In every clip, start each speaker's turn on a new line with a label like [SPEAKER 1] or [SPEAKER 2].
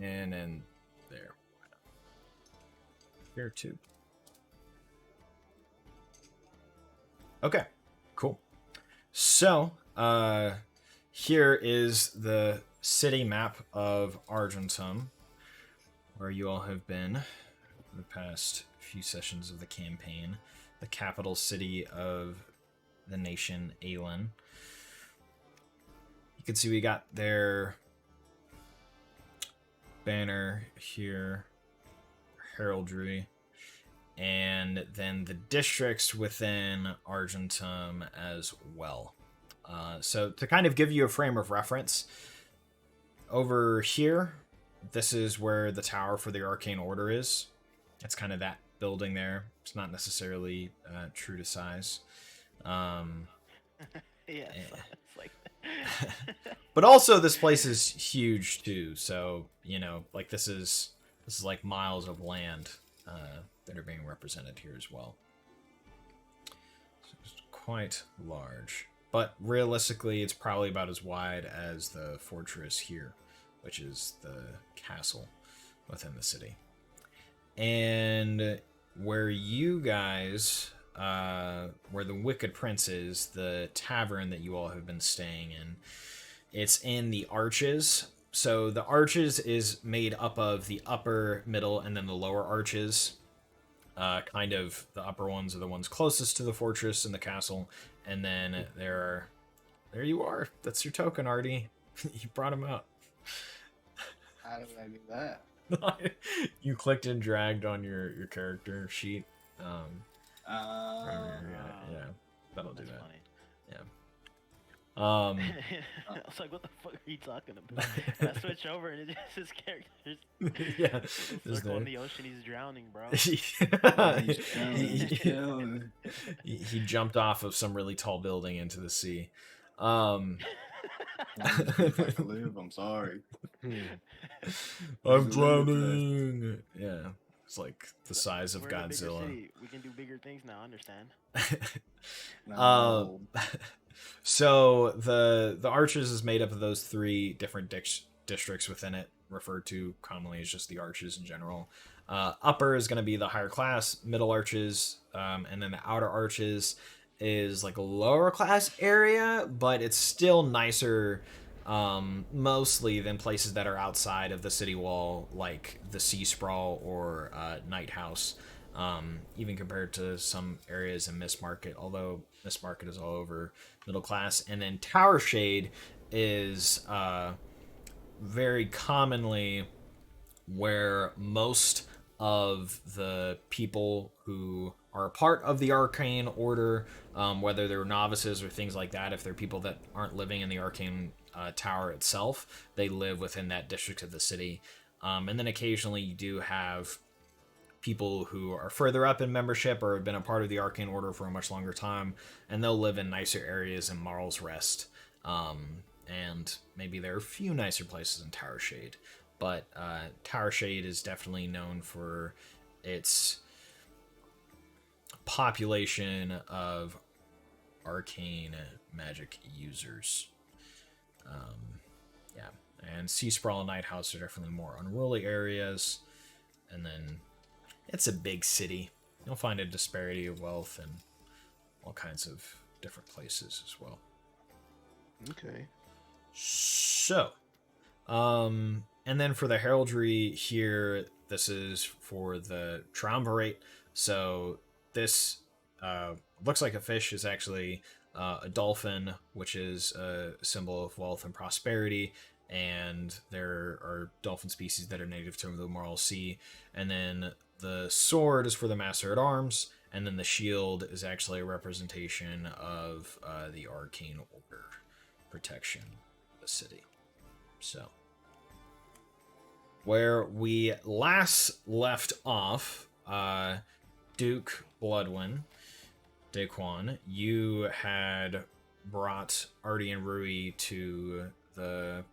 [SPEAKER 1] And then there. Here too. Okay, cool. So, here is the city map of Argentum, where you all have been for the past few sessions of the campaign. The capital city of the nation, Aelin. You can see we got their banner here, heraldry, and then the districts within Argentum as well. So to kind of give you a frame of reference, over here, this is where the tower for the Arcane Order is. It's kind of that building there. It's not necessarily true to size.
[SPEAKER 2] Yeah, it's like...
[SPEAKER 1] But also this place is huge too, so like this is like miles of land that are being represented here as well. So it's quite large, but realistically it's probably about as wide as the fortress here, which is the castle within the city. And where you guys where the Wicked Prince is, the tavern that you all have been staying in, it's in the Arches. So the Arches is made up of the upper, middle, and then the lower arches. Kind of the upper ones are the ones closest to the fortress and the castle, and then there you are. That's your token, Artie. You brought him out.
[SPEAKER 3] How did I do that?
[SPEAKER 1] You clicked and dragged on your character sheet. Yeah, that'll do that.
[SPEAKER 2] Funny.
[SPEAKER 1] Yeah.
[SPEAKER 2] I was like, what the fuck are you talking about? And I switch over and it's just his character's
[SPEAKER 1] Yeah.
[SPEAKER 2] circle in the ocean, he's drowning, bro.
[SPEAKER 1] He jumped off of some really tall building into the sea.
[SPEAKER 3] If I can live, I'm sorry.
[SPEAKER 1] I'm drowning. Yeah. It's like the size of
[SPEAKER 2] We're in a bigger
[SPEAKER 1] Godzilla.
[SPEAKER 2] city. We can do bigger things now, understand?
[SPEAKER 3] No.
[SPEAKER 1] So the Arches is made up of those three different districts within it, referred to commonly as just the Arches in general. Upper is going to be the higher class, middle Arches, and then the outer Arches is like a lower class area, but it's still nicer mostly than places that are outside of the city wall, like the Sea Sprawl or Night House, even compared to some areas in Mist Market, although Mist Market is all over middle class. And then Tower Shade is very commonly where most of the people who are a part of the Arcane Order, whether they're novices or things like that, if they're people that aren't living in the Arcane Tower itself, they live within that district of the city. And then occasionally you do have people who are further up in membership or have been a part of the Arcane Order for a much longer time, and they'll live in nicer areas in Marl's Rest. And maybe there are a few nicer places in Tower Shade. But Tower Shade is definitely known for its population of arcane magic users. Yeah, and Sea Sprawl and Night House are definitely more unruly areas. And then it's a big city. You'll find a disparity of wealth in all kinds of different places as well.
[SPEAKER 4] Okay.
[SPEAKER 1] So, and then for the heraldry here, this is for the triumvirate. So this looks like a fish, is actually a dolphin, which is a symbol of wealth and prosperity. And there are dolphin species that are native to the Marl Sea. And then the sword is for the Master at Arms. And then the shield is actually a representation of the Arcane Order protection of the city. So, where we last left off, Duke Bloodwyn, Daquan, you had brought Artie and Rui to the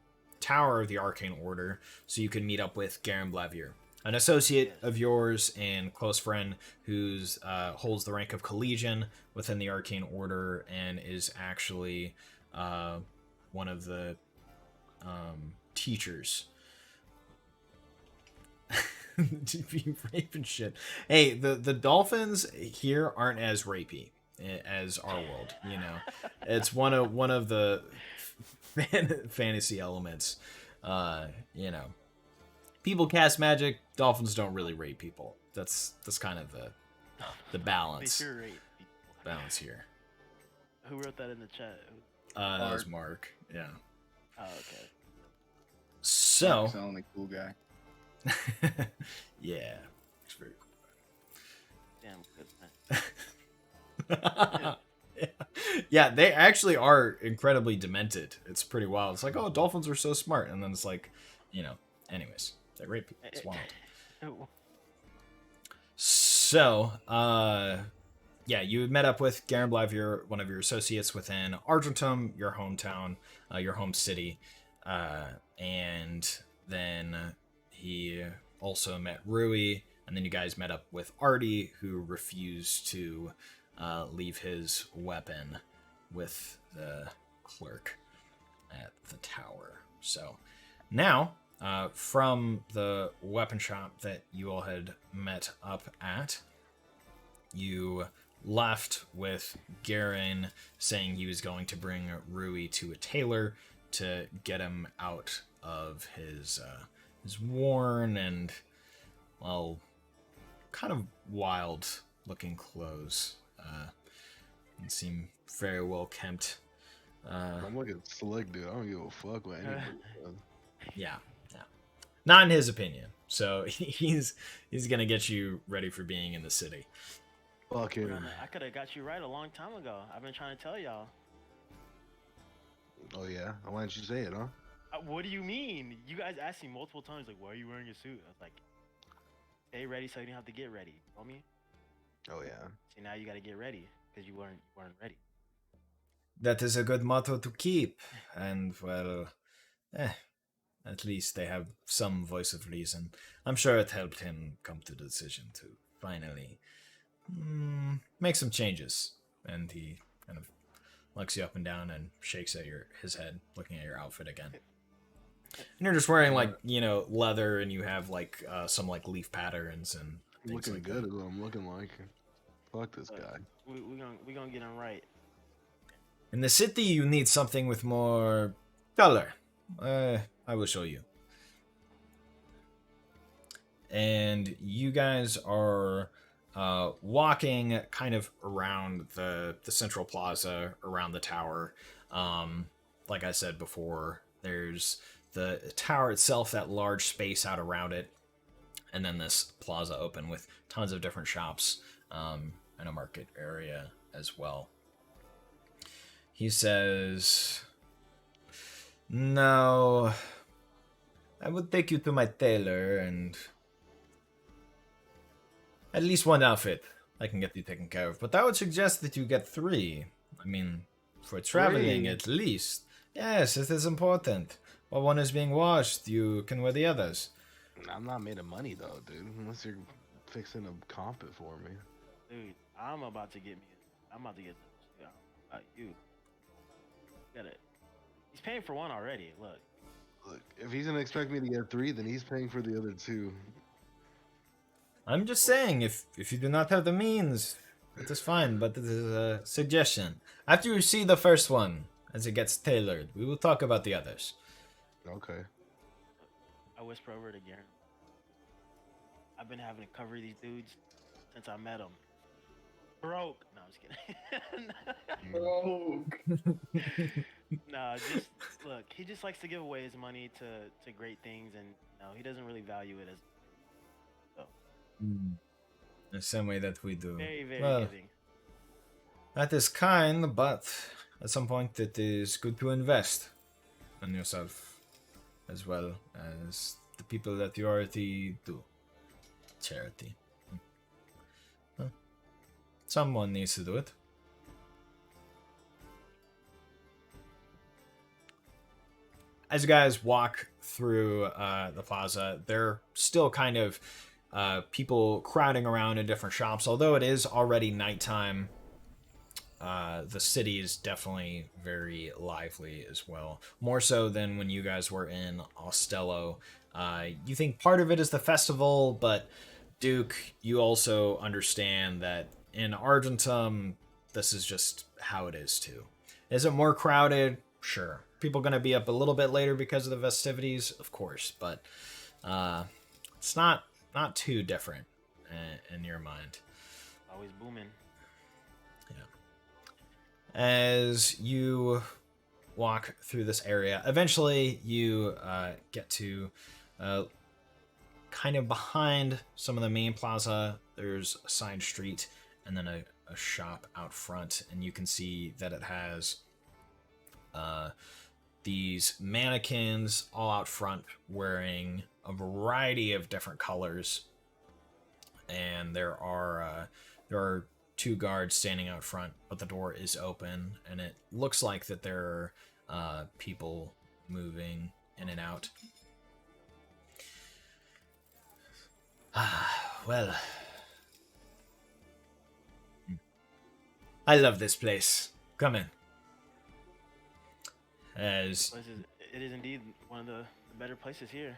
[SPEAKER 1] Tower of the Arcane Order so you could meet up with Garen Blavier, an associate of yours and close friend who's holds the rank of Collegian within the Arcane Order and is actually one of the teachers to be raping shit. Hey, the dolphins here aren't as rapey as our world. You know, it's one of the fantasy elements. You know, people cast magic. Dolphins don't really rape people. That's kind of the balance.
[SPEAKER 2] They sure rape people.
[SPEAKER 1] Balance here.
[SPEAKER 2] Who wrote that in the chat?
[SPEAKER 1] That was Mark. Yeah.
[SPEAKER 2] Oh, okay.
[SPEAKER 1] So.
[SPEAKER 3] He's the only cool guy.
[SPEAKER 1] Yeah. It's very
[SPEAKER 2] Damn good man.
[SPEAKER 1] yeah, they actually are incredibly demented. It's pretty wild. It's like, oh, dolphins are so smart, and then it's like, you know. Anyways, they rape people. It's wild. So, yeah, you met up with Garen Blythe, one of your associates within Argentum, your hometown, your home city, and then he also met Rui, and then you guys met up with Artie, who refused to leave his weapon with the clerk at the tower. So now, from the weapon shop that you all had met up at, you left with Garen saying he was going to bring Rui to a tailor to get him out of his worn and, well, kind of wild looking clothes. And seem very well kempt.
[SPEAKER 4] I'm looking slick, dude. I don't give a fuck what anybody does.
[SPEAKER 1] Yeah. Not in his opinion. So he's gonna get you ready for being in the city.
[SPEAKER 4] Fucking.
[SPEAKER 2] I could have got you right a long time ago. I've been trying to tell y'all.
[SPEAKER 4] Oh yeah. Why didn't you say it, huh?
[SPEAKER 2] What do you mean? You guys asked me multiple times, like, why are you wearing a suit? I was like, stay ready so you don't have to get ready. You know me?
[SPEAKER 4] Oh yeah.
[SPEAKER 2] See, now you got to get ready because you weren't ready.
[SPEAKER 1] That is a good motto to keep. And, well, at least they have some voice of reason. I'm sure it helped him come to the decision to finally make some changes. And he kind of looks you up and down and shakes at his head, looking at your outfit again. And you're just wearing, like, you know, leather, and you have, like, some, like, leaf patterns and things
[SPEAKER 4] Looking
[SPEAKER 1] like
[SPEAKER 4] good
[SPEAKER 1] that.
[SPEAKER 4] is what I'm looking like. Fuck this guy.
[SPEAKER 2] We gonna get him right.
[SPEAKER 1] In the city, you need something with more color. I will show you. And you guys are walking kind of around the central plaza, around the tower. Like I said before, there's the tower itself, that large space out around it, and then this plaza open with tons of different shops and a market area as well. He says, "Now, I would take you to my tailor, and at least one outfit I can get you taken care of. But I would suggest that you get 3. I mean, for traveling
[SPEAKER 4] 3?
[SPEAKER 1] at least. Yes, it is important. While one is being washed, you can wear the others."
[SPEAKER 4] I'm not made of money though, dude. Unless you're fixing to comp it for me.
[SPEAKER 2] Dude, I'm about to get you. Get it. He's paying for one already. Look.
[SPEAKER 4] Look, if he's gonna expect me to get 3, then he's paying for the other 2.
[SPEAKER 1] I'm just saying, if you do not have the means, it is fine, but it is a suggestion. After you see the first one, as it gets tailored, we will talk about the others.
[SPEAKER 4] Okay.
[SPEAKER 2] I whisper over to Garen. I've been having to cover these dudes since I met them. Broke. No, I'm just kidding. No, just look. He just likes to give away his money to great things, and he doesn't really value it as. So.
[SPEAKER 1] The same way that we do.
[SPEAKER 2] Very, very
[SPEAKER 1] Well,
[SPEAKER 2] giving.
[SPEAKER 1] that is kind, but at some point it is good to invest in yourself, as well as the people that you already do. Charity. Well, someone needs to do it. As you guys walk through the plaza, there are still kind of people crowding around in different shops. Although it is already nighttime, the city is definitely very lively as well. More so than when you guys were in Ostello. You think part of it is the festival, but Duke, you also understand that in Argentum, this is just how it is too. Is it more crowded? Sure. People gonna be up a little bit later because of the festivities, of course, but it's not too different in your mind.
[SPEAKER 2] Always booming.
[SPEAKER 1] As you walk through this area, eventually you get to kind of behind some of the main plaza. There's a side street and then a shop out front, and you can see that it has these mannequins all out front wearing a variety of different colors, and there are 2 guards standing out front, but the door is open, and it looks like that there are people moving in and out. Well, I love this place. Come in. As
[SPEAKER 2] It is indeed one of the better places here.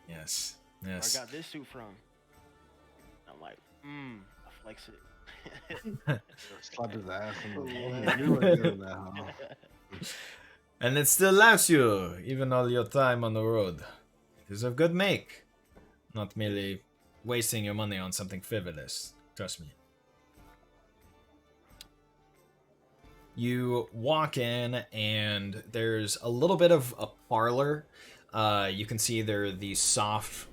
[SPEAKER 1] yes,
[SPEAKER 2] Where
[SPEAKER 1] yes.
[SPEAKER 2] I got this suit from. I'm like, I flex it.
[SPEAKER 4] Slap his ass in the wall. You look good in that, huh?
[SPEAKER 1] And it still lasts you, even all your time on the road. It is of good make. Not merely wasting your money on something frivolous. Trust me. You walk in, and there's a little bit of a parlor. You can see there are these soft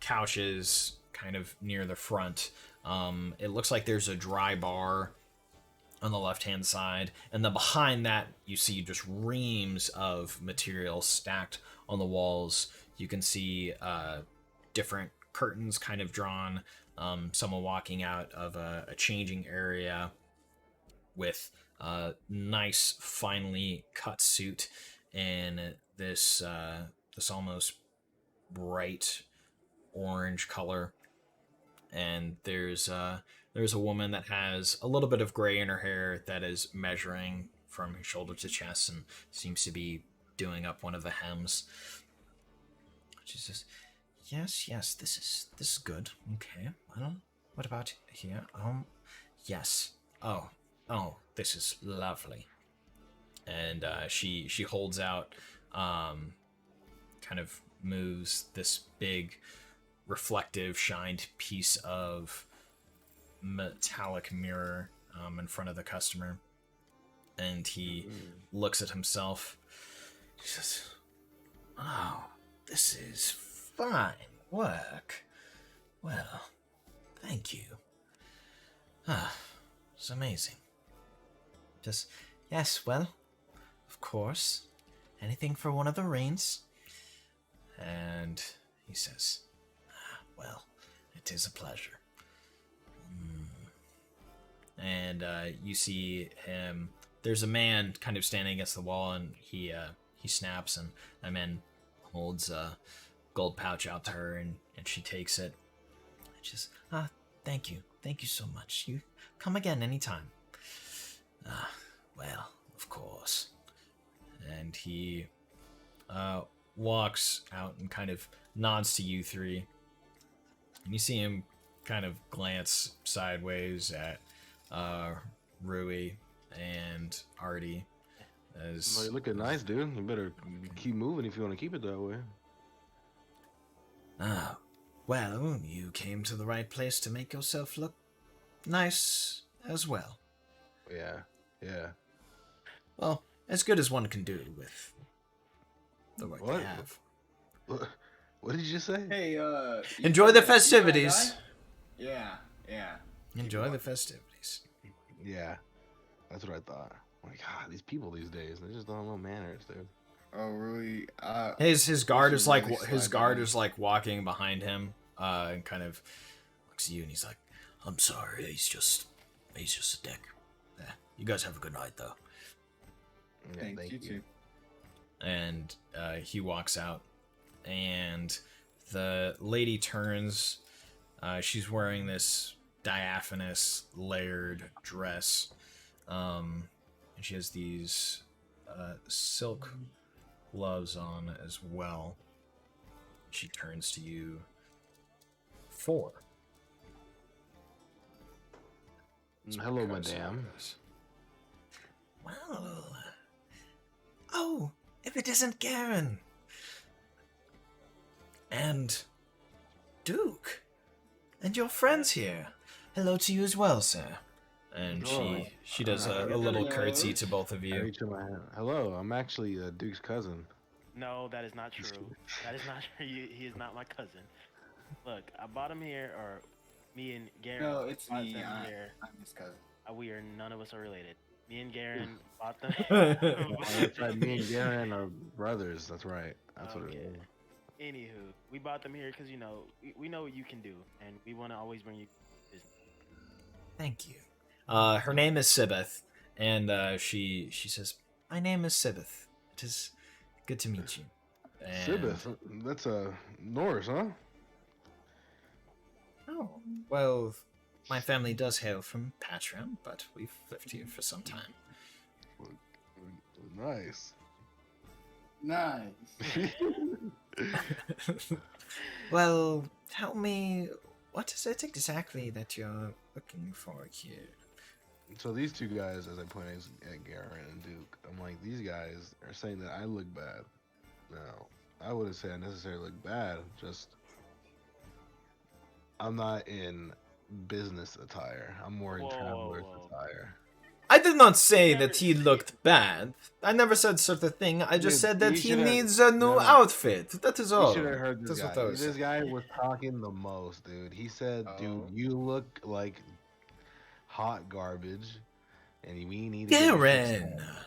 [SPEAKER 1] couches kind of near the front. It looks like there's a dry bar on the left-hand side, and then behind that you see just reams of material stacked on the walls. You can see different curtains kind of drawn, someone walking out of a changing area with a nice finely cut suit in this almost bright orange color. And there's a woman that has a little bit of gray in her hair that is measuring from her shoulder to chest and seems to be doing up one of the hems. She says, yes, this is good. Okay, well, what about here? Yes. Oh, this is lovely. And she holds out, kind of moves this big reflective shined piece of metallic mirror in front of the customer, and he looks at himself. He says, oh, this is fine work. Well, thank you. It's amazing. Just, yes, well, of course, anything for one of the reins. And he says, well, it is a pleasure. And you see him. There's a man kind of standing against the wall, and he snaps, and that man holds a gold pouch out to her, and she takes it. And she's, thank you so much. You come again anytime. Well, of course. And he walks out and kind of nods to you three. And you see him kind of glance sideways at Rui and Artie. As
[SPEAKER 4] Well, you're looking nice, dude. You better keep moving if you want to keep it that way.
[SPEAKER 1] Well, you came to the right place to make yourself look nice as well.
[SPEAKER 4] Yeah.
[SPEAKER 1] Well, as good as one can do with the work
[SPEAKER 4] What?
[SPEAKER 1] they have.
[SPEAKER 4] What did you just say?
[SPEAKER 3] Hey,
[SPEAKER 1] Enjoy the festivities.
[SPEAKER 3] Yeah.
[SPEAKER 1] Enjoy the festivities.
[SPEAKER 4] Yeah, that's what I thought. Oh my God, these people these days, they just don't have no manners, dude.
[SPEAKER 3] Oh, Rui.
[SPEAKER 1] His guard is like
[SPEAKER 3] really
[SPEAKER 1] his
[SPEAKER 3] slide
[SPEAKER 1] guard
[SPEAKER 3] down.
[SPEAKER 1] is like walking behind him, and kind of looks at you, and he's like, "I'm sorry, he's just a dick. Yeah, you guys have a good night, though."
[SPEAKER 4] Yeah,
[SPEAKER 3] Thanks,
[SPEAKER 4] thank
[SPEAKER 3] you
[SPEAKER 4] you.
[SPEAKER 3] too.
[SPEAKER 1] And he walks out, and the lady turns. She's wearing this diaphanous layered dress, and she has these silk gloves on as well. She turns to you. 4.
[SPEAKER 4] Hello, madame.
[SPEAKER 1] Well, oh, if it isn't Garen and Duke and your friends here. Hello to you as well, sir. And she does a little curtsy to both of
[SPEAKER 4] I
[SPEAKER 1] you.
[SPEAKER 4] reach in my hand. Hello, I'm actually Duke's cousin.
[SPEAKER 2] No, that is not true. That is not true. He is not my cousin. Look, I bought him here, or me and Garen.
[SPEAKER 3] No, it's
[SPEAKER 2] bought
[SPEAKER 3] me.
[SPEAKER 2] them
[SPEAKER 3] I'm
[SPEAKER 2] here.
[SPEAKER 3] his cousin.
[SPEAKER 2] We are none of us are related. Me and Garen bought them.
[SPEAKER 4] That's right. Me and Garen are brothers. That's right. That's what it
[SPEAKER 2] Okay.
[SPEAKER 4] is.
[SPEAKER 2] Anywho, we bought them here because we know what you can do, and we want to always bring you business.
[SPEAKER 1] Thank you. Her name is Sibeth, and she says, "My name is Sibeth. It is good to meet you." And,
[SPEAKER 4] Sibeth. That's Norse, huh?
[SPEAKER 1] Oh, well, my family does hail from Patreon, but we've lived here for some time.
[SPEAKER 4] Nice.
[SPEAKER 3] Nice.
[SPEAKER 1] Well, tell me, what is it exactly that you're looking for here?
[SPEAKER 4] So these two guys, as I point at Garen and Duke, I'm like, these guys are saying that I look bad. No, I wouldn't say I necessarily look bad. Just I'm not in business attire. I'm more in traveler's attire.
[SPEAKER 1] I did not say that he looked bad. I never said such a thing. I just
[SPEAKER 4] Dude,
[SPEAKER 1] said that
[SPEAKER 4] you
[SPEAKER 1] he
[SPEAKER 4] should've-
[SPEAKER 1] needs a new
[SPEAKER 4] no.
[SPEAKER 1] outfit. That is
[SPEAKER 4] You
[SPEAKER 1] all.
[SPEAKER 4] should have heard this
[SPEAKER 1] That's what I
[SPEAKER 4] guy.
[SPEAKER 1] was
[SPEAKER 4] This
[SPEAKER 1] saying.
[SPEAKER 4] guy was talking the most, dude. He said,
[SPEAKER 3] Oh.
[SPEAKER 4] "Dude, you look like hot garbage, and we need to get you fixed
[SPEAKER 1] Garen!
[SPEAKER 4] up."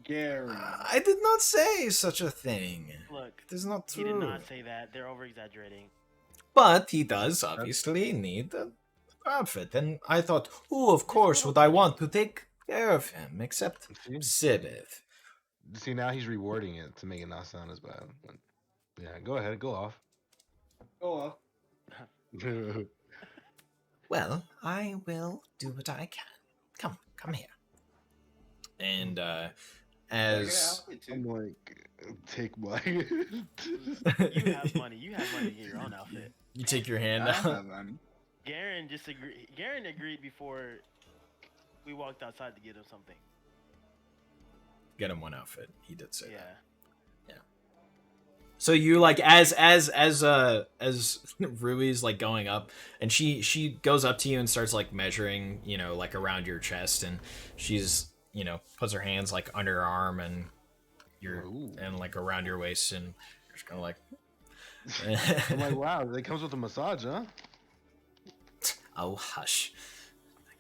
[SPEAKER 3] Gary.
[SPEAKER 1] I did not say such a thing.
[SPEAKER 2] Look,
[SPEAKER 1] It is not
[SPEAKER 2] he did
[SPEAKER 1] true.
[SPEAKER 2] not say that. They're over exaggerating.
[SPEAKER 1] But he does obviously need an outfit. And I thought, who of course would I want to take care of him except
[SPEAKER 4] See?
[SPEAKER 1] Sibeth?
[SPEAKER 4] See, now he's rewarding it to make it not sound as bad. But, yeah, go ahead, go off.
[SPEAKER 3] Go off.
[SPEAKER 1] Well, I will do what I can. Come here. And as
[SPEAKER 4] I'm like, take my.
[SPEAKER 2] You have money. You have money to get your own outfit.
[SPEAKER 1] you take your hand
[SPEAKER 3] I
[SPEAKER 1] out,
[SPEAKER 3] have money.
[SPEAKER 2] Garen Garen agreed before we walked outside to get him something.
[SPEAKER 1] get him one outfit. He did say
[SPEAKER 2] Yeah.
[SPEAKER 1] that. So you like as Rui's like going up, and she goes up to you and starts like measuring, like around your chest, and she's puts her hands like under her arm and
[SPEAKER 4] Ooh.
[SPEAKER 1] and like around your waist, and you're just kind of like.
[SPEAKER 4] I'm like, wow, it comes with a massage, huh?
[SPEAKER 1] Oh hush!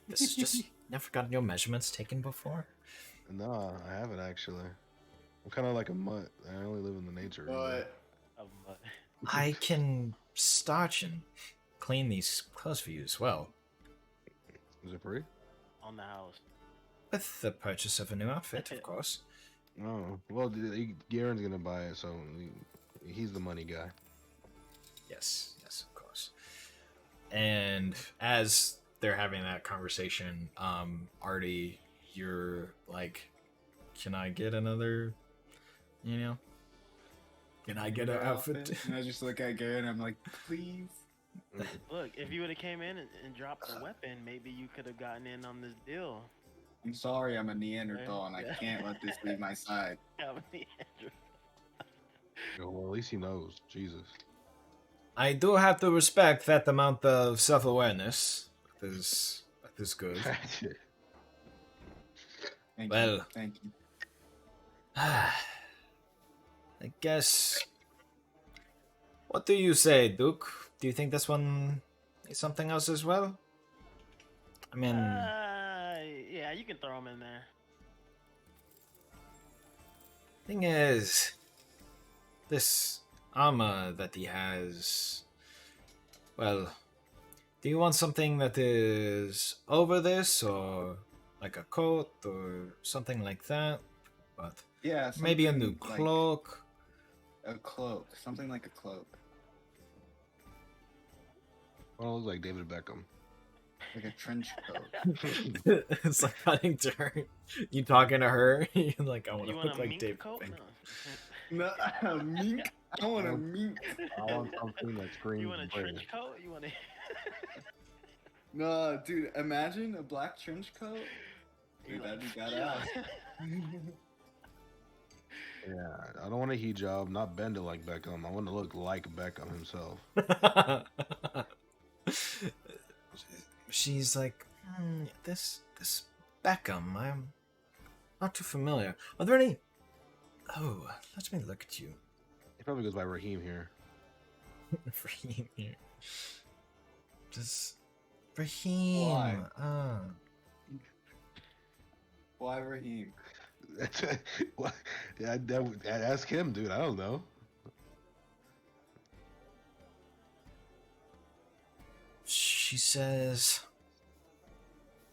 [SPEAKER 1] This is just never gotten your measurements taken before.
[SPEAKER 4] No, I haven't actually. I'm kind of like a mutt. I only live in the nature. really.
[SPEAKER 3] But
[SPEAKER 1] I can starch and clean these clothes for you as well,
[SPEAKER 4] Is it free?
[SPEAKER 2] On the house.
[SPEAKER 1] with the purchase of a new outfit, of course.
[SPEAKER 4] Oh, well, Garen's gonna buy it, so he's the money guy.
[SPEAKER 1] Yes, of course. And as they're having that conversation, Artie, you're like, can I get another, can I get an outfit?
[SPEAKER 3] And I just look at Gary and I'm like, please.
[SPEAKER 2] Look, if you would have came in and dropped a weapon, maybe you could have gotten in on this deal.
[SPEAKER 3] I'm sorry, I'm a Neanderthal and I can't let this leave my side.
[SPEAKER 4] Well, at least he knows. Jesus.
[SPEAKER 1] I do have to respect that amount of self-awareness. That is good.
[SPEAKER 3] Thank
[SPEAKER 1] Well.
[SPEAKER 3] you. Thank you.
[SPEAKER 1] I guess. What do you say, Duke? Do you think this one is something else as well? I mean,
[SPEAKER 2] Yeah, you can throw him in there.
[SPEAKER 1] thing is, this armor that he has. Well, do you want something that is over this, or like a coat, or something like that? But
[SPEAKER 3] Yeah,
[SPEAKER 1] maybe a new
[SPEAKER 3] something like
[SPEAKER 1] cloak.
[SPEAKER 3] a cloak. Something like a cloak.
[SPEAKER 4] Well, it looks like David Beckham.
[SPEAKER 3] Like a trench coat.
[SPEAKER 1] It's like cutting dirt. You talking to her? You're like, I want
[SPEAKER 2] You
[SPEAKER 1] to
[SPEAKER 2] want
[SPEAKER 1] look
[SPEAKER 2] a
[SPEAKER 1] like
[SPEAKER 2] mink
[SPEAKER 1] David
[SPEAKER 2] coat?
[SPEAKER 1] Fincher.
[SPEAKER 2] No.
[SPEAKER 3] No, a mink. I want a mink.
[SPEAKER 4] I want something that screams
[SPEAKER 2] You want a
[SPEAKER 4] British.
[SPEAKER 2] trench coat? You want a
[SPEAKER 3] No, dude. Imagine a black trench coat. Dude, that'd be badass.
[SPEAKER 4] Yeah, I don't want a hijab, not bend it like Beckham. I want to look like Beckham himself.
[SPEAKER 1] She's like, this Beckham. I'm not too familiar. Are there any? Oh, let me look at you.
[SPEAKER 4] He probably goes by Raheem here.
[SPEAKER 1] Raheem here. Just Raheem.
[SPEAKER 3] Why?
[SPEAKER 1] Ah.
[SPEAKER 3] Why Raheem?
[SPEAKER 4] What? Yeah, ask him, dude. I don't know.
[SPEAKER 1] She says,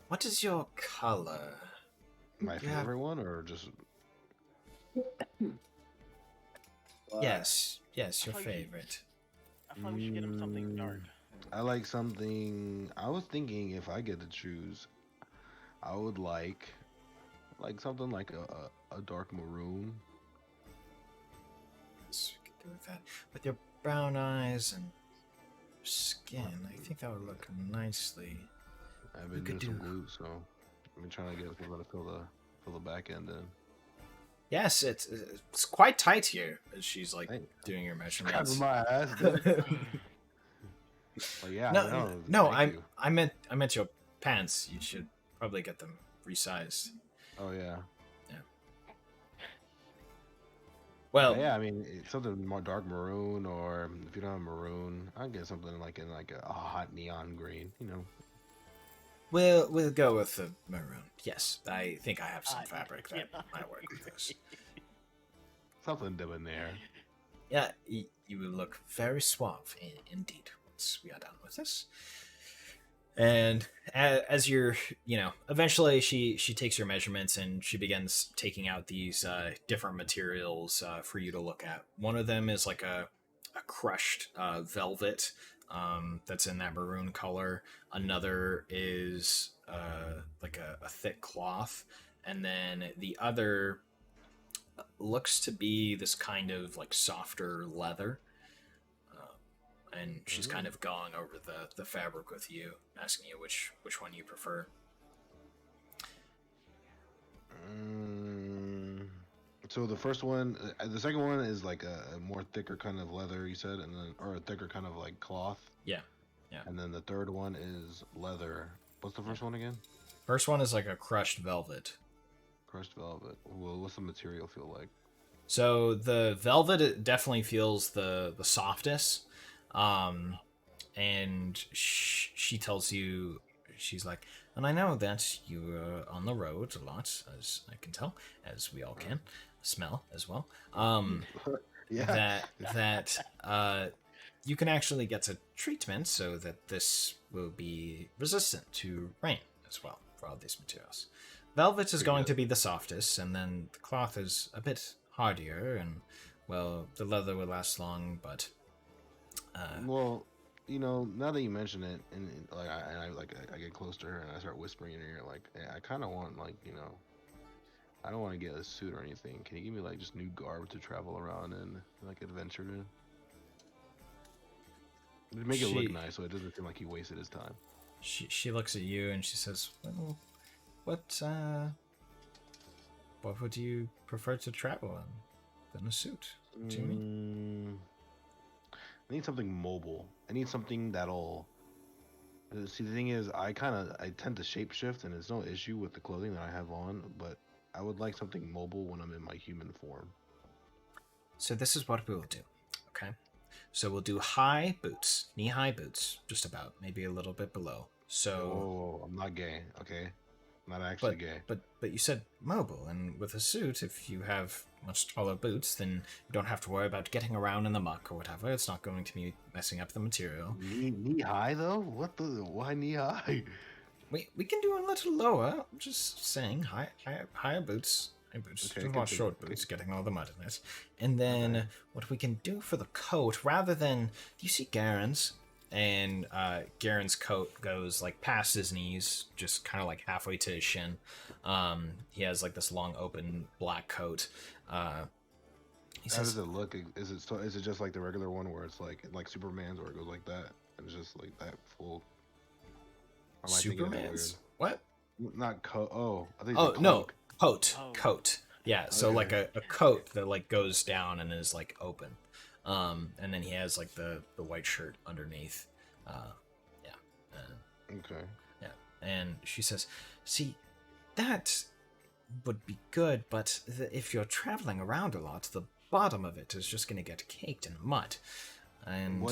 [SPEAKER 1] "What is your color?"
[SPEAKER 4] My
[SPEAKER 1] Yeah.
[SPEAKER 4] favorite one, or just
[SPEAKER 3] Why?
[SPEAKER 1] Yes, your
[SPEAKER 2] I thought you-
[SPEAKER 1] favorite.
[SPEAKER 2] I thought we should get him something dark.
[SPEAKER 4] I like something. I was thinking if I get to choose, I would like something like a dark maroon.
[SPEAKER 1] Yes, we could do with that. With your brown eyes and skin, I think that would look nicely.
[SPEAKER 4] I've
[SPEAKER 1] We
[SPEAKER 4] been
[SPEAKER 1] could
[SPEAKER 4] doing some
[SPEAKER 1] do-
[SPEAKER 4] glutes, so I've been trying to get people to fill the back end in.
[SPEAKER 1] Yes, it's quite tight here. As she's like
[SPEAKER 4] Hey.
[SPEAKER 1] doing your
[SPEAKER 4] Cover
[SPEAKER 1] measurements.
[SPEAKER 4] my ass, dude. Like, yeah,
[SPEAKER 1] no,
[SPEAKER 4] I know.
[SPEAKER 1] no,
[SPEAKER 4] Thank you.
[SPEAKER 1] I meant your pants. You should probably get them resized.
[SPEAKER 4] Oh yeah.
[SPEAKER 1] Well,
[SPEAKER 4] Yeah, I mean, it's something more dark maroon, or if you don't have maroon, I'll get something like in like a hot neon green. You know.
[SPEAKER 1] we'll go with the maroon. Yes, I think I have some
[SPEAKER 2] Ah,
[SPEAKER 1] fabric that
[SPEAKER 2] yeah.
[SPEAKER 1] might work with this.
[SPEAKER 4] Something debonair.
[SPEAKER 1] Yeah, you will look very suave indeed once we are done with this. And as you're, eventually she takes your measurements and she begins taking out these different materials for you to look at. One of them is like a crushed velvet that's in that maroon color. Another is like a thick cloth. And then the other looks to be this kind of like softer leather. And she's kind of going over the fabric with you, asking you which one you prefer.
[SPEAKER 4] So the first one, the second one is like a more thicker kind of leather, you said, and then or a thicker kind of like cloth.
[SPEAKER 1] Yeah.
[SPEAKER 4] And then the third one is leather. What's the first one again?
[SPEAKER 1] First one is like a crushed velvet.
[SPEAKER 4] Crushed velvet. Well, what's the material feel like?
[SPEAKER 1] So the velvet, it definitely feels the softest. And she tells you, she's like, and I know that you were on the road a lot, as I can tell, as we all can smell as well.
[SPEAKER 4] Yeah.
[SPEAKER 1] that you can actually get a treatment so that this will be resistant to rain as well for all these materials. Velvet is going to be the softest, and then the cloth is a bit hardier, and well, the leather will last long, but
[SPEAKER 4] Well, now that you mention it, and I get close to her and I start whispering in her ear, like, hey, I kind of want, like, I don't want to get a suit or anything. Can you give me like just new garb to travel around and like adventure in? To make it look nice, so it doesn't seem like he wasted his time.
[SPEAKER 1] She looks at you and she says, "Well, what would you prefer to travel in than a suit? What do you mean?"
[SPEAKER 4] I need something mobile. I need something that'll. See, the thing is, I tend to shapeshift, and it's no issue with the clothing that I have on, but I would like something mobile when I'm in my human form.
[SPEAKER 1] So this is what we will do, okay? So we'll do high boots, knee-high boots, just about, maybe a little bit below. So,
[SPEAKER 4] Oh, I'm not gay, okay? I'm not actually gay.
[SPEAKER 1] but you said mobile, and with a suit, if you have much taller boots, then you don't have to worry about getting around in the muck or whatever. It's not going to be messing up the material.
[SPEAKER 4] Knee high though? Why knee high?
[SPEAKER 1] We can do a little lower. I'm just saying, higher boots. High boots.
[SPEAKER 4] Okay,
[SPEAKER 1] Don't want
[SPEAKER 4] continue,
[SPEAKER 1] short boots getting all the mud in it. And then what we can do for the coat, rather than, do you see Garen's? and Garen's coat goes like past his knees, just kind of like halfway to his shin. He has like this long open black coat. He
[SPEAKER 4] How
[SPEAKER 1] says,
[SPEAKER 4] does it look? Is it just like the regular one where it's like Superman's, where it goes like that and it's just like that full? Or am I thinking of it
[SPEAKER 1] Superman's? What?
[SPEAKER 4] weird? Not coat. Oh, I think.
[SPEAKER 1] Oh, no.
[SPEAKER 4] Cloak.
[SPEAKER 1] Coat. Yeah, so
[SPEAKER 4] Okay.
[SPEAKER 1] like a coat that like goes down and is like open. And then he has like the white shirt underneath. Yeah.
[SPEAKER 4] Okay.
[SPEAKER 1] Yeah. And she says, "See, that would be good, but if you're traveling around a lot, the bottom of it is just going to get caked in mud." And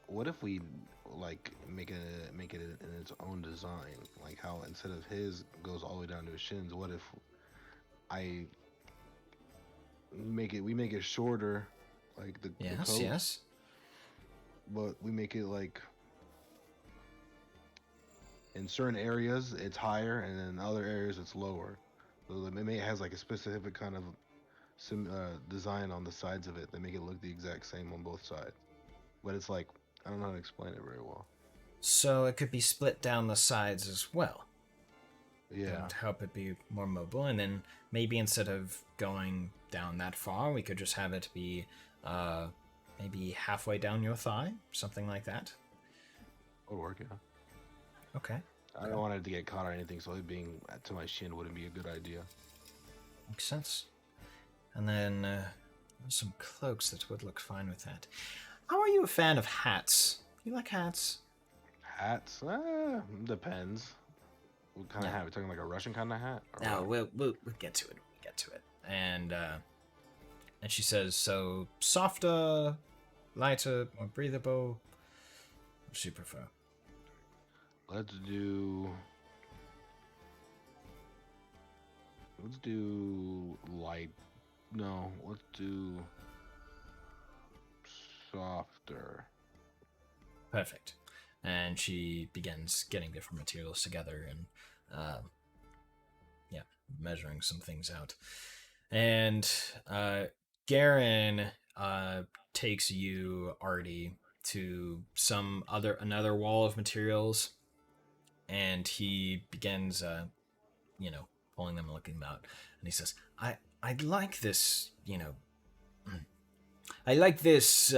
[SPEAKER 4] What if we like make it in its own design, like how instead of his goes all the way down to his shins, what if I we make it shorter, like the
[SPEAKER 1] yes,
[SPEAKER 4] coat,
[SPEAKER 1] yes.
[SPEAKER 4] but we make it like in certain areas it's higher and in other areas it's lower. So it has like a specific kind of design on the sides of it that make it look the exact same on both sides. But it's like I don't know how to explain it very well.
[SPEAKER 1] So it could be split down the sides as well.
[SPEAKER 4] Yeah.
[SPEAKER 1] And help it be more mobile, and then maybe instead of going down that far, we could just have it be maybe halfway down your thigh, something like that.
[SPEAKER 4] Would work, yeah.
[SPEAKER 1] Okay,
[SPEAKER 4] I don't want it to get caught or anything, so it being to my shin wouldn't be a good idea.
[SPEAKER 1] makes sense. And then some cloaks that would look fine with that. How are you a fan of hats? You like hats?
[SPEAKER 4] Hats? Depends. What kind of hat? We're talking like a Russian kind of hat? Or
[SPEAKER 1] No,
[SPEAKER 4] what?
[SPEAKER 1] we'll get to it. We'll get to it. And she says, so softer, lighter, more breathable. What do you prefer?
[SPEAKER 4] Let's do light. No, let's do softer.
[SPEAKER 1] Perfect. And she begins getting different materials together and, measuring some things out. And Garen takes you, Artie, to another wall of materials, and he begins, pulling them and looking them out. And he says, I like this, I like this,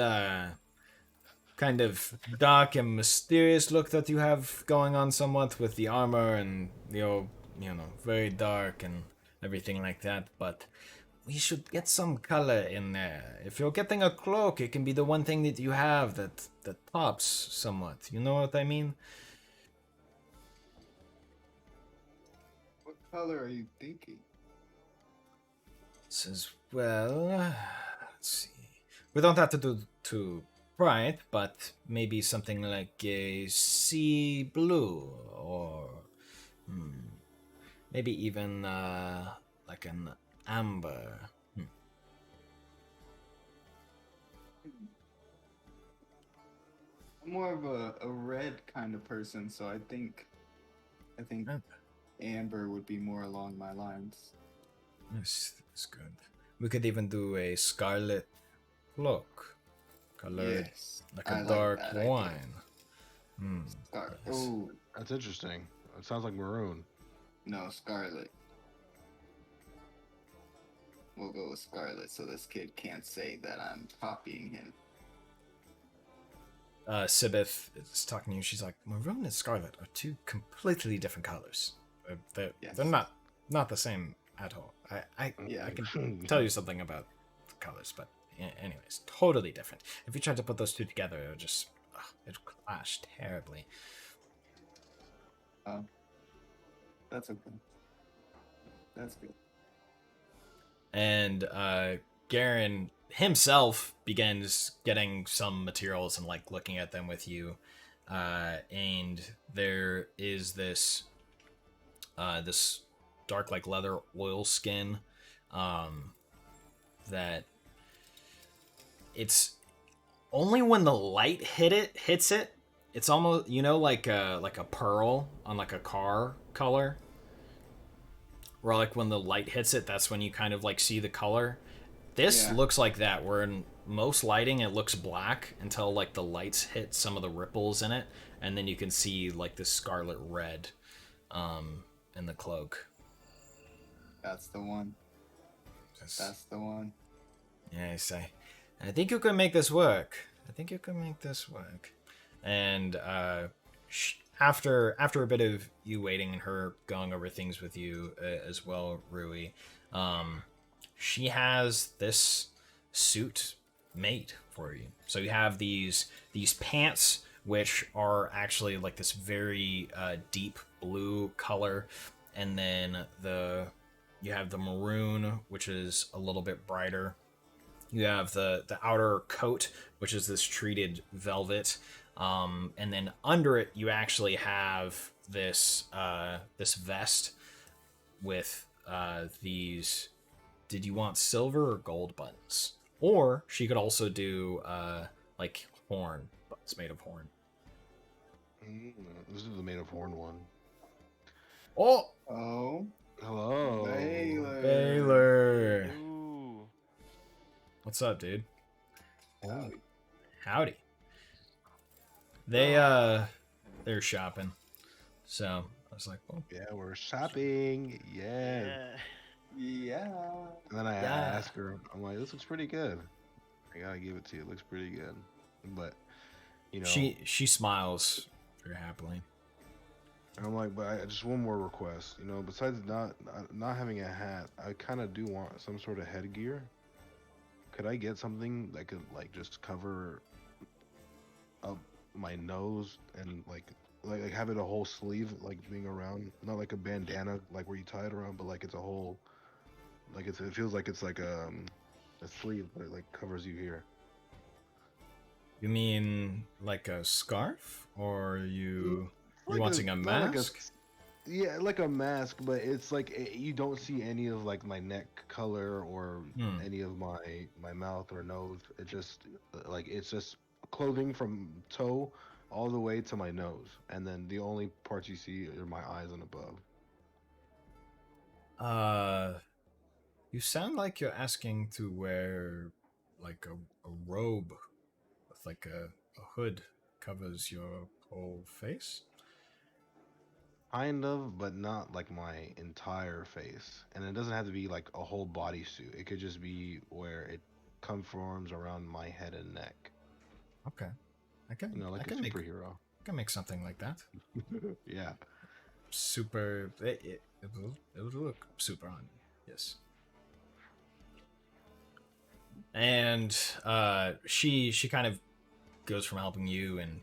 [SPEAKER 1] kind of dark and mysterious look that you have going on somewhat with the armor and the very dark and everything like that, but we should get some color in there. If you're getting a cloak, it can be the one thing that you have that pops somewhat. You know what I mean?
[SPEAKER 3] What color are you thinking?
[SPEAKER 1] Says, well, let's see. We don't have to do too bright, but maybe something like a sea blue, or maybe even like an amber.
[SPEAKER 3] I'm more of a red kind of person, so I think
[SPEAKER 1] Amber.
[SPEAKER 3] amber would be more along my lines.
[SPEAKER 1] Yes, that's good. We could even do a scarlet cloak, colored
[SPEAKER 3] Yes,
[SPEAKER 1] like
[SPEAKER 3] I
[SPEAKER 1] a
[SPEAKER 3] like
[SPEAKER 1] dark
[SPEAKER 3] that idea.
[SPEAKER 1] wine.
[SPEAKER 3] Scar-
[SPEAKER 1] Yes.
[SPEAKER 3] Oh
[SPEAKER 4] That's interesting. It sounds like maroon.
[SPEAKER 3] no, scarlet. We'll go with scarlet, so this kid can't say that I'm copying him.
[SPEAKER 1] Sibith is talking to you. She's like, maroon and scarlet are two completely different colors. They're
[SPEAKER 3] Yes.
[SPEAKER 1] not the same at all. I
[SPEAKER 3] Yeah.
[SPEAKER 1] can tell you something about the colors, but anyways, totally different. If you tried to put those two together, it would just it'd clash terribly.
[SPEAKER 3] That's okay. That's good.
[SPEAKER 1] And Garen himself begins getting some materials and like looking at them with you, and there is this this dark like leather oil skin that it's only when the light hits it, it's almost like a pearl on like a car color. Where like when the light hits it, that's when you kind of like see the color. This
[SPEAKER 3] Yeah.
[SPEAKER 1] looks like that. Where most lighting it looks black until like the lights hit some of the ripples in it, and then you can see like the scarlet red in the cloak.
[SPEAKER 3] That's the one. That's the one.
[SPEAKER 1] Yeah, I say, I think you can make this work. I think you can make this work. And after a bit of you waiting and her going over things with you as well, Rui, she has this suit made for you. So you have these pants, which are actually like this very deep blue color, and then you have the maroon, which is a little bit brighter. You have the outer coat, which is this treated velvet, and then under it you actually have this vest with these. Did you want silver or gold buttons? Or she could also do like horn buttons made of horn.
[SPEAKER 4] This is the made of horn one.
[SPEAKER 1] Oh,
[SPEAKER 4] Hello,
[SPEAKER 1] Baylor.
[SPEAKER 2] Ooh.
[SPEAKER 1] What's up, dude?
[SPEAKER 3] Howdy.
[SPEAKER 1] Howdy. They're shopping, so I was like, well,
[SPEAKER 4] Yeah, we're shopping. Yeah.
[SPEAKER 3] Yeah.
[SPEAKER 4] And then I
[SPEAKER 1] Yeah.
[SPEAKER 4] ask her, I'm like, this looks pretty good. I gotta give it to you. It looks pretty good. But, you know.
[SPEAKER 1] she smiles very happily.
[SPEAKER 4] And I'm like, but I just one more request. You know, besides not having a hat, I kind of do want some sort of headgear. Could I get something that could like just cover up my nose and like have it a whole sleeve, like being around, not like a bandana, like where you tie it around, but like it's a whole, like it feels like it's like a sleeve, but it like covers you here.
[SPEAKER 1] You mean like a scarf, or you
[SPEAKER 4] Like
[SPEAKER 1] wanting a
[SPEAKER 4] not like
[SPEAKER 1] mask?
[SPEAKER 4] Yeah, like a mask, but it's like you don't see any of like my neck color or any of my mouth or nose. It just like it's just clothing from toe all the way to my nose, and then the only parts you see are my eyes and above.
[SPEAKER 1] You sound like you're asking to wear like a robe with like a hood covers your whole face.
[SPEAKER 4] Kind of, but not like my entire face. And it doesn't have to be like a whole bodysuit. It could just be where it conforms around my head and neck.
[SPEAKER 1] Okay, I can,
[SPEAKER 4] You know, like
[SPEAKER 1] I
[SPEAKER 4] a
[SPEAKER 1] can
[SPEAKER 4] superhero.
[SPEAKER 1] I can make something like that.
[SPEAKER 4] Yeah.
[SPEAKER 1] Super. It will look super on you. Yes. And she kind of goes from helping you, and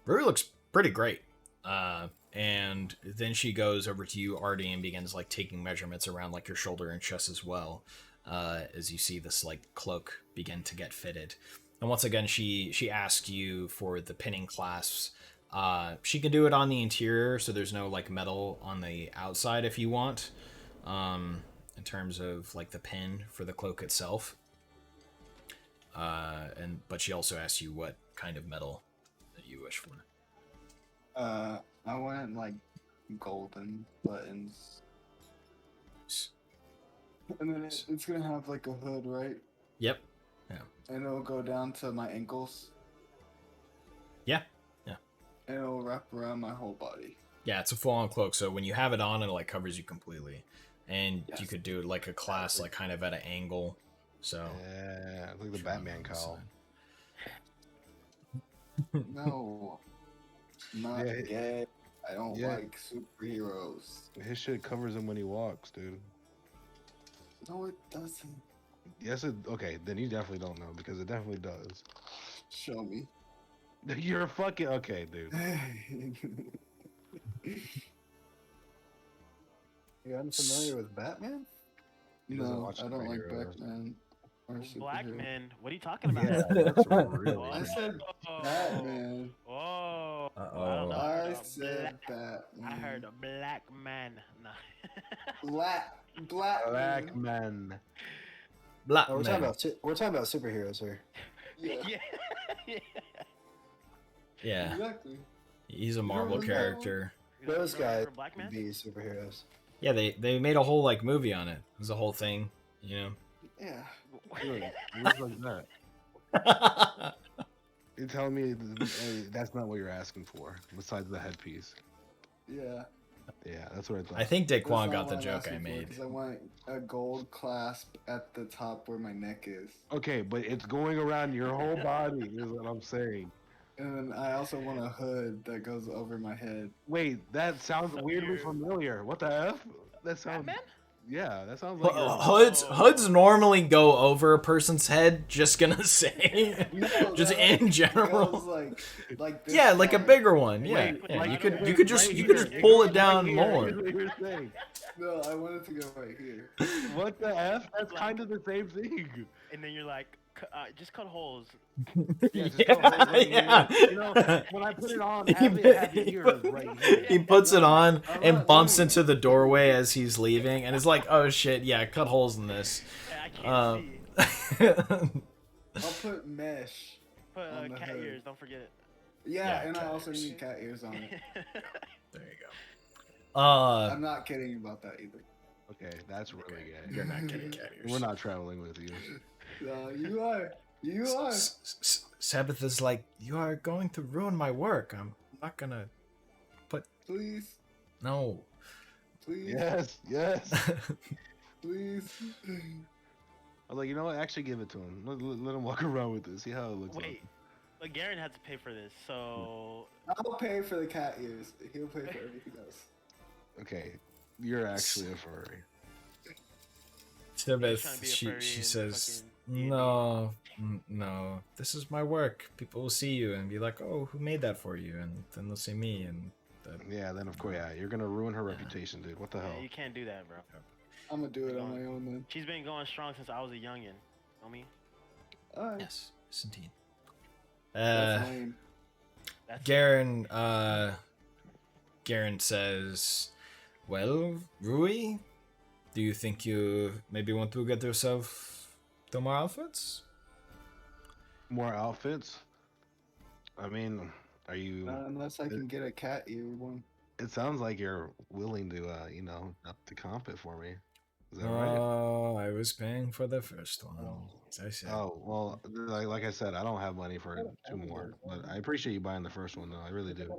[SPEAKER 1] Ruri looks pretty great. And then she goes over to you, Artie, and begins like taking measurements around like your shoulder and chest as well. As you see this like cloak begin to get fitted, and once again she asks you for the pinning clasps. She can do it on the interior, so there's no like metal on the outside if you want. In terms of like the pin for the cloak itself. But she also asks you what kind of metal that you wish for.
[SPEAKER 3] I want like golden buttons, and then it's gonna have like a hood, right?
[SPEAKER 1] Yep.
[SPEAKER 3] And it'll go down to my ankles.
[SPEAKER 1] Yeah.
[SPEAKER 3] And it'll wrap around my whole body.
[SPEAKER 1] Yeah, it's a full-on cloak, so when you have it on, it like covers you completely, and
[SPEAKER 3] Yes.
[SPEAKER 1] you could do like a class like kind of at an angle. So
[SPEAKER 4] Yeah, like the Batman cowl.
[SPEAKER 3] No, not
[SPEAKER 4] Yeah,
[SPEAKER 3] gay. I don't
[SPEAKER 4] yeah.
[SPEAKER 3] like superheroes.
[SPEAKER 4] His shit covers him when he walks, dude.
[SPEAKER 3] No, it doesn't.
[SPEAKER 4] Yes, okay, then you definitely don't know because it definitely does.
[SPEAKER 3] Show me.
[SPEAKER 4] You're fucking okay, dude.
[SPEAKER 3] You unfamiliar with Batman?
[SPEAKER 4] He doesn't
[SPEAKER 3] No,
[SPEAKER 4] watch
[SPEAKER 3] I don't like
[SPEAKER 4] superheroes.
[SPEAKER 3] Batman or
[SPEAKER 2] Black
[SPEAKER 3] superheroes.
[SPEAKER 2] men. What are you talking about?
[SPEAKER 4] Yeah, that's really.
[SPEAKER 2] Oh,
[SPEAKER 3] I said Batman.
[SPEAKER 2] Whoa.
[SPEAKER 1] Uh-oh.
[SPEAKER 2] I don't know.
[SPEAKER 3] I said Batman.
[SPEAKER 2] I heard a black man. No.
[SPEAKER 3] Black
[SPEAKER 4] Black
[SPEAKER 3] man.
[SPEAKER 4] man.
[SPEAKER 1] black
[SPEAKER 5] Oh, we're
[SPEAKER 1] man.
[SPEAKER 5] talking about superheroes here.
[SPEAKER 3] Yeah,
[SPEAKER 2] Yeah.
[SPEAKER 1] Yeah,
[SPEAKER 3] exactly.
[SPEAKER 1] he's a Marvel
[SPEAKER 3] remember that
[SPEAKER 1] character.
[SPEAKER 5] Those guys
[SPEAKER 2] Black
[SPEAKER 5] would
[SPEAKER 2] man.
[SPEAKER 5] be superheroes.
[SPEAKER 1] Yeah, they made a whole like movie on it. It was a whole thing, you know.
[SPEAKER 3] Yeah.
[SPEAKER 4] Really? It looks like that. You're telling me that's not what you're asking for, besides the headpiece.
[SPEAKER 3] Yeah.
[SPEAKER 4] Yeah, that's what I thought.
[SPEAKER 1] I think
[SPEAKER 3] That's
[SPEAKER 1] Daquan
[SPEAKER 3] not
[SPEAKER 1] got the
[SPEAKER 3] what I'm
[SPEAKER 1] joke I
[SPEAKER 3] asking for,
[SPEAKER 1] made.
[SPEAKER 3] because I want a gold clasp at the top where my neck is.
[SPEAKER 4] Okay, but it's going around your whole body, is what I'm saying.
[SPEAKER 3] And then I also want a hood that goes over my head.
[SPEAKER 4] Wait, that sounds weirdly
[SPEAKER 2] you're-
[SPEAKER 4] familiar. What the F? That sounds.
[SPEAKER 2] Batman?
[SPEAKER 4] Yeah, that sounds like.
[SPEAKER 1] Hoods normally go over a person's head. Just gonna say,
[SPEAKER 3] No,
[SPEAKER 1] just
[SPEAKER 3] that
[SPEAKER 1] in
[SPEAKER 3] goes
[SPEAKER 1] general.
[SPEAKER 3] like this
[SPEAKER 1] Yeah, like a
[SPEAKER 3] far.
[SPEAKER 1] bigger one. Yeah,
[SPEAKER 4] Wait,
[SPEAKER 1] yeah.
[SPEAKER 4] like
[SPEAKER 1] You
[SPEAKER 4] it
[SPEAKER 1] could
[SPEAKER 4] goes
[SPEAKER 1] you could just
[SPEAKER 4] right
[SPEAKER 1] you could
[SPEAKER 4] here.
[SPEAKER 1] just pull
[SPEAKER 4] goes
[SPEAKER 1] it down
[SPEAKER 4] right here,
[SPEAKER 1] more.
[SPEAKER 4] is what you're saying.
[SPEAKER 3] No, I want it to go right here.
[SPEAKER 4] What the F? That's kind of the same thing.
[SPEAKER 2] And then you're like, just cut holes.
[SPEAKER 4] Yeah, just go right here.
[SPEAKER 1] Yeah.
[SPEAKER 4] You know, when I put it on, have it have the ears right here.
[SPEAKER 1] He puts it on
[SPEAKER 3] I'm
[SPEAKER 1] and
[SPEAKER 3] not
[SPEAKER 1] bumps
[SPEAKER 3] doing
[SPEAKER 1] into the doorway as he's leaving, and is like, "Oh shit, yeah, cut holes in this."
[SPEAKER 2] I can't see.
[SPEAKER 3] I'll put mesh.
[SPEAKER 2] Put
[SPEAKER 3] on the
[SPEAKER 2] cat
[SPEAKER 3] hood.
[SPEAKER 2] ears, don't forget.
[SPEAKER 3] Yeah,
[SPEAKER 1] Yeah,
[SPEAKER 3] and I
[SPEAKER 1] cat
[SPEAKER 3] also
[SPEAKER 1] ears.
[SPEAKER 3] need cat ears on it.
[SPEAKER 1] There you go.
[SPEAKER 3] I'm not kidding about that either.
[SPEAKER 4] Okay, that's really gay.
[SPEAKER 1] You're not getting cat ears.
[SPEAKER 4] We're not traveling with you.
[SPEAKER 3] No, you are. You are.
[SPEAKER 1] Sabbath is like, you are going to ruin my work. I'm not gonna.
[SPEAKER 3] Please,
[SPEAKER 1] No.
[SPEAKER 3] please,
[SPEAKER 4] Yes, yes.
[SPEAKER 3] please.
[SPEAKER 4] I was like, you know what? Actually, give it to him. Let him walk around with it. See how it looks.
[SPEAKER 2] Wait, but Garen had to pay for this, so
[SPEAKER 3] I'll pay for the cat ears. He'll pay for everything else.
[SPEAKER 4] Okay, you're actually a furry.
[SPEAKER 2] trying to
[SPEAKER 1] Sabbath,
[SPEAKER 2] be a
[SPEAKER 1] she
[SPEAKER 2] furry and
[SPEAKER 1] says,
[SPEAKER 2] fucking D&D.
[SPEAKER 1] no, this is my work. People will see you and be like, oh, who made that for you? And then they'll see me, and that.
[SPEAKER 4] Yeah, then of course, yeah, you're gonna ruin her reputation, dude. What the hell?
[SPEAKER 2] Yeah, you can't do that, bro.
[SPEAKER 3] I'm gonna do it on my own then.
[SPEAKER 2] She's been going strong since I was a youngin'. Know me?
[SPEAKER 3] Alright.
[SPEAKER 1] Yes, yes, indeed.
[SPEAKER 3] That's lame.
[SPEAKER 2] That's
[SPEAKER 1] Garen says, well, Rui, do you think you maybe want to get yourself two more outfits?
[SPEAKER 4] More outfits? I mean, are you?
[SPEAKER 3] Unless I can get a cat ear one.
[SPEAKER 4] It sounds like you're willing to, up to comp it for me. Is that right?
[SPEAKER 1] Oh, I was paying for the first one, as I said.
[SPEAKER 4] Oh well, like I said, I don't have money for two more, but I appreciate you buying the first one, though. I really do.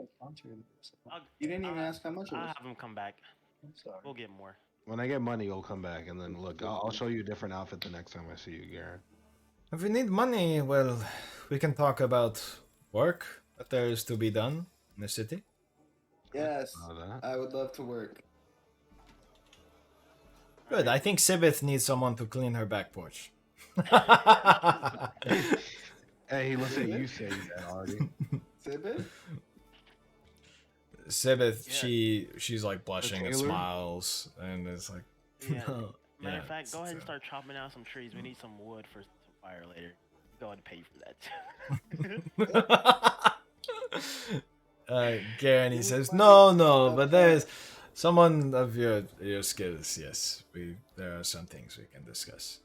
[SPEAKER 3] You didn't even ask how much it
[SPEAKER 2] I'll
[SPEAKER 3] was.
[SPEAKER 2] have him come back.
[SPEAKER 3] I'm sorry.
[SPEAKER 2] We'll get more.
[SPEAKER 4] When I get money, you'll come back, and then look, I'll show you a different outfit the next time I see you, Garrett.
[SPEAKER 1] If we need money, well, we can talk about work that there is to be done in the city.
[SPEAKER 3] Yes,
[SPEAKER 4] That.
[SPEAKER 3] I would love to work.
[SPEAKER 1] Good. I think Sibith needs someone to clean her back porch.
[SPEAKER 4] Hey, let's say you say that already.
[SPEAKER 3] Sibit?
[SPEAKER 1] Sibith,
[SPEAKER 2] Yeah.
[SPEAKER 1] she's like blushing and
[SPEAKER 4] Taylor?
[SPEAKER 1] smiles, and it's like,
[SPEAKER 2] Yeah.
[SPEAKER 1] no.
[SPEAKER 2] Matter
[SPEAKER 1] Yeah,
[SPEAKER 2] of fact, go ahead and
[SPEAKER 1] so-
[SPEAKER 2] start chopping down some trees. We need some wood for some fire later. Go ahead and pay for that.
[SPEAKER 1] Garen, he says, no, but there's someone of your skills. Yes, there are some things we can discuss.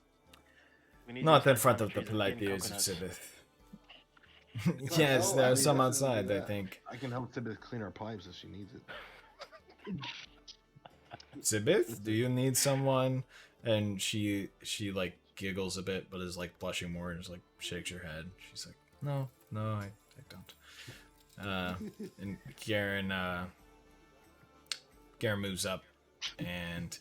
[SPEAKER 2] We need
[SPEAKER 1] Not
[SPEAKER 2] to
[SPEAKER 1] in
[SPEAKER 2] start
[SPEAKER 1] front of
[SPEAKER 2] chopping
[SPEAKER 1] the
[SPEAKER 2] trees and
[SPEAKER 1] polite
[SPEAKER 2] getting
[SPEAKER 1] ears of
[SPEAKER 2] coconuts.
[SPEAKER 1] Sibith. Yes, there are some
[SPEAKER 3] definitely
[SPEAKER 1] outside,
[SPEAKER 3] do
[SPEAKER 1] I
[SPEAKER 3] that.
[SPEAKER 1] think.
[SPEAKER 4] I can help Tibet clean her pipes if she needs it.
[SPEAKER 1] Sibith, do you need someone? And she like giggles a bit, but is like blushing more and just like shakes her head. She's like, no, I don't. And Garen moves up and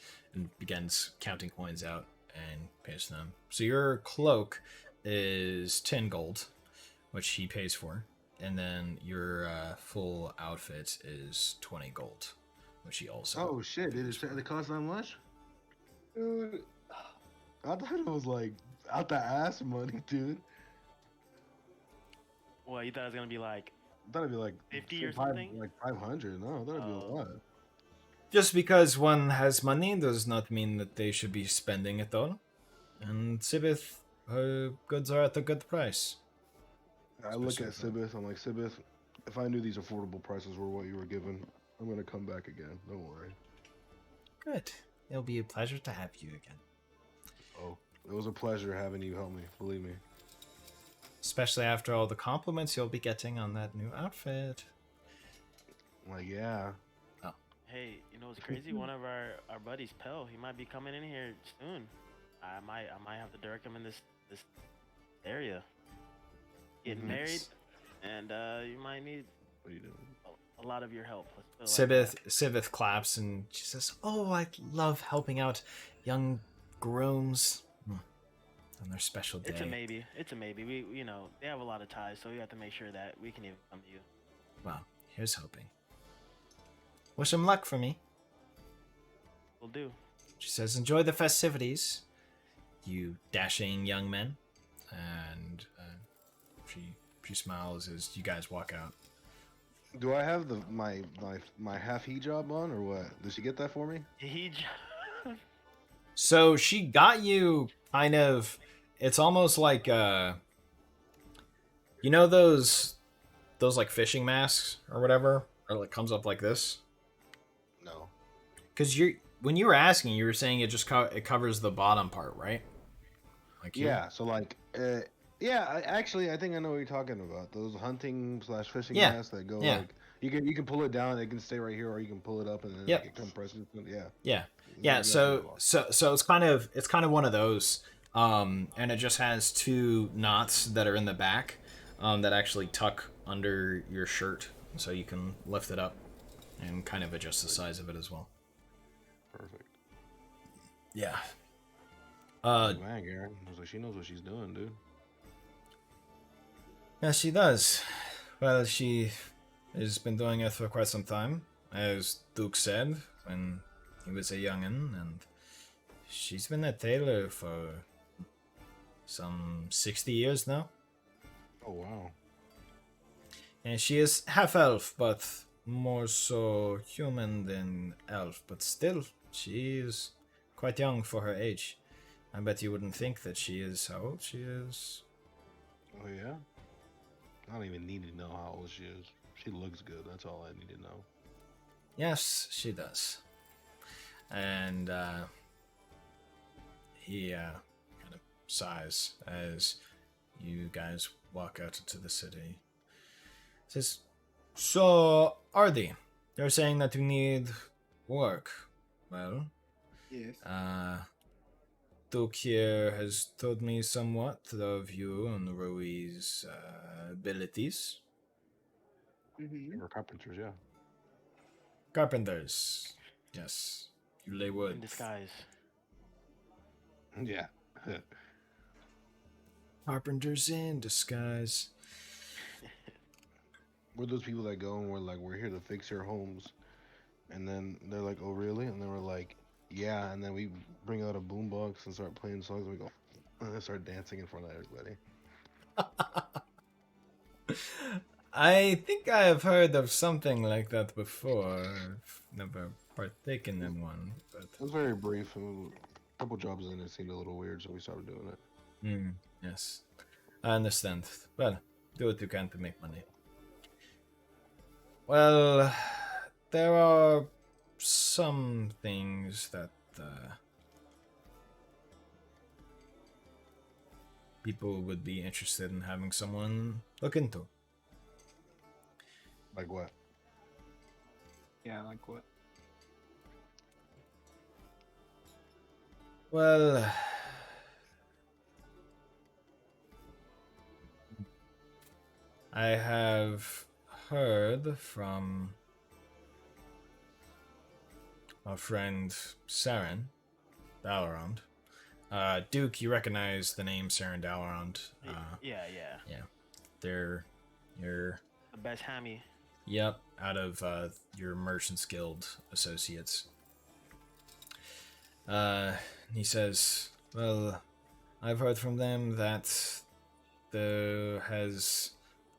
[SPEAKER 1] begins counting coins out and pays them. So your cloak is 10 gold, which he pays for, and then your full outfit is 20 gold, which he also.
[SPEAKER 4] Oh shit! Did it cost that much?
[SPEAKER 3] Dude,
[SPEAKER 4] I thought it was like out the ass money, dude.
[SPEAKER 2] Well, you thought it was gonna be like
[SPEAKER 4] I thought it'd be like
[SPEAKER 2] 50 or something?
[SPEAKER 4] like 500. No, I thought it'd be a
[SPEAKER 2] Oh.
[SPEAKER 4] lot.
[SPEAKER 1] Just because one has money does not mean that they should be spending it all. And Sibith, her goods are at a good price.
[SPEAKER 4] I look at
[SPEAKER 1] Especially
[SPEAKER 4] Sibith. I'm like, Sibith, if I knew these affordable prices were what you were given, I'm gonna come back again. Don't worry.
[SPEAKER 1] Good. It'll be a pleasure to have you again.
[SPEAKER 4] Oh, it was a pleasure having you help me. Believe me.
[SPEAKER 1] Especially after all the compliments you'll be getting on that new outfit.
[SPEAKER 4] I'm like, yeah.
[SPEAKER 2] Hey, you know what's crazy? One of our buddies, Pell, he might be coming in here soon. I might have to direct him in this area. getting
[SPEAKER 4] Mhm.
[SPEAKER 2] married, and you might need
[SPEAKER 4] What are you doing?
[SPEAKER 2] a lot of your help. Let's put it like
[SPEAKER 1] Sibith claps and she says, "Oh, I love helping out young grooms on their special
[SPEAKER 2] that. It's a
[SPEAKER 1] day."
[SPEAKER 2] maybe. It's a maybe. We they have a lot of ties, so we have to make sure that we can even come to you.
[SPEAKER 1] Well, here's hoping. Wish him luck for me.
[SPEAKER 2] We'll do.
[SPEAKER 1] She says, "Enjoy the festivities, you dashing young men." And she smiles as you guys walk out.
[SPEAKER 4] Do I have my half hijab on or what? Did she get that for me?
[SPEAKER 2] He.
[SPEAKER 1] So she got you kind of. It's almost like you know those like fishing masks or whatever, or like comes up like this.
[SPEAKER 4] No.
[SPEAKER 1] Because when you were asking, you were saying it just it covers the bottom part, right? Like here?
[SPEAKER 4] Yeah. So like, yeah. I think I know what you're talking about. Those hunting / fishing
[SPEAKER 1] Yeah.
[SPEAKER 4] masks that go
[SPEAKER 1] Yeah.
[SPEAKER 4] like you can pull it down. It can stay right here, or you can pull it up and then
[SPEAKER 1] Yep.
[SPEAKER 4] like, it compresses. Yeah.
[SPEAKER 1] Yeah.
[SPEAKER 4] Yeah,
[SPEAKER 1] So it's kind of one of those, and it just has two knots that are in the back, that actually tuck under your shirt, so you can lift it up, and kind of adjust the size of it as well.
[SPEAKER 4] Perfect.
[SPEAKER 1] Yeah.
[SPEAKER 4] Man, Garen. I was like, she knows what she's doing, dude.
[SPEAKER 1] Yeah, she does. Well, she has been doing it for quite some time, as Duke said when he was a youngin', and she's been a tailor for some 60 years now.
[SPEAKER 4] Oh wow.
[SPEAKER 1] And she is half elf, but more so human than elf. But still, she is quite young for her age. I bet you wouldn't think that she is how old she is.
[SPEAKER 4] Oh yeah. I don't even need to know how old she is. She looks good. That's all I need to know.
[SPEAKER 1] Yes, she does. And he kind of sighs as you guys walk out into the city. Says, "So, Ardy, they're saying that you need work. Well,
[SPEAKER 3] Yes.
[SPEAKER 1] Duke here has told me somewhat of you and Rui's abilities.
[SPEAKER 3] Mm-hmm.
[SPEAKER 4] We're carpenters, yeah.
[SPEAKER 1] Carpenters. Yes, you lay wood.
[SPEAKER 2] In disguise.
[SPEAKER 4] Yeah.
[SPEAKER 1] Carpenters in disguise."
[SPEAKER 4] We're those people that go and we're like, we're here to fix your homes. And then they're like, oh, really? And then we're like, yeah. And then we bring out a boombox and start playing songs. And we go, and then start dancing in front of everybody.
[SPEAKER 1] I think I have heard of something like that before. I've never partaken in one, but
[SPEAKER 4] It was very brief. A couple jobs in it seemed a little weird, so we started doing it.
[SPEAKER 1] yes, I understand. Well, do what you can to make money. Well, there are some things that people would be interested in having someone look into.
[SPEAKER 4] Like what?
[SPEAKER 3] Yeah, like what?
[SPEAKER 1] Well, I have heard from our friend Saren Dalrond. Duke, you recognize the name Saren Dalrond.
[SPEAKER 2] Yeah.
[SPEAKER 1] They're your
[SPEAKER 2] The best hammy.
[SPEAKER 1] Yep, out of your Merchants Guild associates. He says, well, I've heard from them that there has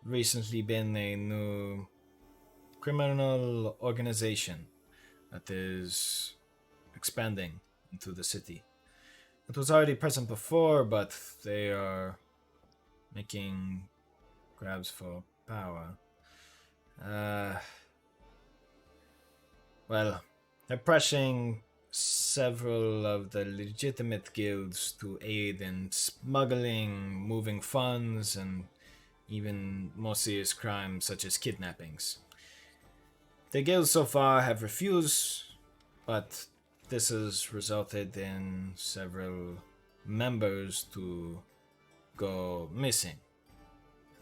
[SPEAKER 1] recently been a new criminal organization that is expanding into the city. It was already present before, but they are making grabs for power. Well, they're pressuring several of the legitimate guilds to aid in smuggling, moving funds, and even more serious crimes such as kidnappings. The guilds so far have refused, but this has resulted in several members to go missing.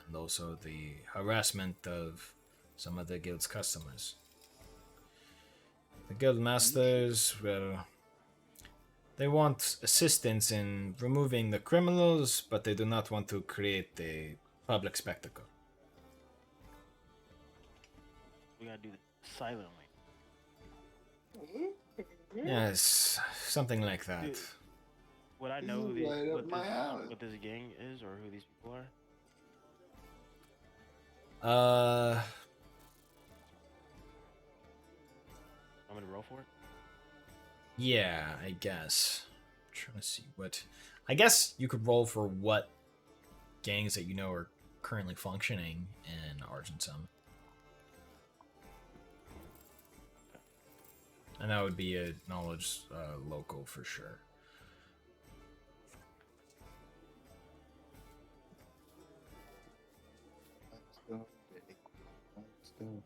[SPEAKER 1] and also the harassment of some of the guild's customers. The guild masters, well, they want assistance in removing the criminals, but they do not want to create a public spectacle.
[SPEAKER 2] We gotta do this silently.
[SPEAKER 1] Yes, something like that.
[SPEAKER 2] Dude, would I know
[SPEAKER 3] This
[SPEAKER 2] who
[SPEAKER 3] is
[SPEAKER 2] these,
[SPEAKER 3] right up my alley.
[SPEAKER 2] what this gang is or who these people are? Want me to roll for it?
[SPEAKER 1] Yeah, I guess. I'm trying to see what. I guess you could roll for what gangs that you know are currently functioning in Argentum. And that would be a knowledge local for sure.
[SPEAKER 3] Let's go. Let's go.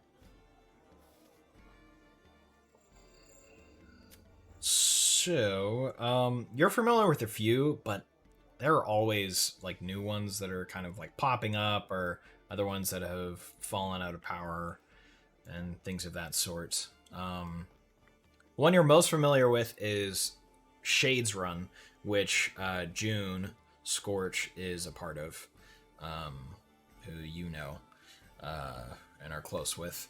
[SPEAKER 1] So, you're familiar with a few, but there are always like new ones that are kind of like popping up, or other ones that have fallen out of power, and things of that sort. One you're most familiar with is Shades Run, which June Scorch is a part of, who you know and are close with.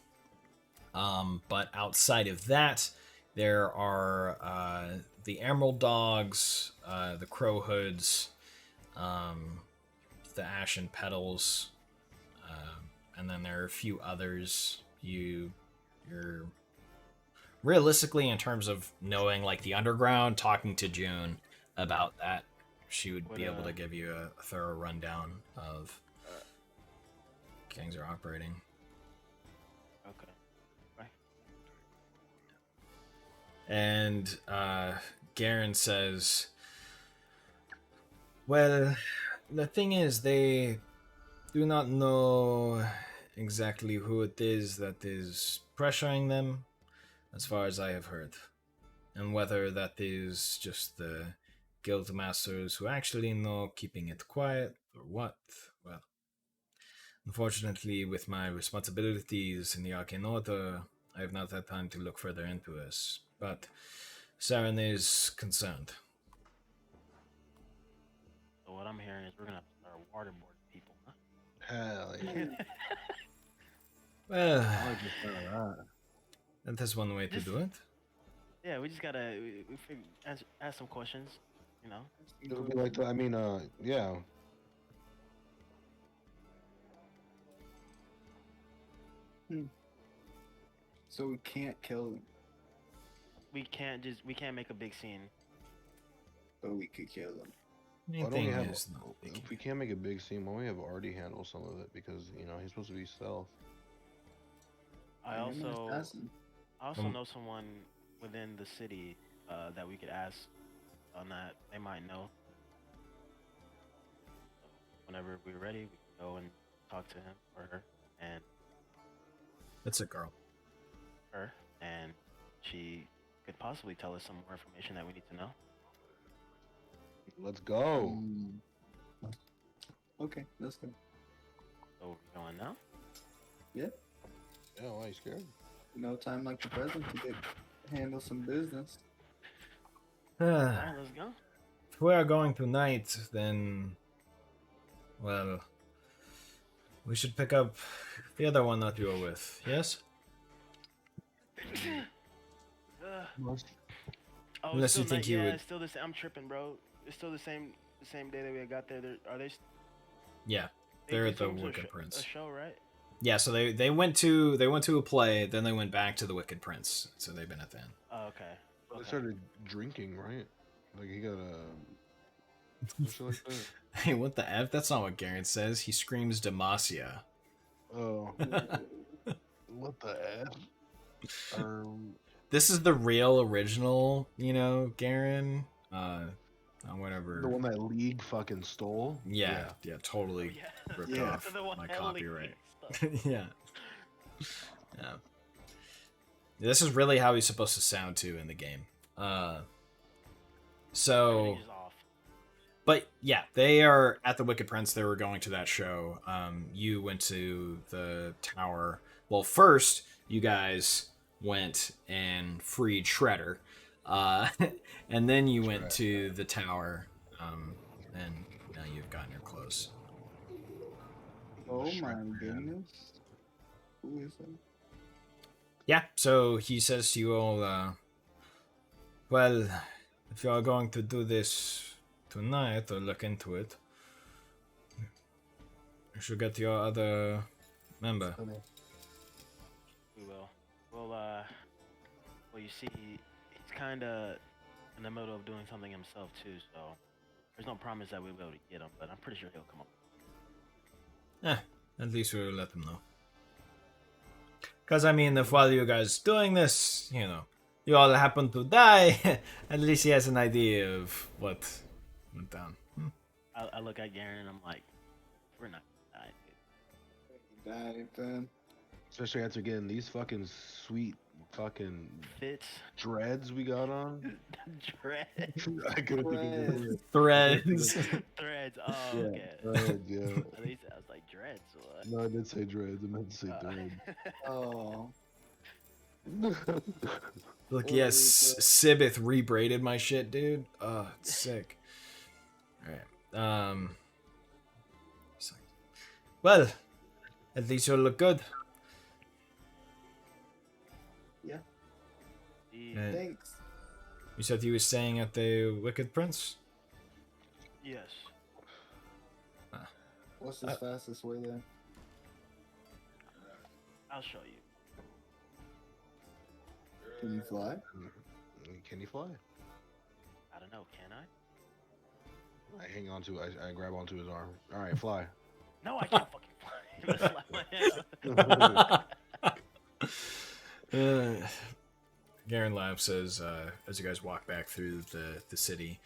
[SPEAKER 1] But outside of that, there are the Emerald Dogs, the Crow Hoods, the Ashen Petals, and then there are a few others. You're realistically, in terms of knowing like the underground, talking to June about that, she would be able to give you a thorough rundown of gangs are operating.
[SPEAKER 2] Okay. Bye.
[SPEAKER 1] And Garen says, well, the thing is, they do not know exactly who it is that is pressuring them, as far as I have heard. And whether that is just the guild masters who actually know keeping it quiet, or what, well, unfortunately, with my responsibilities in the Arcane Order, I have not had time to look further into this. But Saren is concerned.
[SPEAKER 2] So what I'm hearing is we're gonna have to start waterboarding people, huh?
[SPEAKER 4] Hell yeah.
[SPEAKER 1] Well,
[SPEAKER 4] I like the sound of that.
[SPEAKER 1] that is one way to do it.
[SPEAKER 2] Yeah, we just gotta ask some questions, you know.
[SPEAKER 4] It would be like that. I mean, yeah.
[SPEAKER 3] So we can't kill them,
[SPEAKER 2] We can't make a big scene.
[SPEAKER 3] but we could kill them.
[SPEAKER 4] Why don't
[SPEAKER 1] Anything
[SPEAKER 4] we have?
[SPEAKER 1] is not big.
[SPEAKER 4] If we can't make a big scene, why don't we have Artie handle some of it? Because he's supposed to be stealth.
[SPEAKER 2] I
[SPEAKER 3] I'm an
[SPEAKER 2] also
[SPEAKER 3] assassin.
[SPEAKER 2] know someone within the city that we could ask on that. They might know. Whenever we're ready, we can go and talk to him or her, and
[SPEAKER 1] It's a girl.
[SPEAKER 2] she could possibly tell us some more information that we need to know.
[SPEAKER 4] Let's go.
[SPEAKER 3] Mm. Okay, let's go.
[SPEAKER 2] So we're going now.
[SPEAKER 4] Yeah, why are you scared?
[SPEAKER 3] No time like the present to handle some business.
[SPEAKER 2] Alright, let's go.
[SPEAKER 1] If we are going tonight, then, well, we should pick up the other one that you were with, yes?
[SPEAKER 2] Oh,
[SPEAKER 1] Unless
[SPEAKER 2] it's
[SPEAKER 1] you
[SPEAKER 2] still
[SPEAKER 1] think
[SPEAKER 2] night-
[SPEAKER 1] you
[SPEAKER 2] yeah,
[SPEAKER 1] would-
[SPEAKER 2] it's still the same. I'm tripping, bro. It's still the same day that we got there. Are they?
[SPEAKER 1] Yeah,
[SPEAKER 2] They
[SPEAKER 1] they're at the
[SPEAKER 2] came to
[SPEAKER 1] Wicked
[SPEAKER 2] a
[SPEAKER 1] Prince.
[SPEAKER 2] show, right?
[SPEAKER 1] Yeah, so they went to a play, then they went back to the Wicked Prince. So they've been at the end.
[SPEAKER 2] Oh, okay.
[SPEAKER 4] They
[SPEAKER 2] Okay.
[SPEAKER 4] started drinking, right? Like he got a. Shit like that.
[SPEAKER 1] Hey, what the F? That's not what Garen says. He screams Demacia.
[SPEAKER 4] Oh. What the F?
[SPEAKER 1] This is the real original, Garen. Whatever.
[SPEAKER 4] The one that League fucking stole?
[SPEAKER 1] Yeah, totally
[SPEAKER 2] Yeah.
[SPEAKER 1] ripped
[SPEAKER 3] Yeah.
[SPEAKER 1] off
[SPEAKER 2] The one
[SPEAKER 1] my
[SPEAKER 2] that leaked
[SPEAKER 1] copyright.
[SPEAKER 2] stuff.
[SPEAKER 1] Yeah. This is really how he's supposed to sound too in the game. So
[SPEAKER 2] Everything is off.
[SPEAKER 1] But yeah, they are at the Wicked Prince. They were going to that show. You went to the tower. Well, first you guys went and freed Shredder, uh, and then you went to the tower. And now you've gotten your clothes.
[SPEAKER 3] Oh my
[SPEAKER 4] Shredder.
[SPEAKER 3] goodness. Who is that?
[SPEAKER 1] Yeah. So he says to you all, well, if you are going to do this tonight or look into it, you should get your other member.
[SPEAKER 5] Funny.
[SPEAKER 2] We will. Well, you see, he's kind of in the middle of doing something himself too, so there's no promise that we'll be able to get him, but I'm pretty sure he'll come up.
[SPEAKER 1] At least we'll let them know. Because, I mean, if while you guys doing this, you know, you all happen to die, at least he has an idea of what went down.
[SPEAKER 2] I look at Garen and I'm like, we're not gonna die,
[SPEAKER 3] Died, fam.
[SPEAKER 4] Especially after getting these fucking sweet fucking
[SPEAKER 2] dude. Fits,
[SPEAKER 4] dreads we got on.
[SPEAKER 2] dread,
[SPEAKER 4] I couldn't think of it.
[SPEAKER 1] Threads.
[SPEAKER 2] threads. Oh,
[SPEAKER 4] Yeah,
[SPEAKER 2] okay.
[SPEAKER 4] dreads, yeah.
[SPEAKER 2] At least I was like dreads. What?
[SPEAKER 4] No, I did say dreads. I meant to say threads.
[SPEAKER 3] Oh.
[SPEAKER 1] Look,
[SPEAKER 3] What
[SPEAKER 1] yes,
[SPEAKER 3] is that?
[SPEAKER 1] Sibith rebraided my shit, dude. Oh, it's sick. Alright. So- Well, at least you'll look good.
[SPEAKER 2] Yeah.
[SPEAKER 3] Thanks.
[SPEAKER 1] You said you were staying at the Wicked Prince?
[SPEAKER 2] Yes.
[SPEAKER 3] What's the fastest way there?
[SPEAKER 2] I'll show you.
[SPEAKER 3] Can you fly?
[SPEAKER 4] Can you fly?
[SPEAKER 2] I don't know. Can I?
[SPEAKER 4] I hang on to. I grab onto his arm. All right, fly.
[SPEAKER 2] No, I can't fucking fly. Slap my hand.
[SPEAKER 1] Garen Lab says, as you guys walk back through the city,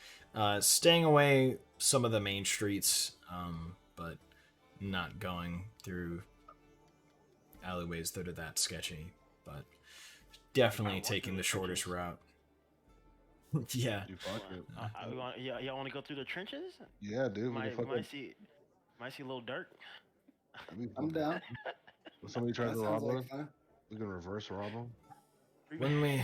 [SPEAKER 1] staying away some of the main streets, but not going through alleyways that are that sketchy, but definitely taking the shortest route. Yeah.
[SPEAKER 4] You fuck it.
[SPEAKER 2] Y'all want to go through the trenches?
[SPEAKER 4] Yeah, dude. We can
[SPEAKER 2] Might
[SPEAKER 4] fucking.
[SPEAKER 2] see a little dirt.
[SPEAKER 3] I'm down.
[SPEAKER 4] When somebody tries
[SPEAKER 3] That
[SPEAKER 4] to rob
[SPEAKER 3] sounds
[SPEAKER 4] us,
[SPEAKER 3] like fun.
[SPEAKER 4] we can reverse rob them.
[SPEAKER 1] When we...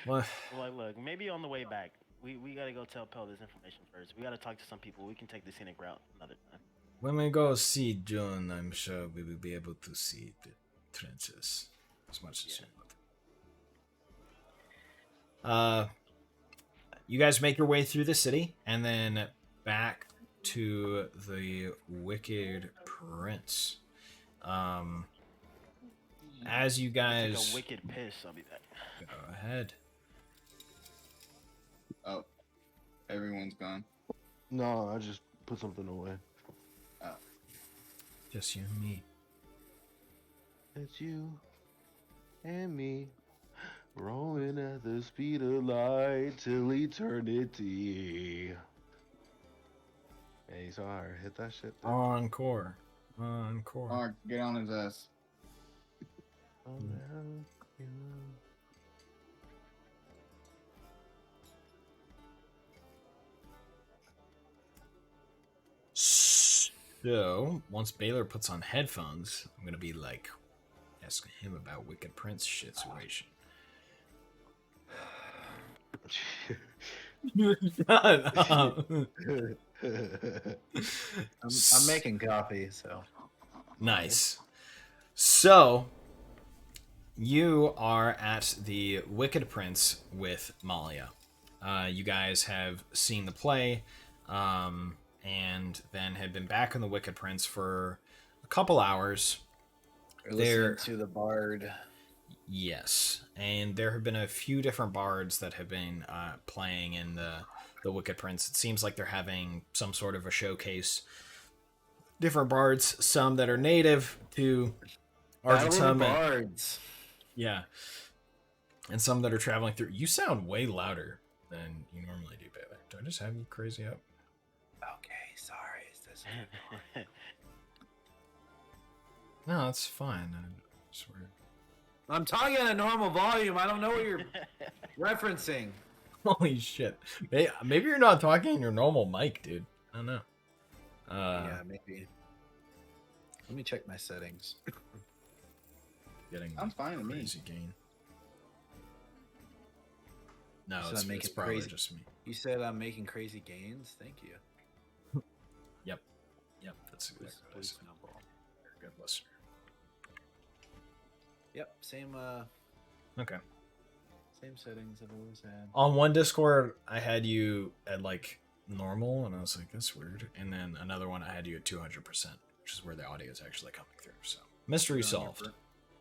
[SPEAKER 1] What?
[SPEAKER 2] Like, look, maybe on the way back, we gotta go tell Pell this information first. We gotta talk to some people. We can take the scenic route another time.
[SPEAKER 1] When we go see June, I'm sure we will be able to see the trenches as much as you want. You guys make your way through the city and then back to the Wicked Prince. As you
[SPEAKER 2] Take
[SPEAKER 1] guys
[SPEAKER 2] a wicked piss. I'll be back.
[SPEAKER 1] go ahead.
[SPEAKER 3] Oh, everyone's gone.
[SPEAKER 4] No, I just put something away.
[SPEAKER 1] Just you and me.
[SPEAKER 4] It's you and me rolling at the speed of light till eternity. Hey, you saw her hit that shit there?
[SPEAKER 1] Encore. Encore.
[SPEAKER 3] Mark, get on his ass.
[SPEAKER 4] Oh, now, you know.
[SPEAKER 1] So, once Baylor puts on headphones, I'm gonna be like asking him about Wicked Prince situation. Shut up.
[SPEAKER 5] I'm making coffee, so.
[SPEAKER 1] Nice. So, you are at the Wicked Prince with Malia. You guys have seen the play, and then had been back in the Wicked Prince for a couple hours.
[SPEAKER 5] We're
[SPEAKER 1] There-
[SPEAKER 5] listening to the bard.
[SPEAKER 1] Yes, and there have been a few different bards that have been playing in the Wicked Prince. It seems like they're having some sort of a showcase. Different bards, some that are native to
[SPEAKER 5] Battle of the
[SPEAKER 1] Argentum, and,
[SPEAKER 5] bards.
[SPEAKER 1] yeah, and some that are traveling through. You sound way louder than you normally do, Baylor. Do I just have you crazy up?
[SPEAKER 5] Okay, sorry. Is this
[SPEAKER 1] No, it's fine. I swear.
[SPEAKER 5] I'm talking at a normal volume. I don't know what you're referencing.
[SPEAKER 1] Holy shit. Maybe you're not talking in your normal mic, dude. I don't know.
[SPEAKER 5] Yeah, maybe. Let me check my settings.
[SPEAKER 1] Getting
[SPEAKER 3] I'm fine with me.
[SPEAKER 1] crazy gain. No,
[SPEAKER 5] So
[SPEAKER 1] it's,
[SPEAKER 5] I'm making
[SPEAKER 1] it's probably
[SPEAKER 5] crazy-
[SPEAKER 1] just me.
[SPEAKER 5] You said I'm making crazy gains. Thank you.
[SPEAKER 1] Yep, that's exactly what I
[SPEAKER 5] Please
[SPEAKER 1] said.
[SPEAKER 5] snowball.
[SPEAKER 1] You're a good listener.
[SPEAKER 5] Yep, same
[SPEAKER 1] Okay.
[SPEAKER 5] same settings I've always had.
[SPEAKER 1] On one Discord, I had you at like normal, and I was like, that's weird. And then another one, I had you at 200%, which is where the audio is actually coming through. So mystery
[SPEAKER 5] You're on your
[SPEAKER 1] solved.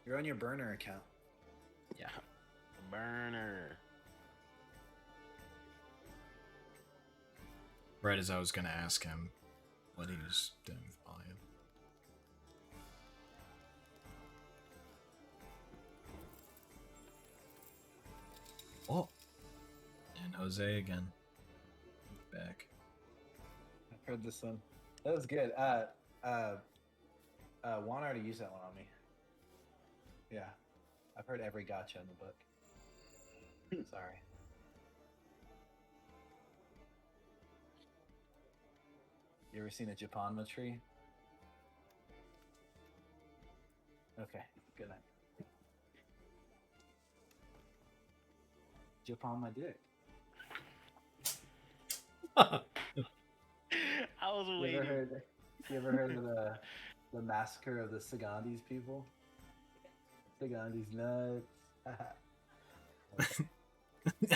[SPEAKER 5] You're on your burner account.
[SPEAKER 1] Yeah.
[SPEAKER 2] Burner.
[SPEAKER 1] Right as I was gonna ask him what he was doing with volume. Oh, and Jose again. Back.
[SPEAKER 5] I've heard this one. That was good. Juan already used that one on me. Yeah. I've heard every gotcha in the book. Sorry. You ever seen a Japanma tree? Okay, good night. Japanma dick.
[SPEAKER 2] I was
[SPEAKER 5] You
[SPEAKER 2] waiting.
[SPEAKER 5] ever heard of the massacre of the Sagandis people? Sagandis nuts.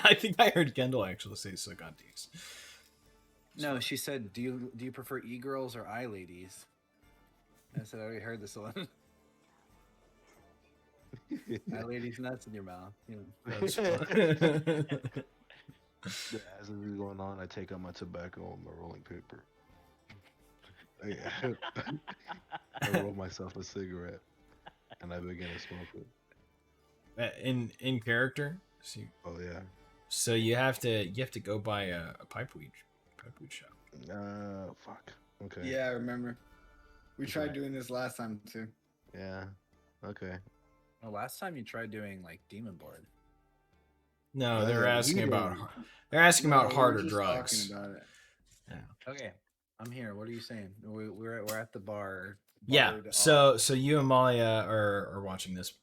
[SPEAKER 1] I think I heard Kendall actually say Sagantis.
[SPEAKER 5] No, she said, "Do you prefer e-girls or ladies?" I said, "I already heard this one." Ladies nuts in your mouth. You know.
[SPEAKER 1] That's
[SPEAKER 4] As this is going on, I take out my tobacco and my rolling paper. I roll myself a cigarette, and I begin to smoke it.
[SPEAKER 1] in character.
[SPEAKER 4] Oh yeah.
[SPEAKER 1] So you have to go buy a pipe weed shop.
[SPEAKER 4] Fuck. Okay.
[SPEAKER 3] Yeah, I remember. We
[SPEAKER 4] Okay.
[SPEAKER 3] tried doing this last time too.
[SPEAKER 4] Yeah. Okay.
[SPEAKER 5] Well, last time you tried doing like demon board.
[SPEAKER 1] No,
[SPEAKER 4] Oh,
[SPEAKER 1] they're
[SPEAKER 4] yeah,
[SPEAKER 1] asking
[SPEAKER 4] we
[SPEAKER 1] about
[SPEAKER 4] didn't.
[SPEAKER 1] they're asking
[SPEAKER 3] No,
[SPEAKER 1] about
[SPEAKER 3] we were
[SPEAKER 1] harder
[SPEAKER 3] just
[SPEAKER 1] drugs.
[SPEAKER 3] talking about it.
[SPEAKER 5] Okay, I'm here. What are you saying? We're at the bar.
[SPEAKER 1] Yeah.
[SPEAKER 5] Bard
[SPEAKER 1] So you and Malia are watching this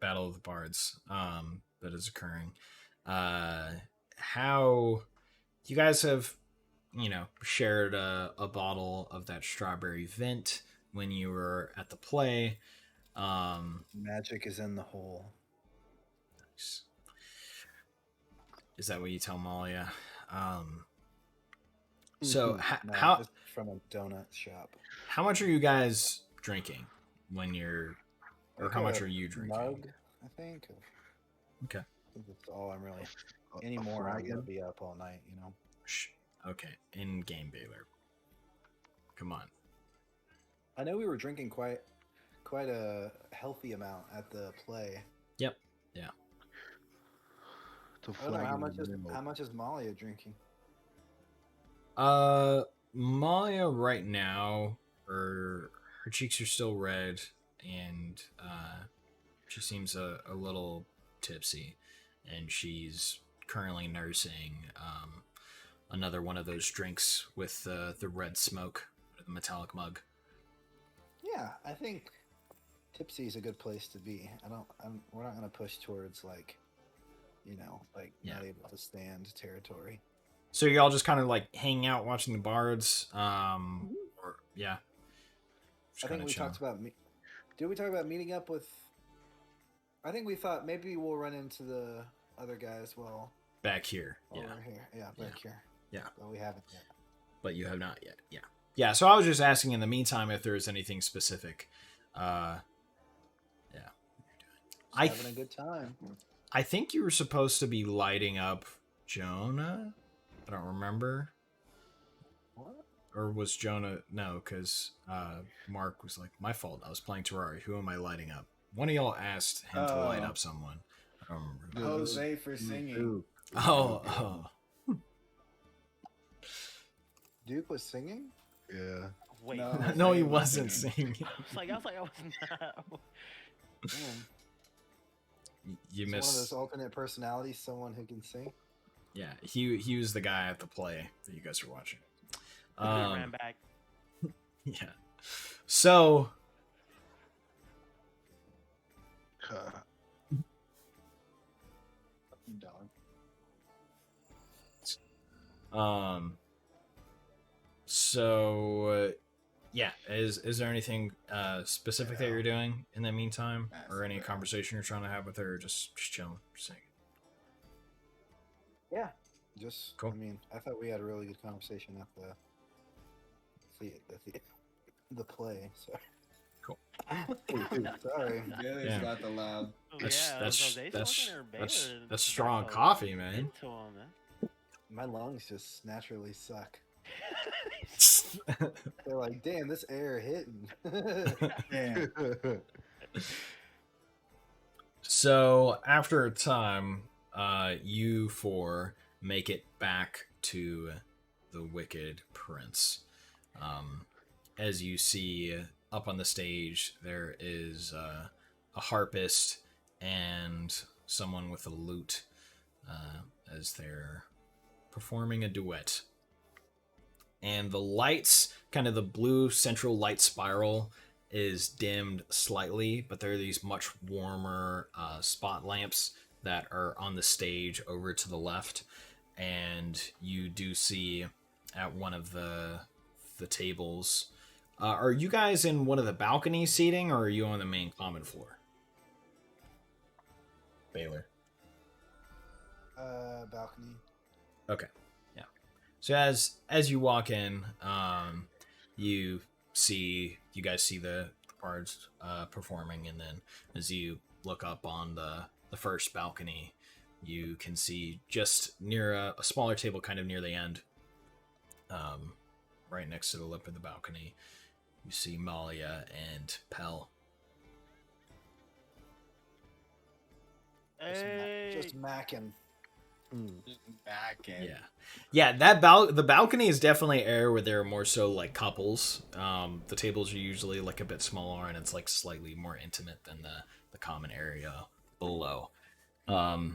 [SPEAKER 1] Battle of the Bards that is occurring. How you guys have shared a bottle of that strawberry vent when you were at the play.
[SPEAKER 5] Magic is in the hole.
[SPEAKER 1] Is that what you tell Malia? So
[SPEAKER 5] No,
[SPEAKER 1] how
[SPEAKER 5] just from a donut shop.
[SPEAKER 1] how much are you guys drinking when you're, or
[SPEAKER 5] Like
[SPEAKER 1] how much
[SPEAKER 5] a
[SPEAKER 1] are you drinking?
[SPEAKER 5] Mug, I think.
[SPEAKER 1] Okay.
[SPEAKER 5] I think that's all I'm really.
[SPEAKER 4] A
[SPEAKER 5] Anymore, I gotta
[SPEAKER 4] flagon?
[SPEAKER 5] be up all night. You know.
[SPEAKER 1] Shh. Okay. In game, Baylor. Come on.
[SPEAKER 5] I know we were drinking quite a healthy amount at the play.
[SPEAKER 1] Yep. Yeah.
[SPEAKER 4] It's a
[SPEAKER 5] I don't know how
[SPEAKER 4] flagon
[SPEAKER 5] much
[SPEAKER 4] of
[SPEAKER 5] is
[SPEAKER 4] Emerald.
[SPEAKER 5] Malia drinking.
[SPEAKER 1] Malia right now, her cheeks are still red, and she seems a little tipsy, and she's currently nursing another one of those drinks with the red smoke, the metallic mug.
[SPEAKER 5] Yeah, I think tipsy is a good place to be. We're not gonna push towards like, not able to stand territory.
[SPEAKER 1] So y'all just kind of like hanging out watching the bards, or yeah. Just
[SPEAKER 5] I think
[SPEAKER 1] kinda
[SPEAKER 5] we
[SPEAKER 1] chilling.
[SPEAKER 5] talked about Did we talk about meeting up with? I think we thought maybe we'll run into the other guy as well.
[SPEAKER 1] Back here, yeah.
[SPEAKER 5] Over here, back here.
[SPEAKER 1] Yeah.
[SPEAKER 5] But we haven't yet.
[SPEAKER 1] But you have not yet. Yeah. Yeah. So I was just asking in the meantime if there was anything specific. Yeah.
[SPEAKER 5] Just having a good time.
[SPEAKER 1] I think you were supposed to be lighting up Jonah. I don't remember.
[SPEAKER 5] What?
[SPEAKER 1] Or was Jonah? No, because Mark was like, my fault. I was playing Terraria. Who am I lighting up? One of y'all asked him to light
[SPEAKER 3] Oh.
[SPEAKER 1] up someone. I don't remember who it was.
[SPEAKER 3] Jose for singing.
[SPEAKER 4] Duke.
[SPEAKER 1] Oh.
[SPEAKER 5] Duke was singing.
[SPEAKER 4] Yeah.
[SPEAKER 2] Wait.
[SPEAKER 3] No.
[SPEAKER 1] No, he
[SPEAKER 3] Jose was
[SPEAKER 1] wasn't
[SPEAKER 3] singing.
[SPEAKER 1] singing.
[SPEAKER 2] I was not.
[SPEAKER 5] Damn.
[SPEAKER 1] You
[SPEAKER 5] It's one of those
[SPEAKER 1] missed.
[SPEAKER 5] alternate personalities. Someone who can sing.
[SPEAKER 1] Yeah, he was the guy at the play that you guys are watching.
[SPEAKER 2] Ran back.
[SPEAKER 1] Yeah. So
[SPEAKER 3] Dog.
[SPEAKER 1] So yeah, is there anything specific that you're doing in the meantime, or any
[SPEAKER 3] Massive.
[SPEAKER 1] conversation you're trying to have with her, or just chilling, just saying?
[SPEAKER 5] Yeah. Just,
[SPEAKER 1] Cool.
[SPEAKER 5] I mean, I thought we had a really good conversation at the play. So.
[SPEAKER 1] Cool.
[SPEAKER 5] Sorry.
[SPEAKER 3] Bailey's
[SPEAKER 1] Yeah.
[SPEAKER 3] got the loud.
[SPEAKER 2] Oh,
[SPEAKER 1] That's
[SPEAKER 2] yeah,
[SPEAKER 1] that's
[SPEAKER 2] Jose
[SPEAKER 1] that's
[SPEAKER 2] smoking or
[SPEAKER 1] that's
[SPEAKER 2] Baylor
[SPEAKER 1] that's strong
[SPEAKER 2] tobacco?
[SPEAKER 1] coffee, man.
[SPEAKER 2] Into him, man.
[SPEAKER 5] My lungs just naturally suck. They're like, damn, this air hitting.
[SPEAKER 3] Damn.
[SPEAKER 1] So after a time, you four make it back to the Wicked Prince. As you see up on the stage, there is a harpist and someone with a lute as they're performing a duet. And the lights, kind of the blue central light spiral, is dimmed slightly, but there are these much warmer spot lamps that are on the stage over to the left. And you do see at one of the tables. Are you guys in one of the balcony seating, or are you on the main common floor? Baylor.
[SPEAKER 5] Balcony.
[SPEAKER 1] Okay, yeah. So as you walk in, you guys see the bards performing, and then as you look up on the first balcony, you can see just near a smaller table, kind of near the end, right next to the lip of the balcony, you see Malia and Pell.
[SPEAKER 2] Hey.
[SPEAKER 5] Just macking.
[SPEAKER 3] Back in.
[SPEAKER 1] Yeah. The balcony is definitely area where there are more so like couples. The tables are usually like a bit smaller, and it's like slightly more intimate than the common area below.
[SPEAKER 2] Oh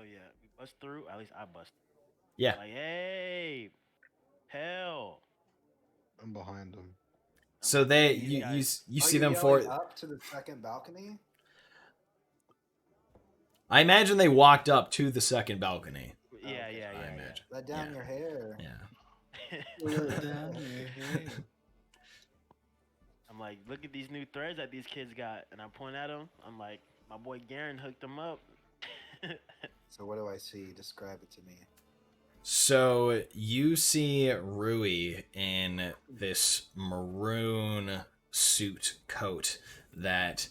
[SPEAKER 2] yeah, we bust through. At least I bust.
[SPEAKER 1] Yeah.
[SPEAKER 2] Like, hey, hell.
[SPEAKER 4] I'm behind them.
[SPEAKER 1] So they you see them
[SPEAKER 5] yelling
[SPEAKER 1] for.
[SPEAKER 5] up to the second balcony.
[SPEAKER 1] I imagine they walked up to the second balcony.
[SPEAKER 2] Yeah,
[SPEAKER 5] Okay.
[SPEAKER 2] yeah,
[SPEAKER 1] I
[SPEAKER 2] yeah.
[SPEAKER 1] imagine.
[SPEAKER 5] Let down
[SPEAKER 1] Yeah.
[SPEAKER 5] your hair.
[SPEAKER 1] Yeah.
[SPEAKER 2] I'm like, look at these new threads that these kids got, and I point at them. I'm like, my boy Garen hooked them up.
[SPEAKER 5] So what do I see? Describe it to me.
[SPEAKER 1] So you see Rui in this maroon suit coat that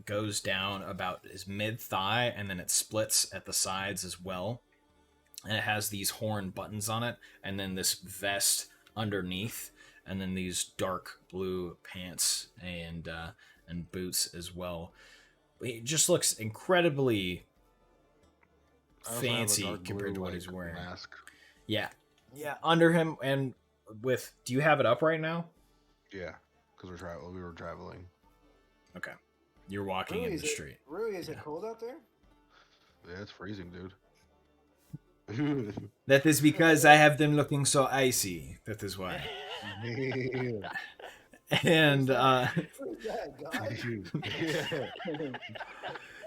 [SPEAKER 1] goes down about his mid thigh, and then it splits at the sides as well. And it has these horn buttons on it, and then this vest underneath, and then these dark blue pants and boots as well. It just looks incredibly
[SPEAKER 4] I also have a
[SPEAKER 1] fancy
[SPEAKER 4] dark
[SPEAKER 1] compared to
[SPEAKER 4] blue,
[SPEAKER 1] what he's
[SPEAKER 4] like,
[SPEAKER 1] wearing.
[SPEAKER 4] Mask.
[SPEAKER 1] Yeah. Under him, and with. Do you have it up right now?
[SPEAKER 4] Yeah, because we were traveling.
[SPEAKER 1] Okay. You're walking in the street.
[SPEAKER 5] Rui, is
[SPEAKER 1] Yeah.
[SPEAKER 5] it cold out there?
[SPEAKER 4] Yeah, it's freezing, dude.
[SPEAKER 1] That is because I have them looking so icy. That is why. And
[SPEAKER 5] Who's that, God?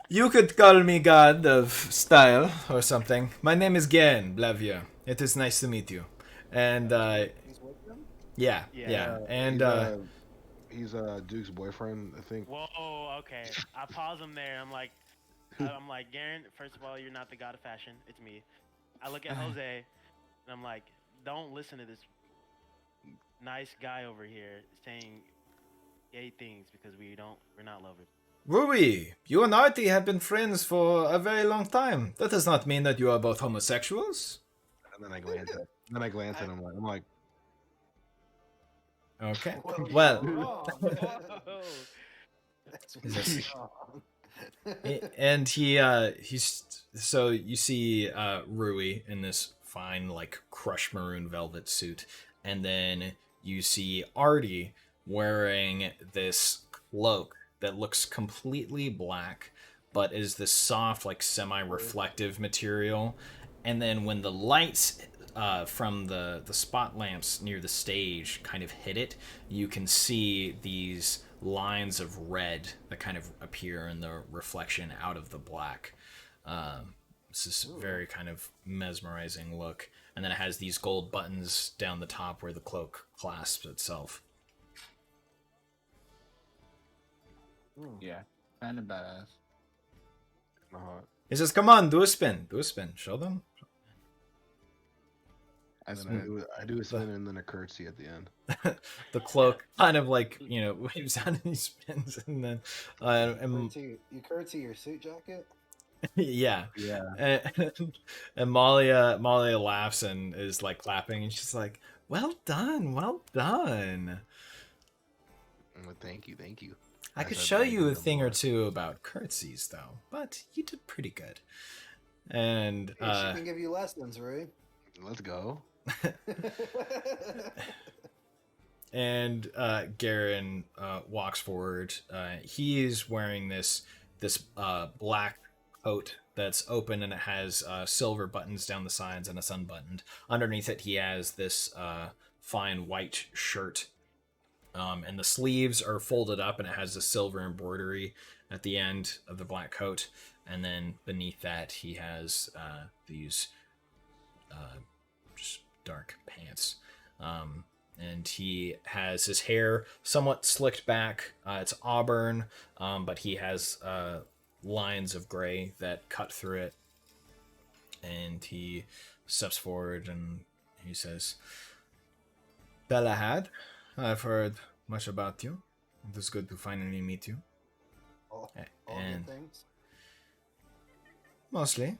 [SPEAKER 1] you could call me God of Style or something. My name is Gen Blavia. It is nice to meet you. And
[SPEAKER 5] He's with them?
[SPEAKER 1] yeah.
[SPEAKER 2] Yeah.
[SPEAKER 1] And
[SPEAKER 4] he's Duke's boyfriend, I think.
[SPEAKER 2] Whoa, okay. I pause him there. I'm like, Garen, first of all, you're not the god of fashion. It's me. I look at Jose, and I'm like, don't listen to this nice guy over here saying gay things because we're not lovers.
[SPEAKER 1] Rui, you and Artie have been friends for a very long time. That does not mean that you are both homosexuals.
[SPEAKER 4] And then I glance at him. I'm like,
[SPEAKER 1] Okay.
[SPEAKER 5] Whoa,
[SPEAKER 1] Well,
[SPEAKER 5] wrong. That's
[SPEAKER 1] Is
[SPEAKER 5] wrong.
[SPEAKER 1] and he's so you see Rui in this fine like crushed maroon velvet suit, and then you see Artie wearing this cloak that looks completely black but is this soft, like semi-reflective material. And then when the lights from the spot lamps near the stage kind of hit it, you can see these lines of red that kind of appear in the reflection out of the black. It's this very kind of mesmerizing look. And then it has these gold buttons down the top where the cloak clasps itself.
[SPEAKER 3] Yeah, kind of badass.
[SPEAKER 1] He says, come on, do a spin. Do a spin. Show them.
[SPEAKER 3] I
[SPEAKER 4] And
[SPEAKER 3] spent
[SPEAKER 4] then I do a spin and then a curtsy at the end.
[SPEAKER 1] The cloak kind of like, waves out and he spins. And then,
[SPEAKER 5] You curtsy your suit jacket?
[SPEAKER 1] yeah.
[SPEAKER 4] Yeah.
[SPEAKER 1] And Malia laughs and is like clapping. And she's like, well done. Well done.
[SPEAKER 4] Well, thank you.
[SPEAKER 1] I could
[SPEAKER 4] As
[SPEAKER 1] show
[SPEAKER 4] beg
[SPEAKER 1] you a
[SPEAKER 4] no
[SPEAKER 1] thing or
[SPEAKER 4] more.
[SPEAKER 1] two about curtsies, though, but you did pretty good. And
[SPEAKER 5] Hey, she can give you lessons, Rui.
[SPEAKER 4] Let's go.
[SPEAKER 1] and Garen walks forward. He is wearing this black coat that's open and it has silver buttons down the sides and it's unbuttoned. Underneath it, he has this fine white shirt. And the sleeves are folded up and it has a silver embroidery at the end of the black coat. And then beneath that, he has these just dark pants. And he has his hair somewhat slicked back. It's auburn, but he has lines of gray that cut through it. And he steps forward and he says, Belahad, I've heard much about you. It is good to finally meet you.
[SPEAKER 5] All
[SPEAKER 1] And
[SPEAKER 5] good things.
[SPEAKER 1] mostly.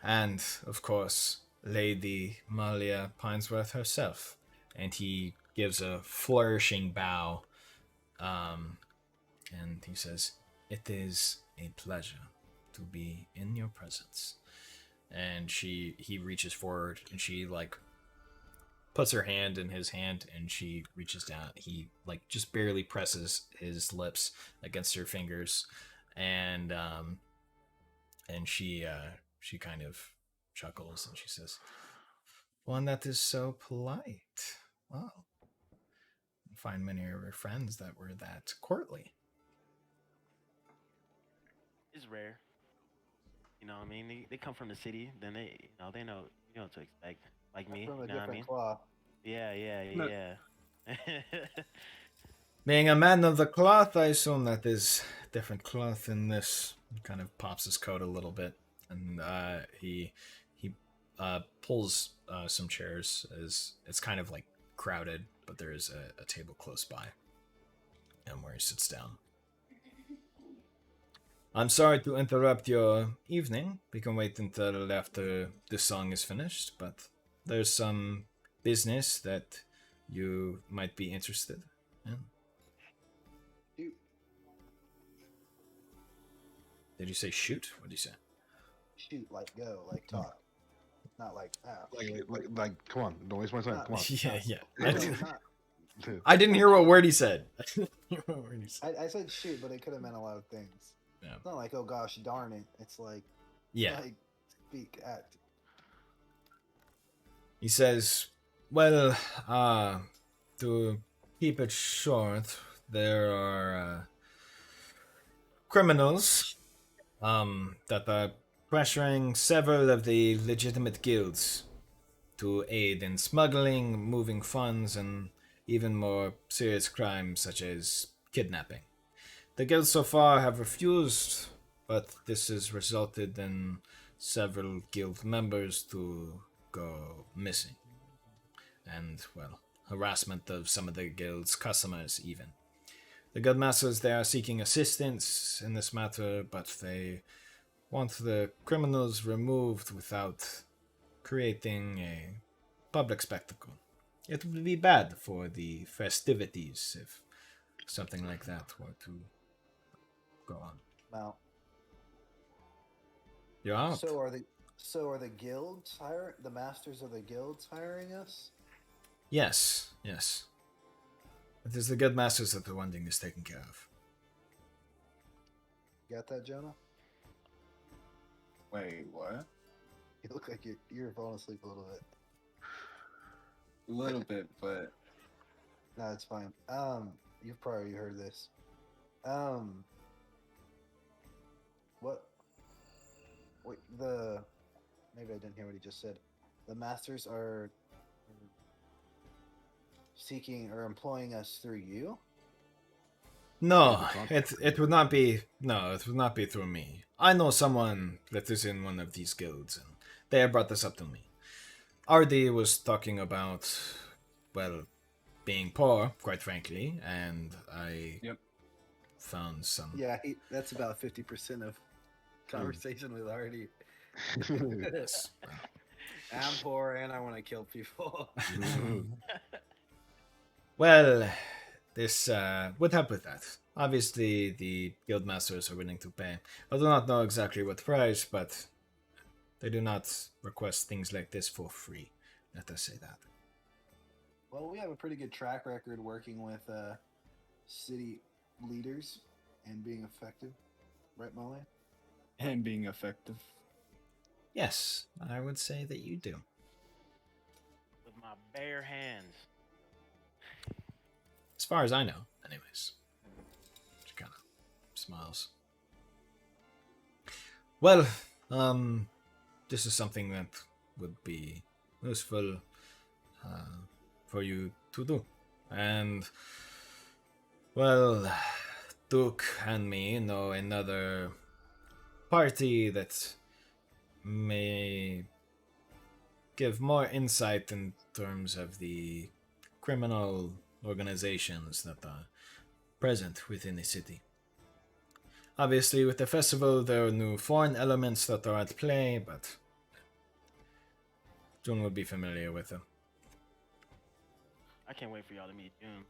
[SPEAKER 1] And, of course, Lady Malia Pinesworth herself. And he gives a flourishing bow. And he says, it is a pleasure to be in your presence. And he reaches forward and she puts her hand in his hand and she reaches down. He just barely presses his lips against her fingers, and she kind of chuckles and she says, "One that is so polite. Wow, I find many of her friends that were that courtly."
[SPEAKER 2] It's rare. You know what I mean? They come from the city, then they know what to expect. Like me,
[SPEAKER 5] From a
[SPEAKER 2] you know what I mean?
[SPEAKER 5] different cloth.
[SPEAKER 2] Yeah.
[SPEAKER 1] Being a man of the cloth, I assume that is different cloth in this. He kind of pops his coat a little bit, and he pulls some chairs. As it's kind of crowded, but there is a table close by, and where he sits down. I'm sorry to interrupt your evening. We can wait until after this song is finished, but there's some business that you might be interested in.
[SPEAKER 5] Shoot.
[SPEAKER 1] Did you say shoot? What did you say?
[SPEAKER 5] Shoot, like go, like talk. Not like,
[SPEAKER 4] Come on, don't waste my time. Come on.
[SPEAKER 1] Yeah.
[SPEAKER 5] not.
[SPEAKER 1] I didn't hear what word he said.
[SPEAKER 5] I said shoot, but it could have meant a lot of things.
[SPEAKER 1] Yeah.
[SPEAKER 5] It's not like, oh gosh, darn it. It's like,
[SPEAKER 1] Yeah.
[SPEAKER 5] like, speak, act.
[SPEAKER 1] He says, well, to keep it short, there are criminals that are pressuring several of the legitimate guilds to aid in smuggling, moving funds, and even more serious crimes such as kidnapping. The guilds so far have refused, but this has resulted in several guild members to go missing. And, well, harassment of some of the guild's customers, even. The guildmasters, they are seeking assistance in this matter, but they want the criminals removed without creating a public spectacle. It would be bad for the festivities if something like that were to go on.
[SPEAKER 5] Now,
[SPEAKER 1] You're out.
[SPEAKER 5] so are the guilds the masters of the guilds hiring us?
[SPEAKER 1] Yes. It is the guildmasters that the one thing is taken care of.
[SPEAKER 5] Got that, Jonah?
[SPEAKER 3] Wait, what?
[SPEAKER 5] You look like you're falling asleep a little bit.
[SPEAKER 3] A little bit, but
[SPEAKER 5] No, it's fine. You've probably heard this. What? Wait, maybe I didn't hear what he just said. The masters are seeking or employing us through you.
[SPEAKER 1] No, it would not be. No, it would not be through me. I know someone that is in one of these guilds, and they have brought this up to me. RD was talking about, well, being poor, quite frankly, and I
[SPEAKER 3] Yep.
[SPEAKER 1] found some.
[SPEAKER 5] Yeah, that's about 50% of conversation with Artie.
[SPEAKER 1] Yes.
[SPEAKER 5] I'm poor and I want to kill people.
[SPEAKER 1] Well, this would help with that. Obviously, the guild masters are willing to pay. I do not know exactly what price, but they do not request things like this for free. Let us say that.
[SPEAKER 5] Well, we have a pretty good track record working with city leaders and being effective, right, Molly?
[SPEAKER 3] and being effective.
[SPEAKER 1] Yes, I would say that you do.
[SPEAKER 2] With my bare hands.
[SPEAKER 1] As far as I know, anyways. She kind of smiles. Well, this is something that would be useful for you to do. And, well, Duke and me know another party that may give more insight in terms of the criminal organizations that are present within the city. Obviously, with the festival, there are new foreign elements that are at play, but June would be familiar with them.
[SPEAKER 2] I can't wait for y'all to meet June.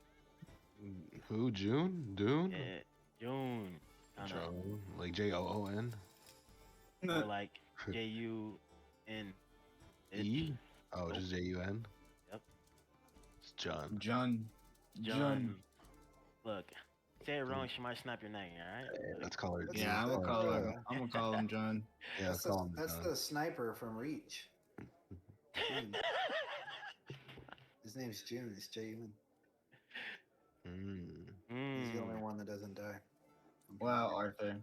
[SPEAKER 4] Who? June? Dune?
[SPEAKER 2] Yeah, June. I know.
[SPEAKER 4] Joan. Like Joon?
[SPEAKER 2] Or like Jun.
[SPEAKER 4] E? Oh, just Jun?
[SPEAKER 2] Yep.
[SPEAKER 4] It's John.
[SPEAKER 3] John.
[SPEAKER 2] John. Look, say it wrong, she might snap your neck. All right.
[SPEAKER 4] Yeah, let's call her.
[SPEAKER 3] Yeah, I'm
[SPEAKER 4] let's
[SPEAKER 3] gonna
[SPEAKER 4] call
[SPEAKER 3] call
[SPEAKER 4] her-
[SPEAKER 3] him. I'm gonna call him John.
[SPEAKER 4] Yeah, let's call him
[SPEAKER 5] That's
[SPEAKER 4] John.
[SPEAKER 5] the sniper from Reach. June. His name's June. It's June. He's the only one that doesn't die.
[SPEAKER 3] Wow, Arthur.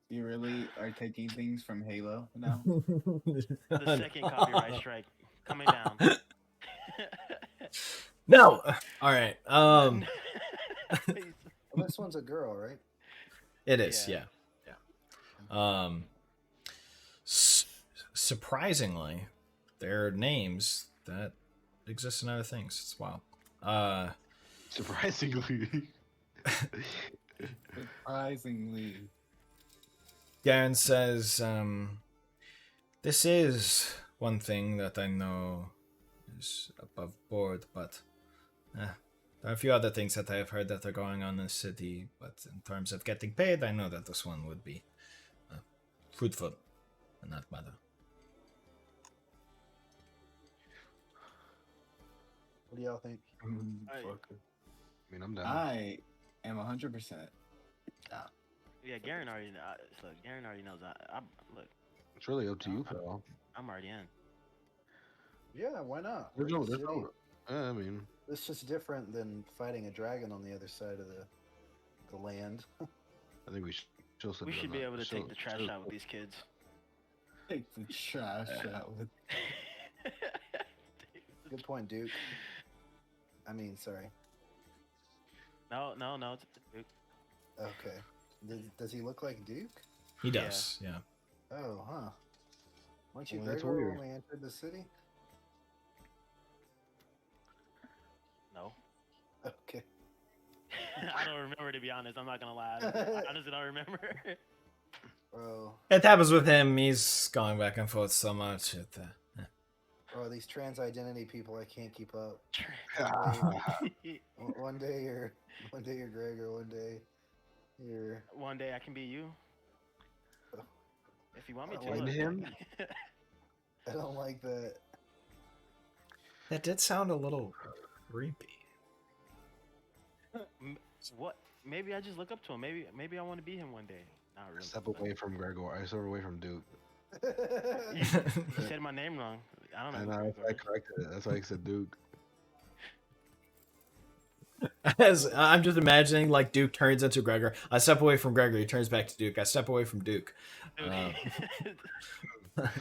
[SPEAKER 3] You really are taking things from Halo now?
[SPEAKER 2] The second copyright strike coming down.
[SPEAKER 1] No. All right.
[SPEAKER 5] Well, this one's a girl, right?
[SPEAKER 1] It is.
[SPEAKER 2] Yeah.
[SPEAKER 1] Yeah. Surprisingly, there are names that exist in other things. It's wild.
[SPEAKER 4] Surprisingly.
[SPEAKER 3] Surprisingly.
[SPEAKER 1] Garen says, this is one thing that I know is above board, but there are a few other things that I have heard that are going on in the city, but in terms of getting paid, I know that this one would be fruitful in that matter.
[SPEAKER 5] What do y'all think?
[SPEAKER 4] I mean, I'm down.
[SPEAKER 3] I am 100%.
[SPEAKER 2] Yeah, Garen already. Look, Garen already knows. Look,
[SPEAKER 4] It's really up to you, Phil.
[SPEAKER 2] I'm already in.
[SPEAKER 5] Yeah, why not?
[SPEAKER 4] There's
[SPEAKER 5] We're
[SPEAKER 4] no,
[SPEAKER 5] in the
[SPEAKER 4] there's
[SPEAKER 5] city.
[SPEAKER 4] no. I mean,
[SPEAKER 5] It's just different than fighting a dragon on the other side of the land.
[SPEAKER 4] I think we should.
[SPEAKER 2] We should be able to take the trash out with these kids.
[SPEAKER 3] Take the trash out with.
[SPEAKER 5] Good point, Duke. I mean, sorry.
[SPEAKER 2] No, it's Duke.
[SPEAKER 5] Okay. Does he look like Duke?
[SPEAKER 1] He does, yeah.
[SPEAKER 5] Oh, huh. Weren't you
[SPEAKER 4] Well, that's
[SPEAKER 5] Gregor
[SPEAKER 4] weird.
[SPEAKER 5] when we entered the city?
[SPEAKER 2] No.
[SPEAKER 5] Okay.
[SPEAKER 2] I don't remember, to be honest. I'm not gonna lie. I honestly don't remember.
[SPEAKER 5] Bro,
[SPEAKER 1] It happens with him. He's going back and forth so much.
[SPEAKER 5] these trans identity people, I can't keep up.
[SPEAKER 2] One
[SPEAKER 5] One day you're Gregor, one day you're.
[SPEAKER 2] day I can be you. If you want me to.
[SPEAKER 5] Like
[SPEAKER 2] look.
[SPEAKER 4] him?
[SPEAKER 5] I don't like that.
[SPEAKER 1] That did sound a little creepy.
[SPEAKER 2] What? Maybe I just look up to him. Maybe I want to be him one day. Not really.
[SPEAKER 4] Step
[SPEAKER 2] but-
[SPEAKER 4] away from Gregor. I step away from Duke.
[SPEAKER 2] You said my name wrong. I don't know.
[SPEAKER 4] And
[SPEAKER 2] who
[SPEAKER 4] I
[SPEAKER 2] Gregor is.
[SPEAKER 4] corrected it. That's why I said Duke.
[SPEAKER 1] As I'm just imagining, like Duke turns into Gregor. I step away from Gregor. He turns back to Duke. I step away from Duke.
[SPEAKER 2] Okay.
[SPEAKER 4] There's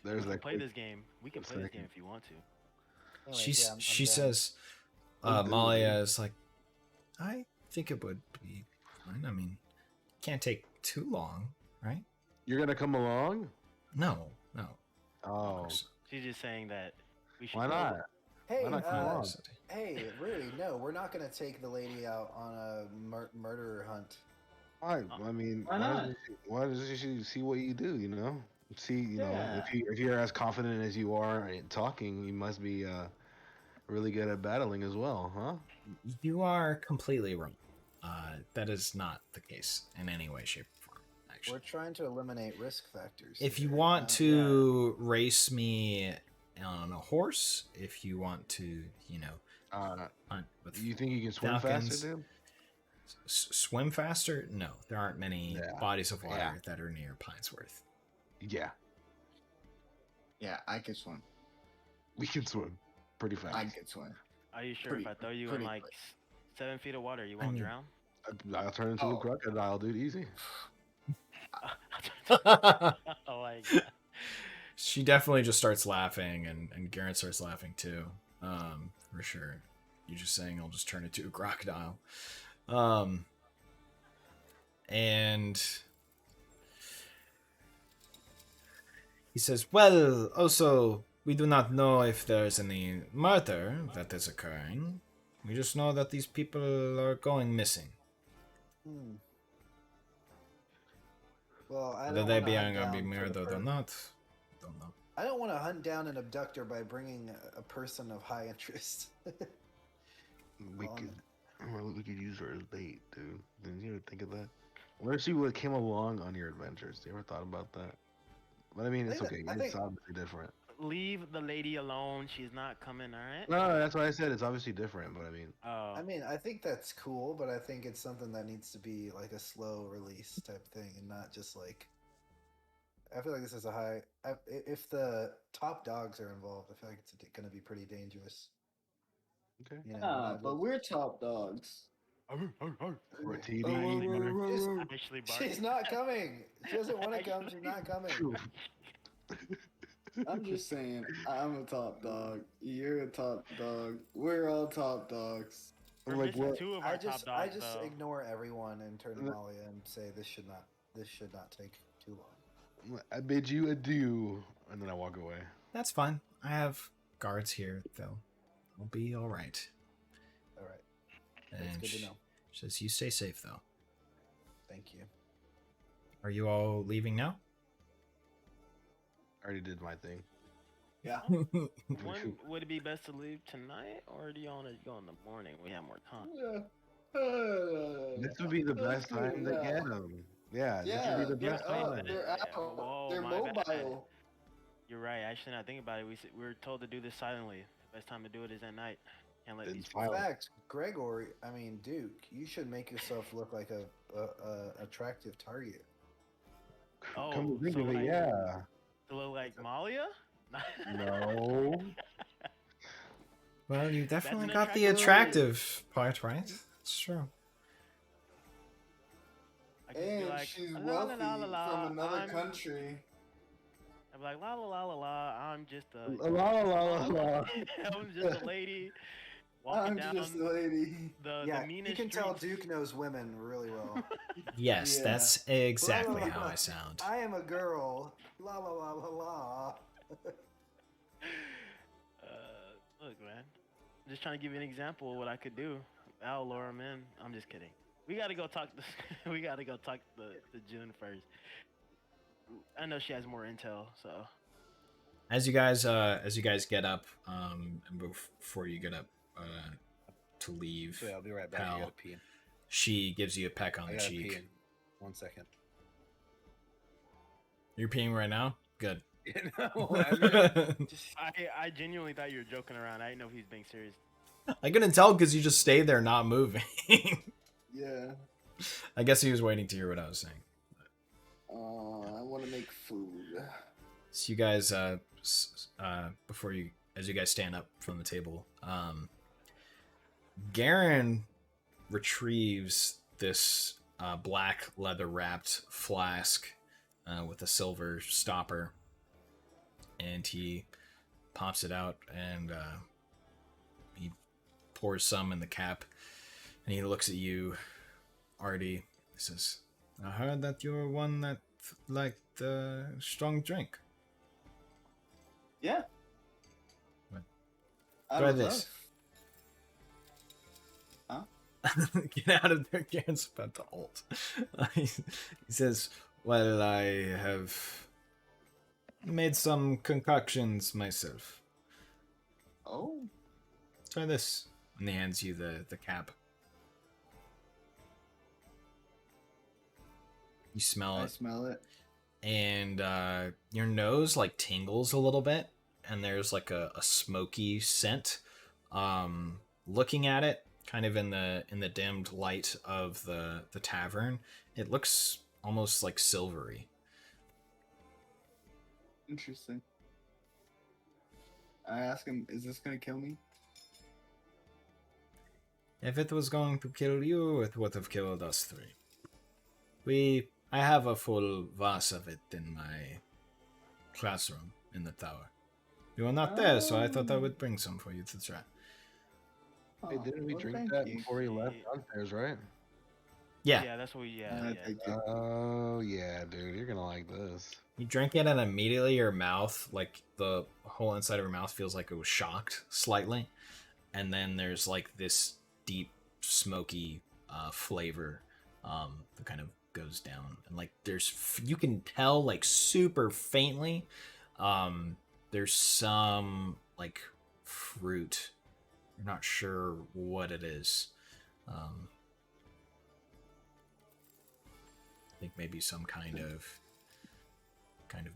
[SPEAKER 2] we can
[SPEAKER 4] that
[SPEAKER 2] play
[SPEAKER 4] quick-
[SPEAKER 2] this game. We can play this game if you want to.
[SPEAKER 1] She's
[SPEAKER 5] I'm
[SPEAKER 1] she
[SPEAKER 5] down.
[SPEAKER 1] says,
[SPEAKER 4] I'm good with
[SPEAKER 1] Malia
[SPEAKER 4] it.
[SPEAKER 1] is like, I think it would be fine. I mean, can't take too long, right?
[SPEAKER 4] You're gonna come along?
[SPEAKER 1] No. Of
[SPEAKER 4] Oh,
[SPEAKER 1] course.
[SPEAKER 2] She's just saying that we should.
[SPEAKER 4] why not?
[SPEAKER 5] Hey,
[SPEAKER 4] Why not come along?
[SPEAKER 5] hey, Rudy, no, we're not gonna take the lady out on a murderer hunt.
[SPEAKER 4] Why? I mean,
[SPEAKER 3] Why not?
[SPEAKER 4] Why does she see what you do? You know, see, you know,
[SPEAKER 3] Yeah.
[SPEAKER 4] if you're as confident as you are in talking, you must be really good at battling as well, huh?
[SPEAKER 1] You are completely wrong. That is not the case in any way, shape, or form.
[SPEAKER 5] We're
[SPEAKER 1] Actually,
[SPEAKER 5] trying to eliminate risk factors.
[SPEAKER 1] if you
[SPEAKER 5] here.
[SPEAKER 1] want to race me on a horse, if you want to, you know, hunt with
[SPEAKER 4] You think you can swim
[SPEAKER 1] falcons,
[SPEAKER 4] faster, dude?
[SPEAKER 1] swim faster? No, there aren't many
[SPEAKER 4] Yeah.
[SPEAKER 1] bodies of water
[SPEAKER 4] Yeah.
[SPEAKER 1] that are near Pinesworth.
[SPEAKER 4] Yeah,
[SPEAKER 3] Yeah, I could swim.
[SPEAKER 4] we can swim pretty fast.
[SPEAKER 3] I could swim.
[SPEAKER 2] Are you sure
[SPEAKER 3] Pretty-
[SPEAKER 2] if I throw you in
[SPEAKER 3] pretty
[SPEAKER 2] like
[SPEAKER 3] quick.
[SPEAKER 2] 7 feet of water, you won't
[SPEAKER 1] mean-
[SPEAKER 2] drown?
[SPEAKER 4] I'll turn into
[SPEAKER 3] Oh.
[SPEAKER 4] a crocodile, dude. Easy.
[SPEAKER 2] Oh my god.
[SPEAKER 1] She definitely just starts laughing, and Garrett starts laughing too. For sure. You just saying I'll just turn into a crocodile. And he says, well, also, we do not know if there's any murder that is occurring. We just know that these people are going missing.
[SPEAKER 5] Hmm. Well, I
[SPEAKER 1] Whether
[SPEAKER 5] don't
[SPEAKER 1] they
[SPEAKER 5] wanna
[SPEAKER 1] be
[SPEAKER 5] hunt
[SPEAKER 1] going to be
[SPEAKER 5] down for the
[SPEAKER 1] murdered or
[SPEAKER 5] per-
[SPEAKER 1] not, don't know.
[SPEAKER 5] I don't want to hunt down an abductor by bringing a person of high interest.
[SPEAKER 4] We
[SPEAKER 5] On
[SPEAKER 4] could, we could use her as bait, dude. Didn't you ever think of that? What if she would came along on your adventures? You ever thought about that? But I mean, it's
[SPEAKER 5] think
[SPEAKER 4] okay.
[SPEAKER 5] that- I
[SPEAKER 4] It's
[SPEAKER 5] think-
[SPEAKER 4] obviously different.
[SPEAKER 2] Leave the lady alone. She's not coming, alright?
[SPEAKER 4] No, that's why I said it's obviously different. But I mean,
[SPEAKER 2] Oh.
[SPEAKER 5] I mean, I think that's cool, but I think it's something that needs to be like a slow release type thing, and not just like. I feel like this is a high. If the top dogs are involved, I feel like it's going to be pretty dangerous.
[SPEAKER 4] okay.
[SPEAKER 5] You know,
[SPEAKER 3] Nah,
[SPEAKER 5] not
[SPEAKER 3] but
[SPEAKER 5] just-
[SPEAKER 3] we're top dogs.
[SPEAKER 4] Or TV.
[SPEAKER 5] She's-
[SPEAKER 2] Actually, Bart.
[SPEAKER 5] She's not coming. She doesn't want to come. She's not coming.
[SPEAKER 3] I'm just saying, I'm a top dog. You're a top dog. We're all top dogs.
[SPEAKER 2] We're
[SPEAKER 4] Like
[SPEAKER 2] missing
[SPEAKER 4] what?
[SPEAKER 2] 2 of our
[SPEAKER 5] I
[SPEAKER 2] top
[SPEAKER 5] just
[SPEAKER 2] dogs, though.
[SPEAKER 5] ignore everyone and turn to
[SPEAKER 4] Mm.
[SPEAKER 5] Malia and say this should not take too long.
[SPEAKER 4] I bid you adieu, and then I walk away.
[SPEAKER 1] That's fine. I have guards here, though. I'll be all right.
[SPEAKER 5] All right, that's
[SPEAKER 1] And
[SPEAKER 5] good to
[SPEAKER 1] she
[SPEAKER 5] know.
[SPEAKER 1] says, you stay safe, though.
[SPEAKER 5] Thank you.
[SPEAKER 1] Are you all leaving now?
[SPEAKER 4] I already did my thing.
[SPEAKER 3] Yeah.
[SPEAKER 2] When would it be best to leave tonight, or do you want to go in the morning? We have more time.
[SPEAKER 4] This would be the best time to get them. Yeah,
[SPEAKER 3] Yeah,
[SPEAKER 4] this would be the best
[SPEAKER 2] yeah,
[SPEAKER 4] time.
[SPEAKER 3] they're out.
[SPEAKER 2] Whoa,
[SPEAKER 3] They're
[SPEAKER 2] my bad.
[SPEAKER 3] mobile.
[SPEAKER 2] You're right. Actually, now think about it. We were told to do this silently. The best time to do it is at night. Can't let
[SPEAKER 4] Then
[SPEAKER 2] these.
[SPEAKER 4] file-
[SPEAKER 5] In fact, Gregory, I mean Duke, you should make yourself look like a attractive target.
[SPEAKER 2] Oh,
[SPEAKER 4] Come to think
[SPEAKER 2] so
[SPEAKER 4] of it,
[SPEAKER 2] like-
[SPEAKER 4] yeah.
[SPEAKER 2] To look like Malia?
[SPEAKER 4] No.
[SPEAKER 1] Well, you definitely
[SPEAKER 2] an
[SPEAKER 1] got the attractive part, right? It's true.
[SPEAKER 2] I could be
[SPEAKER 3] And
[SPEAKER 2] like,
[SPEAKER 3] she's
[SPEAKER 2] "La,
[SPEAKER 3] wealthy
[SPEAKER 2] la, la, la,
[SPEAKER 3] from another
[SPEAKER 2] I'm-"
[SPEAKER 3] country.
[SPEAKER 2] I'm like, la la la la la. I'm just a.
[SPEAKER 4] La la la la la.
[SPEAKER 2] I'm just a lady walking
[SPEAKER 3] I'm
[SPEAKER 2] down
[SPEAKER 3] just a lady.
[SPEAKER 2] the
[SPEAKER 5] Yeah,
[SPEAKER 2] meanest
[SPEAKER 5] you can tell
[SPEAKER 2] streets.
[SPEAKER 5] Duke knows women really well.
[SPEAKER 1] Yes,
[SPEAKER 3] Yeah.
[SPEAKER 1] that's exactly
[SPEAKER 5] Blah, blah,
[SPEAKER 1] how
[SPEAKER 5] blah.
[SPEAKER 1] I sound.
[SPEAKER 5] I am a girl. La la la la la.
[SPEAKER 2] Look, man. I'm just trying to give you an example of what I could do. I'll lure him in. I'm just kidding. We gotta go talk. We gotta go talk to June first. I know she has more intel, so.
[SPEAKER 1] As you guys get up, and before you get up to leave,
[SPEAKER 5] Yeah, I'll be right back. I
[SPEAKER 1] Pal.
[SPEAKER 5] gotta pee.
[SPEAKER 1] she gives you a peck on
[SPEAKER 5] I
[SPEAKER 1] the
[SPEAKER 5] gotta pee
[SPEAKER 1] cheek.
[SPEAKER 5] in 1 second.
[SPEAKER 1] You're peeing right now? Good.
[SPEAKER 2] I genuinely thought you were joking around. I didn't know if he was being serious.
[SPEAKER 1] I couldn't tell because you just stayed there not moving.
[SPEAKER 3] Yeah.
[SPEAKER 1] I guess he was waiting to hear what I was saying.
[SPEAKER 3] want to make food.
[SPEAKER 1] So you guys, as you guys stand up from the table, Garen retrieves this black leather wrapped flask with a silver stopper, and he pops it out and he pours some in the cap, and he looks at you, Artie. He says, "I heard that you're one that liked strong drink."
[SPEAKER 3] Yeah.
[SPEAKER 1] What?
[SPEAKER 3] I
[SPEAKER 1] Try
[SPEAKER 3] would
[SPEAKER 1] this.
[SPEAKER 3] love-
[SPEAKER 1] Get out of there, Garen's about to ult. He says, "Well, I have made some concoctions myself.
[SPEAKER 3] Oh.
[SPEAKER 1] Try this." And he hands you the cap. You smell
[SPEAKER 3] I
[SPEAKER 1] it,
[SPEAKER 3] smell it.
[SPEAKER 1] and your nose like tingles a little bit, and there's like a smoky scent. Looking at it, kind of in the dimmed light of the tavern, it looks almost like silvery.
[SPEAKER 3] Interesting. I ask him, is this gonna kill me?
[SPEAKER 1] If it was going to kill you, it would have killed us three. I have a full vase of it in my classroom in the tower. You were not there, so I thought I would bring some for you to try.
[SPEAKER 4] Hey, didn't we
[SPEAKER 3] well,
[SPEAKER 4] drink
[SPEAKER 3] thank
[SPEAKER 4] that
[SPEAKER 3] you.
[SPEAKER 4] before he left downstairs, right?
[SPEAKER 1] Yeah,
[SPEAKER 2] that's what we.
[SPEAKER 3] Thank you.
[SPEAKER 4] Oh yeah, dude, you're gonna like this.
[SPEAKER 1] you drink it, and immediately your mouth, like the whole inside of your mouth, feels like it was shocked slightly, and then there's like this deep smoky flavor that kind of goes down, and like you can tell like super faintly there's some like fruit. You're not sure what it is. I think maybe some kind of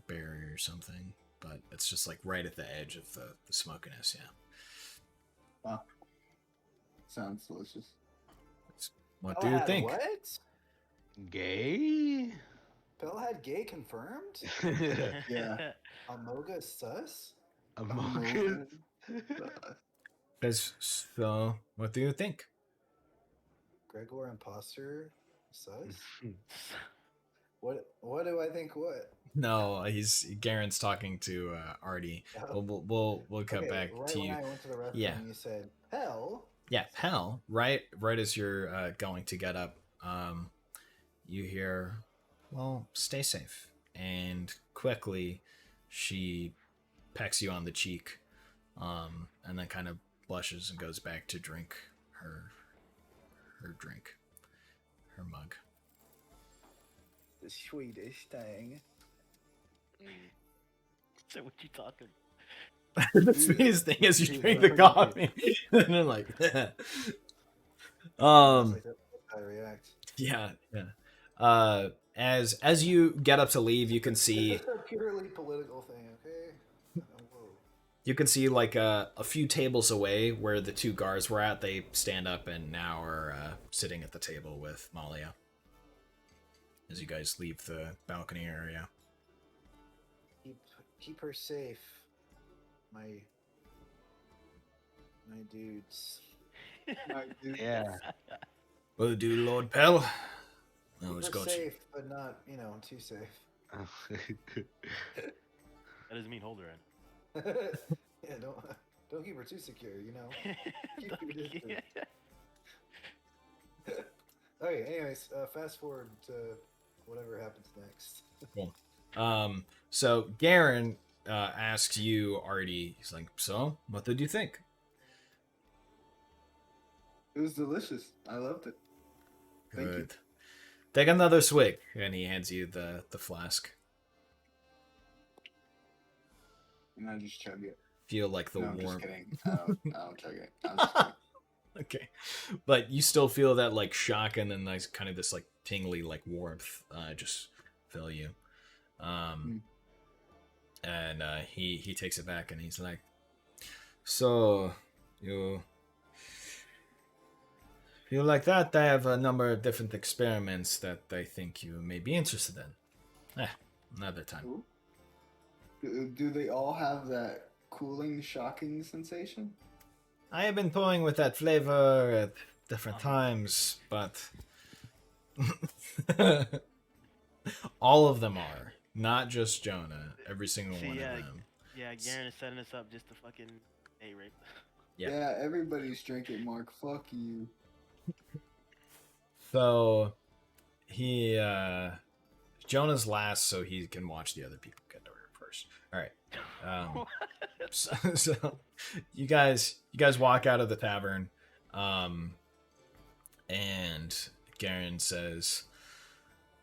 [SPEAKER 1] berry or something, but it's just like right at the edge of the smokiness. Yeah.
[SPEAKER 3] Wow. Sounds delicious.
[SPEAKER 1] What do you think?
[SPEAKER 5] What?
[SPEAKER 4] Gay?
[SPEAKER 5] Bell had gay confirmed?
[SPEAKER 3] Yeah.
[SPEAKER 5] Amoga sus?
[SPEAKER 4] Among Us.
[SPEAKER 1] So, what do you think?
[SPEAKER 5] Gregor imposter sus? What do I think what?
[SPEAKER 1] No, Garen's talking to Artie. We'll cut
[SPEAKER 5] Okay,
[SPEAKER 1] back
[SPEAKER 5] right
[SPEAKER 1] to
[SPEAKER 5] when
[SPEAKER 1] you.
[SPEAKER 5] I went to the restroom,
[SPEAKER 1] Yeah.
[SPEAKER 5] you said, hell.
[SPEAKER 1] Yeah, hell, right as you're going to get up, you hear, "Well, stay safe." And quickly, she pecks you on the cheek, and then kind of blushes and goes back to drink her drink, her mug.
[SPEAKER 5] The Swedish thing.
[SPEAKER 2] So what you talking?
[SPEAKER 1] The sweetest thing is you drink the coffee, and then like,
[SPEAKER 5] Like, that's how I react.
[SPEAKER 1] yeah. As you get up to leave, you can see
[SPEAKER 5] It's a purely political thing, okay? Whoa.
[SPEAKER 1] you can see like a few tables away where the two guards were at. They stand up and now are sitting at the table with Malia. As you guys leave the balcony area.
[SPEAKER 5] Keep her safe. My dudes.
[SPEAKER 4] Yeah.
[SPEAKER 1] Will do, Lord Pell. Always
[SPEAKER 5] Keep her
[SPEAKER 1] got you.
[SPEAKER 5] safe, but not, too safe.
[SPEAKER 2] That doesn't mean hold her in.
[SPEAKER 5] Yeah, don't keep her too secure, Keep your distance. Okay, anyways, fast forward to whatever happens next.
[SPEAKER 1] Cool. So Garen asks you, Artie. He's like, "So, what did you think?"
[SPEAKER 3] It was delicious. I loved it. Thank you.
[SPEAKER 1] Good. Take another swig, and he hands you the flask.
[SPEAKER 3] And I just chug it.
[SPEAKER 1] Feel like the
[SPEAKER 3] No, I'm just
[SPEAKER 1] warm.
[SPEAKER 3] kidding. I don't chug it. I'm just kidding.
[SPEAKER 1] Okay, but you still feel that like shock, and then nice kind of this like tingly like warmth just fill you. And he takes it back, and he's like, "So you like that? I have a number of different experiments that I think you may be interested in. another time.
[SPEAKER 3] Ooh. Do they all have that cooling, shocking sensation?
[SPEAKER 1] I have been toying with that flavor at different times, but all of them are. Not just Jonah. Every single
[SPEAKER 2] See,
[SPEAKER 1] one
[SPEAKER 2] yeah,
[SPEAKER 1] of them.
[SPEAKER 2] yeah, Garen is setting us up just to fucking date rape.
[SPEAKER 1] Yeah.
[SPEAKER 3] Yeah, everybody's drinking, Mark. Fuck you.
[SPEAKER 1] So he Jonah's last, so he can watch the other people get to her first. All right. So you guys walk out of the tavern, and Garen says,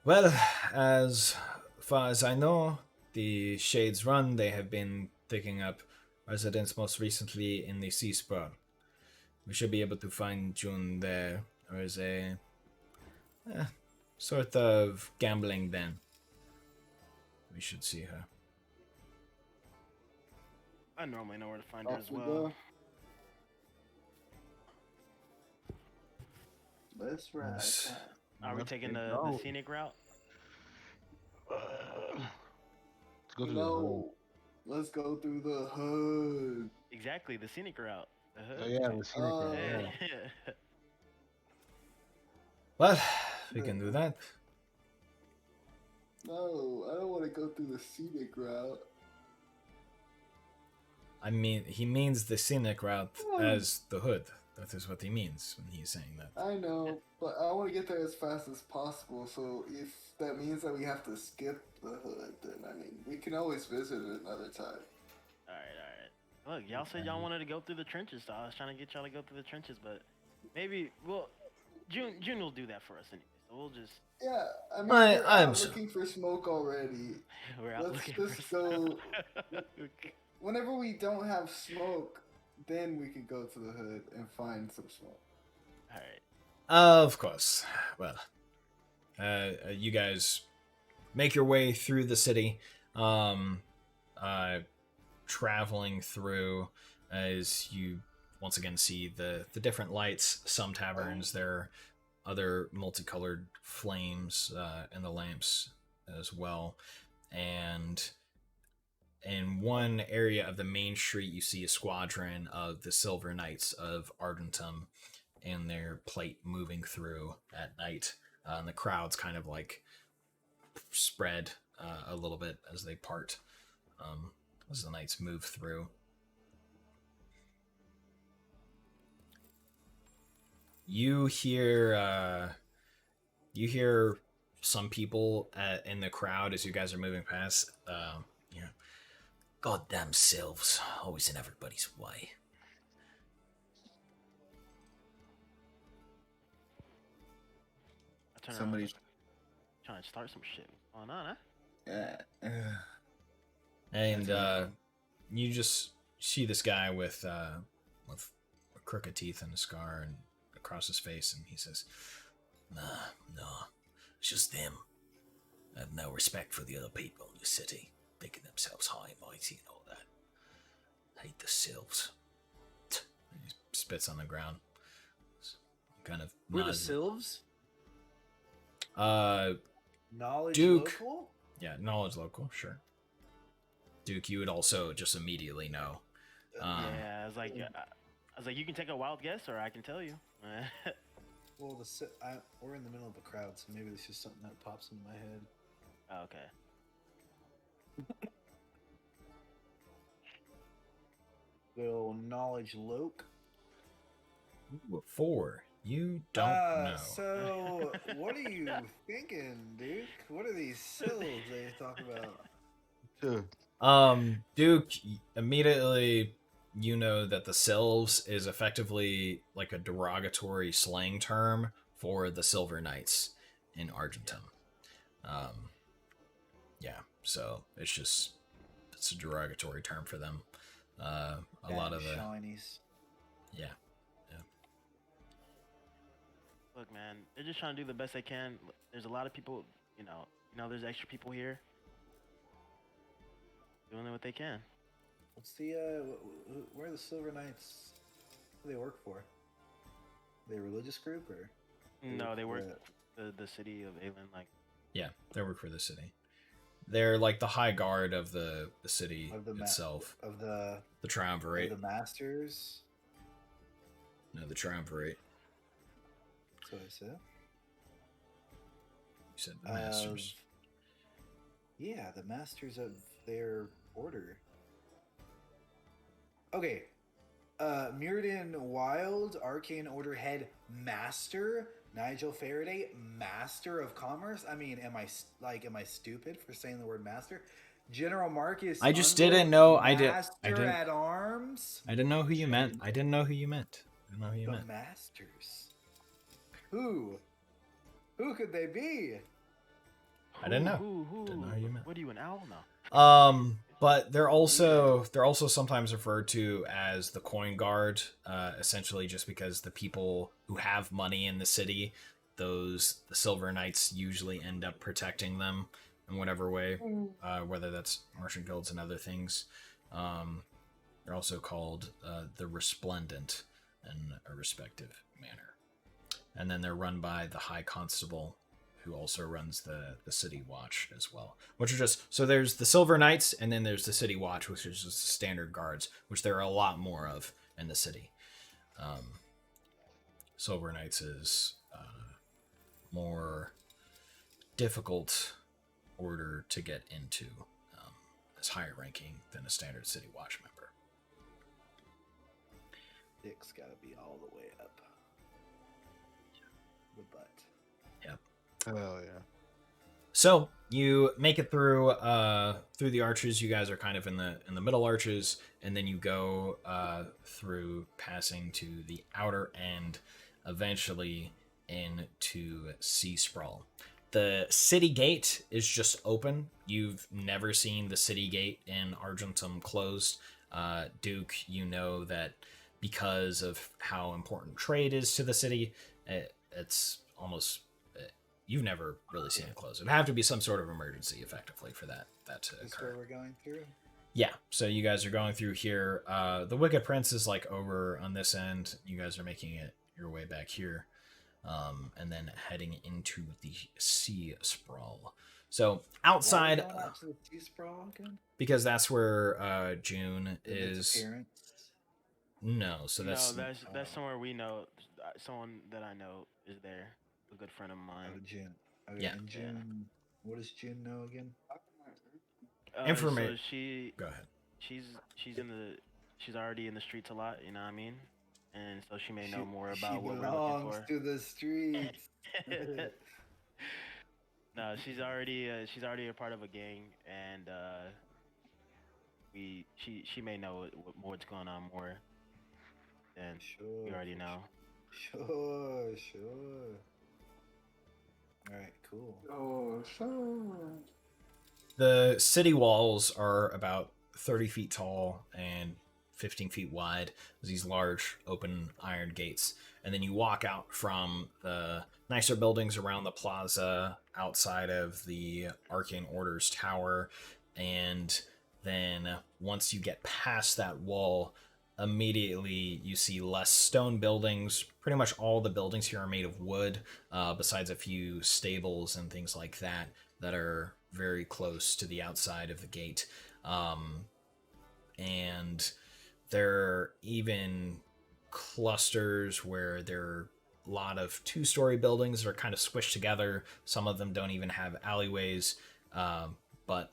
[SPEAKER 1] "Well, as far as I know, the Shades Run, they have been picking up residents most recently in the Sea Sprawl. We should be able to find June there. There is a sort of gambling den. We should see her."
[SPEAKER 2] I normally know where to find her
[SPEAKER 3] Off
[SPEAKER 2] as
[SPEAKER 3] we
[SPEAKER 2] well.
[SPEAKER 3] go. Let's ride.
[SPEAKER 1] Yes.
[SPEAKER 2] Are we
[SPEAKER 4] Let's
[SPEAKER 2] taking
[SPEAKER 4] get
[SPEAKER 2] the
[SPEAKER 4] going.
[SPEAKER 2] scenic route?
[SPEAKER 4] Let's go through the hood.
[SPEAKER 3] No. Let's go through the hood.
[SPEAKER 2] Exactly, the scenic route. The hood.
[SPEAKER 4] Oh yeah, the scenic route,
[SPEAKER 2] Yeah.
[SPEAKER 4] yeah.
[SPEAKER 1] Well, we can do that.
[SPEAKER 3] No, I don't want to go through the scenic route.
[SPEAKER 1] I mean, he means the scenic route as the hood. That is what he means when he's saying that.
[SPEAKER 3] I know, but I want to get there as fast as possible. So if that means that we have to skip the hood, then I mean, we can always visit it another time.
[SPEAKER 2] All right. Look, y'all said y'all wanted to go through the trenches, so I was trying to get y'all to go through the trenches, but maybe, well, June will do that for us anyway. So we'll just.
[SPEAKER 3] Yeah, I mean,
[SPEAKER 1] I-
[SPEAKER 3] we're
[SPEAKER 1] I'm
[SPEAKER 3] out
[SPEAKER 1] so-
[SPEAKER 3] looking for smoke already.
[SPEAKER 2] We're out
[SPEAKER 3] Let's
[SPEAKER 2] looking
[SPEAKER 3] just
[SPEAKER 2] for
[SPEAKER 3] go. Whenever we don't have smoke, then we can go to the hood and find some smoke.
[SPEAKER 2] All right.
[SPEAKER 1] Of course. Well, you guys make your way through the city, traveling through as you once again see the different lights. Some taverns, there are other multicolored flames in the lamps as well, and in one area of the main street, you see a squadron of the Silver Knights of Argentum and their plate moving through at night. And the crowds kind of like spread a little bit as they part, as the knights move through. You hear some people in the crowd as you guys are moving past. Goddamn sylves, always in everybody's way.
[SPEAKER 2] I turn
[SPEAKER 3] Somebody's.
[SPEAKER 2] around, trying to start some shit. What's going on, huh?
[SPEAKER 3] Yeah.
[SPEAKER 1] And you just see this guy with crooked teeth and a scar and across his face, and he says, "No, it's just them. I have no respect for the other people in the city, thinking themselves high and mighty and all that. Hate the sylves." And he spits on the ground. Kind of
[SPEAKER 5] We're the
[SPEAKER 1] nods.
[SPEAKER 5] Sylves? Knowledge
[SPEAKER 1] Duke.
[SPEAKER 5] local?
[SPEAKER 1] Yeah, knowledge local, sure. Duke, you would also just immediately know.
[SPEAKER 2] Yeah, I was like, you can take a wild guess, or I can tell you.
[SPEAKER 5] Well, we're in the middle of a crowd, so maybe this is something that pops in my head.
[SPEAKER 2] Oh, okay.
[SPEAKER 5] Good old knowledge loke.
[SPEAKER 1] Ooh, 4. You don't know.
[SPEAKER 5] So, what are you thinking, Duke? What are these sylves they talk about?
[SPEAKER 1] Duke, immediately you know that the sylves is effectively like a derogatory slang term for the Silver Knights in Argentum. Yeah, so it's a derogatory term for them. A lot of the
[SPEAKER 5] shinies.
[SPEAKER 1] yeah.
[SPEAKER 2] Look, man, they're just trying to do the best they can. There's a lot of people, you know, there's extra people here doing what they can.
[SPEAKER 5] What's the where are the Silver Knights? What do they work for? They a religious group or?
[SPEAKER 2] No, they work
[SPEAKER 5] for
[SPEAKER 2] the city of Aelin, like.
[SPEAKER 1] Yeah, they work for the city. They're like the high guard of the city
[SPEAKER 5] Of the
[SPEAKER 1] itself.
[SPEAKER 5] of the
[SPEAKER 1] The triumvirate.
[SPEAKER 5] of the masters.
[SPEAKER 1] No, the triumvirate.
[SPEAKER 5] So I said.
[SPEAKER 1] You said the masters.
[SPEAKER 5] Yeah, the masters of their order. Okay. Mirrodin Wild, Arcane Order Head Master, Nigel Faraday, Master of Commerce. I mean, am I stupid for saying the word master? General Marcus.
[SPEAKER 1] I just
[SPEAKER 5] Ungo,
[SPEAKER 1] didn't know.
[SPEAKER 5] Master at Arms.
[SPEAKER 1] I didn't know who you meant. I didn't know who you meant.
[SPEAKER 5] The Masters. Who? Who could they be?
[SPEAKER 1] I didn't know.
[SPEAKER 2] Who?
[SPEAKER 1] Didn't know who you meant.
[SPEAKER 2] What are you, an owl now?
[SPEAKER 1] But they're also sometimes referred to as the coin guard, essentially just because the people who have money in the city, the silver knights usually end up protecting them in whatever way, whether that's merchant guilds and other things. They're also called the resplendent in a respective manner, and then they're run by the high constable, who also runs the city watch as well, which are just, so there's the silver knights and then there's the city watch, which is just standard guards, which there are a lot more of in the city. Silver knights is more difficult order to get into, as higher ranking than a standard city watch member.
[SPEAKER 5] Dick's gotta be all the way up the butt.
[SPEAKER 1] Yep.
[SPEAKER 4] Oh yeah.
[SPEAKER 1] So you make it through the arches. You guys are kind of in the middle arches, and then you go through, passing to the outer end, eventually into Sea Sprawl. The city gate is just open. You've never seen the city gate in Argentum closed. Duke, you know that because of how important trade is to the city, it's almost... You've never really seen it close. It'd have to be some sort of emergency, effectively, for that to
[SPEAKER 5] Is
[SPEAKER 1] occur.
[SPEAKER 5] where we're going through?
[SPEAKER 1] Yeah, so you guys are going through here. The Wicked Prince is like over on this end. You guys are making it your way back here, and then heading into the Sea Sprawl. So outside,
[SPEAKER 5] Why are we going out to the Sea Sprawl again?
[SPEAKER 1] because that's where June
[SPEAKER 5] In its
[SPEAKER 1] is.
[SPEAKER 5] appearance?
[SPEAKER 1] No, so that's
[SPEAKER 2] That's somewhere we know. Someone that I know is there. A good friend of mine.
[SPEAKER 5] Oh, June. Okay,
[SPEAKER 1] Yeah.
[SPEAKER 5] and June. What does June know again?
[SPEAKER 1] Informa-
[SPEAKER 2] So she
[SPEAKER 1] Go ahead.
[SPEAKER 2] she's already in the streets a lot. You know what I mean? And so she may know more
[SPEAKER 5] She
[SPEAKER 2] about what we're looking
[SPEAKER 5] belongs
[SPEAKER 2] for.
[SPEAKER 5] to the streets.
[SPEAKER 2] No, she's already a part of a gang, and she may know what's going on more than
[SPEAKER 5] Sure.
[SPEAKER 2] we already know.
[SPEAKER 5] Sure. All right, cool.
[SPEAKER 3] Oh, sure.
[SPEAKER 1] The city walls are about 30 feet tall and 15 feet wide. There's these large open iron gates. And then you walk out from the nicer buildings around the plaza outside of the Arcane Order's tower. And then once you get past that wall, immediately you see less stone buildings. Pretty much all the buildings here are made of wood, besides a few stables and things like that are very close to the outside of the gate. And there are even clusters where there are a lot of two-story buildings that are kind of squished together. Some of them don't even have alleyways, but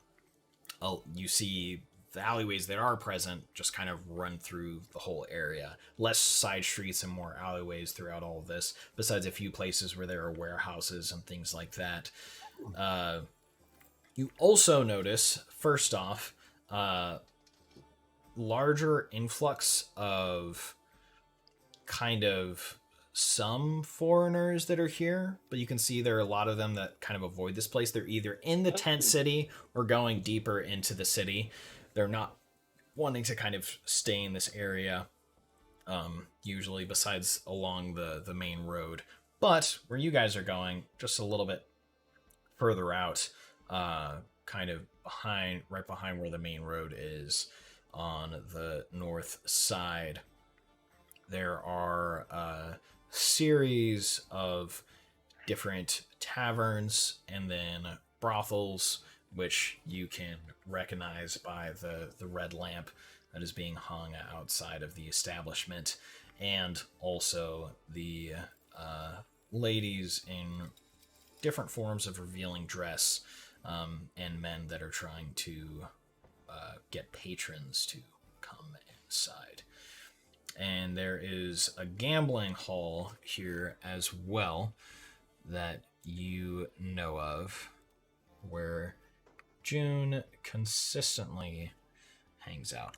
[SPEAKER 1] you see the alleyways that are present just kind of run through the whole area. Less side streets and more alleyways throughout all of this, besides a few places where there are warehouses and things like that. You also notice, first off, larger influx of kind of some foreigners that are here, but you can see there are a lot of them that kind of avoid this place. They're either in the tent city or going deeper into the city. They're not wanting to kind of stay in this area, usually, besides along the main road. But where you guys are going, just a little bit further out, kind of right behind where the main road is, on the north side, there are a series of different taverns and then brothels which you can recognize by the red lamp that is being hung outside of the establishment, and also the ladies in different forms of revealing dress, and men that are trying to get patrons to come inside. And there is a gambling hall here as well that you know of, where June consistently hangs out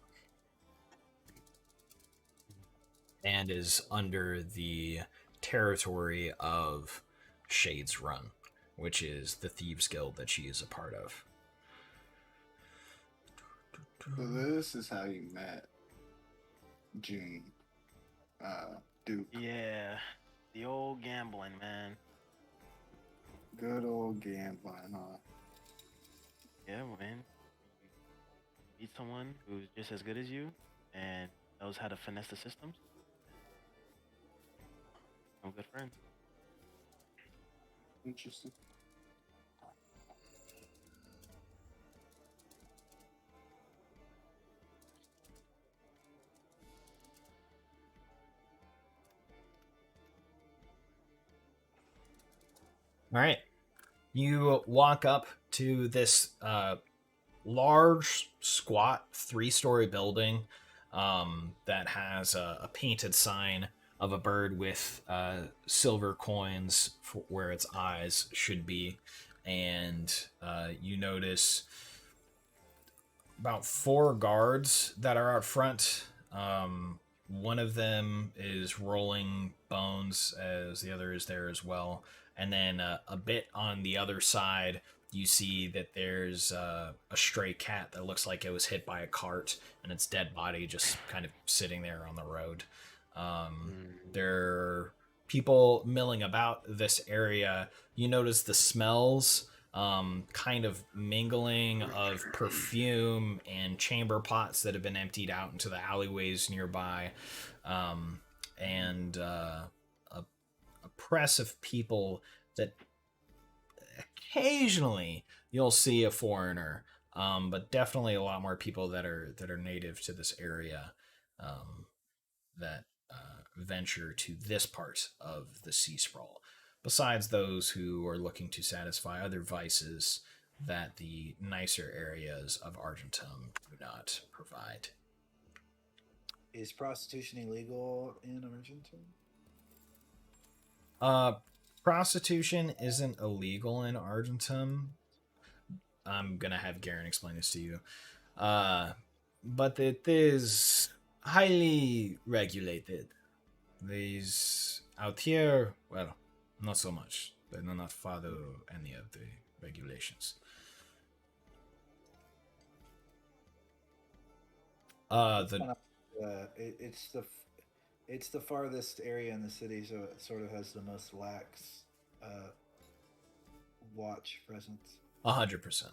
[SPEAKER 1] and is under the territory of Shades Run, which is the Thieves Guild that she is a part of.
[SPEAKER 3] So this is how you met June, Duke.
[SPEAKER 2] Yeah, the old gambling, man.
[SPEAKER 3] Good old gambling, huh?
[SPEAKER 2] Yeah, man. You meet someone who's just as good as you and knows how to finesse the systems. I'm good friends.
[SPEAKER 3] Interesting.
[SPEAKER 1] All right. You walk up to this large, squat, 3-story building that has a painted sign of a bird with silver coins for where its eyes should be. And you notice about 4 guards that are out front. One of them is rolling bones, as the other is there as well. And then a bit on the other side, you see that there's a stray cat that looks like it was hit by a cart, and its dead body just kind of sitting there on the road. There are people milling about this area. You notice the smells kind of mingling of perfume and chamber pots that have been emptied out into the alleyways nearby, and a press of people that occasionally you'll see a foreigner, but definitely a lot more people that are native to this area, that venture to this part of the Sea Sprawl, besides those who are looking to satisfy other vices that the nicer areas of Argentum do not provide.
[SPEAKER 5] Is prostitution illegal in Argentum?
[SPEAKER 1] Prostitution isn't illegal in Argentum. I'm gonna have Garen explain this to you. But it is highly regulated. These out here, well, not so much. They do not follow any of the regulations.
[SPEAKER 5] It's the farthest area in the city, so it sort of has the most lax watch presence.
[SPEAKER 1] 100%.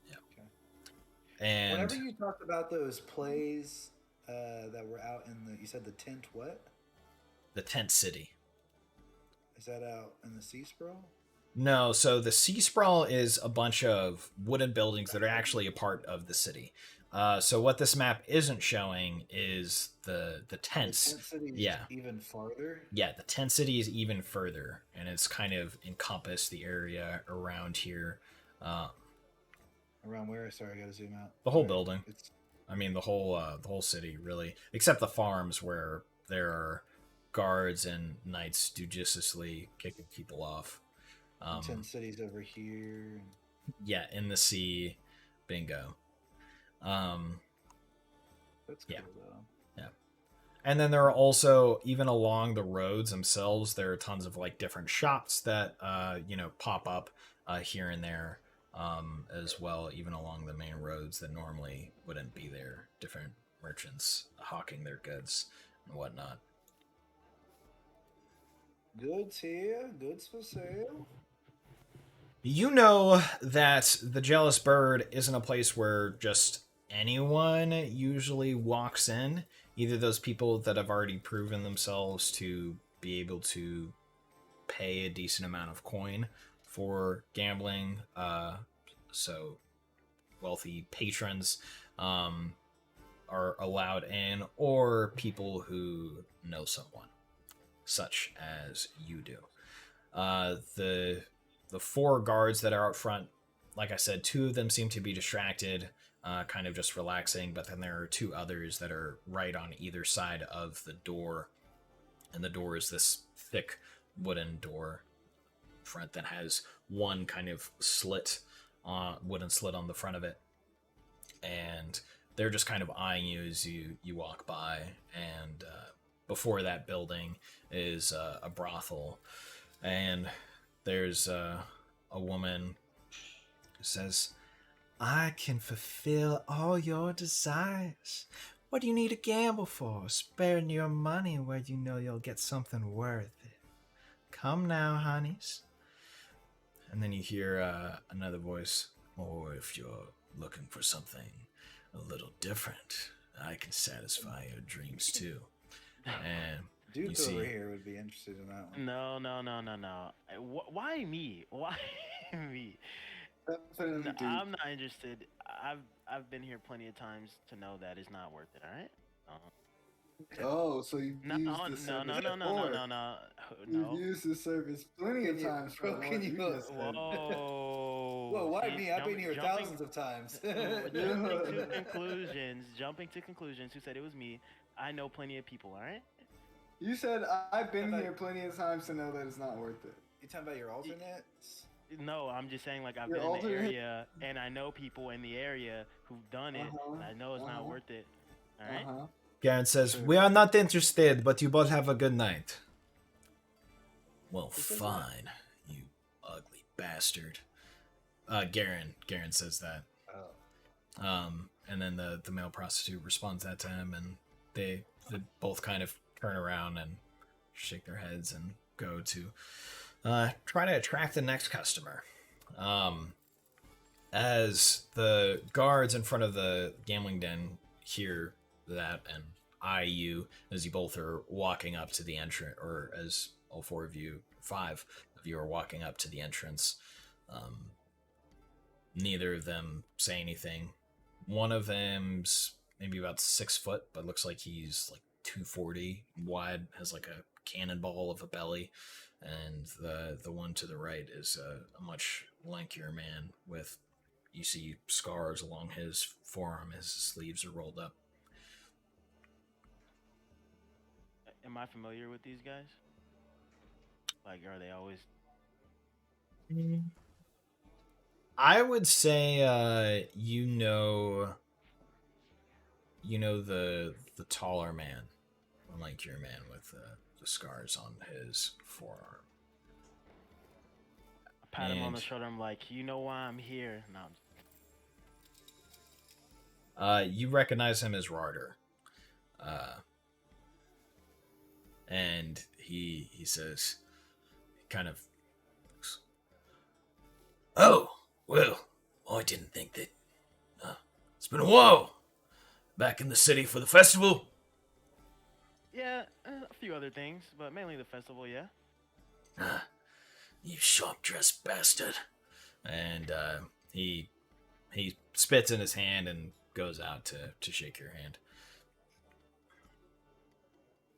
[SPEAKER 1] Yeah.
[SPEAKER 5] Okay.
[SPEAKER 1] And
[SPEAKER 5] whenever you talked about those plays that were out in the, you said the tent what?
[SPEAKER 1] the tent city.
[SPEAKER 5] Is that out in the Sea Sprawl?
[SPEAKER 1] No, so the Sea Sprawl is a bunch of wooden buildings that are actually a part of the city. So what this map isn't showing is the tents.
[SPEAKER 5] The tent city is
[SPEAKER 1] Yeah.
[SPEAKER 5] even farther?
[SPEAKER 1] Yeah, the tent city is even further, and it's kind of encompassed the area around here.
[SPEAKER 5] Around where? Sorry, I gotta zoom out.
[SPEAKER 1] The whole
[SPEAKER 5] Right.
[SPEAKER 1] building. I mean, the whole city, really, except the farms where there are guards and knights judiciously kicking people off.
[SPEAKER 5] Tent city's over here.
[SPEAKER 1] Yeah, in the sea, bingo.
[SPEAKER 5] That's cool,
[SPEAKER 1] Yeah.
[SPEAKER 5] though.
[SPEAKER 1] Yeah. And then there are also, even along the roads themselves, there are tons of like different shops that pop up here and there, as well, even along the main roads that normally wouldn't be there. Different merchants hawking their goods and whatnot.
[SPEAKER 5] Goods here, goods for sale.
[SPEAKER 1] You know that the Jealous Bird isn't a place where just anyone usually walks in. Either those people that have already proven themselves to be able to pay a decent amount of coin for gambling. So wealthy patrons are allowed in, or people who know someone, such as you do. The 4 guards that are out front, like I said, 2 of them seem to be distracted, kind of just relaxing, but then there are 2 others that are right on either side of the door, and the door is this thick wooden door front that has one kind of slit, wooden slit on the front of it, and they're just kind of eyeing you as you walk by. And before that building is a brothel, and there's a woman who says, "I can fulfill all your desires. What do you need to gamble for? Sparing your money where you know you'll get something worth it. Come now, honeys." And then you hear another voice, "Or if you're looking for something a little different, I can satisfy your dreams too." And you
[SPEAKER 5] Duke
[SPEAKER 1] see,
[SPEAKER 5] over here would be interested in that one.
[SPEAKER 2] No. Why me? Why me?
[SPEAKER 3] Definitely
[SPEAKER 2] No,
[SPEAKER 3] Duke.
[SPEAKER 2] I'm not interested. I've been here plenty of times to know that it's not worth it. All right.
[SPEAKER 3] Oh, so you've
[SPEAKER 2] No,
[SPEAKER 3] used
[SPEAKER 2] no,
[SPEAKER 3] the
[SPEAKER 2] no,
[SPEAKER 3] service
[SPEAKER 2] no, no, no,
[SPEAKER 3] before.
[SPEAKER 2] no, no,
[SPEAKER 3] You've
[SPEAKER 2] no.
[SPEAKER 3] used the service plenty of
[SPEAKER 5] Can you-
[SPEAKER 3] times.
[SPEAKER 5] bro,
[SPEAKER 3] from
[SPEAKER 5] can
[SPEAKER 3] what
[SPEAKER 5] you-
[SPEAKER 3] just said.
[SPEAKER 2] Whoa.
[SPEAKER 5] Whoa, why
[SPEAKER 2] See,
[SPEAKER 5] me? I've been here
[SPEAKER 2] jumping-
[SPEAKER 5] thousands of times.
[SPEAKER 2] Jumping to conclusions. Who said it was me? I know plenty of people. All right.
[SPEAKER 3] You said I've been
[SPEAKER 5] But-
[SPEAKER 3] here plenty of times to know that it's not worth it.
[SPEAKER 5] You talking about your alternates?
[SPEAKER 2] No, I'm just saying like I've
[SPEAKER 3] Your
[SPEAKER 2] been in the
[SPEAKER 3] alternate-
[SPEAKER 2] area and I know people in the area who've done it.
[SPEAKER 3] Uh-huh,
[SPEAKER 2] And I know it's not
[SPEAKER 3] uh-huh.
[SPEAKER 2] worth it. All right.
[SPEAKER 3] Uh-huh.
[SPEAKER 1] Garen says,
[SPEAKER 3] Sure.
[SPEAKER 1] "We are not interested, but you both have a good night." "Well,
[SPEAKER 5] Who says
[SPEAKER 1] fine, you ugly bastard." Garen says that.
[SPEAKER 5] Oh.
[SPEAKER 1] And then the male prostitute responds that to him, and they both kind of turn around and shake their heads and go to try to attract the next customer. As the guards in front of the gambling den hear that and eye you as you both are walking up to the entrance, or as all 4 of you, 5 of you are walking up to the entrance, neither of them say anything. One of them's maybe about 6 foot, but looks like he's like 240 wide, has like a cannonball of a belly, and the one to the right is a much lankier man with, you see scars along his forearm as his sleeves are rolled up.
[SPEAKER 2] Am I familiar with these guys? Like, are they always?
[SPEAKER 1] I would say you know the taller man, the lankier man with the scars on his forearm.
[SPEAKER 2] I pat him on the
[SPEAKER 1] And-
[SPEAKER 2] shoulder. I'm like, you know why I'm here? No.
[SPEAKER 1] You recognize him as Rarder. And he says, kind of, "Oh, well, I didn't think that. It's been a while. Back in the city for the festival?"
[SPEAKER 2] Yeah, a few other things, but mainly the festival. Yeah.
[SPEAKER 1] "You sharp-dressed bastard." And he spits in his hand and goes out to shake your hand.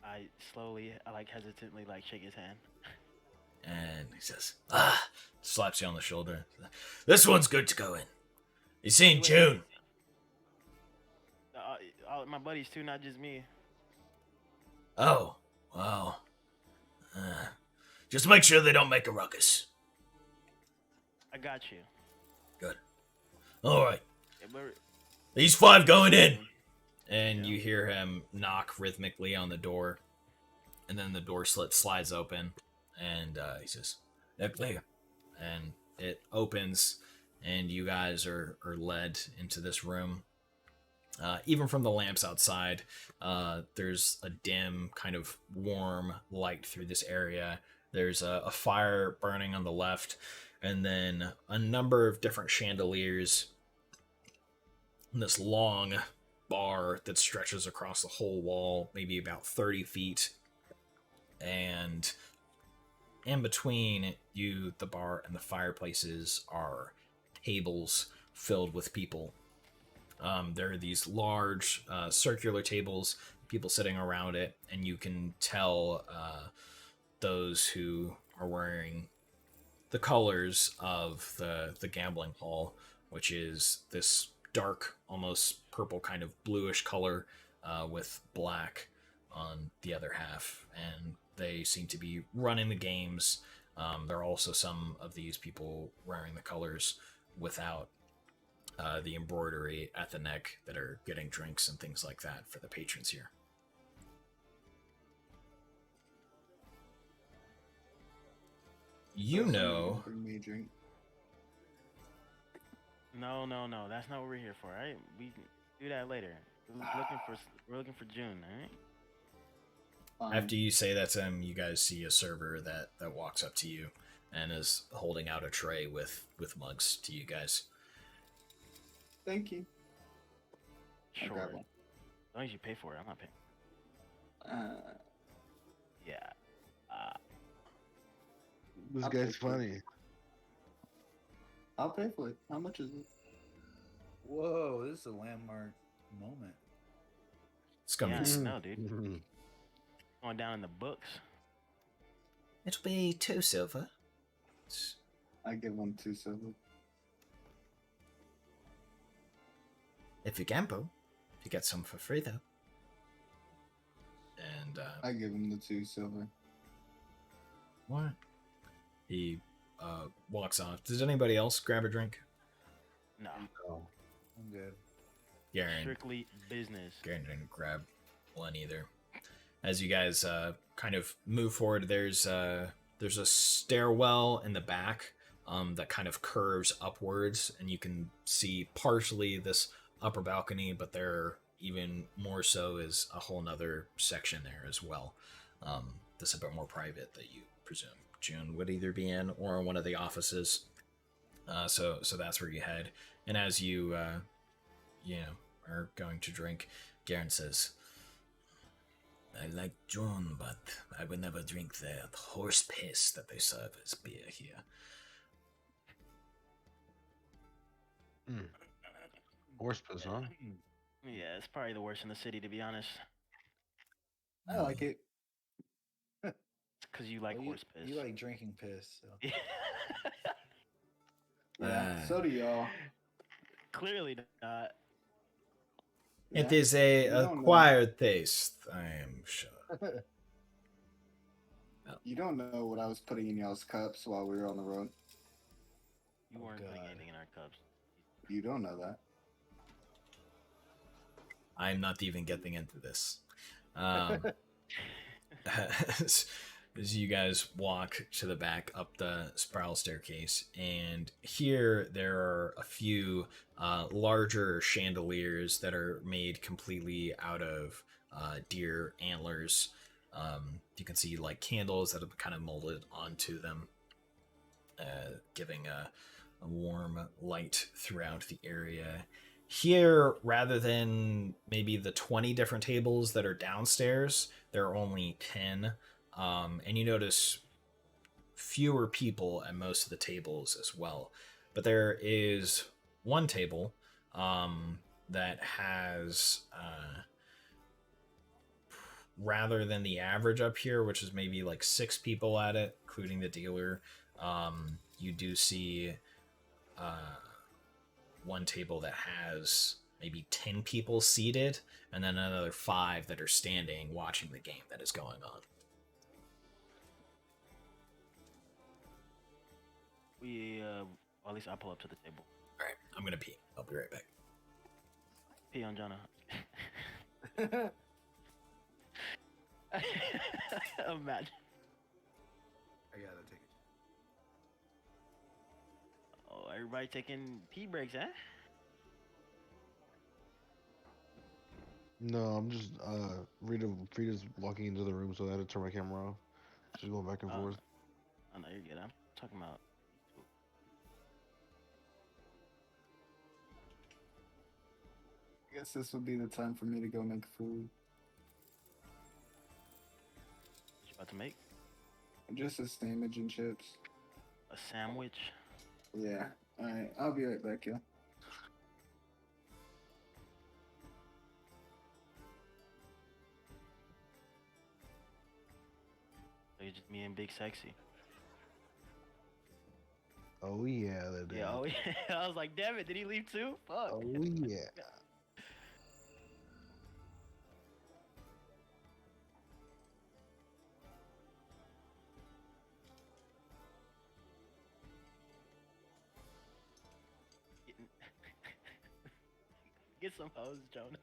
[SPEAKER 2] I slowly, like hesitantly, like shake his hand.
[SPEAKER 1] And he says, slaps you on the shoulder. "This one's good to go in. You seen
[SPEAKER 2] Wait.
[SPEAKER 1] June?"
[SPEAKER 2] All my buddies too, not just me.
[SPEAKER 1] "Oh, well. Just make sure they don't make a ruckus."
[SPEAKER 2] I got you.
[SPEAKER 1] "Good. All right.
[SPEAKER 2] Yeah, but
[SPEAKER 1] These 5 going in." And
[SPEAKER 2] Yeah.
[SPEAKER 1] you hear him knock rhythmically on the door. And then the door slides open. And he says, "They're clear." And it opens. And you guys are led into this room. Even from the lamps outside, there's a dim, kind of warm light through this area. There's a fire burning on the left. And then a number of different chandeliers. And this long bar that stretches across the whole wall, maybe about 30 feet. And in between you, the bar, and the fireplaces are tables filled with people. There are these large circular tables, people sitting around it, and you can tell those who are wearing the colors of the gambling hall, which is this dark, almost purple kind of bluish color with black on the other half, and they seem to be running the games. There are also some of these people wearing the colors without the embroidery at the neck that are getting drinks and things like that for the patrons here. You know.
[SPEAKER 3] Bring me a drink.
[SPEAKER 2] No, that's not what we're here for, right? We can do that later. We're looking for June, all right?
[SPEAKER 1] After you say that to him, you guys see a server that walks up to you and is holding out a tray with mugs to you guys.
[SPEAKER 3] Thank you. I'll
[SPEAKER 2] Sure.
[SPEAKER 3] grab one.
[SPEAKER 2] As long as you pay for it, I'm not paying. Yeah.
[SPEAKER 4] This
[SPEAKER 3] I'll
[SPEAKER 4] guy's
[SPEAKER 3] pay for it.
[SPEAKER 4] funny.
[SPEAKER 3] I'll pay for it. How much is it?
[SPEAKER 5] Whoa, this is a landmark moment.
[SPEAKER 1] It's gonna
[SPEAKER 2] Yeah,
[SPEAKER 1] be.
[SPEAKER 2] no, dude. Going down in the books.
[SPEAKER 1] It'll be 2 silver.
[SPEAKER 3] I give him 2 silver.
[SPEAKER 1] If you gamble, you get some for free though. And
[SPEAKER 3] I give him the 2 silver.
[SPEAKER 1] what? He walks off. Does anybody else grab a drink?
[SPEAKER 2] No,
[SPEAKER 5] I'm good.
[SPEAKER 1] Garen.
[SPEAKER 2] strictly business.
[SPEAKER 1] Garen didn't grab one either. As you guys kind of move forward, there's a stairwell in the back that kind of curves upwards, and you can see partially this upper balcony, but there even more so is a whole nother section there as well. That's a bit more private that you presume June would either be in or one of the offices. So that's where you head. And as you are going to drink, Garen says, I like John, but I would never drink that horse piss that they serve as beer here.
[SPEAKER 4] Horse piss, huh?
[SPEAKER 2] Yeah, it's probably the worst in the city, to be honest.
[SPEAKER 3] I like it.
[SPEAKER 2] Because you like
[SPEAKER 5] Well,
[SPEAKER 2] horse piss.
[SPEAKER 5] You like drinking piss. So.
[SPEAKER 3] Yeah, so do y'all.
[SPEAKER 2] Clearly not.
[SPEAKER 1] It
[SPEAKER 3] Yeah.
[SPEAKER 1] is a
[SPEAKER 3] You don't know.
[SPEAKER 1] acquired taste, I am sure.
[SPEAKER 3] You don't know what I was putting in y'all's cups while we were on the road.
[SPEAKER 2] You
[SPEAKER 5] Oh,
[SPEAKER 2] weren't putting
[SPEAKER 5] God.
[SPEAKER 2] anything in our cups.
[SPEAKER 3] You don't know that.
[SPEAKER 1] I'm not even getting into this. As you guys walk to the back up the spiral staircase, and here there are a few larger chandeliers that are made completely out of deer antlers. You can see like candles that have kind of molded onto them, giving a warm light throughout the area. Here, rather than maybe the 20 different tables that are downstairs, there are only 10. And you notice fewer people at most of the tables as well. But there is one table that has, rather than the average up here, which is maybe like 6 people at it, including the dealer, you do see one table that has maybe 10 people seated, and then another 5 that are standing watching the game that is going on.
[SPEAKER 2] At least I'll pull up to the table.
[SPEAKER 1] All right, I'm gonna pee. I'll be right back.
[SPEAKER 2] Pee on Jonah. Imagine.
[SPEAKER 5] I gotta take it.
[SPEAKER 2] Oh, everybody taking pee breaks, eh?
[SPEAKER 4] No, I'm just Frida's walking into the room, so I had to turn my camera off. She's going back and
[SPEAKER 2] Oh.
[SPEAKER 4] forth.
[SPEAKER 2] Oh, no, you're good. I'm talking about.
[SPEAKER 3] I guess this would be the time for me to go make food.
[SPEAKER 2] What you about to make?
[SPEAKER 3] Just a sandwich and chips.
[SPEAKER 2] A sandwich?
[SPEAKER 3] Yeah. Alright, I'll be right back, yeah.
[SPEAKER 2] It's just me and Big Sexy.
[SPEAKER 4] Oh yeah, they did.
[SPEAKER 2] Yeah, oh yeah. I was like, damn it, did he leave too? Fuck.
[SPEAKER 4] Oh yeah.
[SPEAKER 2] Get some hoes, Jonah.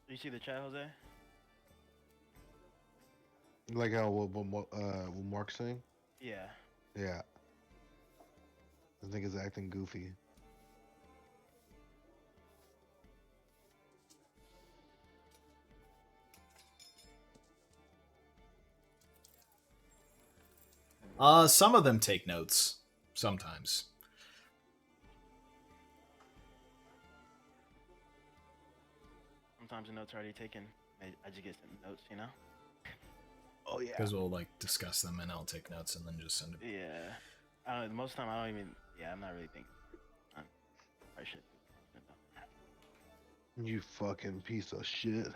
[SPEAKER 2] You see the chat, Jose?
[SPEAKER 4] Like how what Mark's saying?
[SPEAKER 2] Yeah.
[SPEAKER 4] Yeah. This nigga's acting goofy.
[SPEAKER 1] Some of them take notes. Sometimes.
[SPEAKER 2] Sometimes the notes are already taken. I just get some notes, you know?
[SPEAKER 4] Oh yeah.
[SPEAKER 1] Because we'll like discuss them and I'll take notes and then just send it.
[SPEAKER 2] Yeah. I don't know, most of the time I don't even. Yeah, I'm not really thinking. I should.
[SPEAKER 4] You fucking piece of shit.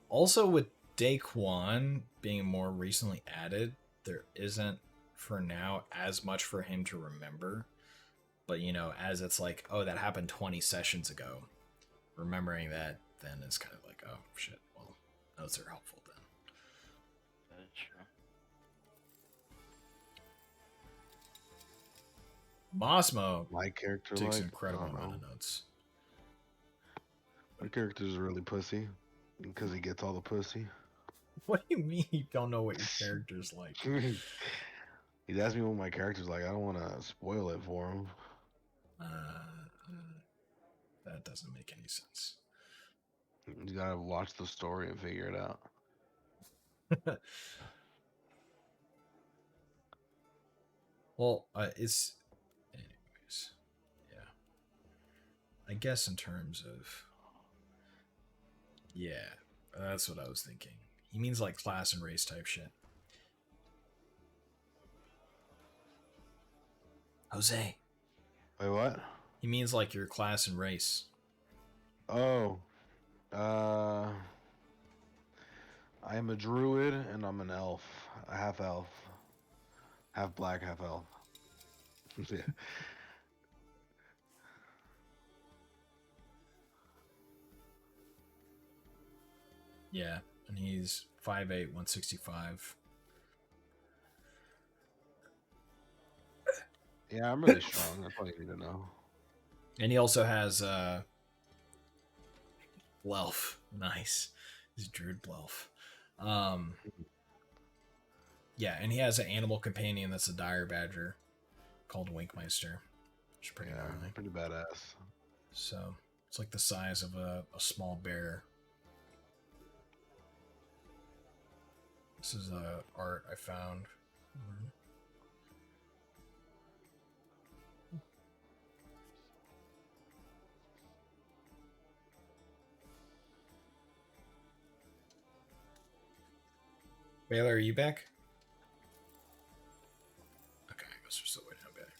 [SPEAKER 1] Also, with Daquan being more recently added, there isn't for now as much for him to remember. But you know, as it's like, oh, that happened 20 sessions ago. Remembering that, then it's kind of like, oh shit. Well, notes are helpful then.
[SPEAKER 2] That is true.
[SPEAKER 1] Mosmo
[SPEAKER 4] My character
[SPEAKER 1] takes
[SPEAKER 4] like
[SPEAKER 1] an incredible
[SPEAKER 4] I don't
[SPEAKER 1] amount
[SPEAKER 4] know.
[SPEAKER 1] of notes.
[SPEAKER 4] My character's really pussy because he gets all the pussy.
[SPEAKER 1] What do you mean you don't know what your character's like?
[SPEAKER 4] He's asked me what my character's like. I don't want to spoil it for him.
[SPEAKER 1] That doesn't make any sense.
[SPEAKER 4] You gotta watch the story and figure it out.
[SPEAKER 1] Well, it's anyways, yeah. I guess in terms of, yeah, that's what I was thinking. He means like class and race type shit. Jose.
[SPEAKER 4] Wait, what?
[SPEAKER 1] He means like your class and race.
[SPEAKER 4] Oh, I am a druid and I'm an elf, a half elf, half black, half elf. Yeah.
[SPEAKER 1] Yeah, and he's 5'8", 165.
[SPEAKER 4] Yeah, I'm really strong. That's all you need to know.
[SPEAKER 1] And he also has Blelf. Nice. He's Druid Blelf. Yeah, and he has an animal companion that's a dire badger called Winkmeister. Which is pretty gnarly.
[SPEAKER 4] Pretty badass.
[SPEAKER 1] So it's like the size of a small bear. This is art I found. Baylor, are you back? Okay, I guess we're still waiting on Baylor.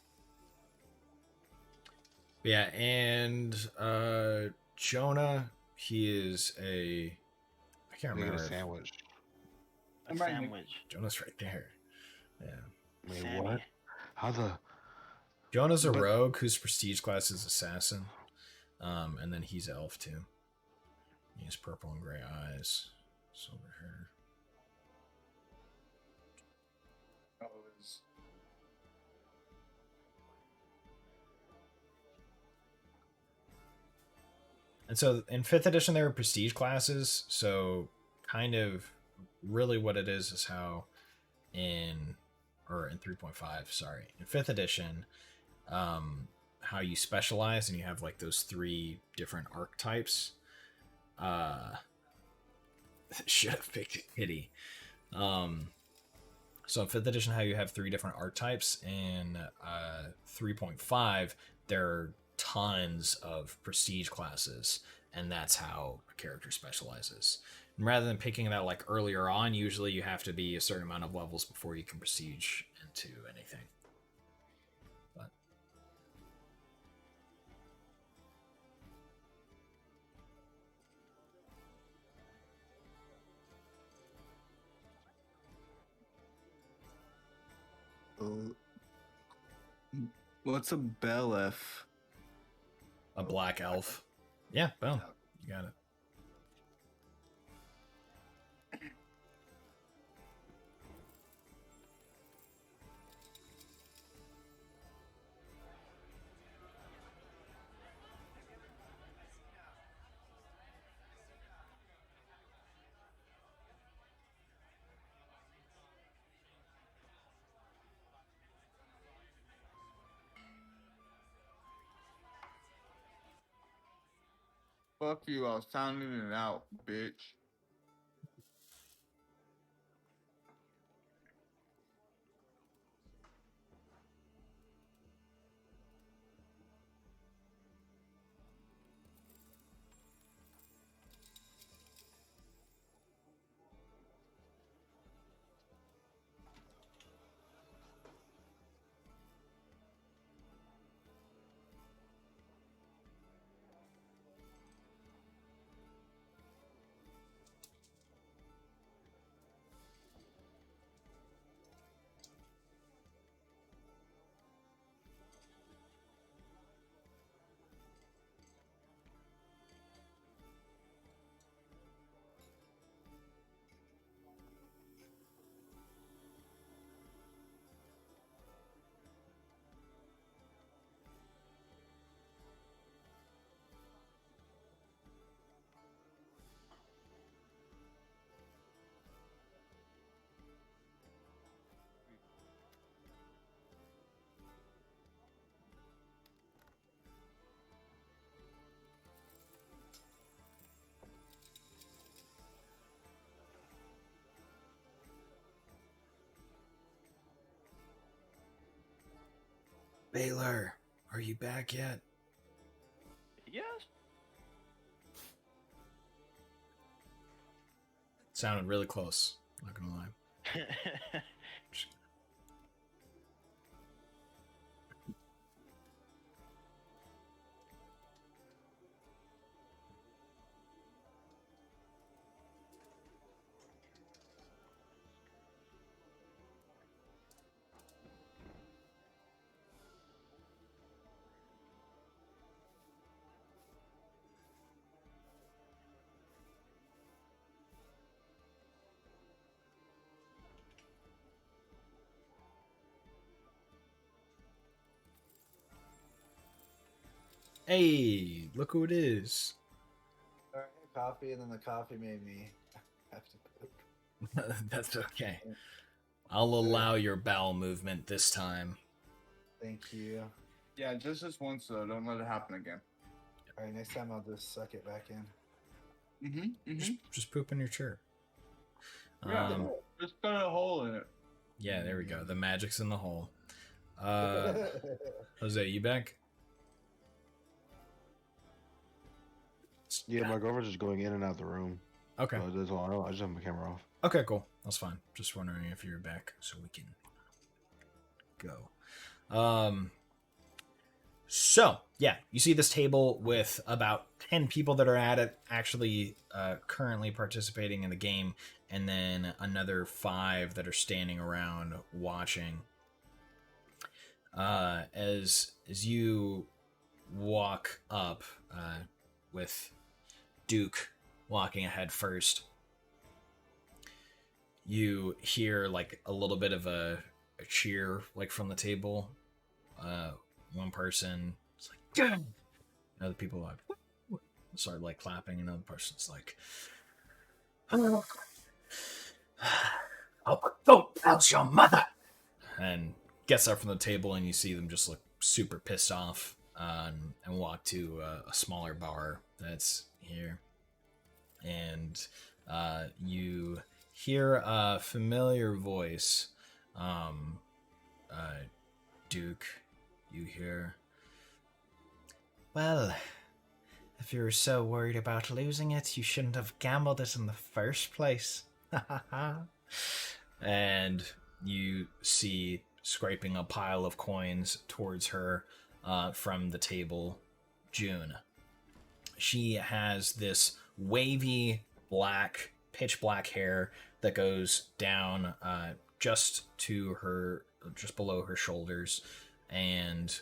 [SPEAKER 1] Yeah, and Jonah, he is a... I can't remember.
[SPEAKER 4] A sandwich.
[SPEAKER 2] A sandwich.
[SPEAKER 1] Jonah's right there. Yeah.
[SPEAKER 4] Wait,
[SPEAKER 2] Sammy.
[SPEAKER 4] what? How the...
[SPEAKER 1] Jonah's a rogue whose prestige class is assassin. And then he's elf too. He has purple and gray eyes. Silver hair. And so in 5th edition, there were prestige classes. So kind of really what it is how in 3.5, sorry. In 5th edition, how you specialize and you have like those 3 different archetypes. Should have picked Kitty. So in 5th edition, how you have 3 different archetypes. In 3.5, there are tons of prestige classes, and that's how a character specializes. And rather than picking that like earlier on, usually you have to be a certain amount of levels before you can prestige into anything. But
[SPEAKER 3] What's a Belef?
[SPEAKER 1] a black elf. Yeah, boom. You got it.
[SPEAKER 6] Fuck you, I was sounding it out, bitch.
[SPEAKER 1] Baylor, are you back yet?
[SPEAKER 2] Yes.
[SPEAKER 1] Sounded really close. Not gonna lie. Hey, look who it is.
[SPEAKER 5] Alright, coffee, and then the coffee made me have to poop.
[SPEAKER 1] That's okay. I'll allow your bowel movement this time.
[SPEAKER 5] Thank you.
[SPEAKER 6] Yeah, just this once though, don't let it happen again.
[SPEAKER 5] Alright, next time I'll just suck it back in.
[SPEAKER 1] Just poop in your chair.
[SPEAKER 6] Yeah, just cut a hole in it.
[SPEAKER 1] Yeah, there we go. The magic's in the hole. Jose, you back?
[SPEAKER 4] Yeah, my girlfriend's just going in and out the room.
[SPEAKER 1] Okay.
[SPEAKER 4] So that's all I know. I just have my camera off.
[SPEAKER 1] Okay, cool. That's fine. Just wondering if you're back so we can go. So, yeah, you see this table with about 10 people that are at it actually currently participating in the game, and then another 5 that are standing around watching. As you walk up with Duke walking ahead first, you hear like a little bit of a cheer like from the table. One person is like, "Damn!" Other people like start like clapping. Another person's like, "Oh, don't bounce your mother!" And gets up from the table, and you see them just look super pissed off and walk to a smaller bar that's here. and you hear a familiar voice. Duke, you hear, well, if you were so worried about losing it, you shouldn't have gambled it in the first place. And you see scraping a pile of coins towards her from the table, June. She has this wavy black, pitch black hair that goes down just below her shoulders, and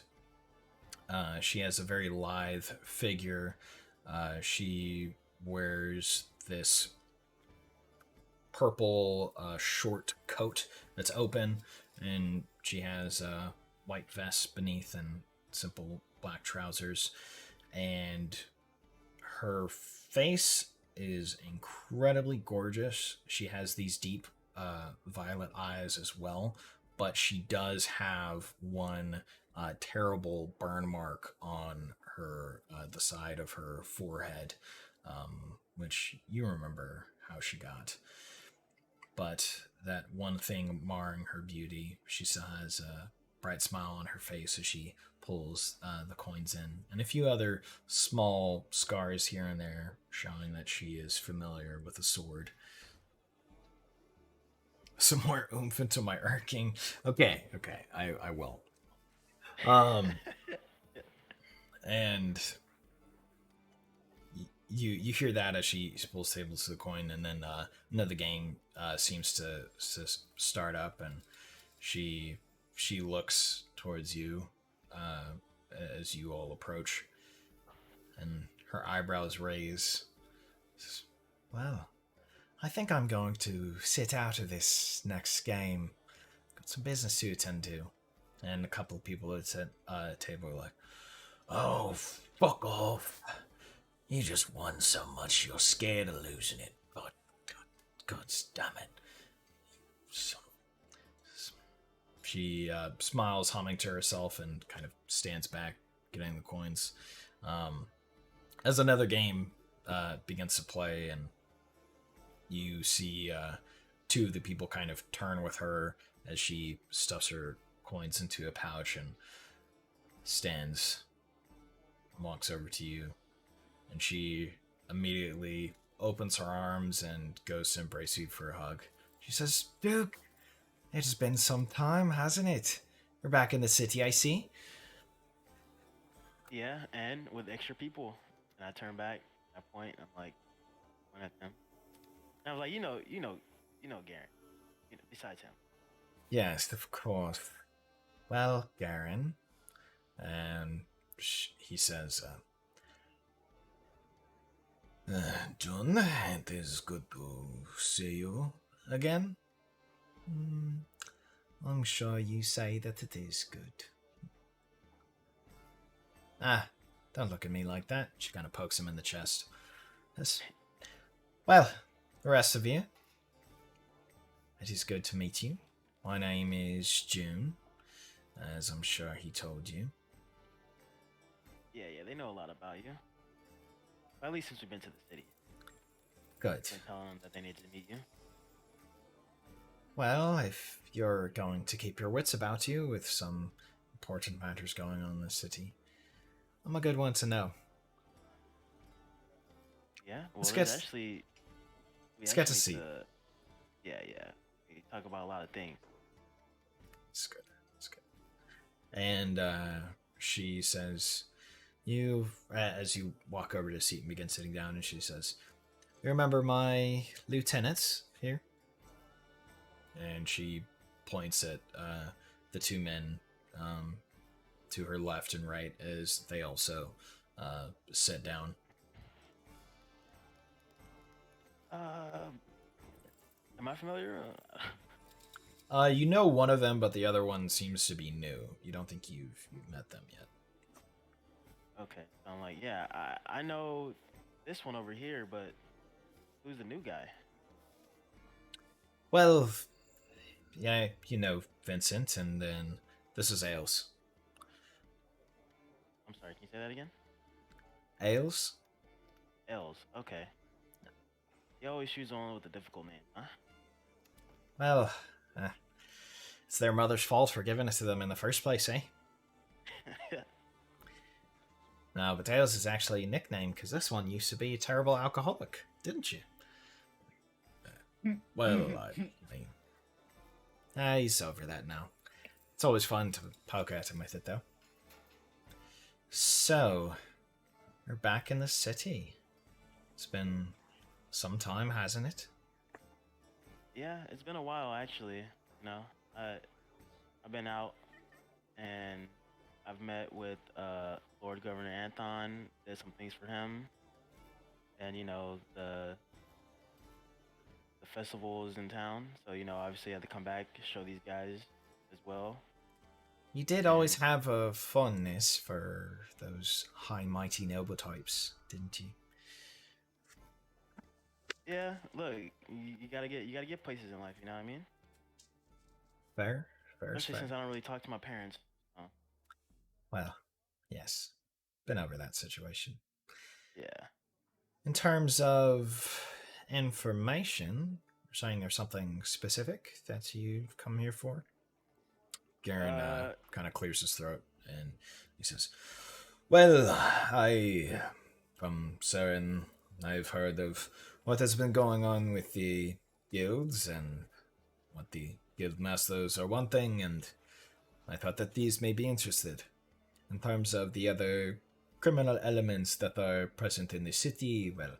[SPEAKER 1] she has a very lithe figure. She wears this purple short coat that's open, and she has a white vest beneath and simple black trousers, and her face is incredibly gorgeous. She has these deep violet eyes as well, but she does have one terrible burn mark on her the side of her forehead, which you remember how she got. But that one thing marring her beauty, she still has a bright smile on her face as she pulls the coins in, and a few other small scars here and there showing that she is familiar with a sword. Some more oomph into my irking. Okay, I will. And you hear that as she pulls tables to the coin, and then another game seems to start up, and she looks towards you as you all approach, and her eyebrows raise. Well, I think I'm going to sit out of this next game. Got some business to attend to. And a couple of people at the table are like, oh, fuck off. You just won so much you're scared of losing it. God damn it. So, she smiles, humming to herself, and kind of stands back, getting the coins. As another game begins to play, and you see two of the people kind of turn with her as she stuffs her coins into a pouch and stands, walks over to you, and she immediately opens her arms and goes to embrace you for a hug. She says, Duke, it has been some time, hasn't it? You're back in the city, I see.
[SPEAKER 2] Yeah, and with extra people. And I turn back at that point, I'm like, point at them. And I was like, you know, Garen. Besides him.
[SPEAKER 1] Yes, of course. Well, Garen, and he says, John, it is good to see you again. I'm sure you say that it is good. Don't look at me like that. She kind of pokes him in the chest. Yes. Well, the rest of you, it is good to meet you. My name is June, as I'm sure he told you.
[SPEAKER 2] Yeah, they know a lot about you. Well, at least since we've been to the city.
[SPEAKER 1] Good.
[SPEAKER 2] Been telling them that they need to meet you.
[SPEAKER 1] Well, if you're going to keep your wits about you with some important matters going on in the city, I'm a good one to know.
[SPEAKER 2] Yeah, well,
[SPEAKER 1] Let's
[SPEAKER 2] let's
[SPEAKER 1] get to see.
[SPEAKER 2] Yeah. We talk about a lot of things.
[SPEAKER 1] It's good. And she says, you, as you walk over to the seat and begin sitting down, and she says, you remember my lieutenants here? And she points at the two men to her left and right as they also sit down.
[SPEAKER 2] Am I familiar?
[SPEAKER 1] You know one of them, but the other one seems to be new. You don't think you've met them yet.
[SPEAKER 2] Okay, I'm like, yeah, I know this one over here, but who's the new guy?
[SPEAKER 1] Well, yeah, you know Vincent, and then this is Ailes.
[SPEAKER 2] I'm sorry, can you say that again?
[SPEAKER 1] Ailes?
[SPEAKER 2] Els, okay. You always choose the one with a difficult name, huh?
[SPEAKER 1] Well, it's their mother's fault for giving it to them in the first place, eh? No, but Tails is actually a nickname because this one used to be a terrible alcoholic, didn't you? Well, I mean, he's over that now. It's always fun to poke at him with it, though. So, we're back in the city. It's been some time, hasn't it?
[SPEAKER 2] Yeah, it's been a while actually. You know, I've been out and I've met with Lord Governor Anton. Did some things for him, and you know the festival is in town, so you know obviously I had to come back show these guys as well.
[SPEAKER 1] You did always have a fondness for those high mighty noble types, didn't you?
[SPEAKER 2] Yeah, look, you gotta get places in life. You know what I mean?
[SPEAKER 1] Fair, fair,
[SPEAKER 2] Especially
[SPEAKER 1] fair.
[SPEAKER 2] since I don't really talk to my parents. Oh,
[SPEAKER 1] Well, yes. Been over that situation.
[SPEAKER 2] yeah.
[SPEAKER 1] In terms of information, you're saying there's something specific that you've come here for? Garen kind of clears his throat and he says, well, from Saren, I've heard of what has been going on with the guilds and what the guild masters are wanting, and I thought that these may be interested. In terms of the other criminal elements that are present in the city, well,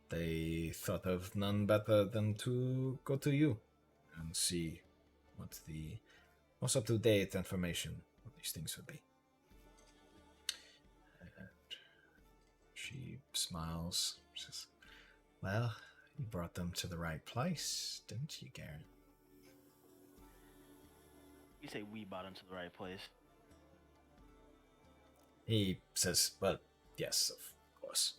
[SPEAKER 1] they thought of none better than to go to you and see what the most up-to-date information of these things would be. And she smiles. She says, well, you brought them to the right place, didn't you, Garen?
[SPEAKER 2] You say we brought him to the right place.
[SPEAKER 1] He says, well, yes, of course.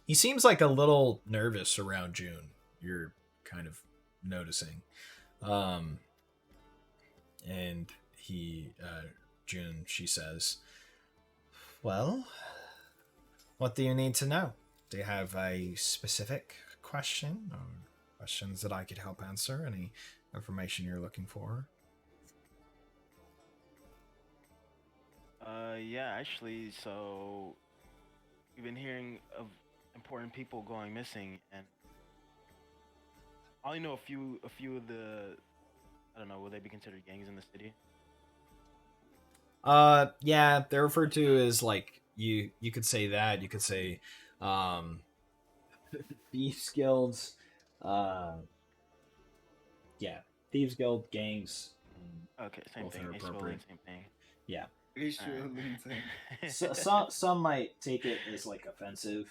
[SPEAKER 1] He seems like a little nervous around June. You're kind of noticing. And June, she says, well, what do you need to know? Do you have a specific question or questions that I could help answer? Any information you're looking for?
[SPEAKER 2] Yeah, actually, so we've been hearing of important people going missing, and I only know a few of the, I don't know, will they be considered gangs in the city?
[SPEAKER 1] Yeah, they're referred to as like you could say that. You could say thieves guilds, yeah, thieves guild, gangs.
[SPEAKER 2] Okay, same
[SPEAKER 1] Both
[SPEAKER 2] thing.
[SPEAKER 1] are
[SPEAKER 2] Ace Rollin,
[SPEAKER 1] appropriate.
[SPEAKER 2] same thing.
[SPEAKER 1] Yeah.
[SPEAKER 3] Sure.
[SPEAKER 1] Some might take it as like offensive,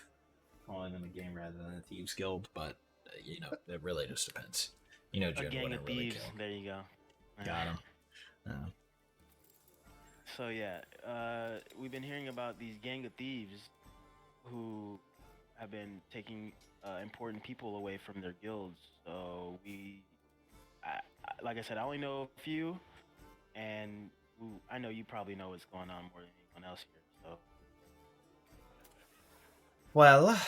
[SPEAKER 1] calling them a gang rather than a thieves guild, but you know, it really just depends. You know,
[SPEAKER 2] A
[SPEAKER 1] June
[SPEAKER 2] gang
[SPEAKER 1] wouldn't
[SPEAKER 2] of
[SPEAKER 1] really
[SPEAKER 2] thieves.
[SPEAKER 1] kill.
[SPEAKER 2] There you go.
[SPEAKER 1] Got him.
[SPEAKER 2] So yeah, we've been hearing about these gang of thieves who have been taking important people away from their guilds. So like I said, I only know a few, and I know you probably know what's going on more than anyone else here. So
[SPEAKER 1] Well,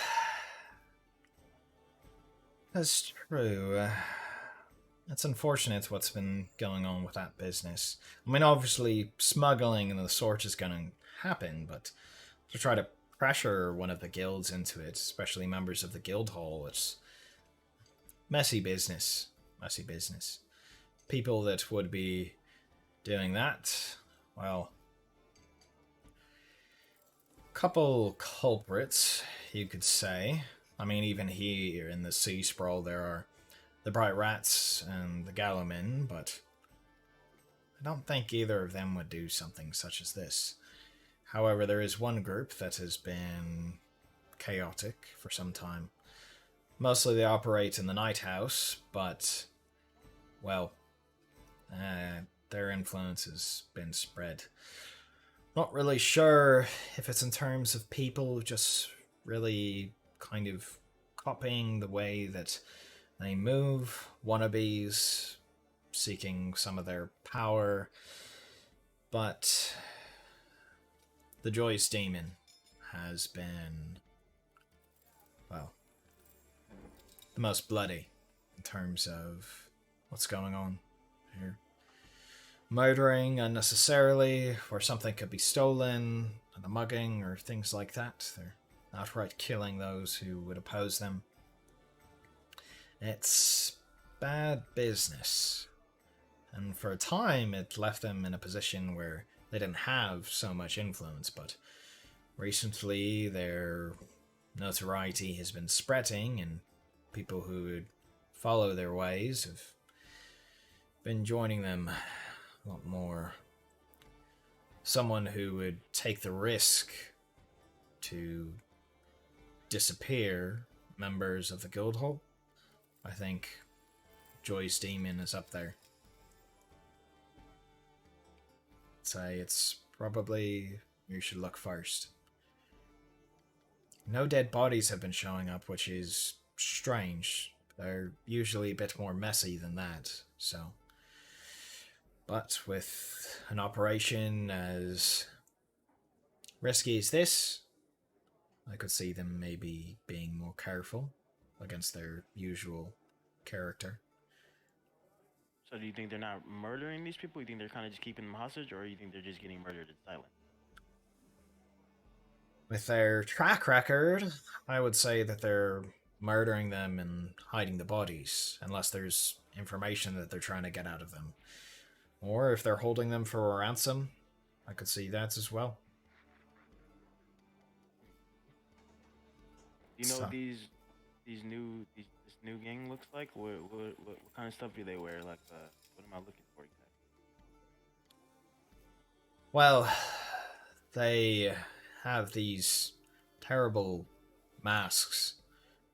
[SPEAKER 1] that's true. It's unfortunate what's been going on with that business. I mean, obviously, smuggling and the sort is going to happen, but to try to pressure one of the guilds into it, especially members of the Guildhall, it's messy business. Messy business. People that would be doing that, well, couple culprits, you could say. I mean, even here in the Sea Sprawl, there are the Bright Rats and the Gallowmen, but I don't think either of them would do something such as this. However, there is one group that has been chaotic for some time. Mostly they operate in the Night House, but, well, their influence has been spread. Not really sure if it's in terms of people just really kind of copying the way that they move, wannabes, seeking some of their power, but the Joyous Demon has been well, the most bloody in terms of what's going on here. Murdering unnecessarily, or something could be stolen, and a mugging, or things like that. They're outright killing those who would oppose them. It's bad business. And for a time, it left them in a position where they didn't have so much influence, but recently their notoriety has been spreading, and people who would follow their ways have been joining them a lot more. Someone who would take the risk to disappear members of the Guildhall, I think Joy's Demon is up there. I'd say it's probably you should look first. No dead bodies have been showing up, which is strange. They're usually a bit more messy than that, so. But with an operation as risky as this, I could see them maybe being more careful against their usual character.
[SPEAKER 2] So do you think they're not murdering these people? You think they're kind of just keeping them hostage, or you think they're just getting murdered in silence?
[SPEAKER 1] With their track record, I would say that they're murdering them and hiding the bodies, unless there's information that they're trying to get out of them. Or if they're holding them for a ransom, I could see that as well.
[SPEAKER 2] You know
[SPEAKER 1] So-
[SPEAKER 2] what this new gang looks like? What kind of stuff do they wear? Like, what am I looking for exactly?
[SPEAKER 1] Well, they have these terrible masks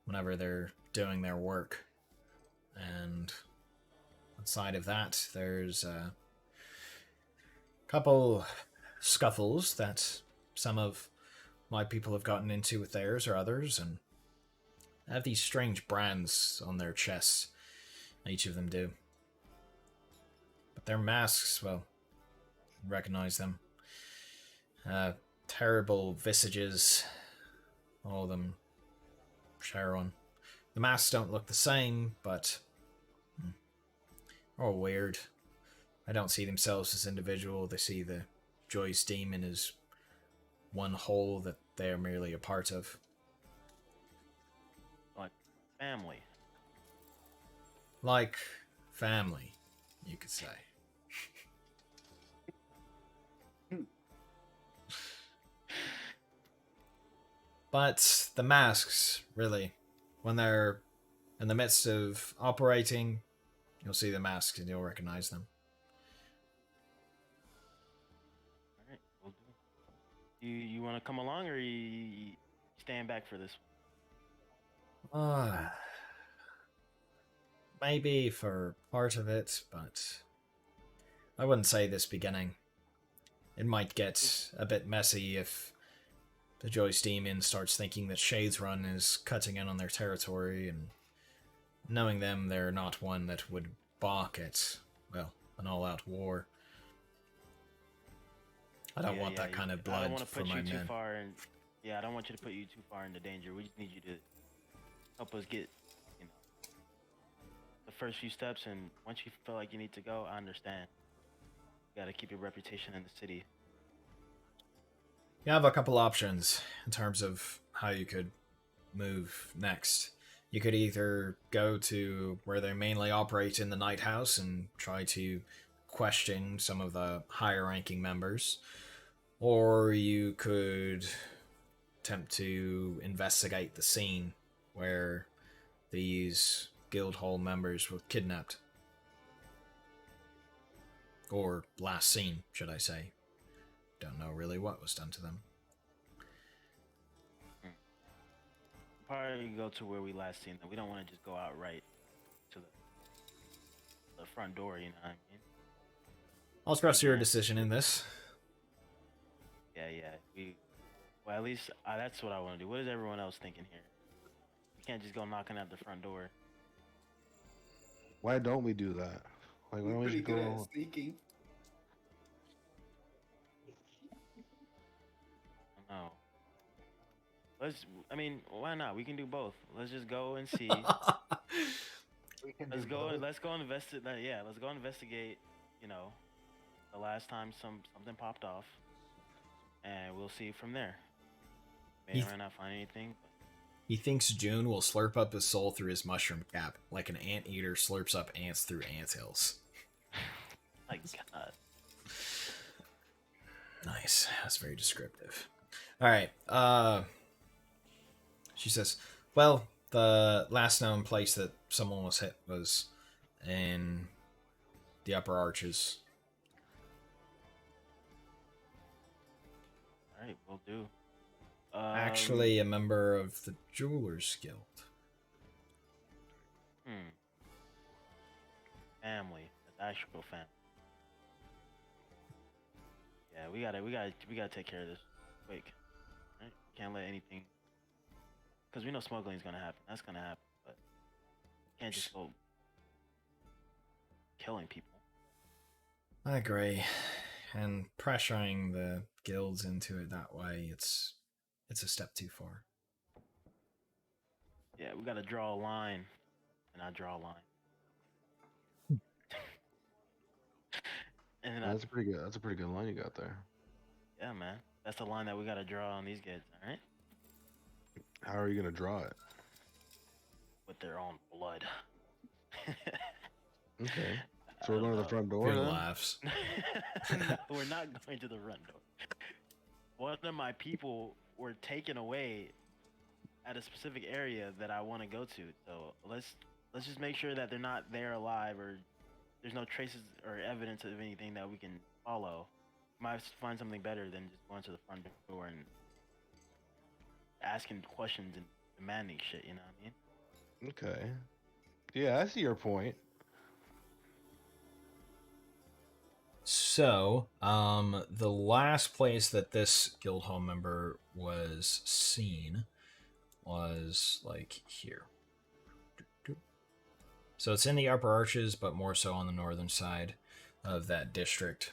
[SPEAKER 1] whenever they're doing their work. And outside of that, there's a couple scuffles that some of my people have gotten into with theirs or others, and have these strange brands on their chests. Each of them do. But their masks, well, recognize them. Terrible visages. All of them share on. The masks don't look the same, but all weird. I don't see themselves as individual. They see the Joy's Demon as one whole that they are merely a part of.
[SPEAKER 2] Like family.
[SPEAKER 1] Like family, you could say. But the masks, really, when they're in the midst of operating, you'll see the masks and you'll recognize them.
[SPEAKER 2] All right, we'll do. You want to come along, or you stand back for this?
[SPEAKER 1] Maybe for part of it, but I wouldn't say this beginning. It might get a bit messy if the Joyce Demon starts thinking that Shades Run is cutting in on their territory, and knowing them, they're not one that would balk at, well, an all-out war. I don't want that kind of
[SPEAKER 2] I don't
[SPEAKER 1] blood
[SPEAKER 2] want to
[SPEAKER 1] for
[SPEAKER 2] put
[SPEAKER 1] my
[SPEAKER 2] you too
[SPEAKER 1] men.
[SPEAKER 2] far, and I don't want you to put you too far into danger. We just need you to help us get, the first few steps, and once you feel like you need to go, I understand. You gotta keep your reputation in the city.
[SPEAKER 1] You have a couple options in terms of how you could move next. You could either go to where they mainly operate in the Night House and try to question some of the higher ranking members, or you could attempt to investigate the scene where these Guildhall members were kidnapped. Or last seen, should I say. Don't know really what was done to them.
[SPEAKER 2] Probably go to where we last seen them. We don't want to just go out right to the front door, you know what I mean?
[SPEAKER 1] I'll trust your decision in this.
[SPEAKER 2] Yeah. Well, at least that's what I want to do. What is everyone else thinking here? We can't just go knocking at the front door.
[SPEAKER 4] Why don't we do that? Like, why
[SPEAKER 3] We're
[SPEAKER 4] don't we
[SPEAKER 3] pretty
[SPEAKER 4] just
[SPEAKER 3] good
[SPEAKER 4] go?
[SPEAKER 3] at sneaking.
[SPEAKER 2] I don't know. I mean, why not? We can do both. Let's just go and see.
[SPEAKER 5] We can
[SPEAKER 2] Let's
[SPEAKER 5] do
[SPEAKER 2] go.
[SPEAKER 5] both.
[SPEAKER 2] Let's go investigate. Yeah, let's go investigate. You know, the last time something popped off, and we'll see from there. May or may not find anything.
[SPEAKER 1] He thinks June will slurp up his soul through his mushroom cap, like an anteater slurps up ants through anthills.
[SPEAKER 2] My God.
[SPEAKER 1] Nice. That's very descriptive. All right. She says, well, the last known place that someone was hit was in the upper arches.
[SPEAKER 2] All right, we'll do.
[SPEAKER 1] Actually, a member of the Jewelers Guild.
[SPEAKER 2] Family. That's actual family. Yeah, we gotta take care of this quick. Right? Can't let anything, because we know smuggling is gonna happen. That's gonna happen, but can't just go killing people.
[SPEAKER 1] I agree. And pressuring the guilds into it that way, it's a step too far.
[SPEAKER 2] Yeah, we gotta draw a line, and I draw a line. And then
[SPEAKER 4] That's a pretty good line you got there.
[SPEAKER 2] Yeah, man, that's the line that we gotta draw on these kids. All right,
[SPEAKER 4] How are you gonna draw it?
[SPEAKER 2] with their own blood.
[SPEAKER 4] Okay. So we're going to the front door
[SPEAKER 1] Finn
[SPEAKER 4] then?
[SPEAKER 1] laughs.
[SPEAKER 2] No, we're not going to the front door. One of my people were taken away at a specific area that I want to go to. So let's just make sure that they're not there alive, or there's no traces or evidence of anything that we can follow. Might find something better than just going to the front door and asking questions and demanding shit. You know what I mean?
[SPEAKER 4] Okay. Yeah, I see your point.
[SPEAKER 1] So, the last place that this Guildhall member was seen was like here. So it's in the upper arches, but more so on the northern side of that district.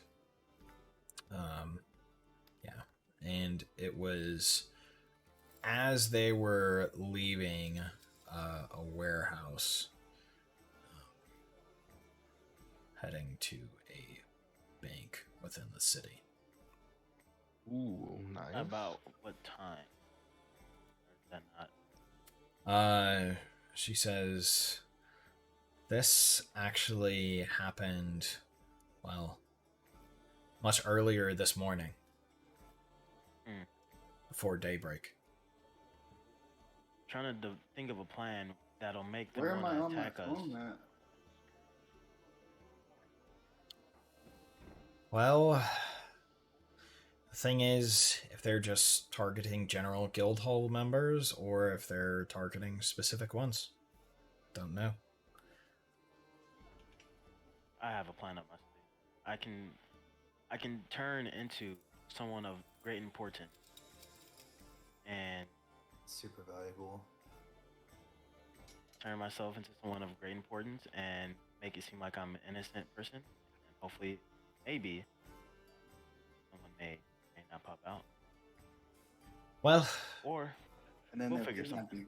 [SPEAKER 1] Yeah, and it was as they were leaving a warehouse, heading to a bank within the city.
[SPEAKER 4] Ooh, nice.
[SPEAKER 2] About what time? Or is that not?
[SPEAKER 1] She says this actually happened, well, much earlier this morning. Before daybreak.
[SPEAKER 2] Trying to think of a plan that'll make them
[SPEAKER 3] Where am I
[SPEAKER 2] want
[SPEAKER 3] on
[SPEAKER 2] to
[SPEAKER 3] my
[SPEAKER 2] attack us.
[SPEAKER 3] phone at?
[SPEAKER 1] Well, the thing is, if they're just targeting general Guildhall members or if they're targeting specific ones, don't know.
[SPEAKER 2] I have a plan up my sleeve. I can turn into someone of great importance, and
[SPEAKER 5] Super valuable.
[SPEAKER 2] turn myself into someone of great importance and make it seem like I'm an innocent person, and hopefully, maybe someone may not pop out,
[SPEAKER 1] Well,
[SPEAKER 2] or
[SPEAKER 3] And then
[SPEAKER 2] We'll
[SPEAKER 3] they'll
[SPEAKER 2] figure
[SPEAKER 3] kidnap
[SPEAKER 2] something.
[SPEAKER 3] you.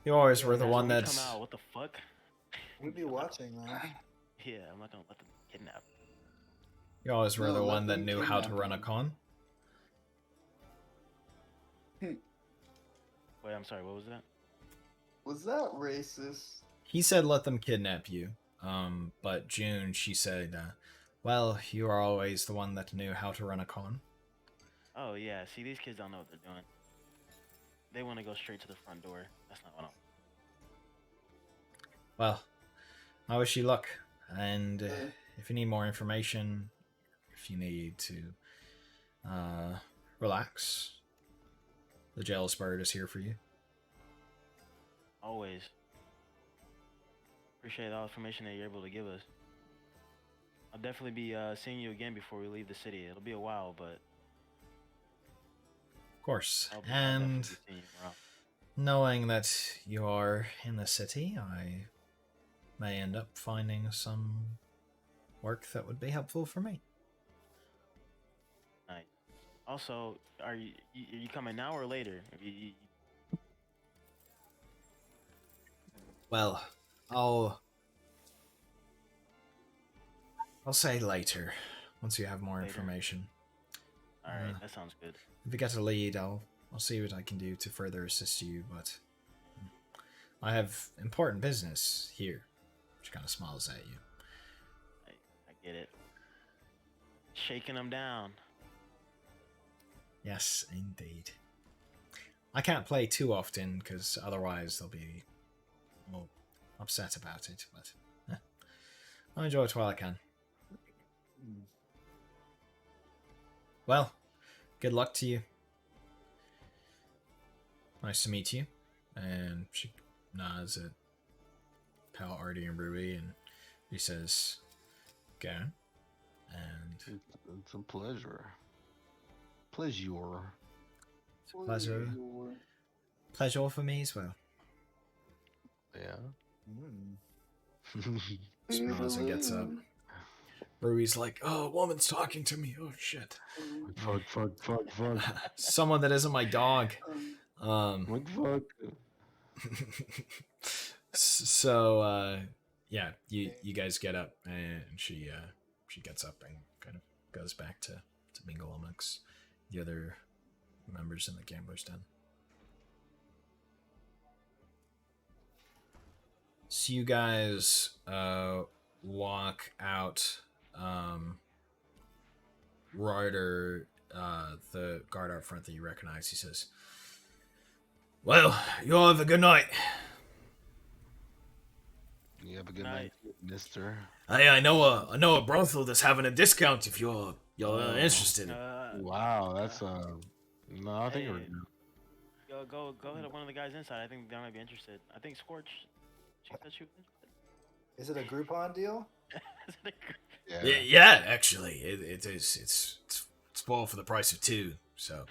[SPEAKER 1] you always were
[SPEAKER 2] guys,
[SPEAKER 1] the one
[SPEAKER 2] when we
[SPEAKER 1] that's...
[SPEAKER 2] come out, what the fuck?
[SPEAKER 5] We'd be watching, man.
[SPEAKER 2] Yeah, I'm not gonna let them kidnap.
[SPEAKER 1] You always were
[SPEAKER 3] No,
[SPEAKER 1] the
[SPEAKER 3] let
[SPEAKER 1] one that
[SPEAKER 3] them
[SPEAKER 1] knew how to
[SPEAKER 3] kidnap
[SPEAKER 1] run a
[SPEAKER 3] you.
[SPEAKER 1] con.
[SPEAKER 2] Wait, I'm sorry. What was that?
[SPEAKER 3] Was that racist?
[SPEAKER 1] He said let them kidnap you. But June, she said, well, you are always the one that knew how to run a con.
[SPEAKER 2] Oh yeah. See, these kids don't know what they're doing. They want to go straight to the front door. That's not what I'm.
[SPEAKER 1] Well, I wish you luck. And if you need more information, if you need to relax, the jealous bird is here for you.
[SPEAKER 2] Always. Appreciate all the information that you're able to give us. I'll definitely be seeing you again before we leave the city. It'll be a while, but
[SPEAKER 1] Of course.
[SPEAKER 2] I'll definitely
[SPEAKER 1] And
[SPEAKER 2] be seeing you around.
[SPEAKER 1] knowing that you are in the city, I may end up finding some work that would be helpful for me.
[SPEAKER 2] Nice. Also, are you coming now or later?
[SPEAKER 1] Well, I'll I'll say later once you have more
[SPEAKER 2] Later?
[SPEAKER 1] information.
[SPEAKER 2] All right, that sounds good.
[SPEAKER 1] If we get a lead, I'll see what I can do to further assist you. But I have important business here. She kind of smiles at you.
[SPEAKER 2] I get it. Shaking them down.
[SPEAKER 1] Yes, indeed. I can't play too often because otherwise they'll be well, upset about it. But I'll enjoy it while I can. Well, good luck to you. Nice to meet you. And she nods at Pal, Artie, and Ruby, and he says, "Go." And
[SPEAKER 4] It's a pleasure. Pleasure.
[SPEAKER 1] pleasure. Pleasure for me as well.
[SPEAKER 4] Yeah.
[SPEAKER 1] Smiles and gets up. Ruby's like, "Oh, a woman's talking to me. Oh shit."
[SPEAKER 4] Fuck.
[SPEAKER 1] Someone that isn't my dog.
[SPEAKER 4] Fuck.
[SPEAKER 1] So yeah, you guys get up, and she gets up and kind of goes back to mingle amongst the other members in the gambler's den. So you guys walk out. Ryder, the guard out front that you recognize, he says, "Well, you all have a good night."
[SPEAKER 4] You have a good night, mister.
[SPEAKER 1] Hey, I know a brothel that's having a discount if you're interested.
[SPEAKER 4] Wow, that's no, I think we're
[SPEAKER 2] Go hit up one of the guys inside. I think they might be interested. I think Scorch. She said she was interested.
[SPEAKER 5] Is it a Groupon deal?
[SPEAKER 1] Yeah, actually, it is. It's all for the price of two. So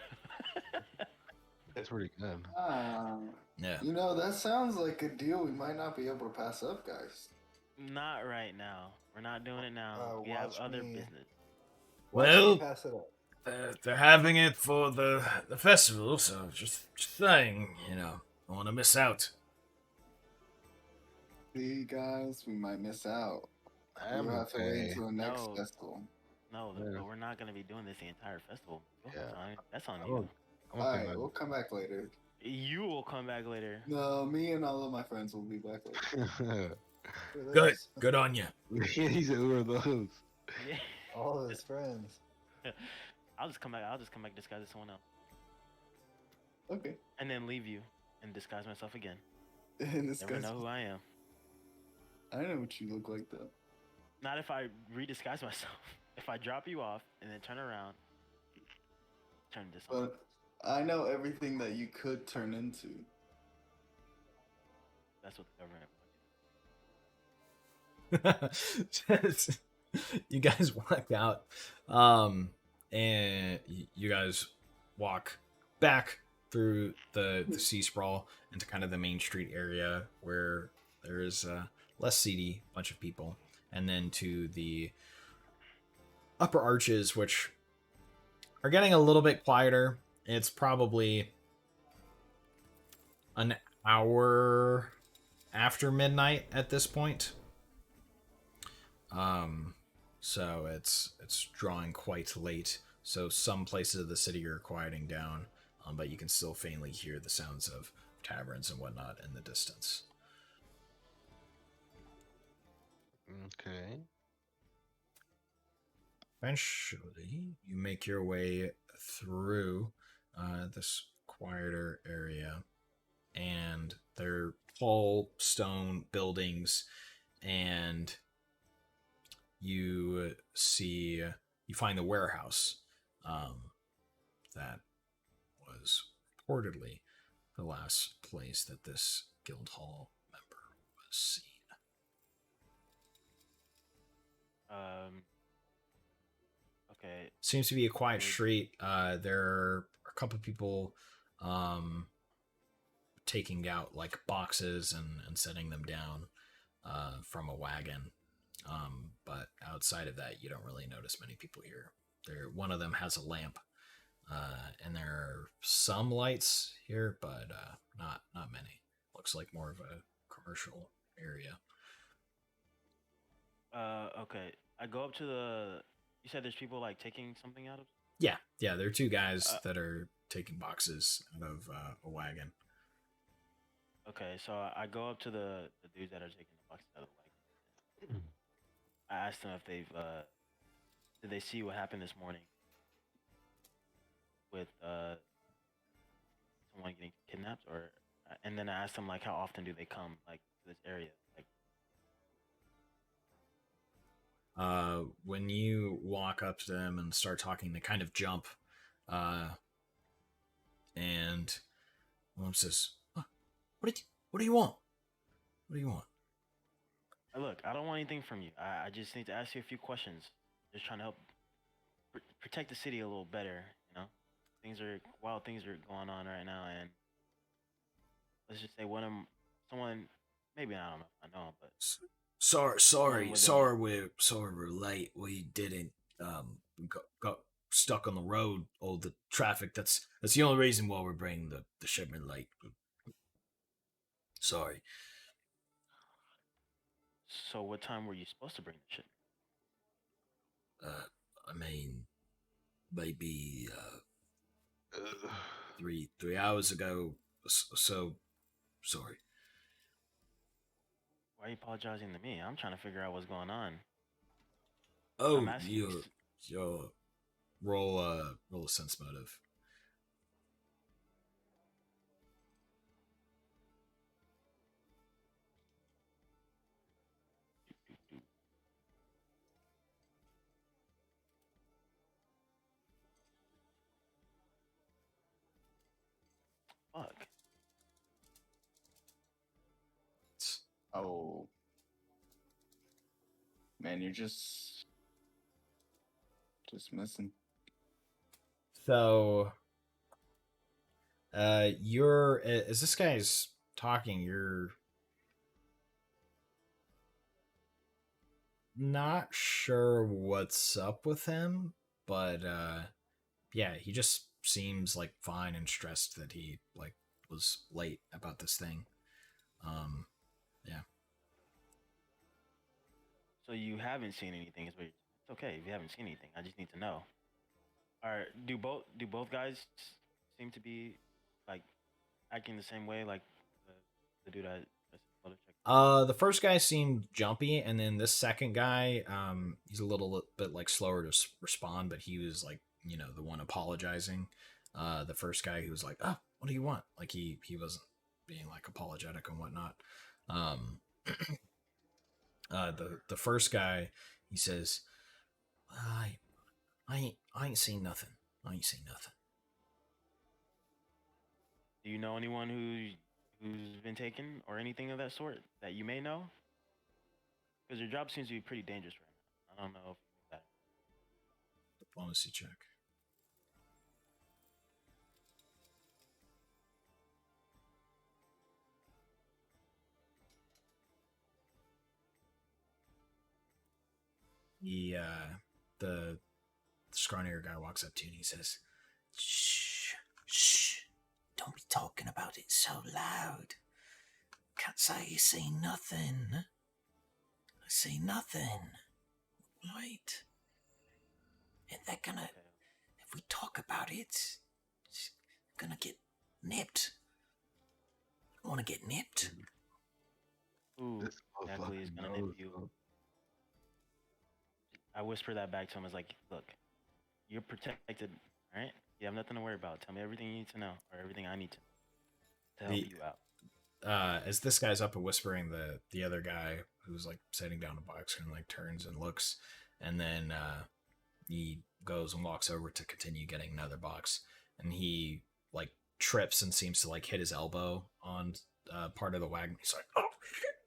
[SPEAKER 4] That's pretty good.
[SPEAKER 1] yeah.
[SPEAKER 3] You know, that sounds like a deal we might not be able to pass up, guys.
[SPEAKER 2] Not right now. We're not doing it now. We have other business.
[SPEAKER 1] Well,
[SPEAKER 5] Pass it up.
[SPEAKER 1] they're having it for the festival, so just saying, I want to miss out.
[SPEAKER 3] See, guys, we might miss out.
[SPEAKER 4] I'm
[SPEAKER 3] We'll have to wait
[SPEAKER 4] okay.
[SPEAKER 3] until the next
[SPEAKER 2] No.
[SPEAKER 3] festival.
[SPEAKER 2] No, we're not gonna be doing this the entire festival.
[SPEAKER 4] Yeah.
[SPEAKER 2] That's on
[SPEAKER 4] I'm
[SPEAKER 2] you.
[SPEAKER 4] okay.
[SPEAKER 3] Alright, we'll come back later.
[SPEAKER 2] You will come back later.
[SPEAKER 3] No, me and all of my friends will be back later.
[SPEAKER 1] Good on you.
[SPEAKER 4] He said, "Who are those?"
[SPEAKER 2] Yeah.
[SPEAKER 5] All of his friends.
[SPEAKER 2] I'll just come back disguised as someone else,
[SPEAKER 3] Okay.
[SPEAKER 2] and then leave you and disguise myself again.
[SPEAKER 3] And this
[SPEAKER 2] Never
[SPEAKER 3] guy's...
[SPEAKER 2] know who I am.
[SPEAKER 3] I know what you look like, though.
[SPEAKER 2] Not if I redisguise myself. If I drop you off and then turn around, turn this on.
[SPEAKER 3] But I know everything that you could turn into.
[SPEAKER 2] That's what the government.
[SPEAKER 1] You guys walk out, and you guys walk back through the sea sprawl into kind of the main street area where there is a less seedy bunch of people, and then to the upper arches, which are getting a little bit quieter. It's probably an hour after midnight at this point. So it's drawing quite late. So some places of the city are quieting down, but you can still faintly hear the sounds of taverns and whatnot in the distance.
[SPEAKER 4] Okay.
[SPEAKER 1] Eventually, you make your way through this quieter area, and they're tall stone buildings, and you find the warehouse that was reportedly the last place that this Guildhall member was seen.
[SPEAKER 2] Okay.
[SPEAKER 1] Seems to be a quiet street. There are a couple of people taking out like boxes and setting them down from a wagon. But outside of that, you don't really notice many people here. One of them has a lamp and there are some lights here, but not many. Looks like more of a commercial area.
[SPEAKER 2] Okay. I go up to the. You said there's people like taking something out of.
[SPEAKER 1] Yeah, there are two guys
[SPEAKER 2] Uh,
[SPEAKER 1] that are taking boxes out of a wagon.
[SPEAKER 2] okay, so I go up to the dudes that are taking the boxes out of the wagon. I asked them if they've did they see what happened this morning with someone getting kidnapped, or and then I asked them like how often do they come like to this area, like.
[SPEAKER 1] When you walk up to them and start talking, they kind of jump, and one says, "Huh, what do you want? What do you want?"
[SPEAKER 2] Look, I don't want anything from you. I just need to ask you a few questions. Just trying to help protect the city a little better. Wild things are going on right now, and let's just say someone, maybe I don't know if I know, but someone within.
[SPEAKER 1] Sorry we're late. We didn't we got stuck on the road. All the traffic. That's the only reason why we're bringing the shipment late. Sorry.
[SPEAKER 2] So what time were you supposed to bring the shit?
[SPEAKER 1] I mean, maybe 3 hours ago. So sorry.
[SPEAKER 2] Why are you apologizing to me? I'm trying to figure out what's going on. I'm
[SPEAKER 1] Oh,
[SPEAKER 2] asking you.
[SPEAKER 1] your roll a sense motive.
[SPEAKER 2] Fuck.
[SPEAKER 6] Oh. Man, you're just missing.
[SPEAKER 1] So, you're as this guy's talking, you're not sure what's up with him, but yeah, he just seems like fine and stressed that he like was late about this thing. Yeah.
[SPEAKER 2] So you haven't seen anything? It's okay if you haven't seen anything. I just need to know. Or do both guys seem to be like acting the same way, like the dude I said check?
[SPEAKER 1] The first guy seemed jumpy, and then this second guy, he's a little bit like slower to respond, but he was like, the one apologizing. The first guy, who was like, "Oh, what do you want?" Like he wasn't being like apologetic and whatnot. Um, the first guy, he says, I ain't seen nothing. I ain't seen nothing."
[SPEAKER 2] Do you know anyone who's been taken or anything of that sort that you may know? Because your job seems to be pretty dangerous right now. I don't know if you knew that.
[SPEAKER 1] Diplomacy check. The scrawnier guy walks up to you and he says, shh, don't be talking about it so loud. Can't say you see nothing. I see nothing. Right? And they're gonna, if we talk about it, it's gonna get nipped. I wanna get nipped.
[SPEAKER 2] Ooh, exactly is gonna nip you. I whisper that back to him. As like, look, you're protected, right? You have nothing to worry about. Tell me everything you need to know, or everything I need to help you out.
[SPEAKER 1] As this guy's up and whispering, the other guy who's like setting down a box and like turns and looks, and then he goes and walks over to continue getting another box, and he like trips and seems to like hit his elbow on part of the wagon. He's like, "Oh shit!"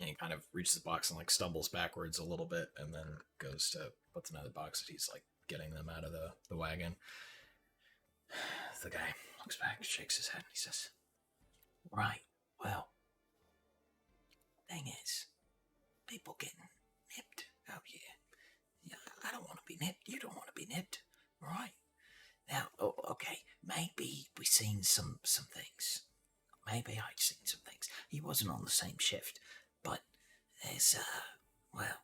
[SPEAKER 1] And he kind of reaches the box and like stumbles backwards a little bit, and then goes to puts another box that he's like getting them out of the wagon. The guy looks back, shakes his head, and he says, "Right, well, thing is, people getting nipped out here. Yeah, I don't want to
[SPEAKER 7] be nipped. You don't want to be nipped, right? Now, okay, maybe we seen some things. Maybe I'd seen some things. He wasn't on the same shift, but there's well,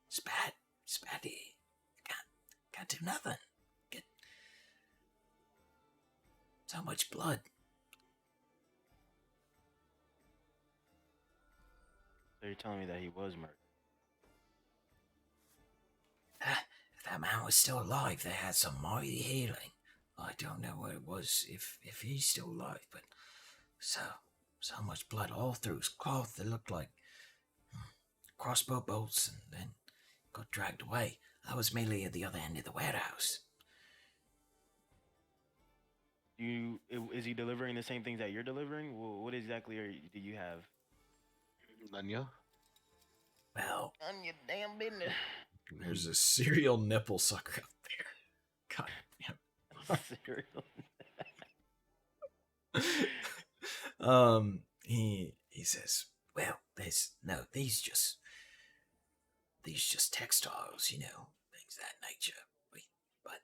[SPEAKER 7] it's bad. It's bad. He can't do nothing. Get so much blood.
[SPEAKER 2] So you're telling me that he was murdered?
[SPEAKER 7] If that man was still alive, they had some mighty healing. I don't know what it was, if he's still alive, but so much blood all through his cloth. It looked like crossbow bolts, and then got dragged away. I was merely at the other end of the warehouse.
[SPEAKER 2] Is he delivering the same things that you're delivering? What exactly do you have?
[SPEAKER 4] Lenya?
[SPEAKER 7] Well,
[SPEAKER 2] None your damn business.
[SPEAKER 1] There's a serial nipple sucker up there. God
[SPEAKER 2] Cereal.
[SPEAKER 1] damn. He says,
[SPEAKER 7] well, there's no these just textiles, you know, things of that nature. But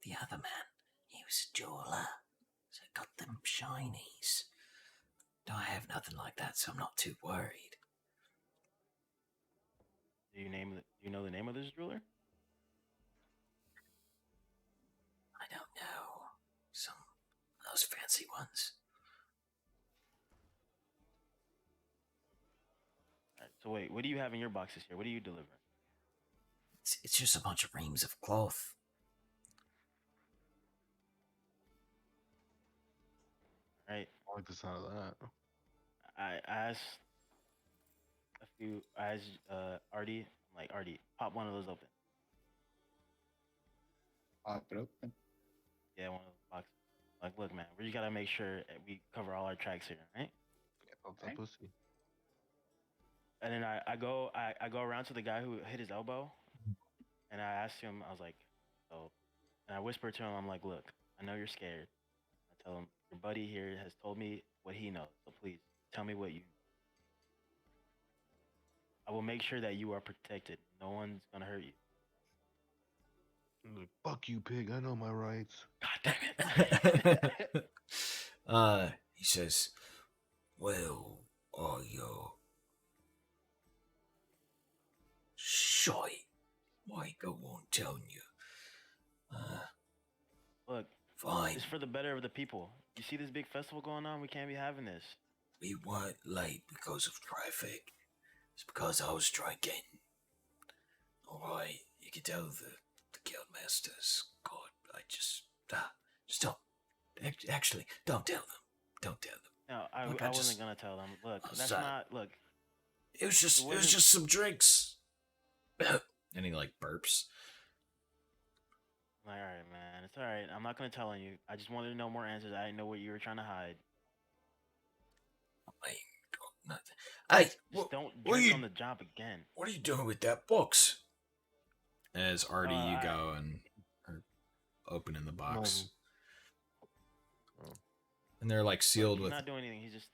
[SPEAKER 7] the other man, he was a jeweler, so got them shinies. I have nothing like that, so I'm not too worried.
[SPEAKER 2] Do you know the name of this jeweler?
[SPEAKER 7] I don't know. Some of those fancy ones.
[SPEAKER 2] All right, so wait, what do you have in your boxes here? What are you delivering?
[SPEAKER 7] It's just a bunch of reams of cloth.
[SPEAKER 2] Right.
[SPEAKER 4] I like the sound of that.
[SPEAKER 2] I asked Artie, I'm like, Artie, pop one of those open.
[SPEAKER 6] Pop it open.
[SPEAKER 2] Yeah, one of those boxes. Like, look, man, we just gotta make sure that we cover all our tracks here, right?
[SPEAKER 4] Yeah, pop that pussy.
[SPEAKER 2] And then I go around to the guy who hit his elbow, and I asked him, I was like, oh, and I whispered to him, I'm like, look, I know you're scared. I tell him, your buddy here has told me what he knows, so please tell me what you. I will make sure that you are protected. No one's gonna hurt you.
[SPEAKER 4] I'm like, fuck you, pig. I know my rights.
[SPEAKER 2] God damn it.
[SPEAKER 7] He says, well, shy. Why go on telling you?
[SPEAKER 2] Look,
[SPEAKER 7] Fine.
[SPEAKER 2] it's for the better of the people. You see this big festival going on? We can't be having this.
[SPEAKER 7] We weren't late because of traffic. It's because I was drinking. Alright, you can tell the guild masters. God, I just don't. Actually, don't tell them. Don't tell them.
[SPEAKER 2] No, I
[SPEAKER 7] Look, I
[SPEAKER 2] wasn't
[SPEAKER 7] just-
[SPEAKER 2] gonna tell them. Look, that's
[SPEAKER 7] sorry.
[SPEAKER 2] not. Look,
[SPEAKER 1] it was
[SPEAKER 2] wasn't-
[SPEAKER 1] just some drinks. And he like burps.
[SPEAKER 2] I'm like, all right, man, it's all right. I'm not gonna tell on you. I just wanted to know more answers. I didn't know what you were trying to hide.
[SPEAKER 7] I ain't got nothing. Hey,
[SPEAKER 2] Just don't
[SPEAKER 1] what are
[SPEAKER 2] drink
[SPEAKER 1] you-
[SPEAKER 2] on the job again.
[SPEAKER 1] What are you doing with that box? As Artie, you
[SPEAKER 2] I-
[SPEAKER 1] go and are opening the box. And they're like sealed
[SPEAKER 2] He's
[SPEAKER 1] with.
[SPEAKER 2] not doing anything. He's just.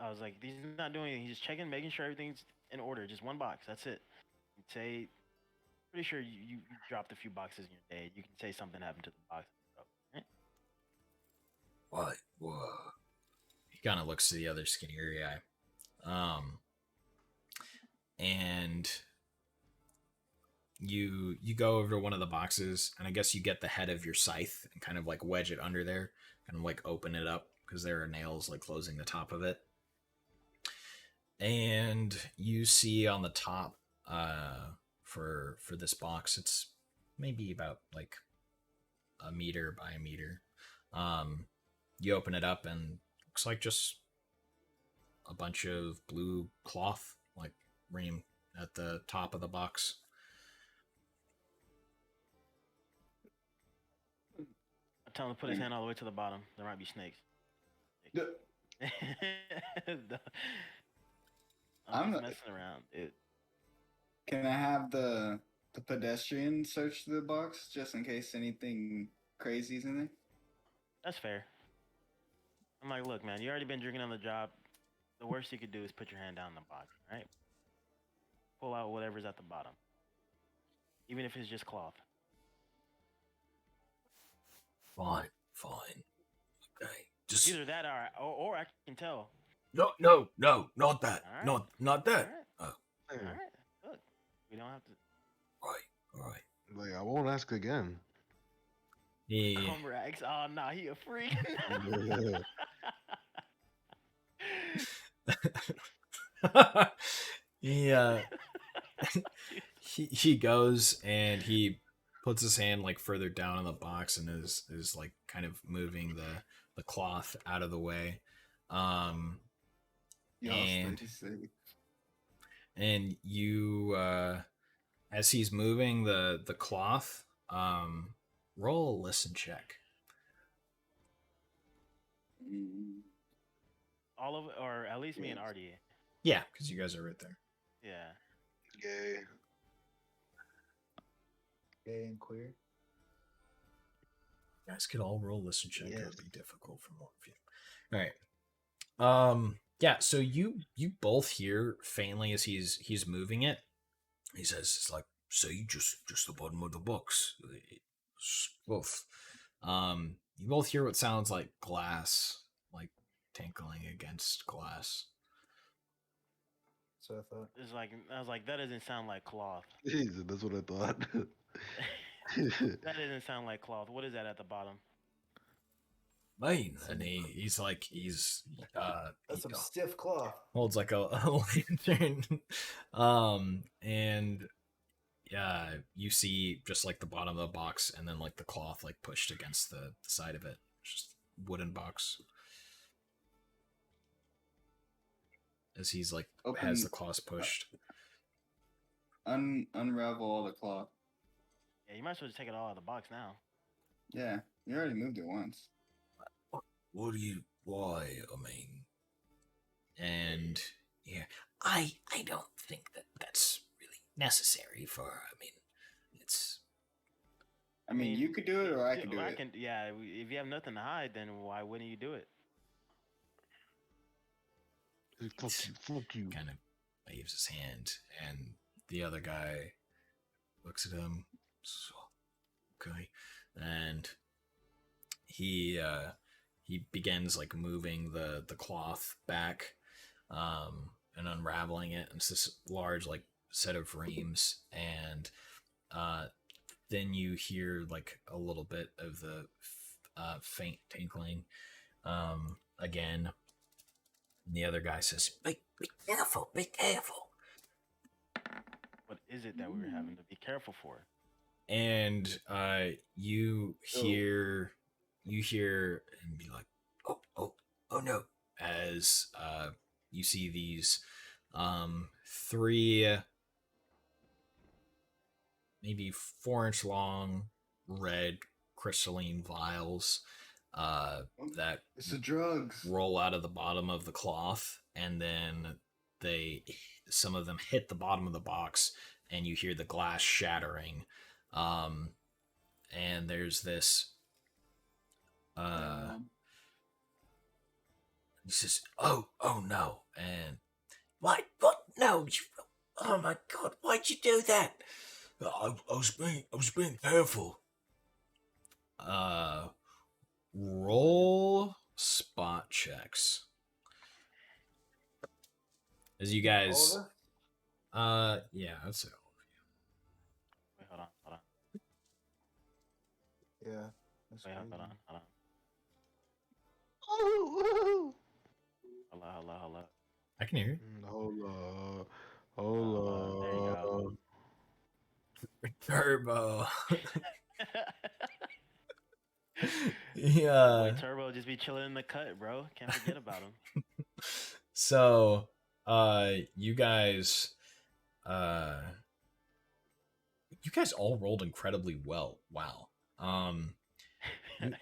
[SPEAKER 2] I was like, he's not doing anything. He's just checking, making sure everything's in order. Just one box. That's it. You'd say, pretty sure you dropped a few boxes in your day. You can say something happened to the box. Right?
[SPEAKER 7] what?
[SPEAKER 1] He kind of looks to the other skinnier guy. And you go over to one of the boxes, and I guess you get the head of your scythe and kind of like wedge it under there, kind of like open it up because there are nails like closing the top of it. And you see on the top, for this box, it's maybe about like a meter by a meter. You open it up and looks like just a bunch of blue cloth, like ream at the top of the box.
[SPEAKER 2] I tell him to put his hand all the way to the bottom. There might be snakes. I'm
[SPEAKER 6] I'm
[SPEAKER 2] just
[SPEAKER 6] not-
[SPEAKER 2] messing around, dude.
[SPEAKER 6] Can I have the pedestrian search the box just in case anything crazy's in there?
[SPEAKER 2] That's fair. I'm like, look, man, you already been drinking on the job. The worst you could do is put your hand down in the box, right? Pull out whatever's at the bottom. even if it's just cloth.
[SPEAKER 7] Fine, fine. Okay.
[SPEAKER 2] It's
[SPEAKER 7] Just
[SPEAKER 2] either that or I can tell.
[SPEAKER 7] no, not that.
[SPEAKER 2] All right.
[SPEAKER 7] Not that.
[SPEAKER 2] All right.
[SPEAKER 4] Hey,
[SPEAKER 2] All right. Look, we don't have to.
[SPEAKER 7] All right.
[SPEAKER 4] like I won't ask again.
[SPEAKER 1] He
[SPEAKER 2] Comrax. Oh no, he a freak.
[SPEAKER 1] he he goes and he puts his hand like further down in the box and is like kind of moving the cloth out of the way.
[SPEAKER 6] Y'all
[SPEAKER 1] And-
[SPEAKER 6] stay safe.
[SPEAKER 1] And you as he's moving the cloth, roll a listen check.
[SPEAKER 6] Mm.
[SPEAKER 2] All of it, or at least me and Artie.
[SPEAKER 1] Yeah, because you guys are right there.
[SPEAKER 2] Yeah.
[SPEAKER 4] Yay.
[SPEAKER 5] Gay and queer.
[SPEAKER 1] You guys could all roll listen check. It
[SPEAKER 4] Yes.
[SPEAKER 1] would be difficult for more of you. All right. Yeah, so you both hear faintly as he's moving it. He says it's like,
[SPEAKER 7] See, just the bottom of the box.
[SPEAKER 1] both. You both hear what sounds like glass, like tinkling against glass.
[SPEAKER 5] So I thought.
[SPEAKER 2] It's like I was like, that doesn't sound like cloth.
[SPEAKER 4] Jesus, that's what I thought.
[SPEAKER 2] That doesn't sound like cloth. What is that at the bottom?
[SPEAKER 1] Mine, and he's like
[SPEAKER 5] That's some stiff cloth.
[SPEAKER 1] holds like a lantern, and yeah, you see just like the bottom of the box, and then like the cloth like pushed against the side of it, just wooden box. As he's like has
[SPEAKER 6] Open-
[SPEAKER 1] the cloth pushed.
[SPEAKER 6] Unravel all the cloth.
[SPEAKER 2] Yeah, you might as well just take it all out of the box now.
[SPEAKER 6] Yeah, you already moved it once.
[SPEAKER 7] Why? I mean,
[SPEAKER 1] And
[SPEAKER 7] yeah, I don't think that's really necessary for. I mean, it's
[SPEAKER 6] I mean, you could do it, or I could do it.
[SPEAKER 2] Yeah, if you have nothing to hide, then why wouldn't you do it?
[SPEAKER 4] Fuck you.
[SPEAKER 1] kind of waves his hand, and the other guy looks at him. So, okay, and he begins like moving the cloth back, and unraveling it. And it's this large like set of reams, and then you hear like a little bit of the faint tinkling again. And the other guy says,
[SPEAKER 7] be careful, be careful.
[SPEAKER 2] What is it that we were having to be careful for?
[SPEAKER 1] and you hear and be like,
[SPEAKER 7] Oh no.
[SPEAKER 1] as you see these three maybe 4-inch long red crystalline vials that
[SPEAKER 6] It's the drugs.
[SPEAKER 1] roll out of the bottom of the cloth, and then some of them hit the bottom of the box, and you hear the glass shattering, and there's this
[SPEAKER 7] He says, "Oh no!" And what? No! Oh my God! Why'd you do that? I was being careful.
[SPEAKER 1] Roll spot checks as you guys
[SPEAKER 5] All of us?
[SPEAKER 1] yeah, I'd say
[SPEAKER 2] Wait, hold on.
[SPEAKER 5] Yeah. That's
[SPEAKER 2] Wait, hold
[SPEAKER 5] crazy.
[SPEAKER 2] on. Hello.
[SPEAKER 1] I can hear you.
[SPEAKER 4] Hold
[SPEAKER 2] There you go.
[SPEAKER 1] Turbo. Yeah.
[SPEAKER 2] Boy, Turbo just be chilling in the cut, bro. Can't forget about him.
[SPEAKER 1] So, you guys all rolled incredibly well. Wow.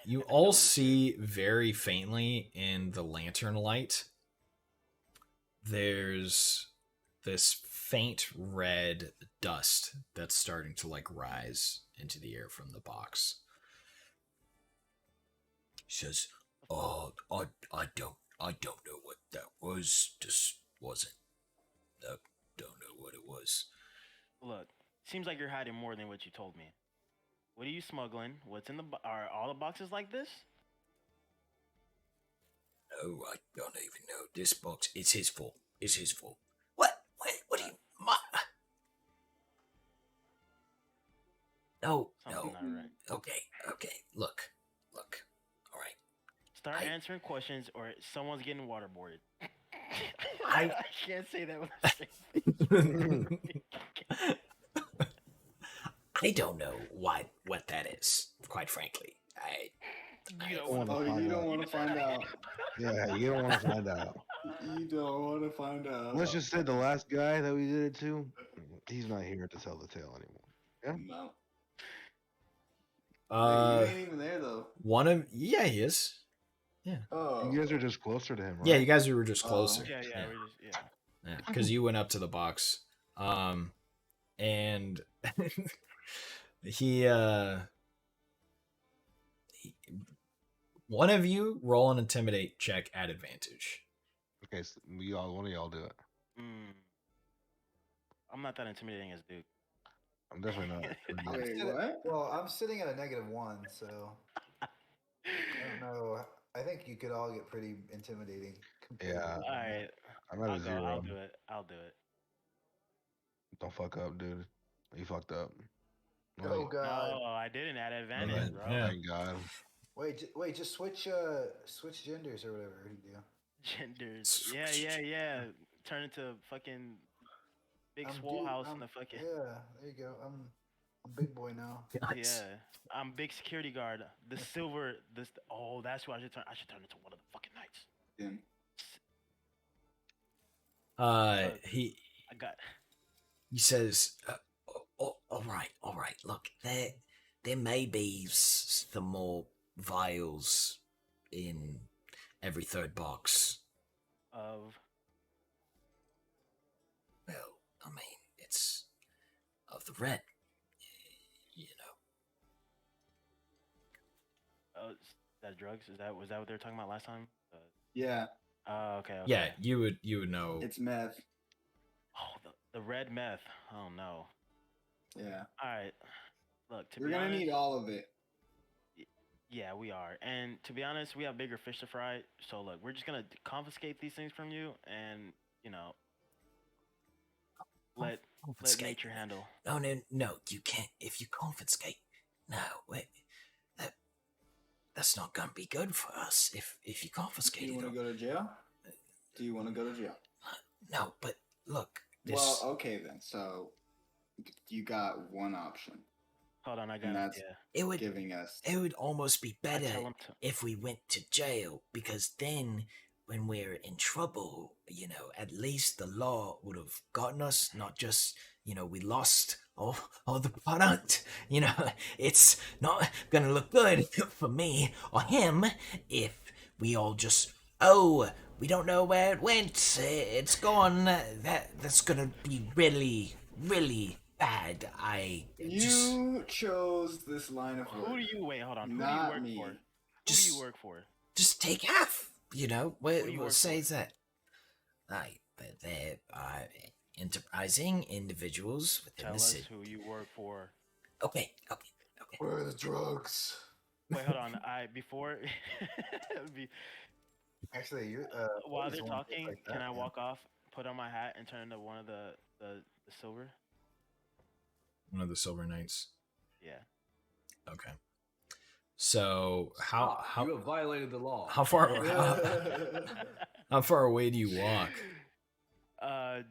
[SPEAKER 1] You all see very faintly in the lantern light. There's this faint red dust that's starting to like rise into the air from the box.
[SPEAKER 7] He says, "Oh, I don't know what that was. Just wasn't. No, don't know what it was."
[SPEAKER 2] Look, Seems like you're hiding more than what you told me. What are you smuggling? What's in the are all the boxes like this?
[SPEAKER 7] No, I don't even know. This box, it's his fault. It's his fault. What? What do you... No,
[SPEAKER 2] Something
[SPEAKER 7] no.
[SPEAKER 2] not right.
[SPEAKER 7] Okay. Look. All right.
[SPEAKER 2] Start
[SPEAKER 7] I-
[SPEAKER 2] answering questions, or someone's getting waterboarded.
[SPEAKER 7] I-
[SPEAKER 2] I can't say that with a straight face.
[SPEAKER 7] I don't know what that is, quite frankly.
[SPEAKER 2] You don't
[SPEAKER 4] I
[SPEAKER 2] want
[SPEAKER 4] wanna
[SPEAKER 6] Oh,
[SPEAKER 4] find
[SPEAKER 6] you don't
[SPEAKER 4] out.
[SPEAKER 6] want to find out.
[SPEAKER 4] Yeah, you don't want to find out.
[SPEAKER 6] You don't want to find out.
[SPEAKER 4] Let's just say the last guy that we did it to, he's not here to tell the tale anymore.
[SPEAKER 6] No.
[SPEAKER 1] Uh,
[SPEAKER 6] you ain't even there though.
[SPEAKER 1] yeah, he is.
[SPEAKER 6] Oh.
[SPEAKER 4] You guys are just closer to him, right?
[SPEAKER 1] Yeah, you guys were just
[SPEAKER 6] Oh.
[SPEAKER 1] closer.
[SPEAKER 2] Yeah,
[SPEAKER 1] yeah,
[SPEAKER 2] we're just
[SPEAKER 1] yeah, because you went up to the box, and he one of you roll an intimidate check at advantage.
[SPEAKER 4] Okay, so one of y'all do it.
[SPEAKER 2] I'm not that intimidating as Duke.
[SPEAKER 4] I'm definitely not.
[SPEAKER 5] I'm
[SPEAKER 6] Wait,
[SPEAKER 5] sitting-
[SPEAKER 6] what?
[SPEAKER 5] Well, I'm sitting at a -1, so I don't know. I think you could all get pretty intimidating. compared to
[SPEAKER 4] Yeah.
[SPEAKER 5] what
[SPEAKER 2] All
[SPEAKER 5] I'm at.
[SPEAKER 2] right,
[SPEAKER 4] I'm at a 0.
[SPEAKER 2] I'll do it. I'll do it.
[SPEAKER 4] Don't fuck up, dude. You fucked up.
[SPEAKER 5] Oh god!
[SPEAKER 2] No, I didn't add advantage, bro.
[SPEAKER 1] Yeah.
[SPEAKER 4] Thank God.
[SPEAKER 5] Wait, just switch genders or whatever you do.
[SPEAKER 2] Genders. Yeah. Turn into fucking big swole house in the fucking.
[SPEAKER 5] Yeah, there you go. I'm big boy now.
[SPEAKER 2] Yeah, I'm big security guard. The silver. Oh, that's what I should turn. I should turn into one of the fucking knights.
[SPEAKER 1] Uh, he
[SPEAKER 2] I got.
[SPEAKER 7] He says, all right. Look, there may be some more vials in every third box.
[SPEAKER 2] Of.
[SPEAKER 7] Well, I mean, it's of the red. You know.
[SPEAKER 2] Oh, is that drugs? Was that what they were talking about last time?
[SPEAKER 6] Yeah,
[SPEAKER 2] Oh, okay.
[SPEAKER 1] yeah, you would know.
[SPEAKER 6] it's meth.
[SPEAKER 2] Oh, the red meth. Oh no.
[SPEAKER 6] Yeah.
[SPEAKER 2] All right. Look, to
[SPEAKER 6] We're
[SPEAKER 2] be
[SPEAKER 6] gonna
[SPEAKER 2] honest,
[SPEAKER 6] need all of it.
[SPEAKER 2] yeah, we are. And to be honest, we have bigger fish to fry. So look, we're just gonna confiscate these things from you, and let
[SPEAKER 7] Confiscate.
[SPEAKER 2] nature handle.
[SPEAKER 7] No, you can't. If you confiscate, no, wait, that's not gonna be good for us. If you
[SPEAKER 6] Do
[SPEAKER 7] confiscate
[SPEAKER 6] you
[SPEAKER 7] it,
[SPEAKER 6] want to go to jail? Do you want to go to jail?
[SPEAKER 7] no. But look, this.
[SPEAKER 6] Well, okay then. So you got one option.
[SPEAKER 2] Hold on, I got
[SPEAKER 6] And
[SPEAKER 2] it.
[SPEAKER 6] that's
[SPEAKER 2] Yeah.
[SPEAKER 7] it would
[SPEAKER 6] giving us.
[SPEAKER 7] it would almost be
[SPEAKER 2] I
[SPEAKER 7] better
[SPEAKER 2] tell him to.
[SPEAKER 7] if we went to jail, because then when we're in trouble, at least the law would have gotten us, not just, we lost all the product. It's not gonna look good for me or him if we all just, we don't know where it went, it's gone. That's gonna be really, really bad.
[SPEAKER 6] You chose this line of work.
[SPEAKER 2] Who do you wait? Hold on. Who do you
[SPEAKER 6] Not
[SPEAKER 2] work
[SPEAKER 6] me.
[SPEAKER 2] for? Who
[SPEAKER 7] Just-
[SPEAKER 2] do you work for?
[SPEAKER 7] just take half.
[SPEAKER 2] What do you
[SPEAKER 7] What
[SPEAKER 2] work
[SPEAKER 7] says
[SPEAKER 2] for?
[SPEAKER 7] that? But they're enterprising individuals within
[SPEAKER 2] Tell
[SPEAKER 7] the
[SPEAKER 2] us
[SPEAKER 7] city.
[SPEAKER 2] who you work for.
[SPEAKER 7] Okay.
[SPEAKER 3] Where are the drugs?
[SPEAKER 2] Wait, hold on. Before
[SPEAKER 5] Actually, you're
[SPEAKER 2] while
[SPEAKER 5] always
[SPEAKER 2] they're
[SPEAKER 5] wanted to
[SPEAKER 2] talking,
[SPEAKER 5] like that,
[SPEAKER 2] can I
[SPEAKER 5] man.
[SPEAKER 2] walk off, put on my hat, and turn into one of the silver?
[SPEAKER 1] One of the Silver Knights.
[SPEAKER 2] Yeah.
[SPEAKER 1] Okay. So how
[SPEAKER 8] You have violated the law.
[SPEAKER 1] how far how far away do you walk?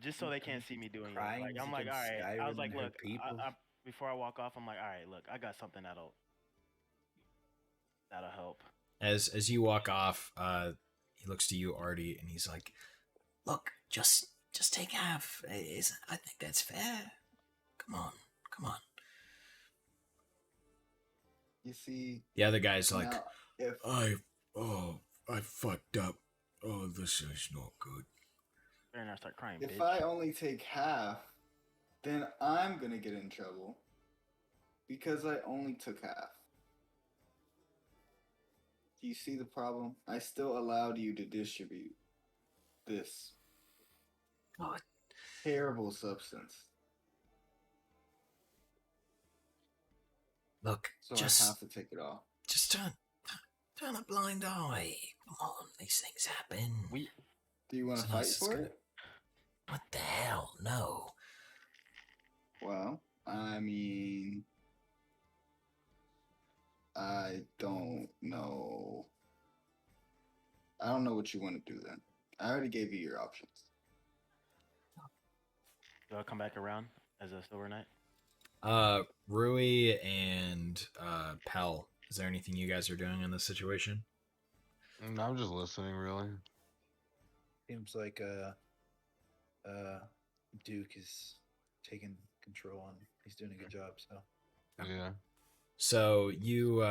[SPEAKER 2] Just so they can't see me doing it.
[SPEAKER 6] Crimes
[SPEAKER 2] Like I'm like, all
[SPEAKER 6] against
[SPEAKER 2] right. I was
[SPEAKER 6] Skyrim
[SPEAKER 2] like,
[SPEAKER 6] and her
[SPEAKER 2] look,
[SPEAKER 6] people.
[SPEAKER 2] before I walk off, I'm like, all right, look, I got something that'll help.
[SPEAKER 1] As you walk off, he looks to you, Artie, and he's like,
[SPEAKER 7] Look, just take half. I think that's fair. Come on.
[SPEAKER 6] You see,
[SPEAKER 1] the other guy's like,
[SPEAKER 6] now, if
[SPEAKER 1] I fucked up. Oh, this is not good.
[SPEAKER 2] Better not start crying,
[SPEAKER 6] if
[SPEAKER 2] bitch.
[SPEAKER 6] I only take half, then I'm gonna get in trouble because I only took half. Do you see the problem? I still allowed you to distribute this
[SPEAKER 7] God.
[SPEAKER 6] terrible substance.
[SPEAKER 7] Look,
[SPEAKER 6] So I
[SPEAKER 7] just
[SPEAKER 6] have to take it off.
[SPEAKER 7] just turn a blind eye. Come on, these things happen.
[SPEAKER 6] Do you want
[SPEAKER 7] It's
[SPEAKER 6] to fight
[SPEAKER 7] nice, it's
[SPEAKER 6] for
[SPEAKER 7] good.
[SPEAKER 6] it?
[SPEAKER 7] What the hell? No.
[SPEAKER 6] Well, I mean, I don't know. I don't know what you want to do then. I already gave you your options.
[SPEAKER 2] Do I come back around as a Silver Knight?
[SPEAKER 1] Rui and Pell, is there anything you guys are doing in this situation?
[SPEAKER 4] I'm just listening, really.
[SPEAKER 5] Seems like Duke is taking control and he's doing a good job. So
[SPEAKER 4] Yeah.
[SPEAKER 1] So you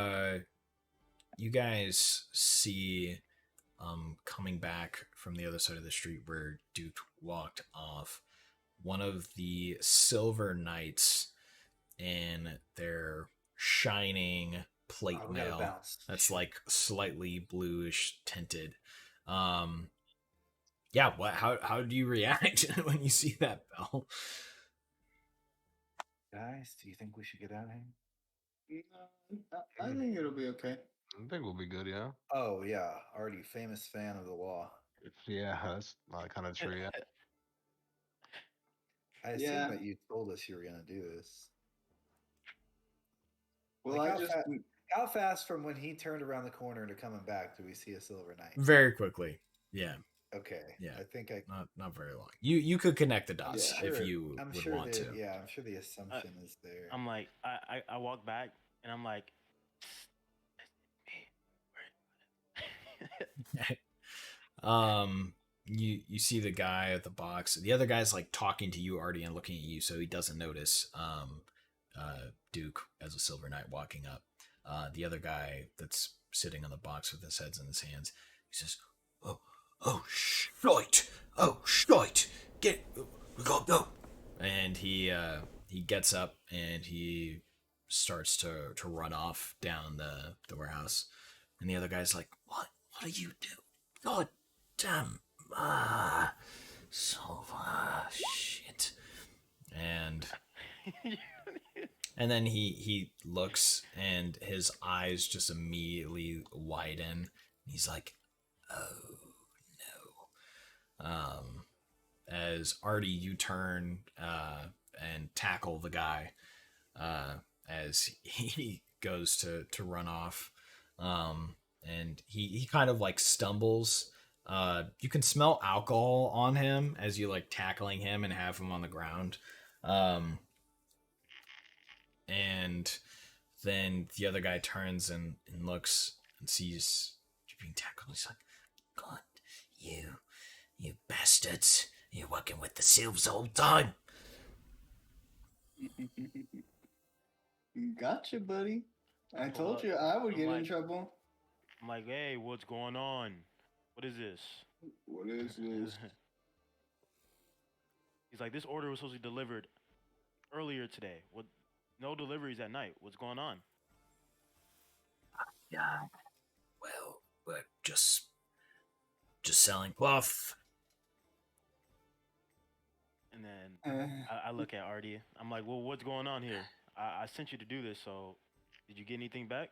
[SPEAKER 1] guys see coming back from the other side of the street where Duke walked off, one of the Silver Knights in their shining plate
[SPEAKER 5] we gotta
[SPEAKER 1] mail
[SPEAKER 5] bounce.
[SPEAKER 1] that's like slightly bluish tinted. Yeah, how do you react when you see that, Bell?
[SPEAKER 5] Guys, do you think we should get out of here?
[SPEAKER 6] I think it'll be okay.
[SPEAKER 4] I think we'll be good, yeah.
[SPEAKER 5] Oh yeah, already famous fan of the law.
[SPEAKER 4] Yeah, that's kind of true, yeah.
[SPEAKER 5] I assume that you told us you were gonna do this.
[SPEAKER 6] Well,
[SPEAKER 5] Like how fast from when he turned around the corner to coming back do we see a Silver Knight?
[SPEAKER 1] Very quickly. Yeah.
[SPEAKER 5] Okay.
[SPEAKER 1] Yeah.
[SPEAKER 5] I think I
[SPEAKER 1] not very long. You could connect the dots
[SPEAKER 6] Yeah.
[SPEAKER 1] if you
[SPEAKER 5] I'm
[SPEAKER 1] would
[SPEAKER 5] sure
[SPEAKER 1] want to.
[SPEAKER 5] Yeah, I'm sure the assumption is there.
[SPEAKER 2] I'm like, I walk back and I'm like,
[SPEAKER 1] You see the guy at the box. The other guy's like talking to you already and looking at you, so he doesn't notice Duke as a Silver Knight walking up. The other guy that's sitting on the box with his heads in his hands, he says, "Oh shite! Oh shite! We gotta go!" And he gets up and he starts to run off down the warehouse. And the other guy's like, "What are you doing? God damn! Shit!" And then he looks and his eyes just immediately widen. He's like, "Oh no!" As Artie, you turn and tackle the guy as he goes to run off, and he kind of like stumbles. You can smell alcohol on him as you like tackling him and have him on the ground. And then the other guy turns and looks and sees you being tackled. He's like,
[SPEAKER 7] God, you bastards. You're working with the Sylphs the whole time.
[SPEAKER 6] Gotcha, buddy. I told you I would get in trouble.
[SPEAKER 2] I'm like, hey, what's going on? What is this?
[SPEAKER 6] What is this?
[SPEAKER 2] He's like, this order was supposed to be delivered earlier today. What? No deliveries at night. What's going on?
[SPEAKER 7] Yeah. Well, we're just selling cloth.
[SPEAKER 2] And then I look at Artie. I'm like, well, what's going on here? I sent you to do this, so did you get anything back?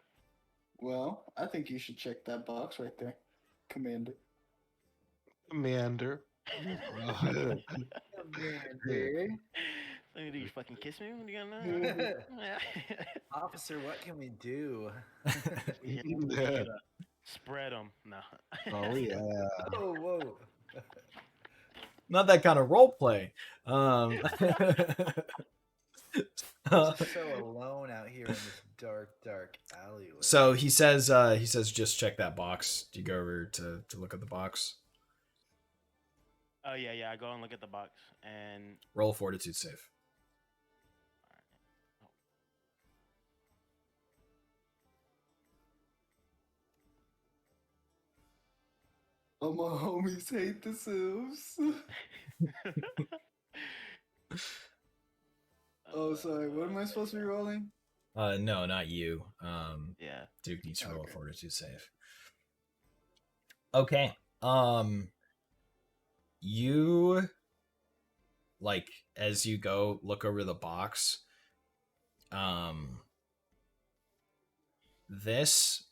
[SPEAKER 6] Well, I think you should check that box right there, Commander.
[SPEAKER 4] Commander.
[SPEAKER 5] Commander.
[SPEAKER 2] So do you fucking kiss me? What do you got now?
[SPEAKER 5] Officer, what can we do?
[SPEAKER 4] Yeah.
[SPEAKER 2] Spread them. No.
[SPEAKER 4] Oh yeah.
[SPEAKER 5] Oh, whoa.
[SPEAKER 1] not that kind of role play.
[SPEAKER 5] Just so alone out here in this dark alleyway.
[SPEAKER 1] So he says, just check that box. Do you go over to look at the box?
[SPEAKER 2] Oh yeah. I go and look at the box and
[SPEAKER 1] Roll a fortitude save.
[SPEAKER 3] All my homies hate the Sylphs. Oh, sorry. What am I supposed to be rolling?
[SPEAKER 1] No, not you.
[SPEAKER 2] yeah.
[SPEAKER 1] Duke needs to roll a
[SPEAKER 3] Okay.
[SPEAKER 1] fortitude save. Okay. You like as you go look over the box. this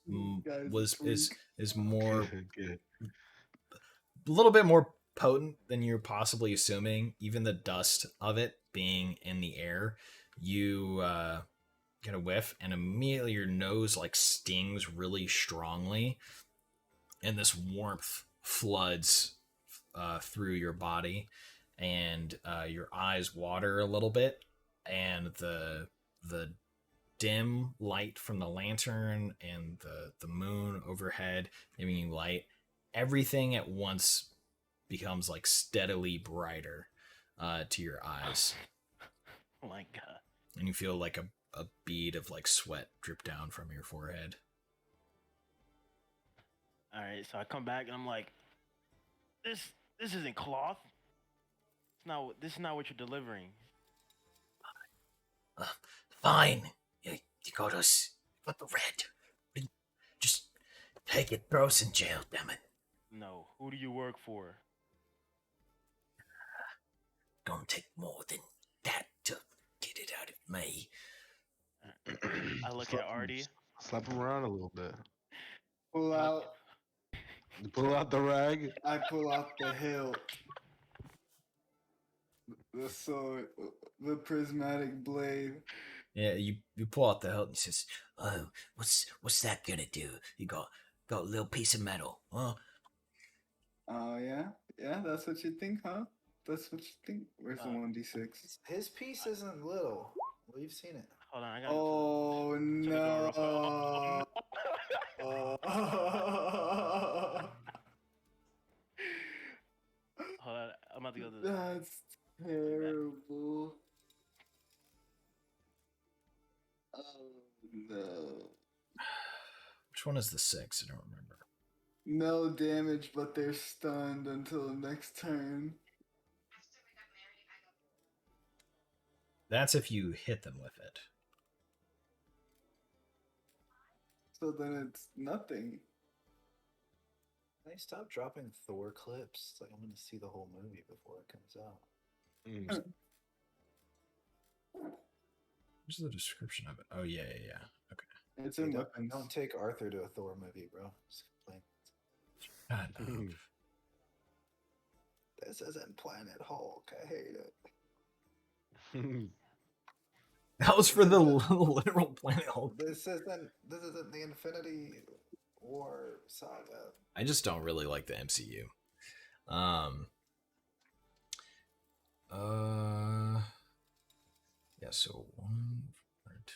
[SPEAKER 3] Guy's a
[SPEAKER 1] was
[SPEAKER 3] freak.
[SPEAKER 1] is more
[SPEAKER 4] Good.
[SPEAKER 1] a little bit more potent than you're possibly assuming. Even the dust of it being in the air, you get a whiff, and immediately your nose like stings really strongly, and this warmth floods through your body, and your eyes water a little bit, and the dim light from the lantern and the moon overhead giving you light, everything at once becomes like steadily brighter to your eyes,
[SPEAKER 2] Oh my god.
[SPEAKER 1] and you feel like a bead of like sweat drip down from your forehead.
[SPEAKER 2] All right, so I come back and I'm like, this isn't cloth. This is not what you're delivering.
[SPEAKER 7] Fine. You got us. Got the red. Just take it, throw us in jail, damn it.
[SPEAKER 2] No. Who do you work for?
[SPEAKER 7] Don't take more than that to get it out of me.
[SPEAKER 2] I look at Artie.
[SPEAKER 4] Slap him around a little bit.
[SPEAKER 3] Pull out.
[SPEAKER 4] You pull out the rag.
[SPEAKER 3] I pull out the hilt. The sword. The prismatic blade.
[SPEAKER 1] Yeah, you pull out the hilt and
[SPEAKER 7] He says, "Oh, what's that gonna do? You got a little piece of metal, huh?"
[SPEAKER 3] Oh, yeah? Yeah, that's what you think, huh? That's what you think? Where's the 1d6?
[SPEAKER 5] His piece isn't little. We've seen it.
[SPEAKER 2] Hold on, I got.
[SPEAKER 3] Oh, no.
[SPEAKER 2] Hold on, I'm about to go to the.
[SPEAKER 3] That's terrible. Oh, no.
[SPEAKER 1] which one is the 6? I don't remember.
[SPEAKER 3] No damage, but they're stunned until the next turn.
[SPEAKER 1] That's if you hit them with it.
[SPEAKER 3] So then it's nothing.
[SPEAKER 5] Can they stop dropping Thor clips? It's like I'm gonna see the whole movie before it comes out.
[SPEAKER 1] Where's the description of it? Oh yeah. Okay.
[SPEAKER 3] It's
[SPEAKER 5] Hey,
[SPEAKER 3] in
[SPEAKER 5] don't,
[SPEAKER 3] weapons.
[SPEAKER 5] don't take Arthur to a Thor movie, bro. Just complain.
[SPEAKER 1] God, no.
[SPEAKER 5] This isn't Planet Hulk. I hate it.
[SPEAKER 1] That was for the literal Planet Hulk.
[SPEAKER 5] This isn't the Infinity War saga.
[SPEAKER 1] I just don't really like the MCU. Yeah, so 1, 2,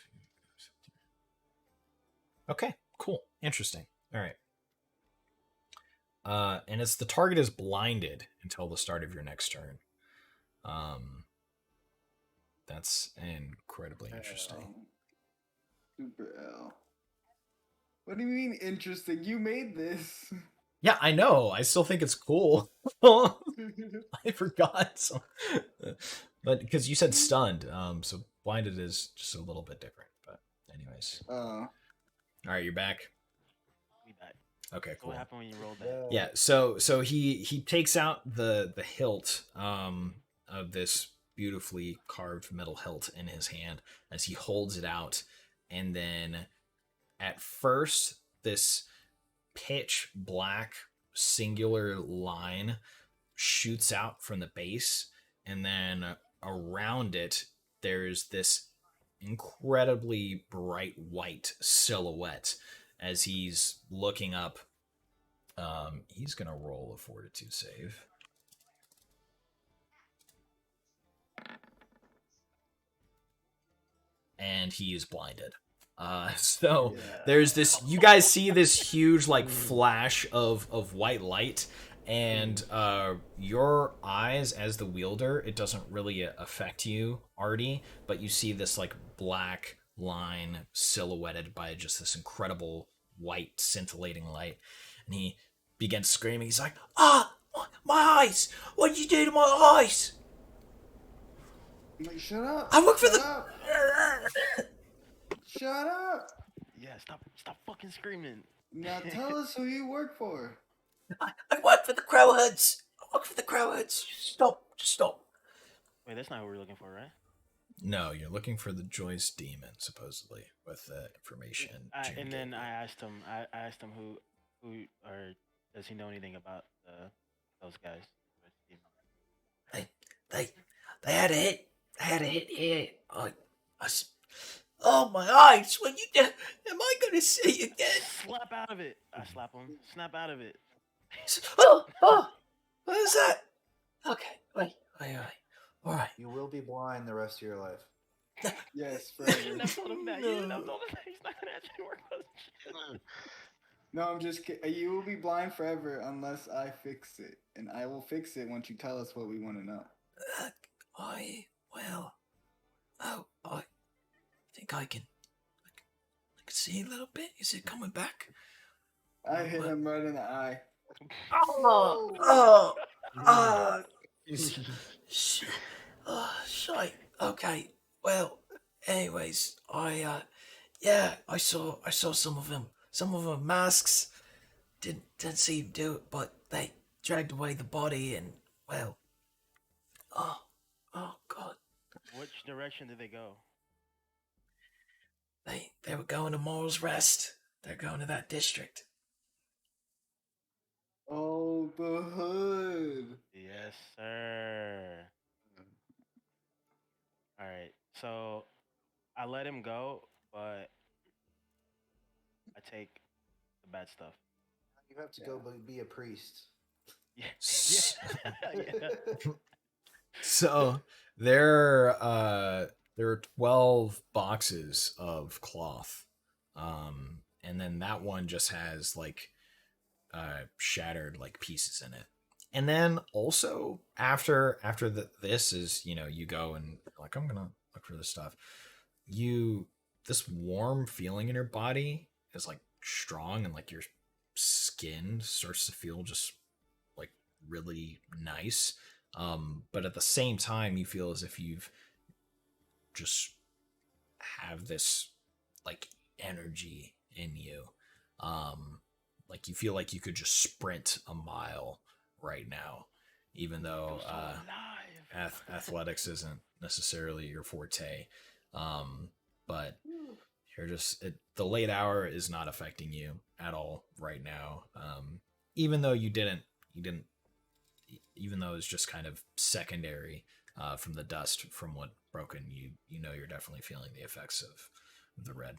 [SPEAKER 1] 3. Okay, cool. Interesting. All right. And it's the target is blinded until the start of your next turn. That's incredibly interesting.
[SPEAKER 3] Super L. What do you mean interesting? You made this.
[SPEAKER 1] Yeah, I know. I still think it's cool. I forgot. So, but because you said stunned, so blinded is just a little bit different. But anyways, all right, you're back.
[SPEAKER 2] We back.
[SPEAKER 1] Okay,
[SPEAKER 2] So
[SPEAKER 1] cool.
[SPEAKER 2] what happened when you rolled that?
[SPEAKER 1] Yeah, so he takes out the hilt of this beautifully carved metal hilt in his hand as he holds it out, and then at first this pitch black singular line shoots out from the base, and then around it there's this incredibly bright white silhouette as he's looking up. He's gonna roll a fortitude save. And he is blinded. So there's this, you guys see this huge like flash of white light, and your eyes as the wielder, it doesn't really affect you, Artie, but you see this like black line silhouetted by just this incredible white scintillating light, and he begins screaming. He's like, my eyes! What'd you do to my eyes?
[SPEAKER 3] I'm like, shut up.
[SPEAKER 1] I work for
[SPEAKER 3] Shut
[SPEAKER 1] the...
[SPEAKER 3] up. Shut up.
[SPEAKER 2] Yeah, stop fucking screaming.
[SPEAKER 3] Now tell us who you work for.
[SPEAKER 7] I work for the Crowhoods. I work for the Crowhoods. Stop. Just stop.
[SPEAKER 2] Wait, that's not what we're looking for, right?
[SPEAKER 1] No, you're looking for the Joyce demon, supposedly, with the information. June
[SPEAKER 2] And
[SPEAKER 1] gave
[SPEAKER 2] then
[SPEAKER 1] you.
[SPEAKER 2] I asked him. I asked him who or does he know anything about those guys?
[SPEAKER 7] They, they, they had a hit. They had a hit here. Oh my eyes! When you am I gonna see again?
[SPEAKER 2] Slap out of it. I slap him. Snap out of it.
[SPEAKER 7] Oh, what is that? Okay, wait. All right.
[SPEAKER 5] You will be blind the rest of your life.
[SPEAKER 6] Yes,
[SPEAKER 2] You
[SPEAKER 6] forever.
[SPEAKER 2] shouldn't have told him that. You shouldn't have told him that. He's not gonna actually work with us.
[SPEAKER 6] No, I'm just kidding. You will be blind forever unless I fix it, and I will fix it once you tell us what we want to know.
[SPEAKER 7] I think I can see a little bit. Is it coming back?
[SPEAKER 6] I hit him right in the eye.
[SPEAKER 7] Oh, shite. Okay. Well, anyways, I saw some of them. Some of them masks didn't see him do it, but they dragged away the body, and well, oh God,
[SPEAKER 2] Which direction did they go?
[SPEAKER 7] they were going to Moral's Rest. They're going to that district.
[SPEAKER 6] Oh, the hood.
[SPEAKER 2] Yes, sir. All right. So I let him go, but I take the bad stuff.
[SPEAKER 5] You have to go be a priest.
[SPEAKER 2] Yeah. Yeah.
[SPEAKER 1] So there are 12 boxes of cloth, and then that one just has like shattered like pieces in it. And then also after this is, you know, you go and like, I'm gonna look for this stuff. This warm feeling in your body is like strong, and like your skin starts to feel just like really nice. But at the same time, you feel as if you've just have this like energy in you. Like you feel like you could just sprint a mile right now, even though athletics isn't necessarily your forte. But you're just the late hour is not affecting you at all right now. Even though you didn't, even though it's just kind of secondary from the dust from what broken, you know you're definitely feeling the effects of the red.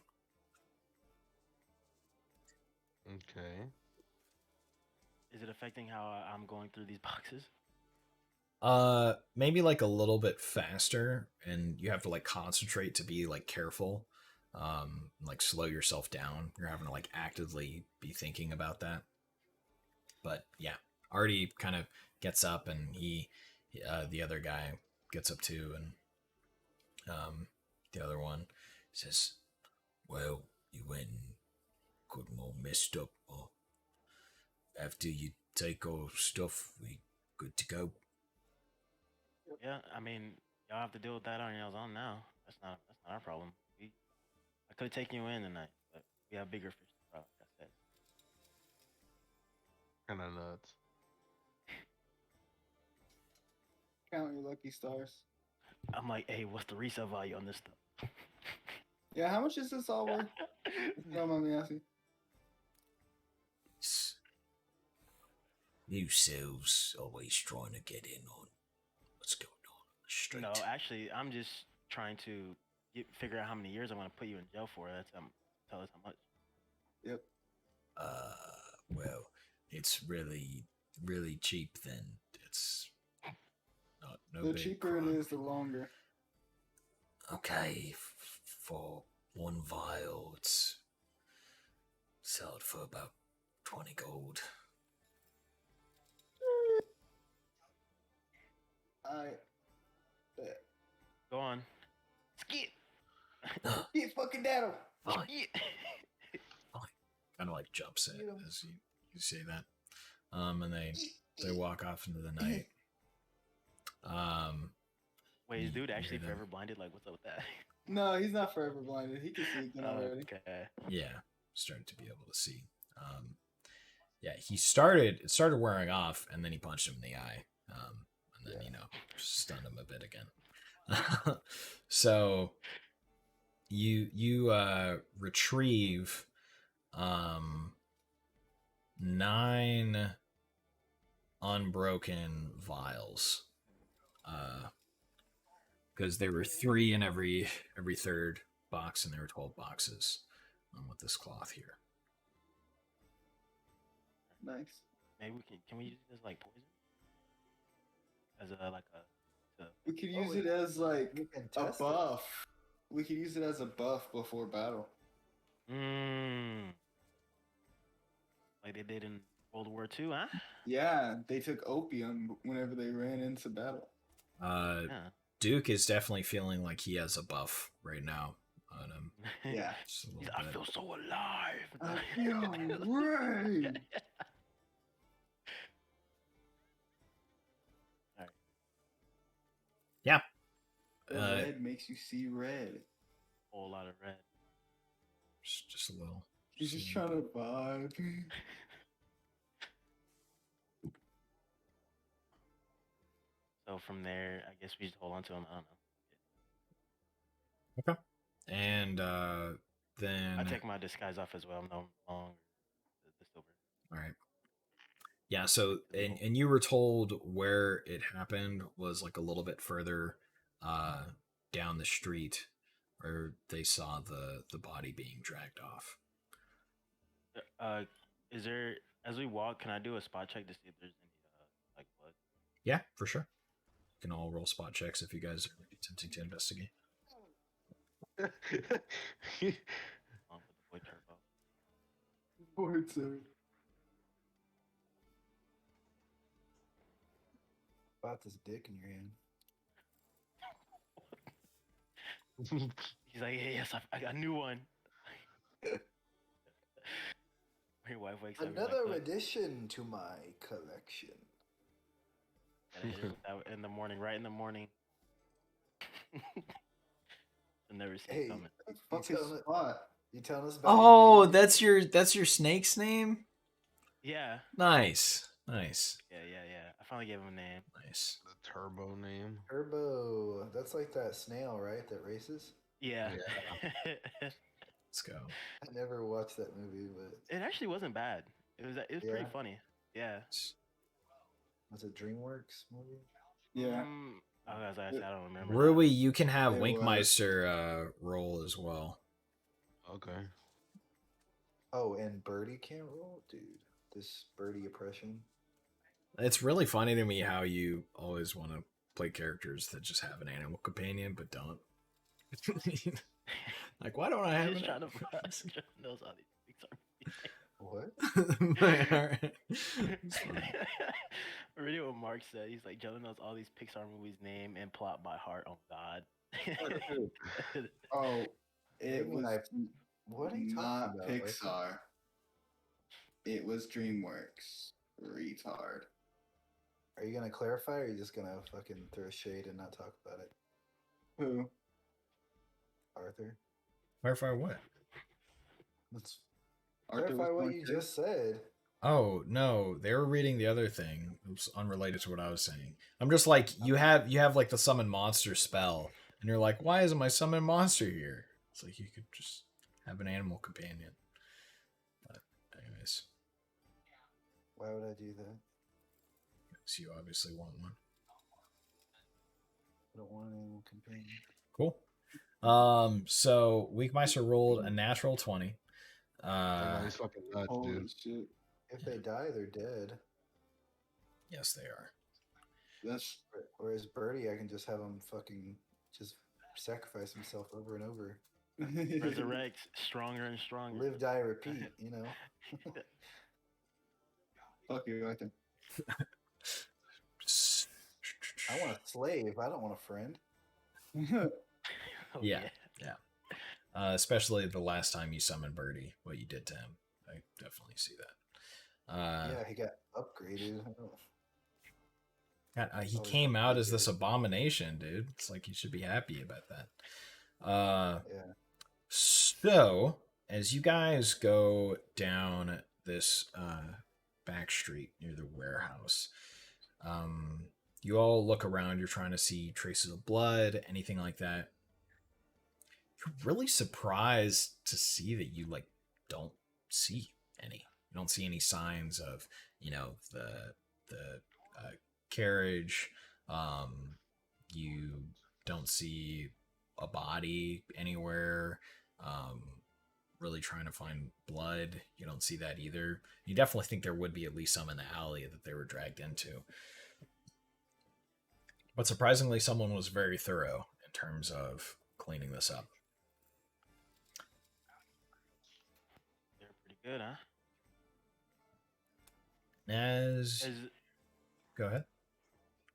[SPEAKER 4] Okay.
[SPEAKER 2] Is it affecting how I'm going through these boxes?
[SPEAKER 1] Maybe like a little bit faster, and you have to like concentrate to be like careful, like slow yourself down. You're having to like actively be thinking about that. But yeah, Artie kind of gets up, and the other guy gets up too, and the other one says,
[SPEAKER 7] Well, you went and got them all messed up. Or after you take our stuff, we good to go.
[SPEAKER 2] Yeah, I mean, y'all have to deal with that on y'all's own now. That's not our problem. I could have taken you in tonight, but we have bigger fish to fry, like I said.
[SPEAKER 4] Kind of nuts.
[SPEAKER 6] Count your lucky stars.
[SPEAKER 2] I'm like, hey, what's the resale value on this stuff?
[SPEAKER 6] Yeah, how much is this all worth? Don't mind me asking.
[SPEAKER 7] You selves always trying to get in on what's going on the street.
[SPEAKER 2] No, actually, I'm just trying to figure out how many years I'm gonna put you in jail for. That's tell us how much.
[SPEAKER 6] Yep.
[SPEAKER 7] Well, it's really, really cheap then. It's not no
[SPEAKER 6] The
[SPEAKER 7] big
[SPEAKER 6] cheaper
[SPEAKER 7] crime.
[SPEAKER 6] it is, the longer.
[SPEAKER 7] Okay, for one vial, it's sold for about 20 gold.
[SPEAKER 6] I bet.
[SPEAKER 2] Go on. Skip.
[SPEAKER 6] Get fucking down.
[SPEAKER 7] Fine.
[SPEAKER 1] kind of like jumps it as you say that. And they walk off into the night.
[SPEAKER 2] Wait, is dude
[SPEAKER 1] you
[SPEAKER 2] actually
[SPEAKER 1] hear them.
[SPEAKER 2] forever blinded? Like, what's up with that?
[SPEAKER 6] No, he's not forever blinded. He can see again already.
[SPEAKER 2] Okay.
[SPEAKER 1] Yeah, started to be able to see. Yeah, it started wearing off, and then he punched him in the eye, and then stunned him a bit again. So you retrieve 9 unbroken vials. Because there were 3 in every third box, and there were 12 boxes with this cloth here.
[SPEAKER 6] Nice.
[SPEAKER 2] Maybe can we use it as like poison? As a like a
[SPEAKER 6] We could
[SPEAKER 5] Oh,
[SPEAKER 6] use
[SPEAKER 5] wait.
[SPEAKER 6] it as like
[SPEAKER 5] You can
[SPEAKER 6] a
[SPEAKER 5] test it.
[SPEAKER 6] buff. We could use it as a buff before battle.
[SPEAKER 2] like they did in World War II, huh?
[SPEAKER 6] Yeah, they took opium whenever they ran into battle.
[SPEAKER 2] Yeah.
[SPEAKER 1] Duke is definitely feeling like he has a buff right now on him.
[SPEAKER 6] Yeah.
[SPEAKER 1] Just a
[SPEAKER 2] He's
[SPEAKER 1] little
[SPEAKER 2] like, I
[SPEAKER 1] bit.
[SPEAKER 2] feel so alive.
[SPEAKER 6] I feel great.
[SPEAKER 1] Yeah.
[SPEAKER 6] The red makes you see red.
[SPEAKER 2] Whole lot of red.
[SPEAKER 1] Just a little.
[SPEAKER 6] He's just trying to vibe.
[SPEAKER 2] So from there, I guess we just hold on to him. I don't know.
[SPEAKER 1] Okay. And then
[SPEAKER 2] I take my disguise off as well. I'm no longer the silver.
[SPEAKER 1] all right. Yeah, so and you were told where it happened was like a little bit further down the street where they saw the body being dragged off.
[SPEAKER 2] Is there as we walk? Can I do a spot check to see if there's any like blood?
[SPEAKER 1] Yeah, for sure. You can all roll spot checks if you guys are attempting to investigate.
[SPEAKER 2] With the boy turbo.
[SPEAKER 6] Poor dude.
[SPEAKER 5] About this dick in your hand.
[SPEAKER 2] He's like, hey, yes, I got a new one. Your wife wakes up.
[SPEAKER 5] Another
[SPEAKER 2] like,
[SPEAKER 5] addition to my collection.
[SPEAKER 2] in the morning, right in the morning. I'll never see
[SPEAKER 5] Hey,
[SPEAKER 2] it coming.
[SPEAKER 6] Fucking spot.
[SPEAKER 5] You telling us about
[SPEAKER 1] Oh,
[SPEAKER 5] your baby?
[SPEAKER 1] that's your snake's name?
[SPEAKER 2] Yeah.
[SPEAKER 1] Nice.
[SPEAKER 2] Yeah. I finally gave him a name.
[SPEAKER 1] Nice.
[SPEAKER 4] The turbo name.
[SPEAKER 5] Turbo. That's like that snail, right? That races?
[SPEAKER 2] Yeah.
[SPEAKER 1] Let's go.
[SPEAKER 5] I never watched that movie, but
[SPEAKER 2] It actually wasn't bad. It was pretty
[SPEAKER 5] Yeah?
[SPEAKER 2] funny. Yeah.
[SPEAKER 5] was it DreamWorks movie?
[SPEAKER 6] Yeah.
[SPEAKER 2] As I said, I don't remember.
[SPEAKER 1] Rui, you can have
[SPEAKER 6] It
[SPEAKER 1] Winkmeister roll as well.
[SPEAKER 4] Okay.
[SPEAKER 5] Oh, and Birdie can't roll? Dude, this Birdie oppression.
[SPEAKER 1] It's really funny to me how you always want to play characters that just have an animal companion but don't. Like, why don't I have
[SPEAKER 2] Just
[SPEAKER 1] an
[SPEAKER 2] trying to knows all these things are.
[SPEAKER 5] What?
[SPEAKER 2] Reading what Mark said, he's like, Jonah knows all these Pixar movies' name and plot by heart. Oh God.
[SPEAKER 6] Oh, it
[SPEAKER 5] Maybe
[SPEAKER 6] was
[SPEAKER 5] What are you
[SPEAKER 6] not
[SPEAKER 5] talking about?
[SPEAKER 6] Pixar. It was DreamWorks. Retard.
[SPEAKER 5] Are you gonna clarify, or are you just gonna fucking throw shade and not talk about it,
[SPEAKER 6] Who?
[SPEAKER 5] Arthur?
[SPEAKER 1] Clarify what?
[SPEAKER 5] Let's
[SPEAKER 6] Arthur
[SPEAKER 5] clarify
[SPEAKER 6] was
[SPEAKER 5] what
[SPEAKER 6] born
[SPEAKER 5] you
[SPEAKER 6] too?
[SPEAKER 5] just said.
[SPEAKER 1] Oh no, they were reading the other thing. It was unrelated to what I was saying. I'm just like, you have like the summon monster spell, and you're like, why isn't my summon monster here? It's like you could just have an animal companion. But anyways,
[SPEAKER 5] Why would I do that?
[SPEAKER 1] so you obviously want one.
[SPEAKER 5] I don't want an animal companion.
[SPEAKER 1] Cool. So Weakmeister rolled a natural 20.
[SPEAKER 4] He's fucking nuts,
[SPEAKER 6] Holy
[SPEAKER 4] dude.
[SPEAKER 6] shit.
[SPEAKER 5] If they die, they're dead.
[SPEAKER 1] Yes, they are.
[SPEAKER 6] That's
[SPEAKER 5] Whereas Birdie, I can just have him fucking just sacrifice himself over and over.
[SPEAKER 2] Resurrects stronger and stronger.
[SPEAKER 5] Live, die, repeat, you know?
[SPEAKER 6] fuck you right there.
[SPEAKER 5] I want a slave. I don't want a friend.
[SPEAKER 2] Oh,
[SPEAKER 1] Yeah. Especially the last time you summoned Birdie, what you did to him. I definitely see that.
[SPEAKER 5] Yeah, he got upgraded. I don't-
[SPEAKER 1] God, he
[SPEAKER 5] Oh,
[SPEAKER 1] came
[SPEAKER 5] yeah.
[SPEAKER 1] out as this abomination, dude. It's like you should be happy about that.
[SPEAKER 5] Yeah.
[SPEAKER 1] So, as you guys go down this back street near the warehouse, You all look around. You're trying to see traces of blood, anything like that. You're really surprised to see that you like don't see any. You don't see any signs of, the carriage. You don't see a body anywhere. Um, really trying to find blood. You don't see that either. You definitely think there would be at least some in the alley that they were dragged into. But surprisingly, someone was very thorough in terms of cleaning this up.
[SPEAKER 2] They're pretty good, huh?
[SPEAKER 1] As
[SPEAKER 2] Is
[SPEAKER 1] Go ahead.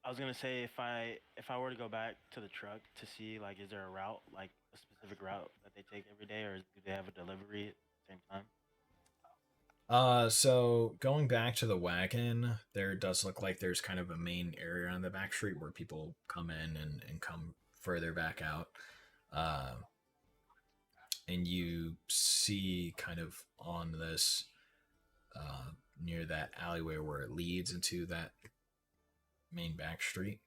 [SPEAKER 2] I was gonna say if I were to go back to the truck to see like is there a route like a specific route that they take every day or do they have a delivery at the same time?
[SPEAKER 1] So going back to the wagon, there does look like there's kind of a main area on the back street where people come in and come further back out. Uh, and you see kind of on this, near that alleyway where it leads into that main back street,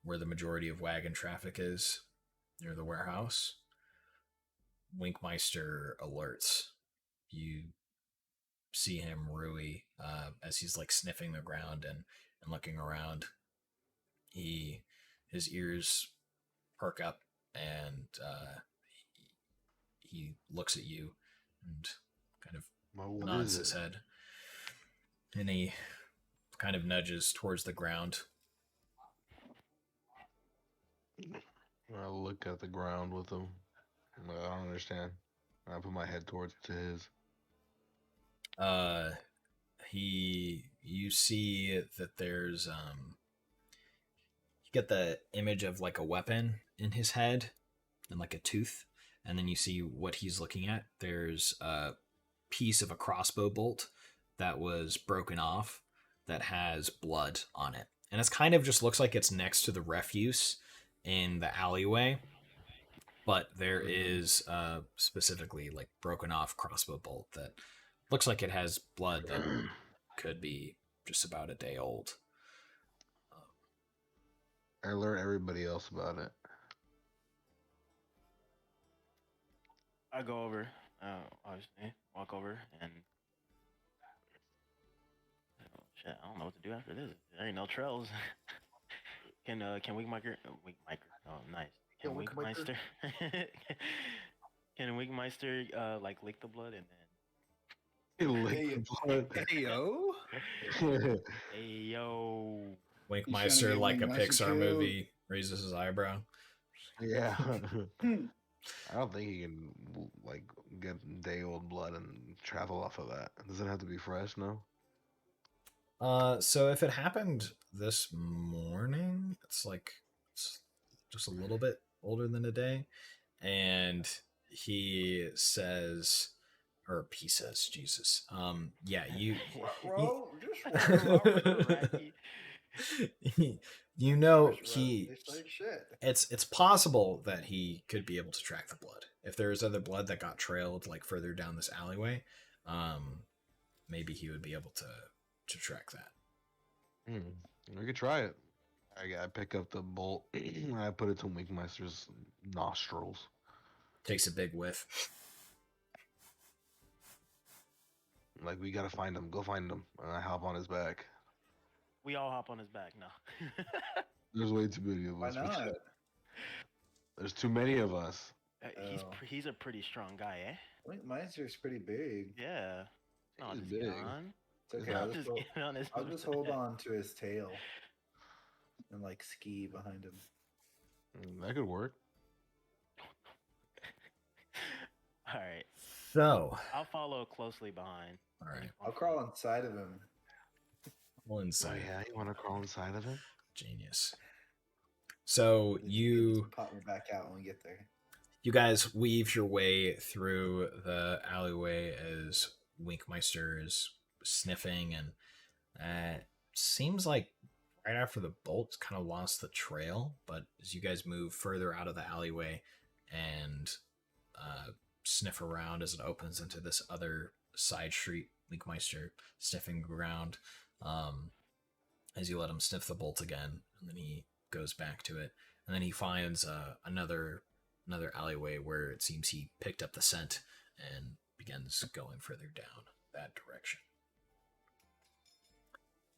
[SPEAKER 1] where the majority of wagon traffic is, near the warehouse. Winkmeister alerts. You see him, Rui, as he's like sniffing the ground and looking around. His ears perk up and he looks at you and kind of nods his head. And he kind of nudges towards the ground.
[SPEAKER 4] I look at the ground with him. I don't understand. I put my head towards to his.
[SPEAKER 1] You see that there's you get the image of like a weapon in his head and like a tooth, and then you see what he's looking at. There's a piece of a crossbow bolt that was broken off that has blood on it, and it's kind of just looks like it's next to the refuse in the alleyway, but there is specifically like broken off crossbow bolt that looks like it has blood that could be just about a day old.
[SPEAKER 4] I alert everybody else about it.
[SPEAKER 2] I go over, obviously, walk over, and oh, shit, I don't know what to do after this. There ain't no trails. Can Wigmeister? Oh, nice. Can
[SPEAKER 5] Yeah, Wigmeister.
[SPEAKER 2] Wigmeister? Can Wigmeister like lick the blood and then?
[SPEAKER 5] Hey yo.
[SPEAKER 2] Hey yo.
[SPEAKER 1] Winkmeister, like a
[SPEAKER 6] Wingmeister
[SPEAKER 1] Pixar
[SPEAKER 6] killed?
[SPEAKER 1] movie, raises his eyebrow.
[SPEAKER 4] Yeah. I don't think he can like get day old blood and travel off of that. Does it have to be fresh? No.
[SPEAKER 1] So if it happened this morning, it's just a little bit older than a day, and he says, Jesus, yeah,
[SPEAKER 5] Bro, just
[SPEAKER 1] you know
[SPEAKER 5] he like shit.
[SPEAKER 1] it's possible that he could be able to track the blood if there is other blood that got trailed like further down this alleyway. Maybe he would be able to track that.
[SPEAKER 4] We could try it. I pick up the bolt and I put it to Winkmeister's nostrils.
[SPEAKER 1] Takes a big whiff.
[SPEAKER 4] Like, we gotta find him. Go find him. And I hop on his back.
[SPEAKER 2] We all hop on his back now.
[SPEAKER 4] There's way too many of
[SPEAKER 5] Why
[SPEAKER 4] us.
[SPEAKER 5] not?
[SPEAKER 4] There's too many of us.
[SPEAKER 2] He's a pretty strong guy, eh?
[SPEAKER 5] Meister's pretty big.
[SPEAKER 2] Yeah. No,
[SPEAKER 4] He's
[SPEAKER 2] just
[SPEAKER 4] big.
[SPEAKER 2] get on.
[SPEAKER 5] It's okay.
[SPEAKER 2] I'll
[SPEAKER 5] I'll
[SPEAKER 2] just
[SPEAKER 5] just,
[SPEAKER 2] get on his.
[SPEAKER 5] I'll just hold on to his tail and like ski behind him.
[SPEAKER 4] That could work.
[SPEAKER 2] All right.
[SPEAKER 1] So
[SPEAKER 2] I'll follow closely behind.
[SPEAKER 1] all right,
[SPEAKER 5] I'll crawl inside of him.
[SPEAKER 1] well,
[SPEAKER 4] Oh
[SPEAKER 1] inside.
[SPEAKER 4] yeah, you want to crawl inside of him?
[SPEAKER 1] Genius. So you
[SPEAKER 5] pop me back out when we get there.
[SPEAKER 1] you guys weave your way through the alleyway as Winkmeister is sniffing, and seems like right after the bolts kind of lost the trail, but as you guys move further out of the alleyway and sniff around as it opens into this other side street, Winkmeister sniffing the ground, as you let him sniff the bolt again, and then he goes back to it, and then he finds another alleyway where it seems he picked up the scent and begins going further down that direction.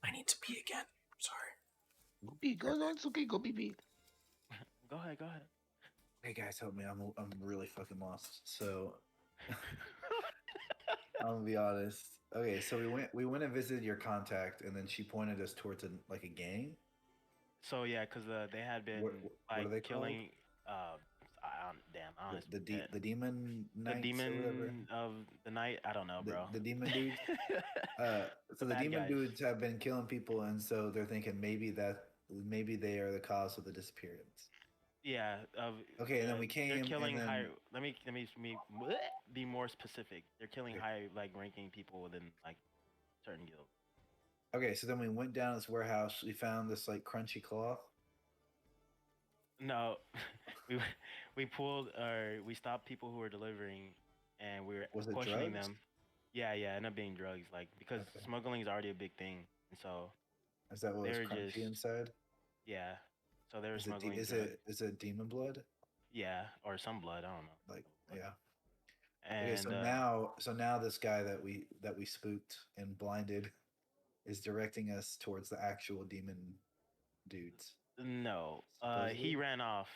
[SPEAKER 1] I need to pee again. Sorry.
[SPEAKER 4] Go pee. Go on. It's okay. Go pee.
[SPEAKER 2] Go ahead. Go ahead.
[SPEAKER 5] Hey guys, help me! I'm really fucking lost. So I'm gonna be honest. Okay, so we went and visited your contact, and then she pointed us towards a gang.
[SPEAKER 2] So yeah, because they had been
[SPEAKER 5] What are
[SPEAKER 2] like
[SPEAKER 5] they called?
[SPEAKER 2] killing. I honestly
[SPEAKER 5] The demon knights or whatever.
[SPEAKER 2] demon of the night. I don't know, bro.
[SPEAKER 5] The demon dudes. So the
[SPEAKER 2] bad
[SPEAKER 5] demon
[SPEAKER 2] guys.
[SPEAKER 5] dudes have been killing people, and so they're thinking maybe they are the cause of the disappearance.
[SPEAKER 2] Yeah.
[SPEAKER 5] Okay, and then we came.
[SPEAKER 2] They're killing
[SPEAKER 5] and then,
[SPEAKER 2] high. Let me be more specific. They're killing high like ranking people within like certain guilds.
[SPEAKER 5] Okay, so then we went down this warehouse. We found this like crunchy cloth.
[SPEAKER 2] No, we pulled or we stopped people who were delivering, and we were
[SPEAKER 5] Was it
[SPEAKER 2] questioning
[SPEAKER 5] drugs?
[SPEAKER 2] them. Yeah, ended up being drugs, like because
[SPEAKER 5] Okay.
[SPEAKER 2] smuggling is already a big thing, and so
[SPEAKER 5] Is that what
[SPEAKER 2] they
[SPEAKER 5] was
[SPEAKER 2] were
[SPEAKER 5] crunchy
[SPEAKER 2] just
[SPEAKER 5] inside?
[SPEAKER 2] yeah. So they were
[SPEAKER 5] Is
[SPEAKER 2] smuggling drugs.
[SPEAKER 5] is it demon blood?
[SPEAKER 2] Yeah, or some blood. I don't know.
[SPEAKER 5] Like yeah.
[SPEAKER 2] And
[SPEAKER 5] Okay, so now this guy that we spooked and blinded is directing us towards the actual demon dudes.
[SPEAKER 2] no,
[SPEAKER 5] Supposedly?
[SPEAKER 2] he ran off.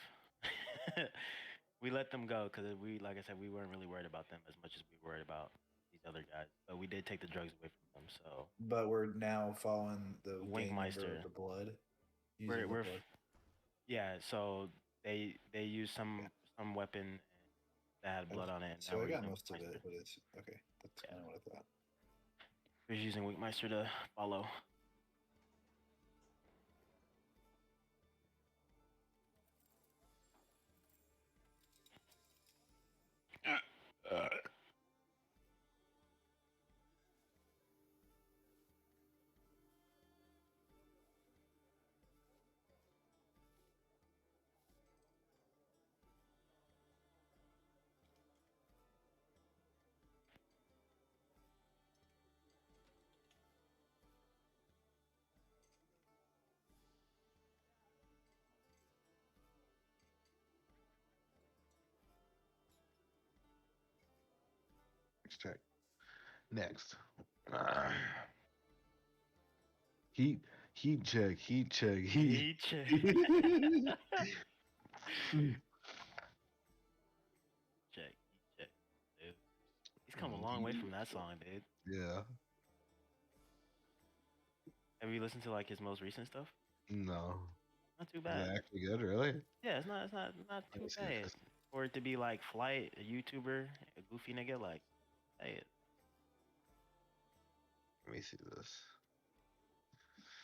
[SPEAKER 2] We let them go because like I said, we weren't really worried about them as much as we were worried about these other guys. But we did take the drugs away from them. So
[SPEAKER 5] But we're now following the gang member
[SPEAKER 2] Winkmeister.
[SPEAKER 5] of the blood.
[SPEAKER 2] we're
[SPEAKER 5] Using the blood.
[SPEAKER 2] yeah. So they used some weapon that had blood on it. And
[SPEAKER 5] So
[SPEAKER 2] now
[SPEAKER 5] I
[SPEAKER 2] we're
[SPEAKER 5] got
[SPEAKER 2] using
[SPEAKER 5] most of
[SPEAKER 2] Winkmeister.
[SPEAKER 5] it, but it's okay. That's kind of what I thought.
[SPEAKER 2] We're using Winkmeister to follow.
[SPEAKER 4] Let's check. Next. Heat check.
[SPEAKER 2] Heat check. check. Dude. He's come a long way from that song, dude.
[SPEAKER 4] Yeah.
[SPEAKER 2] Have you listened to like his most recent stuff?
[SPEAKER 4] No.
[SPEAKER 2] Not too
[SPEAKER 4] Is
[SPEAKER 2] bad.
[SPEAKER 4] that actually good? Really?
[SPEAKER 2] Yeah, it's not too
[SPEAKER 4] me see
[SPEAKER 2] bad.
[SPEAKER 4] this.
[SPEAKER 2] For it to be like Flight, a YouTuber, a goofy nigga, like, hey,
[SPEAKER 4] Let me see this.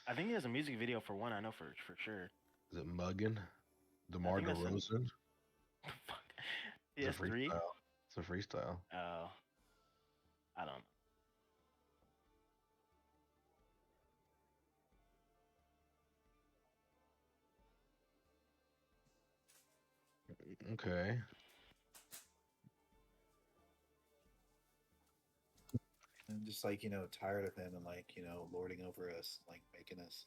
[SPEAKER 2] I think he has a music video for one. I know for sure.
[SPEAKER 4] Is it Muggin? DeMar
[SPEAKER 2] think that's
[SPEAKER 4] DeRozan?
[SPEAKER 2] Fuck.
[SPEAKER 4] It's a
[SPEAKER 2] PS3.
[SPEAKER 4] freestyle. It's a freestyle.
[SPEAKER 2] Oh, I don't know.
[SPEAKER 4] Okay.
[SPEAKER 5] I'm just like, tired of him and like, lording over us, like making us.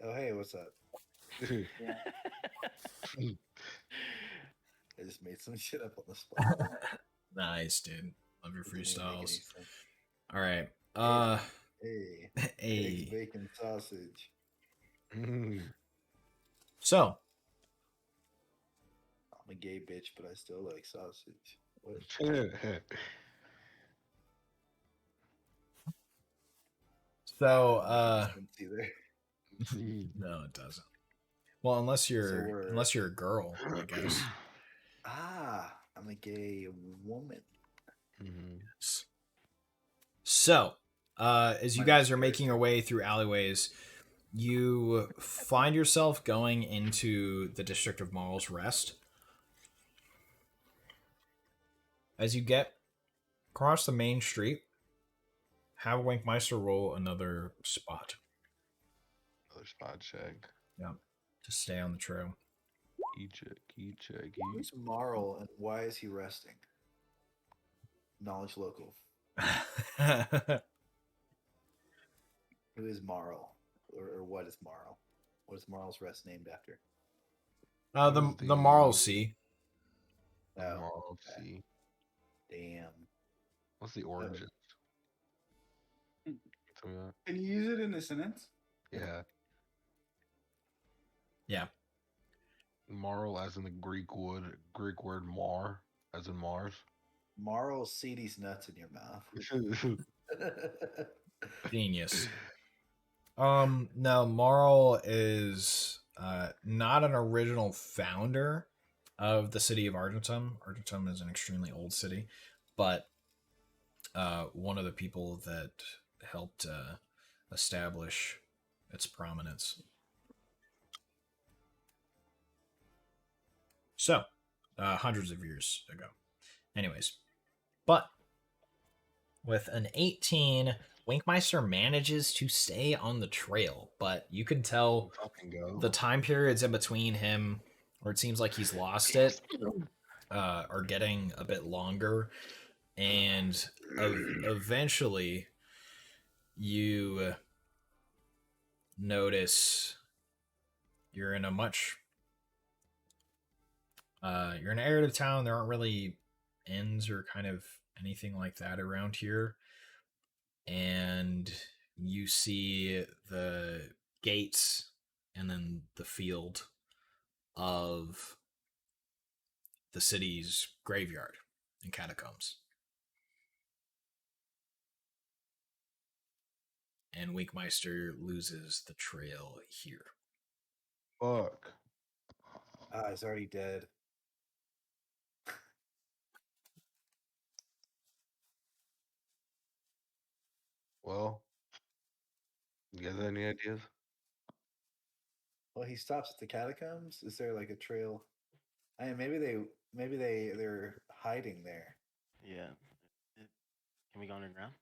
[SPEAKER 5] Oh, hey, what's up? I just made some shit up on the spot.
[SPEAKER 1] Nice, dude. Love your
[SPEAKER 5] It didn't even make any
[SPEAKER 1] freestyles.
[SPEAKER 5] sense.
[SPEAKER 1] All right.
[SPEAKER 5] Hey, eggs,
[SPEAKER 1] Hey.
[SPEAKER 5] bacon, sausage.
[SPEAKER 1] So,
[SPEAKER 5] I'm a gay bitch, but I still like sausage. What? See there.
[SPEAKER 1] no, it doesn't. Well, unless you're a girl, I guess.
[SPEAKER 5] I'm a gay woman.
[SPEAKER 1] So, as you guys are making your way through alleyways, you find yourself going into the district of Marl's Rest. As you get across the main street, have Winkmeister roll another spot.
[SPEAKER 4] Another spot check.
[SPEAKER 1] Yeah, to stay on the trail.
[SPEAKER 4] Key check.
[SPEAKER 5] Who's Marl and why is he resting? Knowledge local. Who is Marl? or what is Marl? What is Marl's Rest named after?
[SPEAKER 1] The Marl Sea.
[SPEAKER 4] The
[SPEAKER 5] Oh,
[SPEAKER 4] Marl
[SPEAKER 5] okay.
[SPEAKER 4] Sea.
[SPEAKER 5] Damn.
[SPEAKER 4] What's the origin? Tell me that.
[SPEAKER 6] Can you use it in a sentence?
[SPEAKER 4] Yeah.
[SPEAKER 1] Yeah.
[SPEAKER 4] Marl as in the Greek word mar, as in Mars.
[SPEAKER 5] Marl, see these nuts in your mouth.
[SPEAKER 1] Genius. No, Marl is not an original founder of the city of Argentum. Argentum is an extremely old city, but one of the people that helped establish its prominence. So, hundreds of years ago. Anyways, but with an 18, Winkmeister manages to stay on the trail, but you can tell
[SPEAKER 4] Fucking go.
[SPEAKER 1] the time periods in between him, or it seems like he's lost it, are getting a bit longer, and eventually you notice you're in a much you're in an area of town. There aren't really inns or kind of anything like that around here, and you see the gates and then the field of the city's graveyard and catacombs. And Winkmeister loses the trail here.
[SPEAKER 4] Fuck.
[SPEAKER 5] He's already dead.
[SPEAKER 4] Well, you guys have any ideas?
[SPEAKER 5] Well, he stops at the catacombs. Is there like a trail? I mean, maybe they're hiding there.
[SPEAKER 2] Yeah. Can we go underground?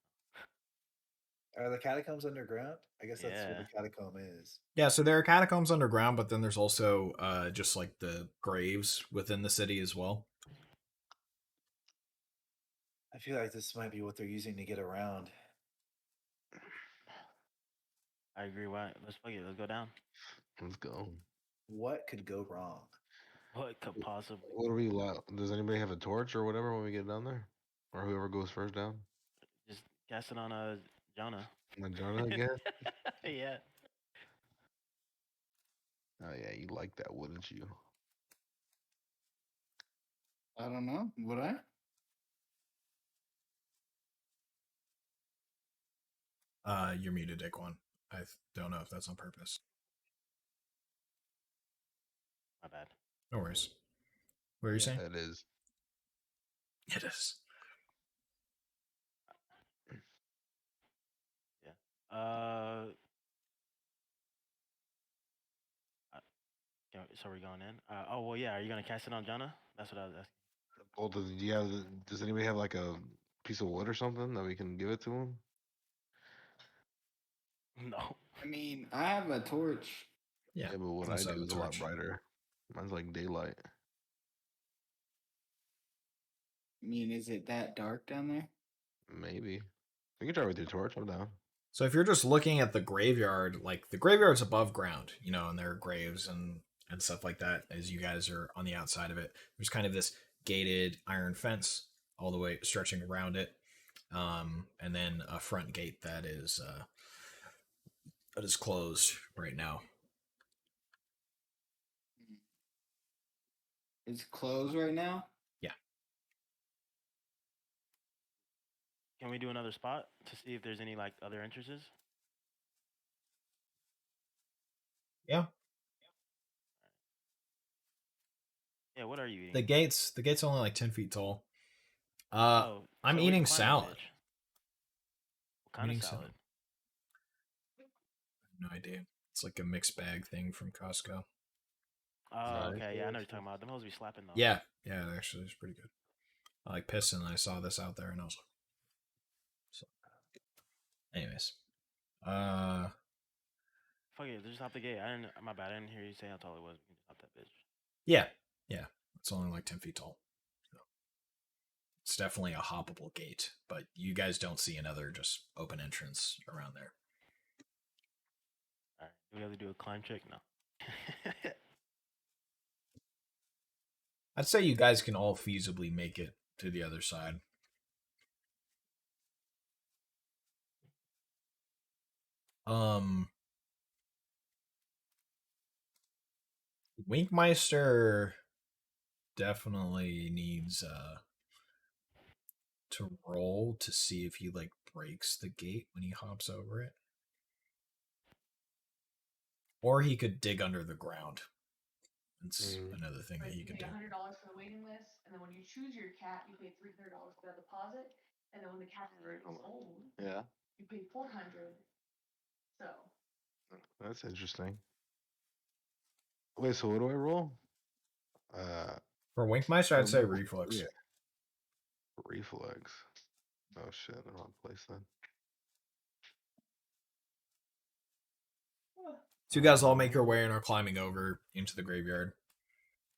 [SPEAKER 5] Are the catacombs underground? I guess that's what
[SPEAKER 2] Yeah.
[SPEAKER 5] a catacomb is.
[SPEAKER 1] Yeah, so there are catacombs underground, but then there's also just like the graves within the city as well.
[SPEAKER 5] I feel like this might be what they're using to get around.
[SPEAKER 2] I agree. Why? Let's fuck it. Let's go down.
[SPEAKER 4] Let's go.
[SPEAKER 5] What could go wrong?
[SPEAKER 2] What could possibly?
[SPEAKER 4] What are we allowed? Does anybody have a torch or whatever when we get down there? Or whoever goes first down?
[SPEAKER 2] Just cast it on Jonah.
[SPEAKER 4] And Jonah again?
[SPEAKER 2] Yeah.
[SPEAKER 4] Oh yeah, you like that, wouldn't you?
[SPEAKER 6] I don't know. Would I?
[SPEAKER 1] You're muted, Dick One. I don't know if that's on purpose.
[SPEAKER 2] My bad.
[SPEAKER 1] No worries. What are you saying?
[SPEAKER 4] It is.
[SPEAKER 1] It is.
[SPEAKER 2] Yeah. So we're going in. Oh well, yeah. Are you gonna cast it on Jonah? That's what I was asking.
[SPEAKER 4] Well, does anybody have like a piece of wood or something that we can give it to him?
[SPEAKER 2] No.
[SPEAKER 6] I mean, I have a torch.
[SPEAKER 1] Yeah.
[SPEAKER 4] But what I
[SPEAKER 1] also
[SPEAKER 4] do
[SPEAKER 1] have a
[SPEAKER 4] is a lot
[SPEAKER 1] torch.
[SPEAKER 4] brighter. Mine's like daylight.
[SPEAKER 6] I mean, is it that dark down there?
[SPEAKER 4] Maybe. We can try with your torch. I'm down.
[SPEAKER 1] So if you're just looking at the graveyard, like the graveyard's above ground, and there are graves and stuff like that. As you guys are on the outside of it, there's kind of this gated iron fence all the way stretching around it, and then a front gate that is closed right now.
[SPEAKER 6] It's closed right now?
[SPEAKER 1] Yeah.
[SPEAKER 2] Can we do another spot to see if there's any like other entrances?
[SPEAKER 1] Yeah.
[SPEAKER 2] Yeah. What are you eating?
[SPEAKER 1] The gate's only like 10 feet tall. I'm
[SPEAKER 2] so
[SPEAKER 1] eating
[SPEAKER 2] we're climbing,
[SPEAKER 1] salad.
[SPEAKER 2] bitch. What kind of
[SPEAKER 1] Eating
[SPEAKER 2] salad?
[SPEAKER 1] I have no idea. It's like a mixed bag thing from Costco.
[SPEAKER 2] Oh,
[SPEAKER 4] Nice.
[SPEAKER 2] okay. Yeah, I know what you're talking about. Them hoes be slapping though.
[SPEAKER 1] Yeah, it actually is pretty good. I like pissing and I saw this out there and I was like, so. Anyways,
[SPEAKER 2] Fuck it. Just hop the gate. I didn't. My bad. I didn't hear you say how tall it was. We can just hop that bitch.
[SPEAKER 1] yeah, it's only like 10 feet tall. So it's definitely a hoppable gate, but you guys don't see another just open entrance around there.
[SPEAKER 2] All right. We have to do a climb check now.
[SPEAKER 1] I'd say you guys can all feasibly make it to the other side. Winkmeister definitely needs to roll to see if he like breaks the gate when he hops over it. Or he could dig under the ground. It's another thing that he could do.
[SPEAKER 8] $100 for the waiting list, and then when you choose your cat, you pay $300 for the deposit, and then when the cat is old,
[SPEAKER 4] Yeah,
[SPEAKER 8] you pay $400. So
[SPEAKER 4] that's interesting. Wait, so what do I roll?
[SPEAKER 1] For Winkmeister, I'd say reflex.
[SPEAKER 4] Yeah, reflex. Oh shit, the wrong place then.
[SPEAKER 1] So you guys all make your way and are climbing over into the graveyard.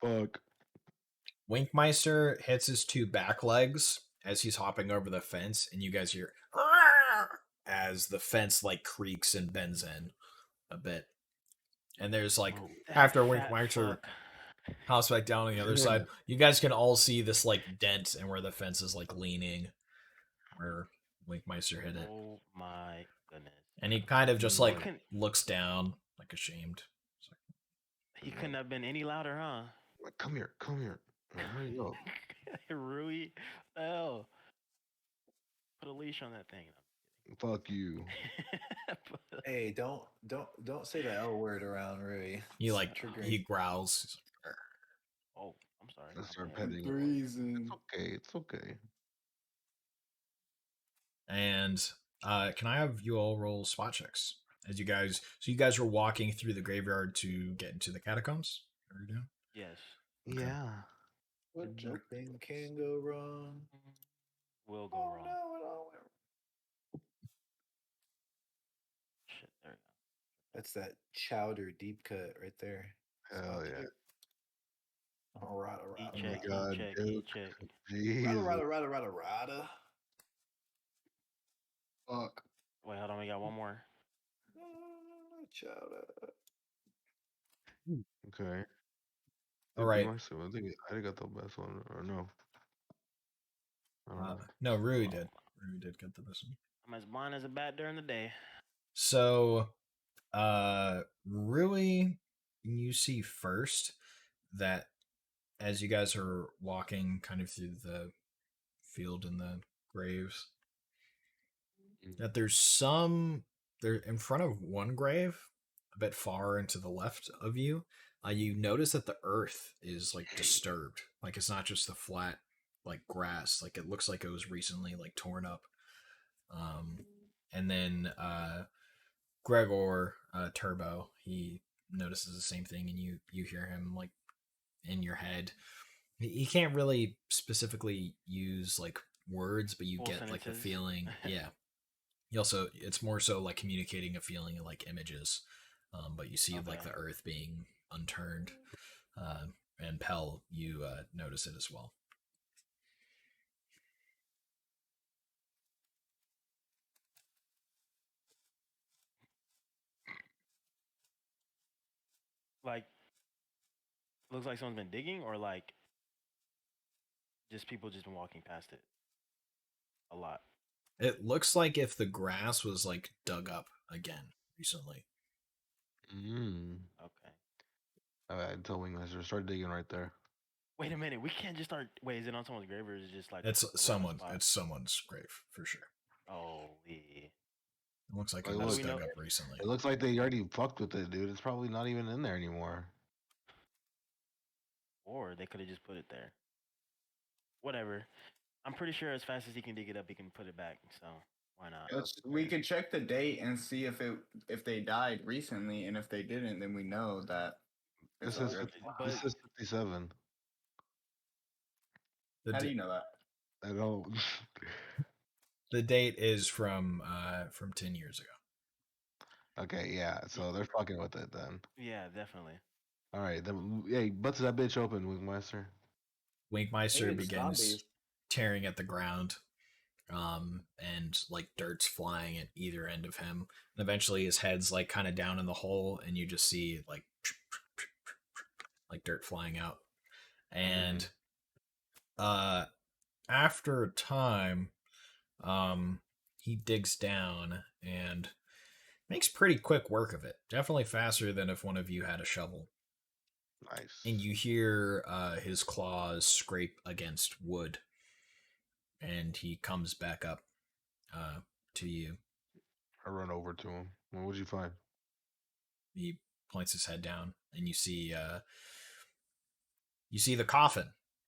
[SPEAKER 4] Fuck.
[SPEAKER 1] Winkmeister hits his two back legs as he's hopping over the fence, and you guys hear as the fence like creaks and bends in a bit. And there's like after Winkmeister hops back down on the other side, you guys can all see this like dent and where the fence is like leaning, where Winkmeister hit it.
[SPEAKER 2] Oh my goodness!
[SPEAKER 1] And he kind of just like looks down, like ashamed.
[SPEAKER 2] He couldn't have been any louder, huh?
[SPEAKER 4] Like, come here. Hurry up.
[SPEAKER 2] Rui, hell, put a leash on that thing.
[SPEAKER 4] Fuck you.
[SPEAKER 5] Hey, don't say the L word around Rui.
[SPEAKER 1] He like he growls.
[SPEAKER 2] Oh, I'm sorry.
[SPEAKER 4] I start petting him.
[SPEAKER 6] Freezing.
[SPEAKER 4] It's okay.
[SPEAKER 1] And can I have you all roll spot checks as you guys? So you guys were walking through the graveyard to get into the catacombs. Are you doing?
[SPEAKER 2] Yes.
[SPEAKER 4] Okay. Yeah.
[SPEAKER 5] Nothing can go wrong.
[SPEAKER 2] Will go wrong.
[SPEAKER 5] No, it all went.
[SPEAKER 2] Shit, there we go.
[SPEAKER 5] That's that chowder deep cut right there.
[SPEAKER 4] Hell yeah.
[SPEAKER 5] Rada,
[SPEAKER 2] E check,
[SPEAKER 4] God,
[SPEAKER 2] E check,
[SPEAKER 4] Duke.
[SPEAKER 2] E check.
[SPEAKER 4] Jesus.
[SPEAKER 5] rada.
[SPEAKER 6] Fuck.
[SPEAKER 2] Wait, hold on, we got one more.
[SPEAKER 5] Chowder.
[SPEAKER 4] Okay.
[SPEAKER 1] All right.
[SPEAKER 4] I think I got the best one, or no?
[SPEAKER 1] No, Rui did. Rui did get the best one.
[SPEAKER 2] I'm as blind as a bat during the day.
[SPEAKER 1] So, Rui, you see first that as you guys are walking kind of through the field and the graves, that there's some there in front of one grave, a bit far into the left of you. You notice that the earth is like disturbed, like it's not just the flat like grass, like it looks like it was recently like torn up. And then Gregor Turbo, he notices the same thing, and you hear him like in your head. He can't really specifically use like words, but you
[SPEAKER 2] Full
[SPEAKER 1] get like the
[SPEAKER 2] sentences.
[SPEAKER 1] feeling. Yeah. He also, it's more so like communicating a feeling of like images, but you see like the earth being unturned. And Pell, you notice it as well.
[SPEAKER 2] Like, looks like someone's been digging, or like, just people just been walking past it. A lot.
[SPEAKER 1] It looks like if the grass was like dug up again recently.
[SPEAKER 2] Okay.
[SPEAKER 4] I told Wingmaster to start digging right there.
[SPEAKER 2] Wait a minute. We can't just start. Wait, is it on someone's grave, or is it just like
[SPEAKER 1] It's
[SPEAKER 2] a random
[SPEAKER 1] someone.
[SPEAKER 2] spot?
[SPEAKER 1] It's someone's grave for sure.
[SPEAKER 2] Holy.
[SPEAKER 1] It looks like
[SPEAKER 4] Like,
[SPEAKER 1] it was
[SPEAKER 2] look,
[SPEAKER 1] dug up recently.
[SPEAKER 4] It looks like they already fucked with it, dude. It's probably not even in there anymore.
[SPEAKER 2] Or they could have just put it there. Whatever. I'm pretty sure as fast as he can dig it up, he can put it back. So why not?
[SPEAKER 6] We can check the date and see if they died recently, and if they didn't, then we know that.
[SPEAKER 4] This
[SPEAKER 6] it's
[SPEAKER 4] is
[SPEAKER 6] already-
[SPEAKER 4] 50, this is 57.
[SPEAKER 6] How do you know that?
[SPEAKER 4] I don't.
[SPEAKER 1] The date is from 10 years ago.
[SPEAKER 4] Okay, yeah. So they're fucking with it then.
[SPEAKER 2] Yeah, definitely.
[SPEAKER 4] All right, then. Hey, butts that bitch open, Wingmeister.
[SPEAKER 1] Winkmeister
[SPEAKER 5] Hey, it's
[SPEAKER 1] begins
[SPEAKER 5] zombies.
[SPEAKER 1] tearing at the ground, and like dirt's flying at either end of him. And eventually his head's like kind of down in the hole, and you just see like dirt flying out. And after a time, he digs down and makes pretty quick work of it. Definitely faster than if one of you had a shovel.
[SPEAKER 4] Nice.
[SPEAKER 1] And you hear his claws scrape against wood. And he comes back up to you.
[SPEAKER 4] I run over to him. What would you find?
[SPEAKER 1] He points his head down, and you see the coffin.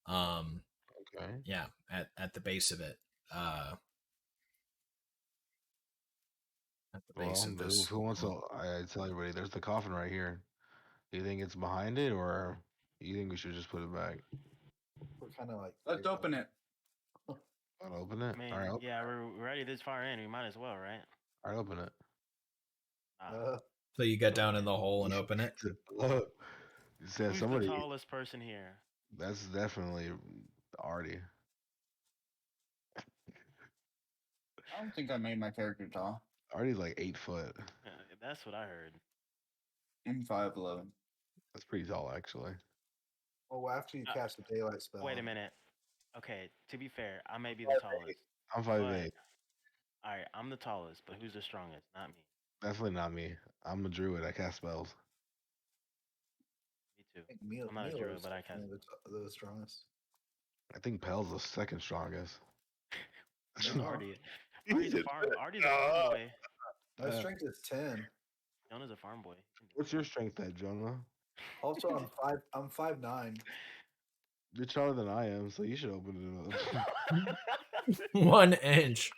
[SPEAKER 4] Okay.
[SPEAKER 1] Yeah, at the base of it. At the base of this.
[SPEAKER 4] Who wants to? I tell everybody, there's the coffin right here. Do you think it's behind it, or you think we should just put it back?
[SPEAKER 5] We're kind of like.
[SPEAKER 6] Let's open it.
[SPEAKER 4] I'll open it.
[SPEAKER 2] I mean,
[SPEAKER 4] All right,
[SPEAKER 2] yeah, we're already this far in. We might as well, right?
[SPEAKER 4] all right, open it.
[SPEAKER 1] So you get down in the hole and open it.
[SPEAKER 4] You said
[SPEAKER 2] Who's
[SPEAKER 4] somebody.
[SPEAKER 2] the tallest person here?
[SPEAKER 4] That's definitely Artie.
[SPEAKER 6] I don't think I made my character tall.
[SPEAKER 4] Artie's like 8 foot.
[SPEAKER 2] That's what I heard.
[SPEAKER 6] I'm 5'11".
[SPEAKER 4] That's pretty tall, actually.
[SPEAKER 5] Well, after you cast the daylight spell.
[SPEAKER 2] Wait a minute. Okay, to be fair, I may be the tallest.
[SPEAKER 4] I'm 5'8".
[SPEAKER 2] All right, I'm the tallest, but who's the strongest? Not me.
[SPEAKER 4] Definitely not me. I'm a druid. I cast spells.
[SPEAKER 2] Me too.
[SPEAKER 5] I think
[SPEAKER 2] I'm not a
[SPEAKER 5] Milo
[SPEAKER 2] druid,
[SPEAKER 5] is
[SPEAKER 2] but I cast.
[SPEAKER 5] the strongest.
[SPEAKER 4] I think Pel's the second strongest.
[SPEAKER 2] No, Artie's a farm boy.
[SPEAKER 5] My strength is 10.
[SPEAKER 2] Jonah's a farm boy.
[SPEAKER 4] What's your strength at, Jonah?
[SPEAKER 5] Also, I'm 5'9".
[SPEAKER 4] You're taller than I am, so you should open it up.
[SPEAKER 1] 1 inch.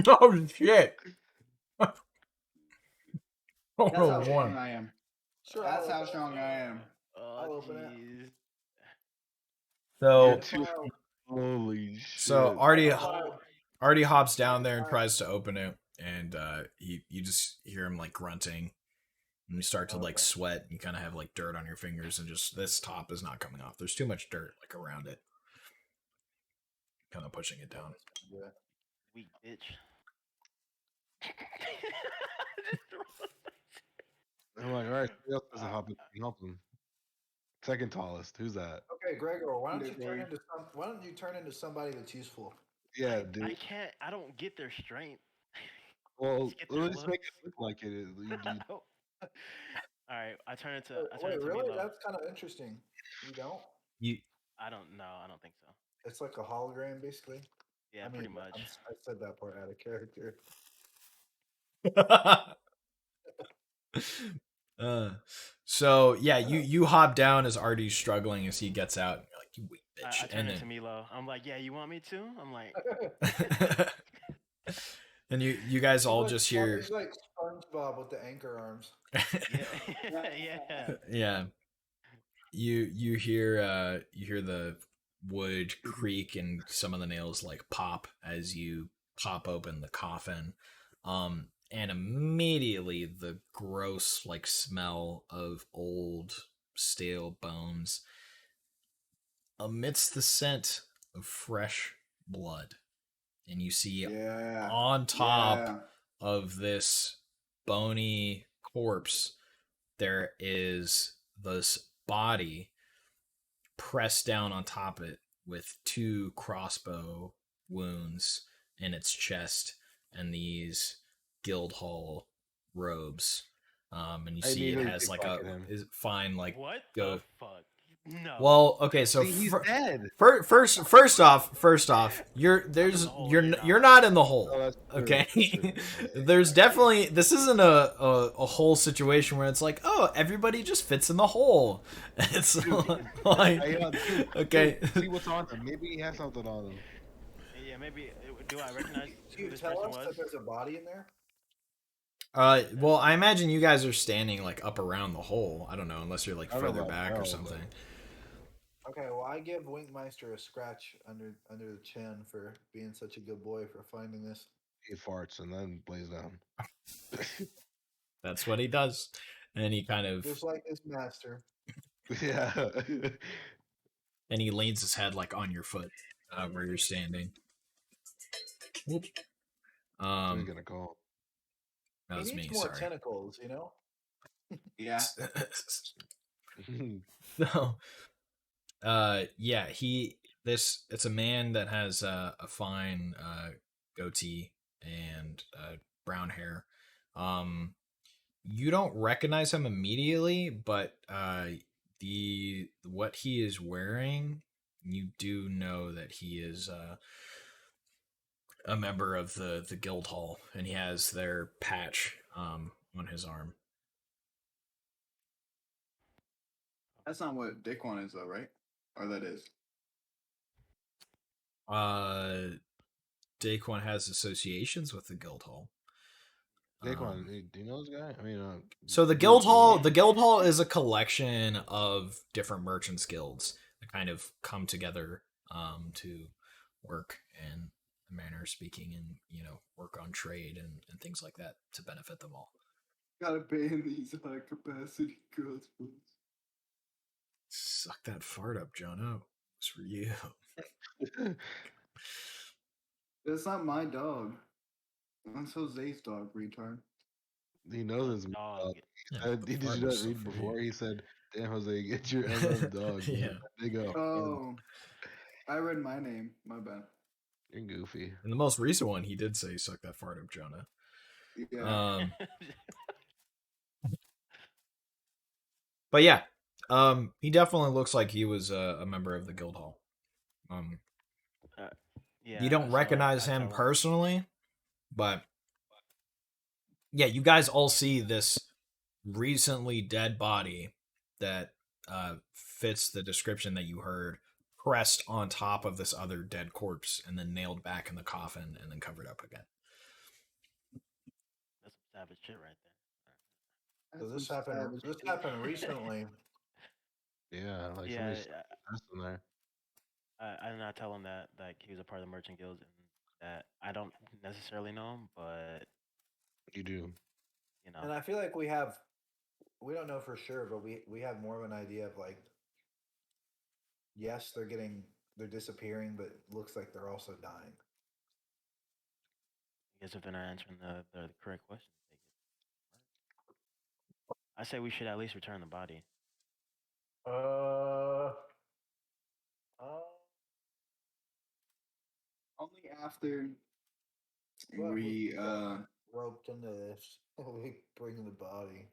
[SPEAKER 1] Oh shit!
[SPEAKER 6] That's how
[SPEAKER 1] Oh,
[SPEAKER 6] strong
[SPEAKER 1] one.
[SPEAKER 6] I am.
[SPEAKER 5] Sure,
[SPEAKER 6] That's how strong I am.
[SPEAKER 2] Oh,
[SPEAKER 5] I'll open it.
[SPEAKER 2] jeez.
[SPEAKER 1] So
[SPEAKER 4] Holy shit!
[SPEAKER 1] so Artie hops down there and tries to open it, and you just hear him like grunting, and you start to like sweat. And you kind of have like dirt on your fingers, and just this top is not coming off. There's too much dirt like around it, kind of pushing it down.
[SPEAKER 5] Yeah.
[SPEAKER 2] Weak bitch.
[SPEAKER 4] I'm like, all right, who else doesn't hop in? Help him. Second tallest. Who's that?
[SPEAKER 5] Okay, Gregor, why don't you turn into somebody that's useful?
[SPEAKER 4] Yeah,
[SPEAKER 2] I
[SPEAKER 4] dude.
[SPEAKER 2] can't. I don't get their strength.
[SPEAKER 4] Well,
[SPEAKER 2] Just get their
[SPEAKER 4] let's make it
[SPEAKER 2] looks.
[SPEAKER 4] look like it.
[SPEAKER 2] All right, I turn into.
[SPEAKER 5] Wait, really?
[SPEAKER 2] Milo.
[SPEAKER 5] That's kind of interesting. You don't?
[SPEAKER 2] I don't know. I don't think so.
[SPEAKER 5] It's like a hologram, basically.
[SPEAKER 2] Yeah,
[SPEAKER 5] I mean,
[SPEAKER 2] pretty much.
[SPEAKER 5] I said that part out of character.
[SPEAKER 1] So yeah, you hop down as Artie's struggling as he gets out. And you're like, you weak bitch.
[SPEAKER 2] I turn into Milo. I'm like, yeah, you want me to? I'm like,
[SPEAKER 1] and you guys all just hear.
[SPEAKER 5] He's like SpongeBob with the anchor arms.
[SPEAKER 2] yeah.
[SPEAKER 1] Yeah. You hear the wood creak and some of the nails like pop as you pop open the coffin. And immediately the gross like smell of old stale bones amidst the scent of fresh blood. And you see on top of this bony corpse there is this body pressed down on top of it with 2 crossbow wounds in its chest and these Guildhall robes. And you see it has like a fine like
[SPEAKER 2] what
[SPEAKER 1] go.
[SPEAKER 2] The fuck? No.
[SPEAKER 1] Well, okay, so
[SPEAKER 4] he's dead.
[SPEAKER 1] First off, you're not in the hole.
[SPEAKER 4] Oh,
[SPEAKER 1] okay,
[SPEAKER 4] true.
[SPEAKER 1] There's definitely this isn't a whole situation where it's like, oh, everybody just fits in the hole. It's like okay.
[SPEAKER 4] See what's on him. Maybe he has something on him.
[SPEAKER 2] Yeah, maybe. Do I recognize
[SPEAKER 5] Do
[SPEAKER 2] who
[SPEAKER 5] you
[SPEAKER 2] this
[SPEAKER 5] tell
[SPEAKER 2] person
[SPEAKER 5] us
[SPEAKER 2] was?
[SPEAKER 5] that there's a body in there?
[SPEAKER 1] Well, I imagine you guys are standing like up around the hole. I don't know, unless you're like further back or something.
[SPEAKER 5] Okay, well, I give Winkmeister a scratch under the chin for being such a good boy for finding this.
[SPEAKER 4] He farts and then lays down.
[SPEAKER 1] That's what he does, and he kind of
[SPEAKER 5] just like his master.
[SPEAKER 4] Yeah.
[SPEAKER 1] And he leans his head like on your foot where you're standing. Whoops.
[SPEAKER 4] Who's gonna call?
[SPEAKER 1] That
[SPEAKER 5] He
[SPEAKER 1] was
[SPEAKER 5] needs
[SPEAKER 1] me.
[SPEAKER 5] more
[SPEAKER 1] Sorry.
[SPEAKER 5] tentacles, you know.
[SPEAKER 6] Yeah.
[SPEAKER 1] So, yeah, it's a man that has a fine goatee and brown hair. You don't recognize him immediately, but the what he is wearing, you do know that he is a member of the Guildhall, and he has their patch on his arm.
[SPEAKER 6] That's not what Daquan is, though, right? Or that is.
[SPEAKER 1] Daquan has associations with the Guildhall.
[SPEAKER 4] Daquan, do you know this guy? I mean,
[SPEAKER 1] So the Guildhall is a collection of different merchants guilds that kind of come together to work in a manner of speaking, and work on trade and things like that to benefit them all.
[SPEAKER 6] Gotta ban these high capacity girls, please.
[SPEAKER 1] Suck that fart up, Jono. It's for you.
[SPEAKER 6] That's not my dog. That's Jose's dog, retard.
[SPEAKER 4] He knows his
[SPEAKER 2] Dog.
[SPEAKER 4] Did you not read before? He said, "Damn, Jose, get your MF dog."
[SPEAKER 1] Yeah.
[SPEAKER 4] They go.
[SPEAKER 6] Oh, I read my name. My bad.
[SPEAKER 4] You're goofy.
[SPEAKER 1] In the most recent one, he did say, "Suck that fart up, Jonah."
[SPEAKER 6] Yeah.
[SPEAKER 1] But yeah, he definitely looks like he was a member of the Guildhall.
[SPEAKER 2] Yeah.
[SPEAKER 1] You don't
[SPEAKER 2] so
[SPEAKER 1] recognize
[SPEAKER 2] I
[SPEAKER 1] him
[SPEAKER 2] tell him,
[SPEAKER 1] personally, but yeah, you guys all see this recently dead body that fits the description that you heard, pressed on top of this other dead corpse and then nailed back in the coffin and then covered up again.
[SPEAKER 2] That's some savage shit right there.
[SPEAKER 5] So this happened. This happened recently.
[SPEAKER 4] Yeah, like
[SPEAKER 2] Yeah,
[SPEAKER 4] somebody's in there.
[SPEAKER 2] I did not tell him that like he was a part of the merchant guild and that I don't necessarily know him, but
[SPEAKER 4] You do.
[SPEAKER 2] you know,
[SPEAKER 5] And I feel like we don't know for sure, but we have more of an idea of like, yes, they're disappearing, but it looks like they're also dying.
[SPEAKER 2] I guess if they're not answering the correct questions, I say we should at least return the body.
[SPEAKER 6] Only after
[SPEAKER 5] But
[SPEAKER 6] we
[SPEAKER 5] roped into this. We bring the body.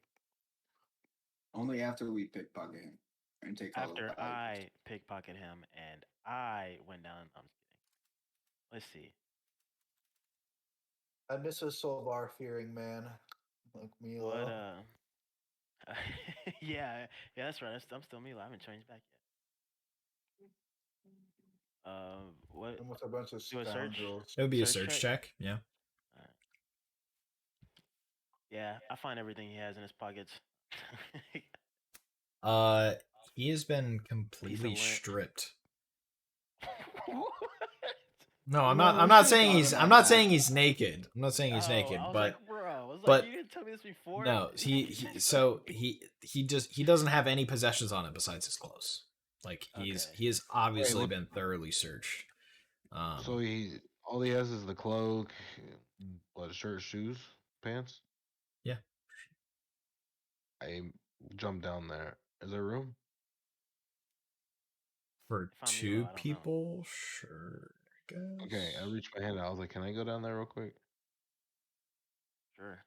[SPEAKER 6] only after we pickpocket him and take all
[SPEAKER 2] After
[SPEAKER 6] the valuables.
[SPEAKER 2] I pickpocket him and I went down. I'm just kidding. Let's see.
[SPEAKER 5] I miss a Solvar fearing man like Milo.
[SPEAKER 2] What yeah, that's right. I'm still Milo. I haven't changed back yet. What?
[SPEAKER 5] I'm with a bunch of
[SPEAKER 2] Do a search?
[SPEAKER 5] scoundrels.
[SPEAKER 1] It would be a search check. Yeah.
[SPEAKER 2] Alright. Yeah, I find everything he has in his pockets.
[SPEAKER 1] He has been completely
[SPEAKER 2] lint.
[SPEAKER 1] stripped.
[SPEAKER 2] What?
[SPEAKER 1] No, I'm
[SPEAKER 6] No,
[SPEAKER 1] not.
[SPEAKER 6] we
[SPEAKER 1] I'm not
[SPEAKER 6] should've
[SPEAKER 1] saying
[SPEAKER 6] thought
[SPEAKER 1] he's.
[SPEAKER 6] about
[SPEAKER 1] I'm not
[SPEAKER 6] that.
[SPEAKER 1] saying he's naked. I'm not saying he's
[SPEAKER 2] Oh,
[SPEAKER 1] naked,
[SPEAKER 2] I was
[SPEAKER 1] but
[SPEAKER 2] like, bro, I was
[SPEAKER 1] but-
[SPEAKER 2] like, you didn't tell me this before.
[SPEAKER 1] no, he doesn't have any possessions on him besides his clothes. Like he has obviously
[SPEAKER 4] what-
[SPEAKER 1] been thoroughly searched.
[SPEAKER 4] So all he has is the cloak, what, shirt, shoes, pants.
[SPEAKER 1] Yeah.
[SPEAKER 4] I jump down there. Is there room?
[SPEAKER 1] For
[SPEAKER 2] If I'm Milo,
[SPEAKER 1] two
[SPEAKER 2] I don't know.
[SPEAKER 1] people, sure. I guess.
[SPEAKER 4] Okay, I reached my hand out. I was like, "Can I go down there real quick?"
[SPEAKER 2] Sure.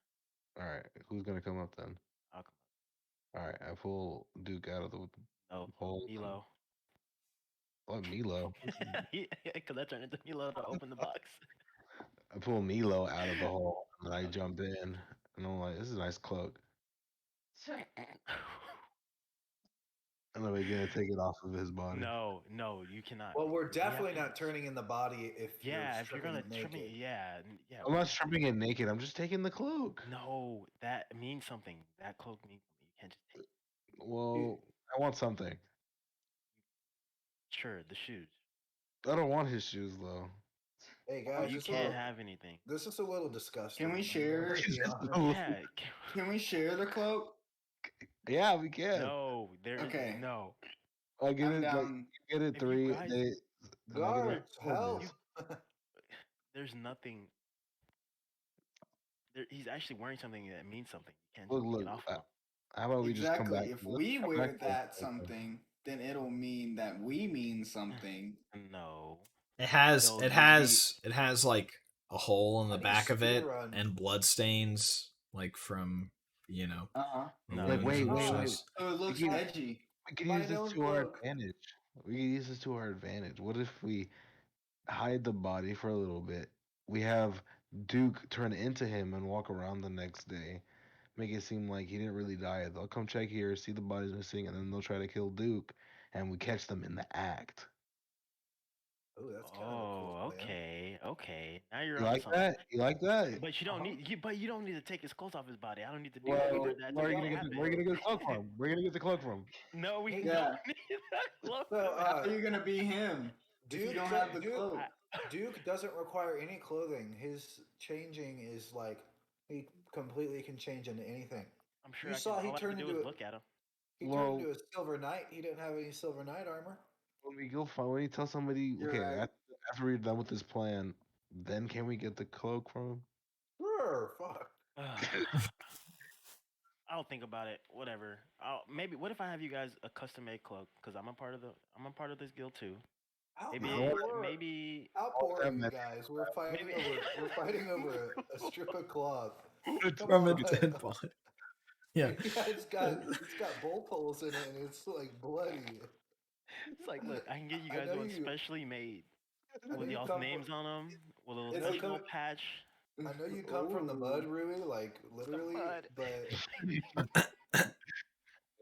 [SPEAKER 4] All right, who's gonna come up then?
[SPEAKER 2] I'll come.
[SPEAKER 4] All right, I pull Duke out of the
[SPEAKER 2] No,
[SPEAKER 4] hole.
[SPEAKER 2] Milo.
[SPEAKER 4] What, Milo?
[SPEAKER 2] Because I turned into Milo to open the box.
[SPEAKER 4] I pull Milo out of the hole and I jump in, and I'm like, "This is a nice cloak." And then we're gonna take it off of his body.
[SPEAKER 2] No, you cannot.
[SPEAKER 5] Well, we're
[SPEAKER 2] We have
[SPEAKER 5] definitely
[SPEAKER 2] to-
[SPEAKER 5] not turning in the body if
[SPEAKER 2] Yeah,
[SPEAKER 5] you're
[SPEAKER 2] if you're
[SPEAKER 5] stripping
[SPEAKER 2] gonna
[SPEAKER 5] it
[SPEAKER 2] strip
[SPEAKER 5] naked.
[SPEAKER 2] me, yeah.
[SPEAKER 4] I'm not stripping it naked. I'm just taking the cloak.
[SPEAKER 2] No, that means something. That cloak means something. You can't just take.
[SPEAKER 4] Well, I want something.
[SPEAKER 2] Sure, the shoes.
[SPEAKER 4] I don't want his shoes though.
[SPEAKER 5] Hey guys,
[SPEAKER 2] You
[SPEAKER 5] this
[SPEAKER 2] can't
[SPEAKER 5] is
[SPEAKER 2] have anything.
[SPEAKER 5] this is a little disgusting.
[SPEAKER 6] Can we
[SPEAKER 5] I'm
[SPEAKER 6] share?
[SPEAKER 5] gonna be honest.
[SPEAKER 2] Yeah.
[SPEAKER 6] Can we share the cloak?
[SPEAKER 4] Yeah, we can.
[SPEAKER 2] No, there is
[SPEAKER 6] Okay.
[SPEAKER 2] no.
[SPEAKER 4] I get
[SPEAKER 6] I'm
[SPEAKER 4] it. Like,
[SPEAKER 6] down.
[SPEAKER 4] get it
[SPEAKER 2] If you
[SPEAKER 4] three.
[SPEAKER 2] guys-
[SPEAKER 4] Then I get it
[SPEAKER 5] Guards,
[SPEAKER 4] four
[SPEAKER 5] help!
[SPEAKER 4] days.
[SPEAKER 2] there's nothing. He's actually wearing something that means something. You can't
[SPEAKER 4] Look,
[SPEAKER 2] just take
[SPEAKER 4] look.
[SPEAKER 2] it off of him.
[SPEAKER 4] How about we just come back?
[SPEAKER 6] Exactly. If
[SPEAKER 4] Let's
[SPEAKER 6] we
[SPEAKER 4] come back
[SPEAKER 6] wear
[SPEAKER 4] to the
[SPEAKER 6] that
[SPEAKER 4] cloak then.
[SPEAKER 6] something, then it'll mean that we mean something.
[SPEAKER 2] No.
[SPEAKER 1] It has
[SPEAKER 2] They'll
[SPEAKER 1] it
[SPEAKER 2] just be.
[SPEAKER 1] has it has like a hole in the
[SPEAKER 5] How do you
[SPEAKER 1] back of it
[SPEAKER 5] speedrun?
[SPEAKER 1] and blood stains like from
[SPEAKER 6] Uh huh.
[SPEAKER 1] the
[SPEAKER 2] No.
[SPEAKER 4] Like,
[SPEAKER 1] wounds
[SPEAKER 4] wait,
[SPEAKER 1] and
[SPEAKER 4] wait, wait.
[SPEAKER 1] stuff.
[SPEAKER 6] So it
[SPEAKER 4] We
[SPEAKER 6] looks
[SPEAKER 4] can
[SPEAKER 6] edgy.
[SPEAKER 4] we can use
[SPEAKER 5] Mine
[SPEAKER 4] this
[SPEAKER 5] own
[SPEAKER 4] to our
[SPEAKER 5] cloak.
[SPEAKER 4] advantage. We can use this to our advantage. What if we hide the body for a little bit? We have Duke turn into him and walk around the next day. Make it seem like he didn't really die. They'll come check here, see the body's missing, and then they'll try to kill Duke, and we catch them in the act.
[SPEAKER 5] Oh, that's kind of a cool
[SPEAKER 2] Oh,
[SPEAKER 5] plan.
[SPEAKER 2] okay. Now you're
[SPEAKER 4] You
[SPEAKER 2] onto
[SPEAKER 4] like
[SPEAKER 2] something.
[SPEAKER 4] that? You like that?
[SPEAKER 2] But you don't
[SPEAKER 5] Uh-huh.
[SPEAKER 2] you don't need to take his clothes off his body. I don't need to do
[SPEAKER 4] Well,
[SPEAKER 2] that
[SPEAKER 5] we
[SPEAKER 2] for
[SPEAKER 5] did-
[SPEAKER 2] that
[SPEAKER 4] where are
[SPEAKER 2] to
[SPEAKER 4] you gonna get
[SPEAKER 2] happen.
[SPEAKER 4] the, where are you gonna get the cloak from? Where are you gonna get the cloak from?
[SPEAKER 2] No, we
[SPEAKER 5] Hey,
[SPEAKER 2] don't
[SPEAKER 6] Yeah.
[SPEAKER 2] need that clothes.
[SPEAKER 5] So,
[SPEAKER 6] How are you gonna be him if you
[SPEAKER 5] Duke,
[SPEAKER 6] don't have the
[SPEAKER 5] Duke,
[SPEAKER 6] cloak?
[SPEAKER 5] Duke doesn't require any clothing. His changing is like he completely can change into anything.
[SPEAKER 2] I'm sure
[SPEAKER 5] You
[SPEAKER 2] I
[SPEAKER 5] saw
[SPEAKER 2] can.
[SPEAKER 5] he
[SPEAKER 2] All I have to
[SPEAKER 5] turned
[SPEAKER 2] do
[SPEAKER 5] into
[SPEAKER 2] is
[SPEAKER 5] a
[SPEAKER 2] look at him.
[SPEAKER 5] he turned into
[SPEAKER 4] Well,
[SPEAKER 5] a silver knight. He didn't have any silver knight armor.
[SPEAKER 4] when we go find, when you tell somebody,
[SPEAKER 6] You're
[SPEAKER 4] okay,
[SPEAKER 6] right.
[SPEAKER 4] after we're done with this plan, then can we get the cloak from him?
[SPEAKER 5] Sure, fuck.
[SPEAKER 2] I'll think about it. Whatever. Maybe. What if I have you guys a custom made cloak? Because I'm a part of this guild too.
[SPEAKER 5] How
[SPEAKER 2] Maybe.
[SPEAKER 5] poor?
[SPEAKER 2] Maybe.
[SPEAKER 5] How
[SPEAKER 4] Always
[SPEAKER 5] poor are
[SPEAKER 4] have
[SPEAKER 5] you
[SPEAKER 4] that
[SPEAKER 5] guys? We're fighting
[SPEAKER 2] Maybe.
[SPEAKER 5] over. We're fighting over a strip of cloth. Come
[SPEAKER 1] From a
[SPEAKER 5] on.
[SPEAKER 1] dead body. Yeah.
[SPEAKER 5] Yeah, it's got bolt holes in it, and it's like bloody.
[SPEAKER 2] It's like, look, I can get you
[SPEAKER 5] I
[SPEAKER 2] guys
[SPEAKER 5] know
[SPEAKER 2] one
[SPEAKER 5] you.
[SPEAKER 2] specially made
[SPEAKER 5] I know
[SPEAKER 2] with
[SPEAKER 5] you
[SPEAKER 2] y'all's
[SPEAKER 5] come
[SPEAKER 2] names
[SPEAKER 5] from.
[SPEAKER 2] on them, with a little
[SPEAKER 6] It's
[SPEAKER 2] special
[SPEAKER 5] I know.
[SPEAKER 2] little patch.
[SPEAKER 5] I know you come from the mud,
[SPEAKER 6] Ooh.
[SPEAKER 5] Rui, like
[SPEAKER 2] The
[SPEAKER 5] literally,
[SPEAKER 2] mud.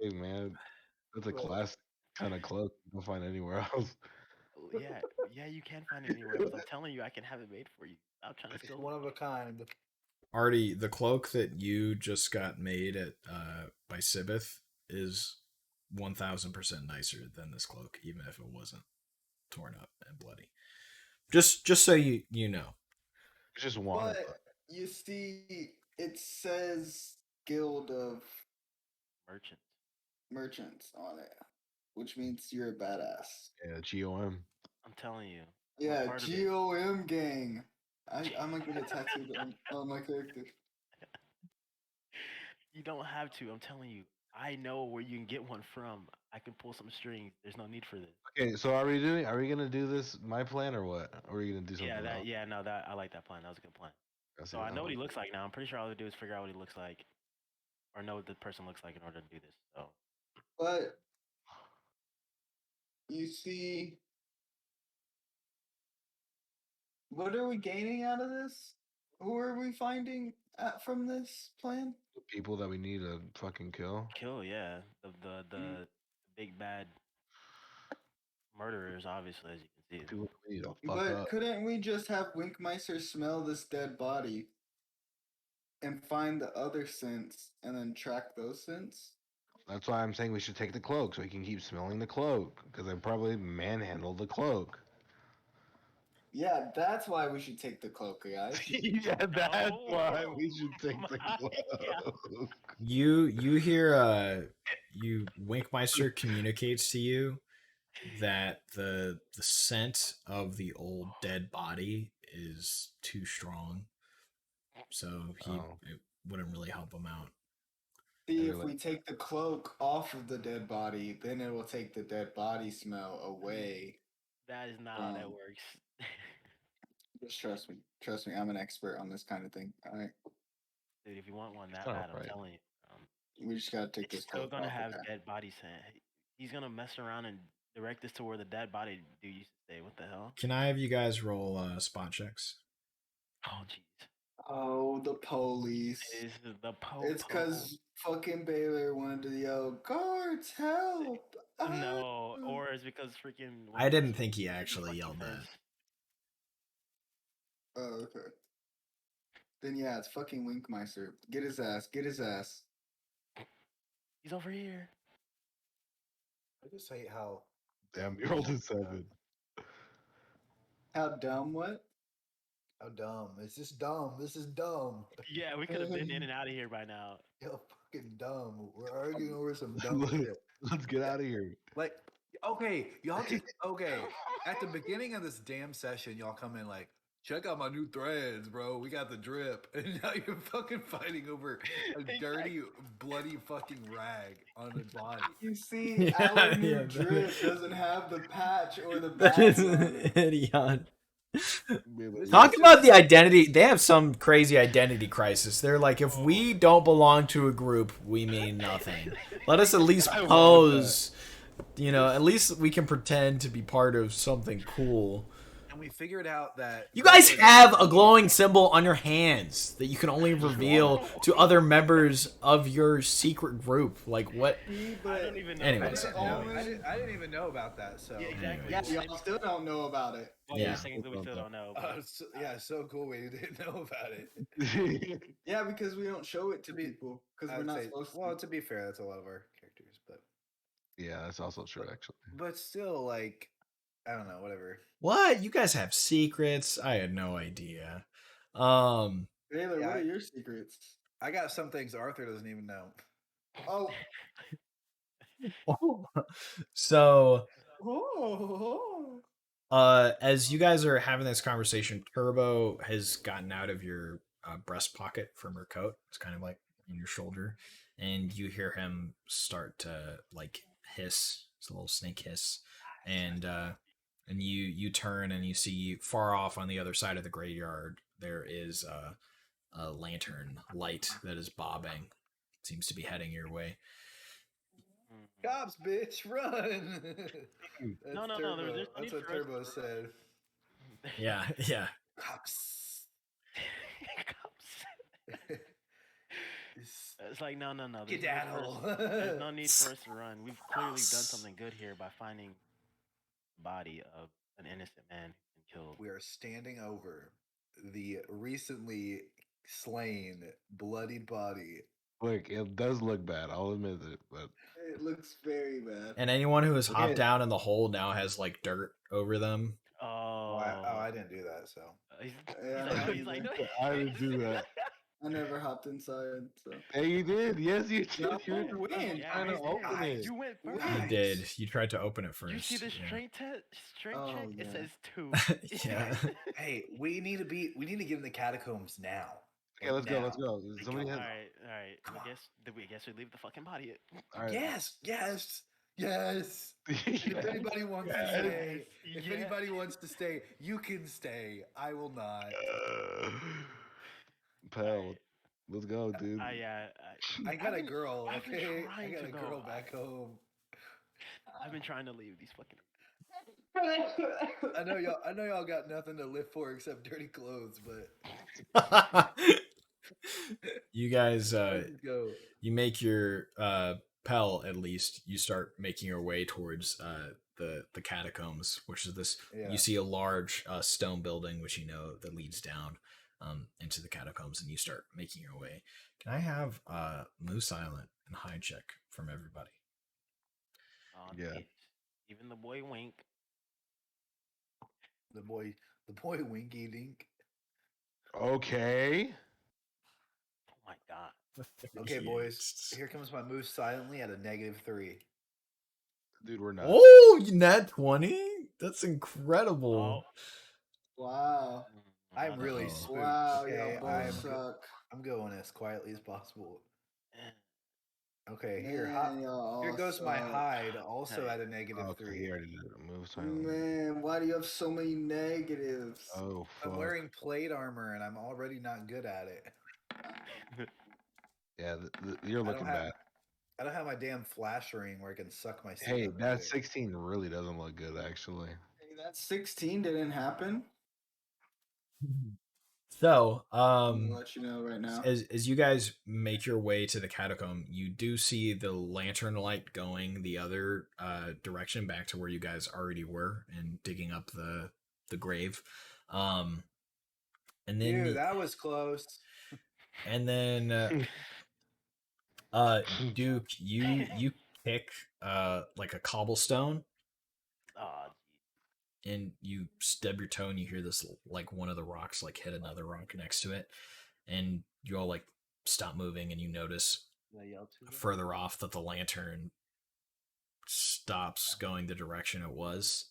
[SPEAKER 4] Hey man, that's a
[SPEAKER 5] but
[SPEAKER 4] classic kind of cloak you don't find anywhere else.
[SPEAKER 2] Yeah, you can find it anywhere else. I'm telling you, I can have it made for you. I'm trying to
[SPEAKER 5] it's
[SPEAKER 2] steal
[SPEAKER 5] one of a
[SPEAKER 2] the
[SPEAKER 5] kind.
[SPEAKER 1] Artie, the cloak that you just got made at by Sibith is 1000% nicer than this cloak, even if it wasn't torn up and bloody. Just so you know.
[SPEAKER 4] It's just water.
[SPEAKER 6] But you see, it says Guild of
[SPEAKER 2] merchant.
[SPEAKER 6] Merchants on it, which means you're a badass.
[SPEAKER 4] Yeah, GOM.
[SPEAKER 2] I'm telling you. I'm a
[SPEAKER 6] Yeah,
[SPEAKER 2] part of it.
[SPEAKER 6] GOM gang. I'm gonna get it tattooed on my character.
[SPEAKER 2] You don't have to. I'm telling you. I know where you can get one from. I can pull some strings. There's no need for this.
[SPEAKER 4] Okay, so are we gonna do this my plan or what? Or are you gonna do something else?
[SPEAKER 2] No, that I like that plan. That was a good plan.
[SPEAKER 4] That's
[SPEAKER 2] So
[SPEAKER 4] it.
[SPEAKER 2] I know what he looks like now. I'm pretty sure all I have to do is figure out what he looks like, or know what the person looks like in order to do this. So
[SPEAKER 6] But you see, what are we gaining out of this? Who are we finding from this plan?
[SPEAKER 4] The people that we need to fucking kill.
[SPEAKER 2] kill, yeah, the big bad murderers, obviously, as you can see.
[SPEAKER 4] People that we need to fuck
[SPEAKER 6] But
[SPEAKER 4] up.
[SPEAKER 6] couldn't we just have Winkmeister smell this dead body and find the other scents and then track those scents?
[SPEAKER 4] That's why I'm saying we should take the cloak so we can keep smelling the cloak. Because I probably manhandled the cloak.
[SPEAKER 6] Yeah, that's why we should take the cloak, guys.
[SPEAKER 4] Yeah, that's why
[SPEAKER 2] Oh
[SPEAKER 4] we should take the
[SPEAKER 2] my God.
[SPEAKER 4] cloak.
[SPEAKER 1] You hear you Winkmeister communicates to you that the scent of the old dead body is too strong, so
[SPEAKER 4] Oh,
[SPEAKER 1] it wouldn't really help him out.
[SPEAKER 6] See,
[SPEAKER 4] they're
[SPEAKER 6] if
[SPEAKER 4] like,
[SPEAKER 6] we take the cloak off of the dead body, then it will take the dead body smell away.
[SPEAKER 2] That is not how that works.
[SPEAKER 6] Just trust me. Trust me, I'm an expert on this kind of thing. All right.
[SPEAKER 2] Dude, if you want one that
[SPEAKER 4] not
[SPEAKER 2] bad, I'm
[SPEAKER 4] right.
[SPEAKER 2] telling you.
[SPEAKER 6] We just gotta take
[SPEAKER 2] It's
[SPEAKER 6] this
[SPEAKER 2] still
[SPEAKER 6] cloak
[SPEAKER 2] gonna
[SPEAKER 6] off.
[SPEAKER 2] have
[SPEAKER 6] Okay.
[SPEAKER 2] dead body scent. He's gonna mess around and direct this to where the dead body dude used to stay. What the hell?
[SPEAKER 1] Can I have you guys roll spot checks?
[SPEAKER 2] Oh jeez.
[SPEAKER 6] Oh, the police.
[SPEAKER 2] This is the
[SPEAKER 6] It's because fucking Baylor wanted to yell, "Guards, help!"
[SPEAKER 2] No, or it's because freaking.
[SPEAKER 1] I didn't think he actually yelled that.
[SPEAKER 6] Oh, okay. Then yeah, it's fucking Winkmeister. Get his ass. Get his ass.
[SPEAKER 2] He's over here.
[SPEAKER 5] I just hate how.
[SPEAKER 4] Damn, you're older 7.
[SPEAKER 6] How dumb? What?
[SPEAKER 5] How dumb. It's just dumb. This is dumb.
[SPEAKER 2] Yeah, we could have been in and out of here by now.
[SPEAKER 5] Yo, fucking dumb. We're arguing over some dumb shit.
[SPEAKER 4] Let's get out of here.
[SPEAKER 5] Like, okay, y'all just okay. At the beginning of this damn session, y'all come in like, check out my new threads, bro. We got the drip. And now you're fucking fighting over a dirty, bloody fucking rag on a body.
[SPEAKER 3] You see,
[SPEAKER 1] Yeah,
[SPEAKER 3] our new
[SPEAKER 1] yeah,
[SPEAKER 3] drip doesn't have the patch or the
[SPEAKER 1] That is
[SPEAKER 3] badge on it.
[SPEAKER 1] idiot.
[SPEAKER 5] This
[SPEAKER 1] Talk
[SPEAKER 5] is
[SPEAKER 1] about the
[SPEAKER 5] just-
[SPEAKER 1] identity. They have some crazy identity crisis. They're like, if we don't belong to a group, we mean nothing. Let us at least
[SPEAKER 4] I love
[SPEAKER 1] pose. You know, at least we can pretend to be part of something cool.
[SPEAKER 5] And we figured out that
[SPEAKER 1] You guys have a glowing symbol on your hands that you can only reveal to other members of your secret group. Like, what?
[SPEAKER 2] I don't even know.
[SPEAKER 1] Anyways,
[SPEAKER 5] I didn't even know about that. So
[SPEAKER 2] Yeah, exactly.
[SPEAKER 3] Yeah, y'all still don't know about it.
[SPEAKER 2] Well,
[SPEAKER 1] Yeah.
[SPEAKER 2] technically we still don't know. But
[SPEAKER 5] so cool. We didn't know about it.
[SPEAKER 3] Yeah, because we don't show it to
[SPEAKER 5] To be-
[SPEAKER 3] people because
[SPEAKER 5] I
[SPEAKER 3] we're
[SPEAKER 5] would
[SPEAKER 3] not
[SPEAKER 5] say-
[SPEAKER 3] supposed to.
[SPEAKER 5] well, to be fair, that's a lot of our characters, but
[SPEAKER 4] Yeah, that's also true, actually.
[SPEAKER 5] but still, like, I don't know, whatever.
[SPEAKER 1] What? You guys have secrets? I had no idea.
[SPEAKER 3] Taylor,
[SPEAKER 5] Yeah,
[SPEAKER 3] what
[SPEAKER 5] I-
[SPEAKER 3] are your secrets?
[SPEAKER 5] I got some things Arthur doesn't even know.
[SPEAKER 3] Oh,
[SPEAKER 1] So,
[SPEAKER 3] oh,
[SPEAKER 1] as you guys are having this conversation, Turbo has gotten out of your breast pocket from her coat. It's kind of like in your shoulder, and you hear him start to like hiss. It's a little snake hiss, and you turn and you see far off on the other side of the graveyard there is a lantern light that is bobbing. It seems to be heading your way.
[SPEAKER 5] Cops, bitch, run! That's
[SPEAKER 2] No,
[SPEAKER 5] Turbo.
[SPEAKER 2] there's no
[SPEAKER 5] That's
[SPEAKER 2] need
[SPEAKER 5] what
[SPEAKER 2] for us
[SPEAKER 5] Turbo said.
[SPEAKER 1] Yeah, yeah.
[SPEAKER 5] Cops.
[SPEAKER 2] It's like no. There's no need for
[SPEAKER 5] Skedaddle.
[SPEAKER 2] us- There's no need for us to run. We've clearly done something good here by finding the body of an innocent man and killed.
[SPEAKER 5] We are standing over the recently slain, bloodied body.
[SPEAKER 4] Look, it does look bad. I'll admit it, but
[SPEAKER 3] it looks very bad.
[SPEAKER 1] And anyone who has hopped
[SPEAKER 4] Yeah.
[SPEAKER 1] down in the hole now has like dirt over them.
[SPEAKER 2] Oh,
[SPEAKER 5] I didn't do that, so.
[SPEAKER 2] He's like, no.
[SPEAKER 4] I didn't do that.
[SPEAKER 3] I never hopped inside, so.
[SPEAKER 4] Hey, you did. Yes, you did.
[SPEAKER 3] No,
[SPEAKER 4] You
[SPEAKER 3] you
[SPEAKER 4] were
[SPEAKER 3] win.
[SPEAKER 2] Yeah,
[SPEAKER 4] trying to
[SPEAKER 2] you
[SPEAKER 4] open
[SPEAKER 2] did.
[SPEAKER 4] it.
[SPEAKER 2] You went
[SPEAKER 3] You
[SPEAKER 2] first.
[SPEAKER 1] You
[SPEAKER 3] Nice.
[SPEAKER 1] did. You tried to open it first.
[SPEAKER 2] You see the
[SPEAKER 1] yeah.
[SPEAKER 2] strength check?
[SPEAKER 3] Oh,
[SPEAKER 2] It
[SPEAKER 3] yeah.
[SPEAKER 2] says 2.
[SPEAKER 1] Yeah.
[SPEAKER 5] Hey, we need to get in the catacombs now.
[SPEAKER 4] Okay, let's go.
[SPEAKER 5] Now.
[SPEAKER 4] Let's go. Somebody
[SPEAKER 2] All
[SPEAKER 4] has.
[SPEAKER 2] right.
[SPEAKER 5] Come on.
[SPEAKER 2] I guess we leave the fucking body.
[SPEAKER 4] All right.
[SPEAKER 5] Yes. If anybody wants to stay,
[SPEAKER 2] Yes.
[SPEAKER 5] anybody wants to stay, you can stay. I will not.
[SPEAKER 4] Pal, let's go, dude.
[SPEAKER 5] I got a
[SPEAKER 2] been-
[SPEAKER 5] girl.
[SPEAKER 2] I've been
[SPEAKER 5] Okay, I
[SPEAKER 2] trying
[SPEAKER 5] got
[SPEAKER 2] to
[SPEAKER 5] a
[SPEAKER 2] go.
[SPEAKER 5] girl back home.
[SPEAKER 2] I've been trying to leave these fucking.
[SPEAKER 5] I know y'all got nothing to live for except dirty clothes, but
[SPEAKER 1] You guys,
[SPEAKER 5] let's go.
[SPEAKER 1] you make your Pell at least. You start making your way towards the catacombs, which is this.
[SPEAKER 5] Yeah.
[SPEAKER 1] You see a large stone building, which you know that leads down into the catacombs, and you start making your way. Can I have move silent and hide check from everybody?
[SPEAKER 4] Yeah.
[SPEAKER 2] Even the boy Wink.
[SPEAKER 5] The boy Winky Dink.
[SPEAKER 4] Okay.
[SPEAKER 2] Oh my god.
[SPEAKER 5] Okay, boys. Here comes my move silently at a -3.
[SPEAKER 4] Dude, we're not.
[SPEAKER 1] Oh, nat 20? That's incredible.
[SPEAKER 3] Wow.
[SPEAKER 5] I'm really
[SPEAKER 1] Oh.
[SPEAKER 5] spooked.
[SPEAKER 3] Wow,
[SPEAKER 5] Okay,
[SPEAKER 3] y'all both suck.
[SPEAKER 5] I'm going as quietly as possible.
[SPEAKER 2] Eh.
[SPEAKER 5] Okay,
[SPEAKER 3] Man,
[SPEAKER 5] here
[SPEAKER 3] y'all
[SPEAKER 5] here
[SPEAKER 3] all
[SPEAKER 5] goes my
[SPEAKER 3] suck.
[SPEAKER 5] hide, also
[SPEAKER 2] Hey.
[SPEAKER 5] at a -3.
[SPEAKER 4] Okay, he already did it. Move silently.
[SPEAKER 3] Man, why do you have so many negatives?
[SPEAKER 4] Oh, fuck.
[SPEAKER 5] I'm wearing plate armor and I'm already not good at it.
[SPEAKER 4] Yeah, you're
[SPEAKER 5] I don't
[SPEAKER 4] looking
[SPEAKER 5] have-
[SPEAKER 4] bad.
[SPEAKER 5] I don't have my damn flash ring where I can suck my.
[SPEAKER 4] Hey,
[SPEAKER 5] seed up
[SPEAKER 4] that
[SPEAKER 5] into it.
[SPEAKER 4] 16 really doesn't look good, actually.
[SPEAKER 3] Hey, that 16 didn't happen.
[SPEAKER 1] So,
[SPEAKER 3] I'm gonna let you know right now.
[SPEAKER 1] as you guys make your way to the catacomb, you do see the lantern light going the other direction back to where you guys already were and digging up the grave. And then
[SPEAKER 5] Dude, that was close.
[SPEAKER 1] and then Duke, you pick like a cobblestone
[SPEAKER 2] Oh,
[SPEAKER 1] and you stub your toe and you hear this like one of the rocks like hit another rock next to it, and you all like stop moving and you notice
[SPEAKER 2] did I yell too loud?
[SPEAKER 1] further off that the lantern stops going the direction it was.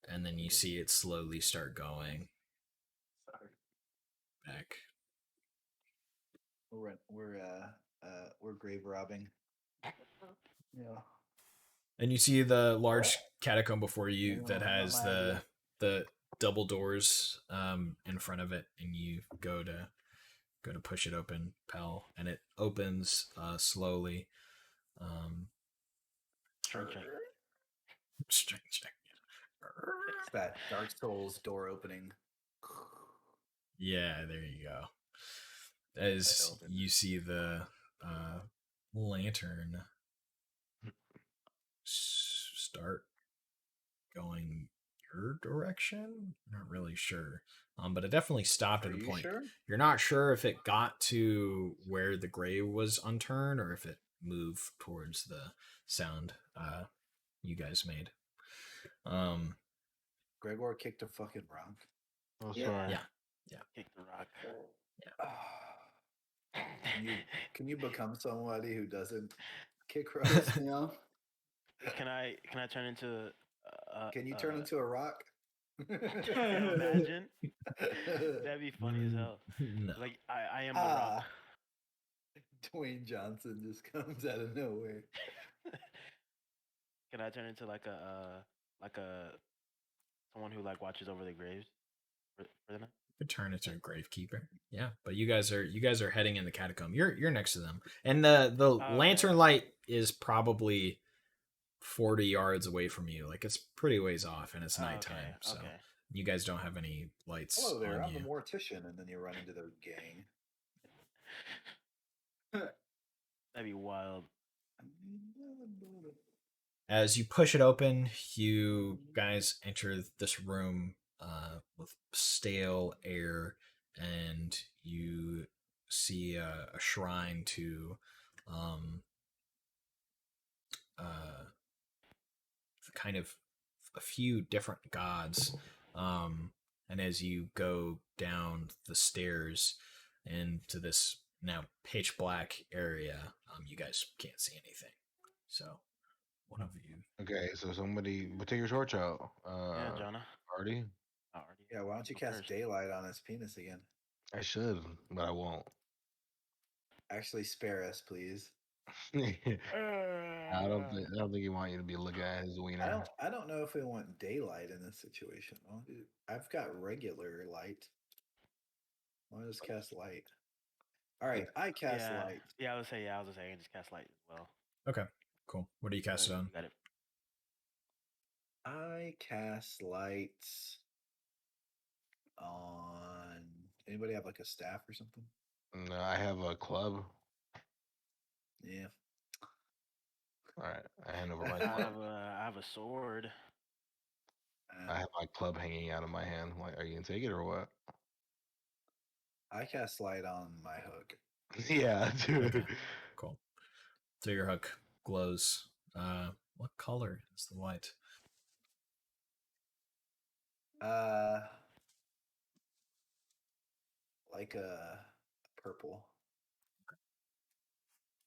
[SPEAKER 1] and then you see it slowly start going
[SPEAKER 5] Sorry.
[SPEAKER 1] back.
[SPEAKER 5] We're grave robbing. Yeah.
[SPEAKER 1] And you see the large catacomb before you
[SPEAKER 5] Anyone
[SPEAKER 1] that
[SPEAKER 5] have
[SPEAKER 1] has
[SPEAKER 5] my idea?
[SPEAKER 1] the double doors in front of it, and you go to push it open, Pal, and it opens slowly.
[SPEAKER 2] Strength check.
[SPEAKER 1] Strength check.
[SPEAKER 5] It's that Dark Souls door opening.
[SPEAKER 1] Yeah, there you go. As you see the lantern start going your direction. Not really sure, but it definitely stopped
[SPEAKER 5] Are
[SPEAKER 1] at a
[SPEAKER 5] you
[SPEAKER 1] point.
[SPEAKER 5] sure?
[SPEAKER 1] You're not sure if it got to where the grave was unturned or if it moved towards the sound you guys made.
[SPEAKER 5] Gregor kicked a fucking rock.
[SPEAKER 4] Oh,
[SPEAKER 2] Yeah.
[SPEAKER 4] sorry.
[SPEAKER 1] Yeah.
[SPEAKER 2] Kick the rock.
[SPEAKER 5] Can you become somebody who doesn't kick rocks?
[SPEAKER 6] Yeah.
[SPEAKER 2] Can I turn into?
[SPEAKER 5] Can you turn into a rock?
[SPEAKER 2] Imagine. That'd be funny as hell.
[SPEAKER 1] No.
[SPEAKER 2] Like I am the rock.
[SPEAKER 5] Dwayne Johnson just comes out of nowhere.
[SPEAKER 2] Can I turn into like a someone who like watches over the graves for the night?
[SPEAKER 1] Could turn into a gravekeeper. Yeah, but you guys are heading in the catacomb. You're next to them, and the lantern light is probably 40 yards away from you. Like it's pretty ways off, and it's nighttime, so you guys don't have any lights.
[SPEAKER 5] Hello there,
[SPEAKER 1] on
[SPEAKER 5] I'm
[SPEAKER 1] you.
[SPEAKER 5] the mortician, and then you run into the gang.
[SPEAKER 2] That'd be wild.
[SPEAKER 1] As you push it open, you guys enter this room with stale air, and you see a shrine to kind of a few different gods. And as you go down the stairs into this now pitch black area, you guys can't see anything. So, one of you.
[SPEAKER 4] Okay, so somebody, but take your torch out.
[SPEAKER 2] Yeah, Jonah.
[SPEAKER 4] Artie?
[SPEAKER 5] Yeah, why don't you cast daylight on his penis again?
[SPEAKER 4] I should, but I won't.
[SPEAKER 5] Actually, spare us, please.
[SPEAKER 4] I don't think he want you to be looking at his wiener.
[SPEAKER 5] I don't know if we want daylight in this situation. I've got regular light. Why don't I just cast light? All right, I cast light.
[SPEAKER 2] Yeah, I was gonna say I can just cast light as well.
[SPEAKER 1] Okay, cool. What do you cast it on?
[SPEAKER 2] Got it.
[SPEAKER 5] I cast lights on. Anybody have like a staff or something?
[SPEAKER 4] No, I have a club.
[SPEAKER 5] Yeah.
[SPEAKER 4] All right, I hand over my
[SPEAKER 2] I
[SPEAKER 4] club.
[SPEAKER 2] have a sword.
[SPEAKER 4] I have my club hanging out of my hand. Like, are you gonna take it or what?
[SPEAKER 5] I cast light on my hook.
[SPEAKER 4] Yeah, dude.
[SPEAKER 1] Okay, cool. So your hook glows. What color is the light?
[SPEAKER 5] Like a purple.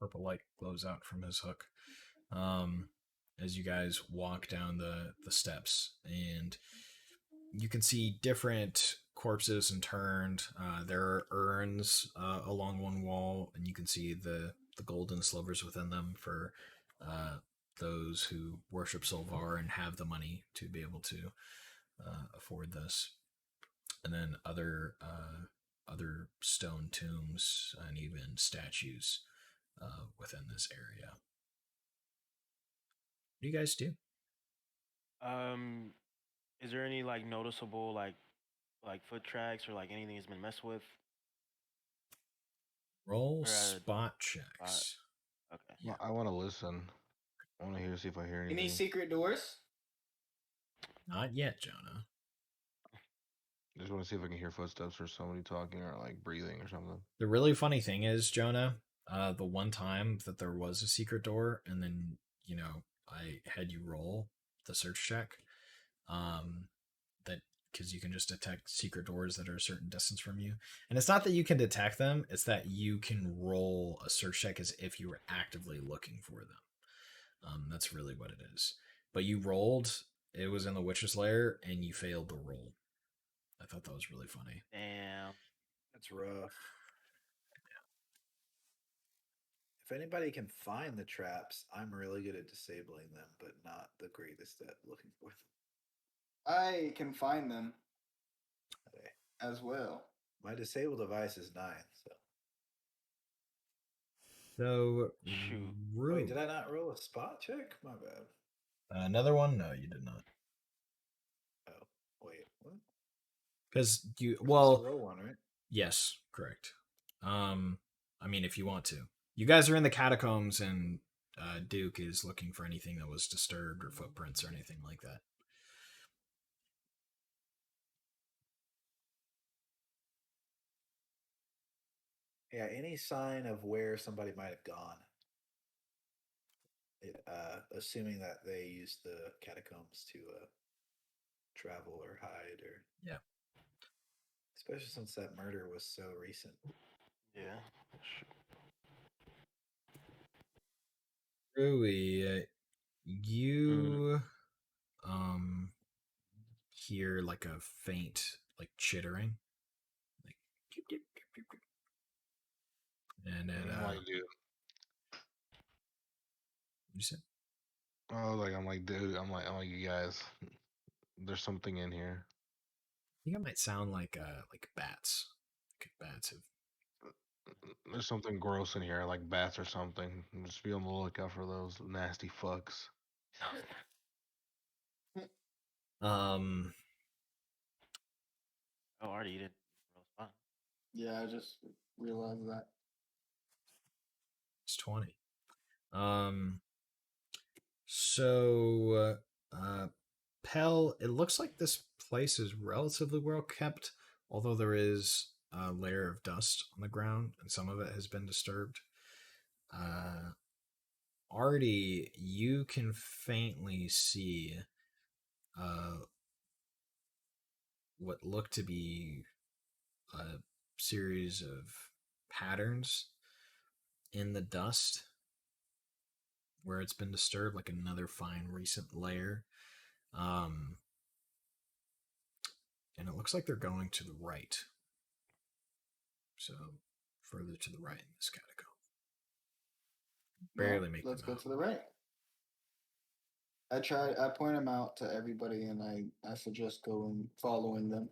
[SPEAKER 1] Purple light glows out from his hook. As you guys walk down the steps, and you can see different corpses interned. There are urns along one wall, and you can see the golden slivers within them for those who worship Silvar and have the money to be able to afford this. And then other stone tombs and even statues within this area. What do you guys do?
[SPEAKER 2] Is there any like noticeable like foot tracks or like anything that's been messed with?
[SPEAKER 1] Roll spot checks.
[SPEAKER 2] Okay.
[SPEAKER 4] Yeah. I want to listen. I want to hear, see if I hear anything.
[SPEAKER 6] Any secret doors?
[SPEAKER 1] Not yet, Jonah.
[SPEAKER 4] Just want to see if I can hear footsteps or somebody talking or like breathing or something.
[SPEAKER 1] The really funny thing is, Jonah, the one time that there was a secret door, and then I had you roll the search check, that because you can just detect secret doors that are a certain distance from you, and it's not that you can detect them; it's that you can roll a search check as if you were actively looking for them. That's really what it is. But you rolled It was in the Witch's Lair, and you failed the roll. I thought that was really funny.
[SPEAKER 2] Damn.
[SPEAKER 5] That's rough. If anybody can find the traps, I'm really good at disabling them, but not the greatest at looking for them.
[SPEAKER 6] I can find them
[SPEAKER 5] Okay.
[SPEAKER 6] as well.
[SPEAKER 5] My disable device is 9, so.
[SPEAKER 1] So,
[SPEAKER 2] Shoot.
[SPEAKER 5] Wait, did I not roll a spot check? My bad.
[SPEAKER 1] Another one? No, you did not.
[SPEAKER 5] Oh, wait, what?
[SPEAKER 1] Because you,
[SPEAKER 5] You're supposed
[SPEAKER 1] well,
[SPEAKER 5] to roll one, right?
[SPEAKER 1] yes, correct. I mean, if you want to. You guys are in the catacombs, and Duke is looking for anything that was disturbed or footprints or anything like that.
[SPEAKER 5] Yeah, any sign of where somebody might have gone. Assuming that they used the catacombs to travel or hide, or
[SPEAKER 1] Yeah.
[SPEAKER 5] especially since that murder was so recent.
[SPEAKER 2] Yeah.
[SPEAKER 1] Rui, you hear like a faint like chittering, like and it
[SPEAKER 4] I'm like, dude.
[SPEAKER 1] you said
[SPEAKER 4] I'm like, dude. I'm like, you guys. There's something in here.
[SPEAKER 1] I think it might sound like bats. Like bats have.
[SPEAKER 4] There's something gross in here, like bats or something. Just be on the lookout for those nasty fucks.
[SPEAKER 1] Um,
[SPEAKER 2] Oh, Artie, you did roll a spot.
[SPEAKER 6] Yeah, I just realized that.
[SPEAKER 1] it's 20. So, Pell, it looks like this place is relatively well kept, although there is a layer of dust on the ground, and some of it has been disturbed. Artie, you can faintly see what look to be a series of patterns in the dust where it's been disturbed, like another fine recent layer. And it looks like they're going to the right. So further to the right in this catacomb. Barely make
[SPEAKER 6] Let's
[SPEAKER 1] them
[SPEAKER 6] go
[SPEAKER 1] out.
[SPEAKER 6] to the right. I point them out to everybody, and I suggest going following them.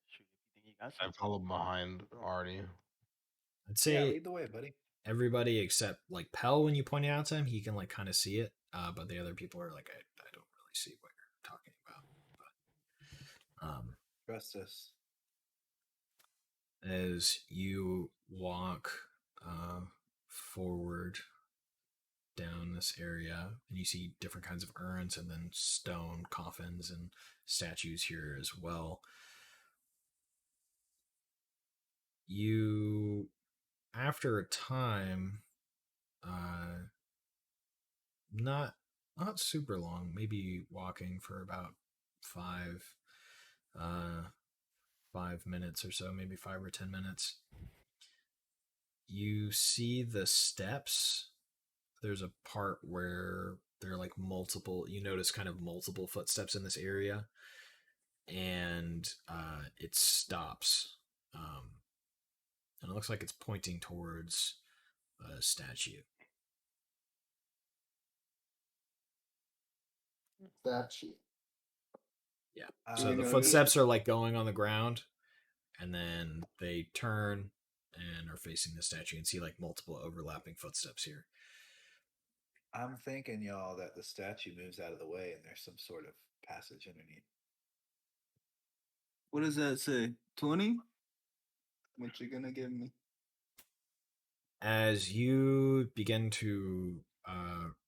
[SPEAKER 2] Shoot, if you think you got
[SPEAKER 4] I
[SPEAKER 2] some.
[SPEAKER 4] follow behind Artie.
[SPEAKER 1] I'd
[SPEAKER 5] Yeah,
[SPEAKER 1] say
[SPEAKER 5] lead the way, buddy.
[SPEAKER 1] everybody except like Pell, when you point it out to him, he can like kind of see it. But the other people are like, I don't really see what you're talking about. But
[SPEAKER 5] Trust us.
[SPEAKER 1] as you walk forward down this area, and you see different kinds of urns and then stone coffins and statues here as well. You, after a time, not super long, maybe walking for about 5 minutes or so, maybe 5 or 10 minutes. You see the steps. There's a part where there are like multiple. You notice kind of multiple footsteps in this area, and it stops. And it looks like it's pointing towards a statue.
[SPEAKER 6] Statue.
[SPEAKER 1] Yeah. So the
[SPEAKER 6] notice-
[SPEAKER 1] footsteps are like going on the ground, and then they turn and are facing the statue, and see like multiple overlapping footsteps here.
[SPEAKER 5] I'm thinking, y'all, that the statue moves out of the way and there's some sort of passage underneath.
[SPEAKER 6] What does that say? 20? What you gonna give me?
[SPEAKER 1] As you begin to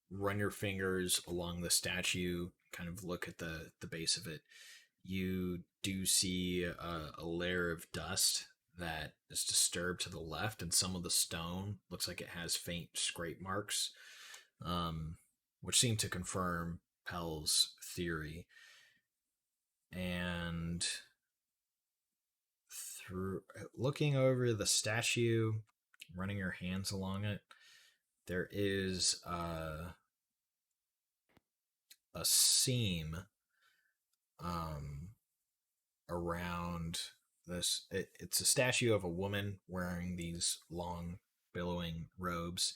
[SPEAKER 1] run your fingers along the statue, kind of look at the base of it, you do see a layer of dust that is disturbed to the left, and some of the stone looks like it has faint scrape marks, which seem to confirm Pell's theory. And through looking over the statue, running your hands along it, there is a seam around this. It's a statue of a woman wearing these long, billowing robes,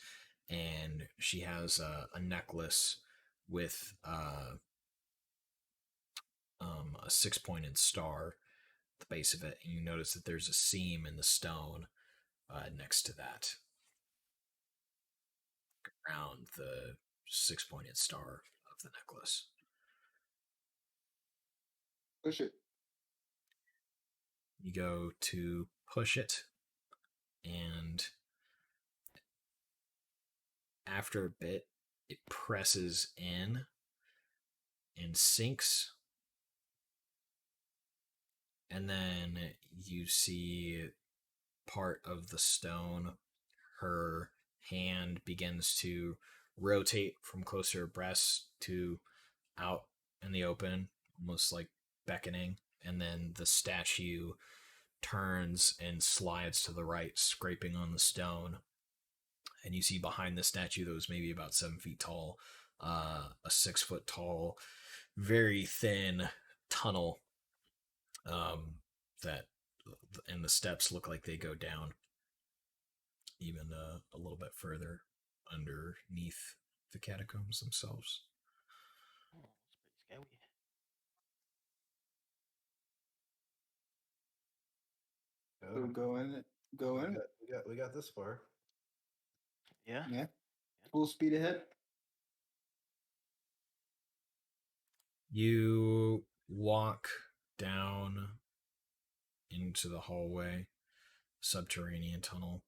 [SPEAKER 1] and she has a necklace with a six-pointed star at the base of it, and you notice that there's a seam in the stone next to that around the six-pointed star of the necklace.
[SPEAKER 6] Push it.
[SPEAKER 1] You go to push it, and after a bit, it presses in and sinks. And then you see part of the stone. Her hand begins to rotate from close to her breast to out in the open, almost like beckoning. And then the statue turns and slides to the right, scraping on the stone. And you see behind the statue that was maybe about 7 feet tall, a 6 foot tall, very thin tunnel that, and the steps look like they go down even a little bit further underneath the catacombs themselves.
[SPEAKER 2] Oh, it's pretty scary.
[SPEAKER 6] So go in it. Go in.
[SPEAKER 5] We got this far.
[SPEAKER 2] Yeah.
[SPEAKER 6] Yeah. Full speed ahead.
[SPEAKER 1] You walk down into the hallway, subterranean tunnel,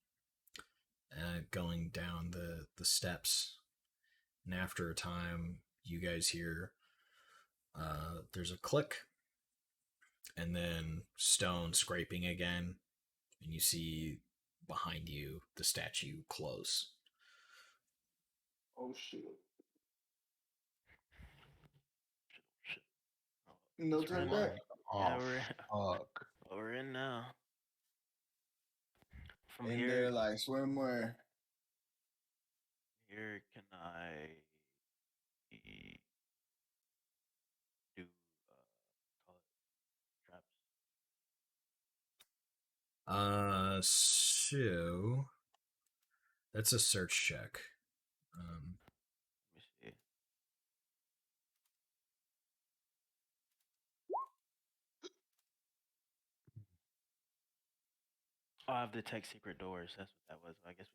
[SPEAKER 1] going down the steps. And after a time, you guys hear there's a click, and then stone scraping again, and you see behind you the statue close.
[SPEAKER 6] Oh shit.
[SPEAKER 2] Shit. Oh,
[SPEAKER 6] No
[SPEAKER 2] it's
[SPEAKER 6] turn
[SPEAKER 2] running.
[SPEAKER 6] back.
[SPEAKER 2] Yeah,
[SPEAKER 4] Oh, fuck.
[SPEAKER 2] we're in now. From
[SPEAKER 6] In
[SPEAKER 2] here,
[SPEAKER 6] there like swimwear.
[SPEAKER 2] here can I do call it traps?
[SPEAKER 1] So that's a search check.
[SPEAKER 2] Let me see. Oh, I have to detect secret doors. That's what that was. I guess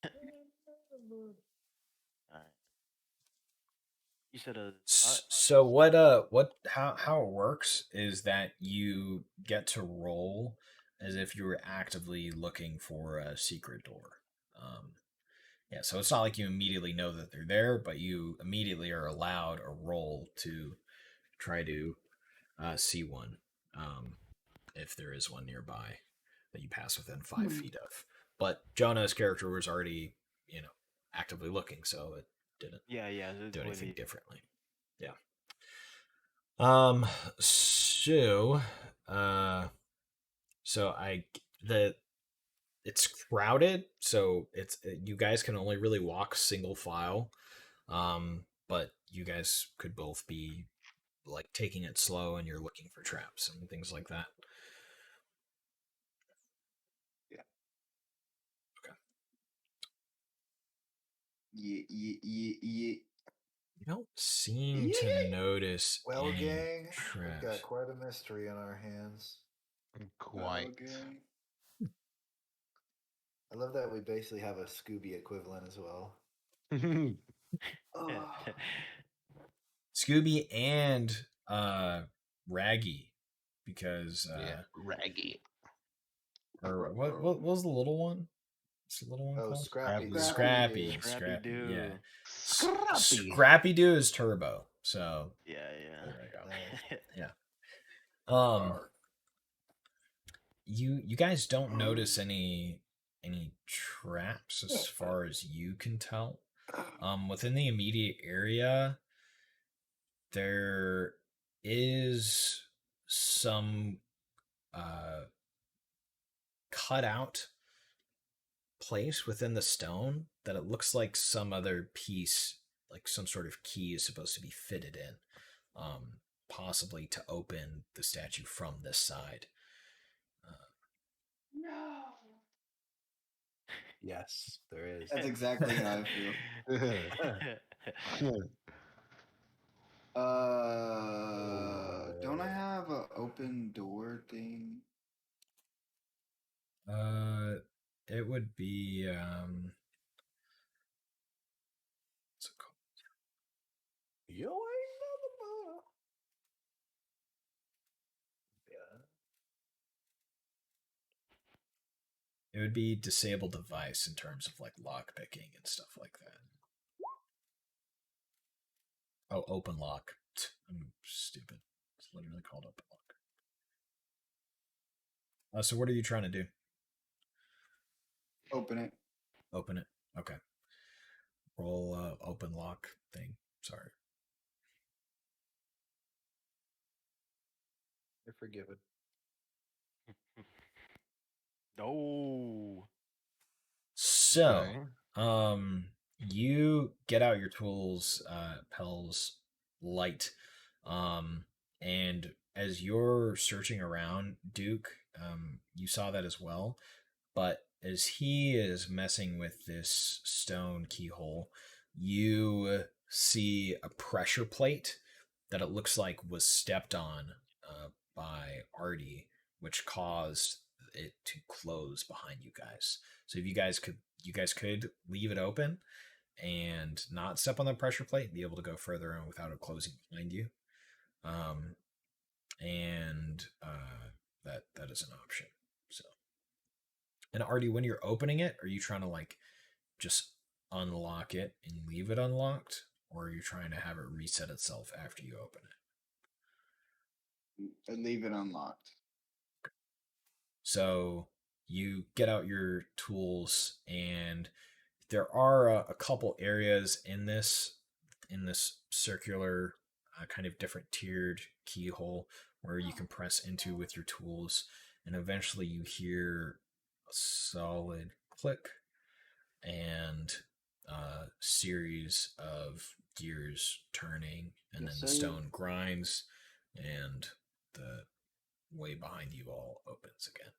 [SPEAKER 2] we just went to the secret door. All right. You said a
[SPEAKER 1] So how it works is that you get to roll as if you were actively looking for a secret door. Yeah, so it's not like you immediately know that they're there, but you immediately are allowed a roll to try to see one, if there is one nearby that you pass within 5 feet of. But Jonah's character was already, actively looking, so it didn't
[SPEAKER 2] yeah,
[SPEAKER 1] do
[SPEAKER 2] what
[SPEAKER 1] anything
[SPEAKER 2] he-
[SPEAKER 1] differently. Yeah. So, so I the it's crowded, so it's you guys can only really walk single file. But you guys could both be like taking it slow, and you're looking for traps and things like that.
[SPEAKER 6] Yeah.
[SPEAKER 1] Okay.
[SPEAKER 6] Yeah.
[SPEAKER 1] You don't seem to notice
[SPEAKER 5] Well,
[SPEAKER 1] any
[SPEAKER 5] gang, we've
[SPEAKER 1] traps.
[SPEAKER 5] got quite a mystery on our hands.
[SPEAKER 4] Quite.
[SPEAKER 6] Okay.
[SPEAKER 5] I love that we basically have a Scooby equivalent as well.
[SPEAKER 6] Oh.
[SPEAKER 1] Scooby and Raggy, because
[SPEAKER 4] Yeah, raggy.
[SPEAKER 1] or what was the little one? What's the little one
[SPEAKER 5] Oh,
[SPEAKER 1] called?
[SPEAKER 5] Scrappy.
[SPEAKER 6] Scrappy.
[SPEAKER 1] Scrappy,
[SPEAKER 2] Doo.
[SPEAKER 1] yeah.
[SPEAKER 4] Scrappy.
[SPEAKER 1] Scrappy Doo is Turbo. So
[SPEAKER 2] Yeah.
[SPEAKER 1] there we go.
[SPEAKER 5] Nice.
[SPEAKER 1] Yeah. You guys don't notice any traps as far as you can tell. Within the immediate area, there is some cut out place within the stone that it looks like some other piece like some sort of key is supposed to be fitted in, possibly to open the statue from this side.
[SPEAKER 8] No.
[SPEAKER 5] Yes, there is.
[SPEAKER 6] That's exactly how I feel. Don't I have an open door thing?
[SPEAKER 1] It would be what's it called?
[SPEAKER 5] You ain't nothing but
[SPEAKER 1] It would be disable device in terms of like lock picking and stuff like that. Oh, open lock. I'm stupid. It's literally called open lock. So what are you trying to do?
[SPEAKER 6] Open it.
[SPEAKER 1] Open it. Okay. Roll open lock thing. Sorry.
[SPEAKER 5] You're forgiven.
[SPEAKER 2] No.
[SPEAKER 1] So,
[SPEAKER 4] Okay.
[SPEAKER 1] you get out your tools, Pell's light, and as you're searching around, Duke, you saw that as well. But as he is messing with this stone keyhole, you see a pressure plate that it looks like was stepped on by Artie, which caused it to close behind you guys. So if you guys could leave it open and not step on the pressure plate and be able to go further in without it closing behind you. And that is an option. So, and Artie, when you're opening it, are you trying to like just unlock it and leave it unlocked, or are you trying to have it reset itself after you open it?
[SPEAKER 6] And leave it unlocked.
[SPEAKER 1] So you get out your tools, and there are a couple areas in this circular kind of different tiered keyhole where you can press into with your tools, and eventually you hear a solid click and a series of gears turning, and then the stone grinds, and the way behind you all opens again.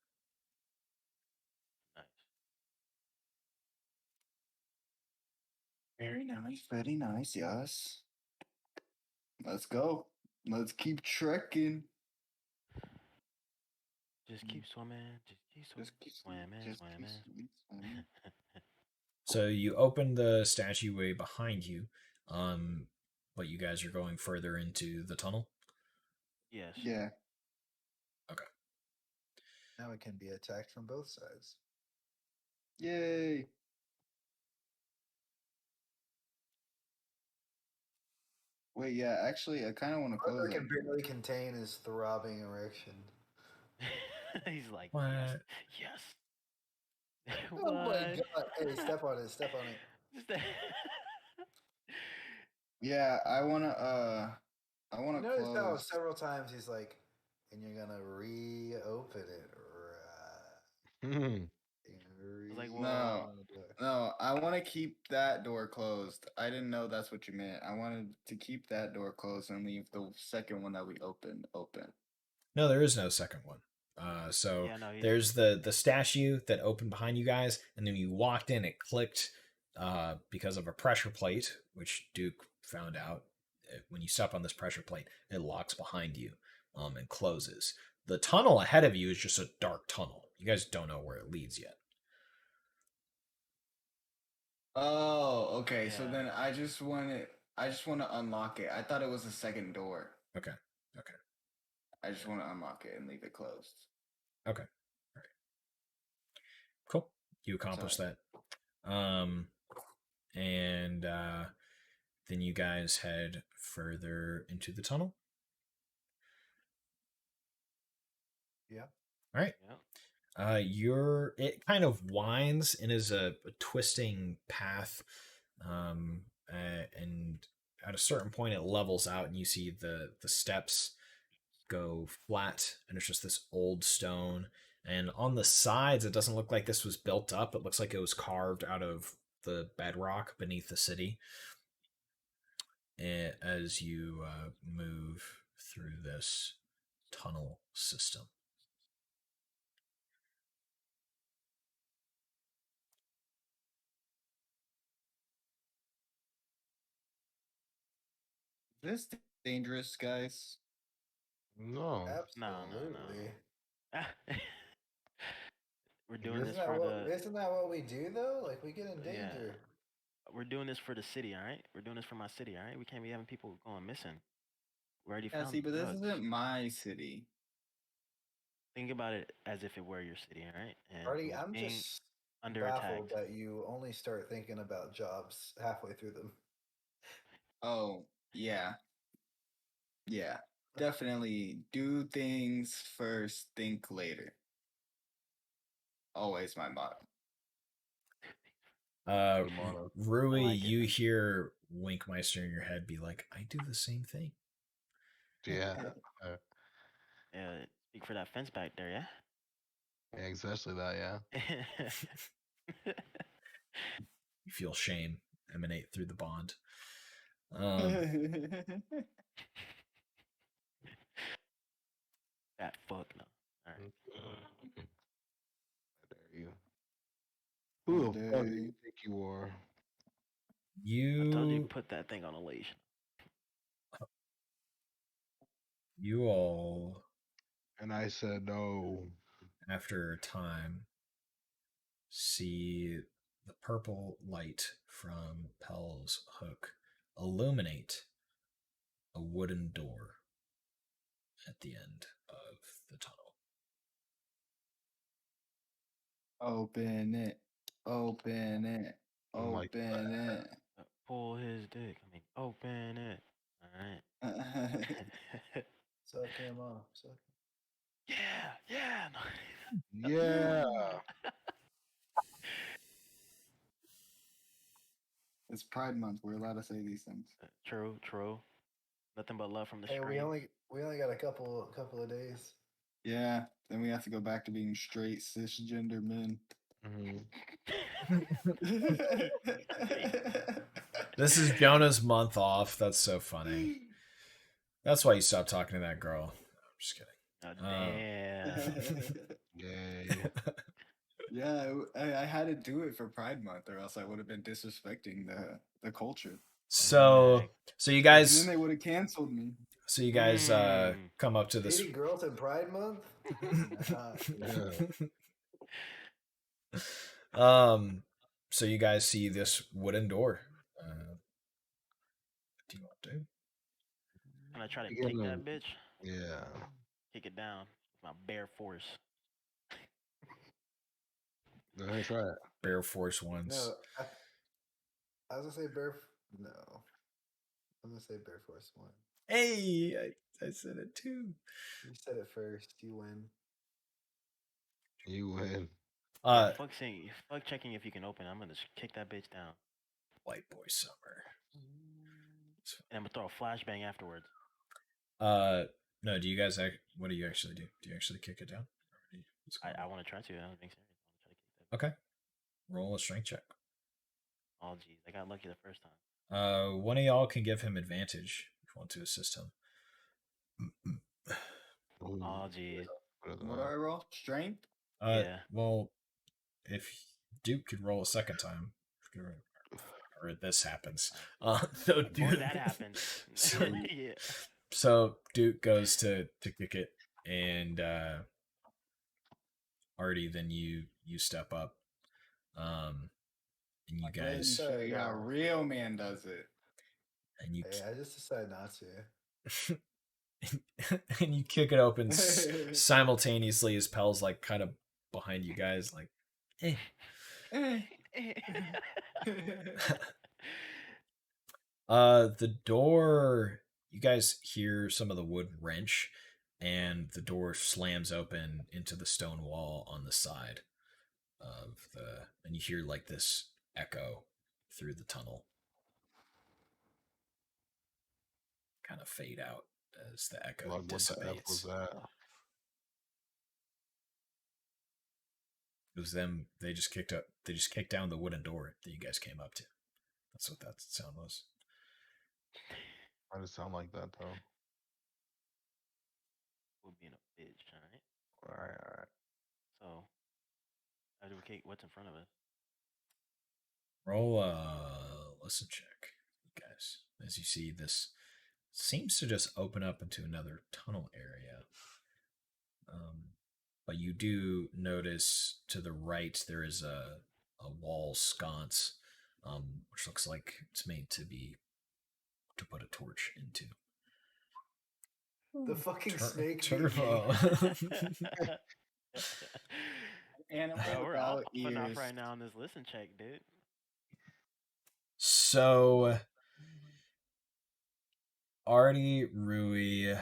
[SPEAKER 6] Very nice, very nice, yes. Let's go. Let's keep trekking.
[SPEAKER 2] Just keep swimming. Just keep swimming. Swimming.
[SPEAKER 1] So you open the statue behind you, but you guys are going further into the tunnel?
[SPEAKER 2] Yes.
[SPEAKER 6] Yeah.
[SPEAKER 1] Okay.
[SPEAKER 5] Now it can be attacked from both sides.
[SPEAKER 6] Yay. Wait, yeah, actually, I kind of want to close
[SPEAKER 5] Arthur
[SPEAKER 6] it.
[SPEAKER 5] can barely contain his throbbing erection.
[SPEAKER 2] He's like,
[SPEAKER 1] what?
[SPEAKER 2] Yes.
[SPEAKER 5] Oh my god! Hey, step on it! Step on it!
[SPEAKER 6] Yeah, I wanna
[SPEAKER 5] Notice how
[SPEAKER 6] close.
[SPEAKER 5] several times he's like, and you're gonna reopen it, right?
[SPEAKER 2] Like,
[SPEAKER 6] No, I want to keep that door closed. I didn't know that's what you meant. I wanted to keep that door closed and leave the second one that we opened open.
[SPEAKER 1] No, there is no second one. So
[SPEAKER 2] Yeah, no,
[SPEAKER 1] there's the statue that opened behind you guys, and then you walked in, it clicked because of a pressure plate, which Duke found out. When you step on this pressure plate, it locks behind you and closes. The tunnel ahead of you is just a dark tunnel. You guys don't know where it leads yet.
[SPEAKER 6] Oh, okay. So
[SPEAKER 2] Yeah.
[SPEAKER 6] then I just want to unlock it. I thought it was a second door.
[SPEAKER 1] Okay.
[SPEAKER 6] I just want to unlock it and leave it closed.
[SPEAKER 1] Okay. All right. Cool. You accomplished that. And then you guys head further into the tunnel.
[SPEAKER 5] Yeah.
[SPEAKER 1] All right.
[SPEAKER 2] Yeah.
[SPEAKER 1] It kind of winds and is a twisting path, and at a certain point it levels out, and you see the steps go flat, and it's just this old stone. And on the sides, it doesn't look like this was built up. It looks like it was carved out of the bedrock beneath the city. as you move through this tunnel system.
[SPEAKER 6] This dangerous, guys.
[SPEAKER 4] No.
[SPEAKER 5] Absolutely.
[SPEAKER 2] No. We're doing
[SPEAKER 5] Isn't
[SPEAKER 2] this
[SPEAKER 5] that
[SPEAKER 2] for
[SPEAKER 5] what?
[SPEAKER 2] the
[SPEAKER 5] Isn't that what we do though? Like we get in
[SPEAKER 2] yeah.
[SPEAKER 5] danger.
[SPEAKER 2] We're doing this for the city, all right? We're doing this for my city, all right? We can't be having people going missing. We already
[SPEAKER 6] Yeah,
[SPEAKER 2] found
[SPEAKER 6] see,
[SPEAKER 2] the
[SPEAKER 6] but this
[SPEAKER 2] drugs.
[SPEAKER 6] isn't my city.
[SPEAKER 2] Think about it as if it were your city, all right? And
[SPEAKER 5] Artie,
[SPEAKER 2] it was
[SPEAKER 5] I'm
[SPEAKER 2] being
[SPEAKER 5] just
[SPEAKER 2] under
[SPEAKER 5] baffled
[SPEAKER 2] attack.
[SPEAKER 5] that you only start thinking about jobs halfway through them.
[SPEAKER 6] Oh, yeah. Yeah. Definitely do things first, think later. Always my motto.
[SPEAKER 1] Uh,
[SPEAKER 4] Good motto.
[SPEAKER 1] Rui,
[SPEAKER 2] I like it.
[SPEAKER 1] you hear Winkmeister in your head be like, "I do the same thing."
[SPEAKER 4] Yeah.
[SPEAKER 2] Yeah, speak for that fence back there, yeah?
[SPEAKER 4] Yeah, especially that. Yeah.
[SPEAKER 1] You feel shame emanate through the bond.
[SPEAKER 2] That fuck no. All right.
[SPEAKER 4] How dare you? Who
[SPEAKER 6] How
[SPEAKER 4] the
[SPEAKER 6] dare
[SPEAKER 4] fuck do
[SPEAKER 6] you.
[SPEAKER 4] you think you are?
[SPEAKER 2] I told you
[SPEAKER 1] You
[SPEAKER 2] put that thing on a leash.
[SPEAKER 1] you all,
[SPEAKER 4] And I said no.
[SPEAKER 1] after a time, see the purple light from Pell's hook illuminate a wooden door at the end of the tunnel.
[SPEAKER 6] Open it. Open it.
[SPEAKER 4] I'm like,
[SPEAKER 6] Open it.
[SPEAKER 2] Pull his dick. I mean, open it. All right.
[SPEAKER 5] Suck him off. Suck.
[SPEAKER 2] Yeah.
[SPEAKER 4] yeah.
[SPEAKER 6] It's Pride Month. We're allowed to say these things.
[SPEAKER 2] True. Nothing but love from the
[SPEAKER 5] Hey,
[SPEAKER 2] street.
[SPEAKER 5] we only got a couple of days.
[SPEAKER 6] Yeah. Then we have to go back to being straight cisgender men.
[SPEAKER 4] Mhm.
[SPEAKER 1] This is Jonah's month off. That's so funny. That's why you stopped talking to that girl. I'm just kidding.
[SPEAKER 2] Oh, damn.
[SPEAKER 4] Yay.
[SPEAKER 6] Yeah, I had to do it for Pride Month, or else I would have been disrespecting the culture.
[SPEAKER 1] So you
[SPEAKER 6] And then
[SPEAKER 1] guys
[SPEAKER 6] they would have canceled me.
[SPEAKER 1] come up to this.
[SPEAKER 5] Dating girls in Pride Month? Nah.
[SPEAKER 4] Yeah.
[SPEAKER 1] So you guys see this wooden door. What do you want to do?
[SPEAKER 2] Can I try to
[SPEAKER 4] You get
[SPEAKER 2] kick
[SPEAKER 4] no-
[SPEAKER 2] that bitch?
[SPEAKER 4] Yeah.
[SPEAKER 2] Kick it down with my bare force.
[SPEAKER 4] Go ahead, try it.
[SPEAKER 1] Bear Force once.
[SPEAKER 5] No, I was gonna say bear. No, I'm gonna say bear force one.
[SPEAKER 1] Hey, I said it too.
[SPEAKER 5] You said it first. You win.
[SPEAKER 4] You win.
[SPEAKER 2] Yeah, fuck checking if you can open. I'm gonna just kick that bitch down.
[SPEAKER 1] White Boy Summer.
[SPEAKER 2] And I'm gonna throw a flashbang afterwards.
[SPEAKER 1] No. Do you guys? What do you actually do? Do you actually kick it down?
[SPEAKER 2] I want to try to. I don't think so. I want to try to kick that.
[SPEAKER 1] Okay. Roll a strength check.
[SPEAKER 2] Oh jeez, I got lucky the first time.
[SPEAKER 1] One of y'all can give him advantage if you want to assist him.
[SPEAKER 4] Ooh.
[SPEAKER 2] Oh jeez.
[SPEAKER 6] What do I roll? Strength?
[SPEAKER 2] Yeah.
[SPEAKER 1] Well, if Duke could roll a second time, or this happens. So Duke,
[SPEAKER 2] Or that happens. Yeah.
[SPEAKER 1] So Duke goes to kick it, and Artie, then you step up, and you guys,
[SPEAKER 6] Show you how a real man does it.
[SPEAKER 1] and you
[SPEAKER 5] Hey, I just decided not to.
[SPEAKER 1] and you kick it open simultaneously as Pell's like kind of behind you guys, like, the door. You guys hear some of the wood wrench, and the door slams open into the stone wall on the side of and you hear like this echo through the tunnel, kind of fade out as the echo
[SPEAKER 4] Like, what the F
[SPEAKER 1] dissipates.
[SPEAKER 4] was that?
[SPEAKER 1] It was them. They just kicked down the wooden door that you guys came up to. That's what that sound was.
[SPEAKER 4] Why does it sound like that though?
[SPEAKER 2] We're being a bitch, all right?
[SPEAKER 4] All right, all right.
[SPEAKER 2] So, advocate what's in front of us.
[SPEAKER 1] Roll a listen check, you guys. As you see, this seems to just open up into another tunnel area. But you do notice to the right there is a wall sconce, which looks like it's made to put a torch into.
[SPEAKER 5] The fucking snake.
[SPEAKER 1] Turbo.
[SPEAKER 6] Animal
[SPEAKER 2] Bro, we're all
[SPEAKER 6] without
[SPEAKER 2] popping off
[SPEAKER 6] ears.
[SPEAKER 2] right now on this listen check, dude.
[SPEAKER 1] So, Artie, Rui,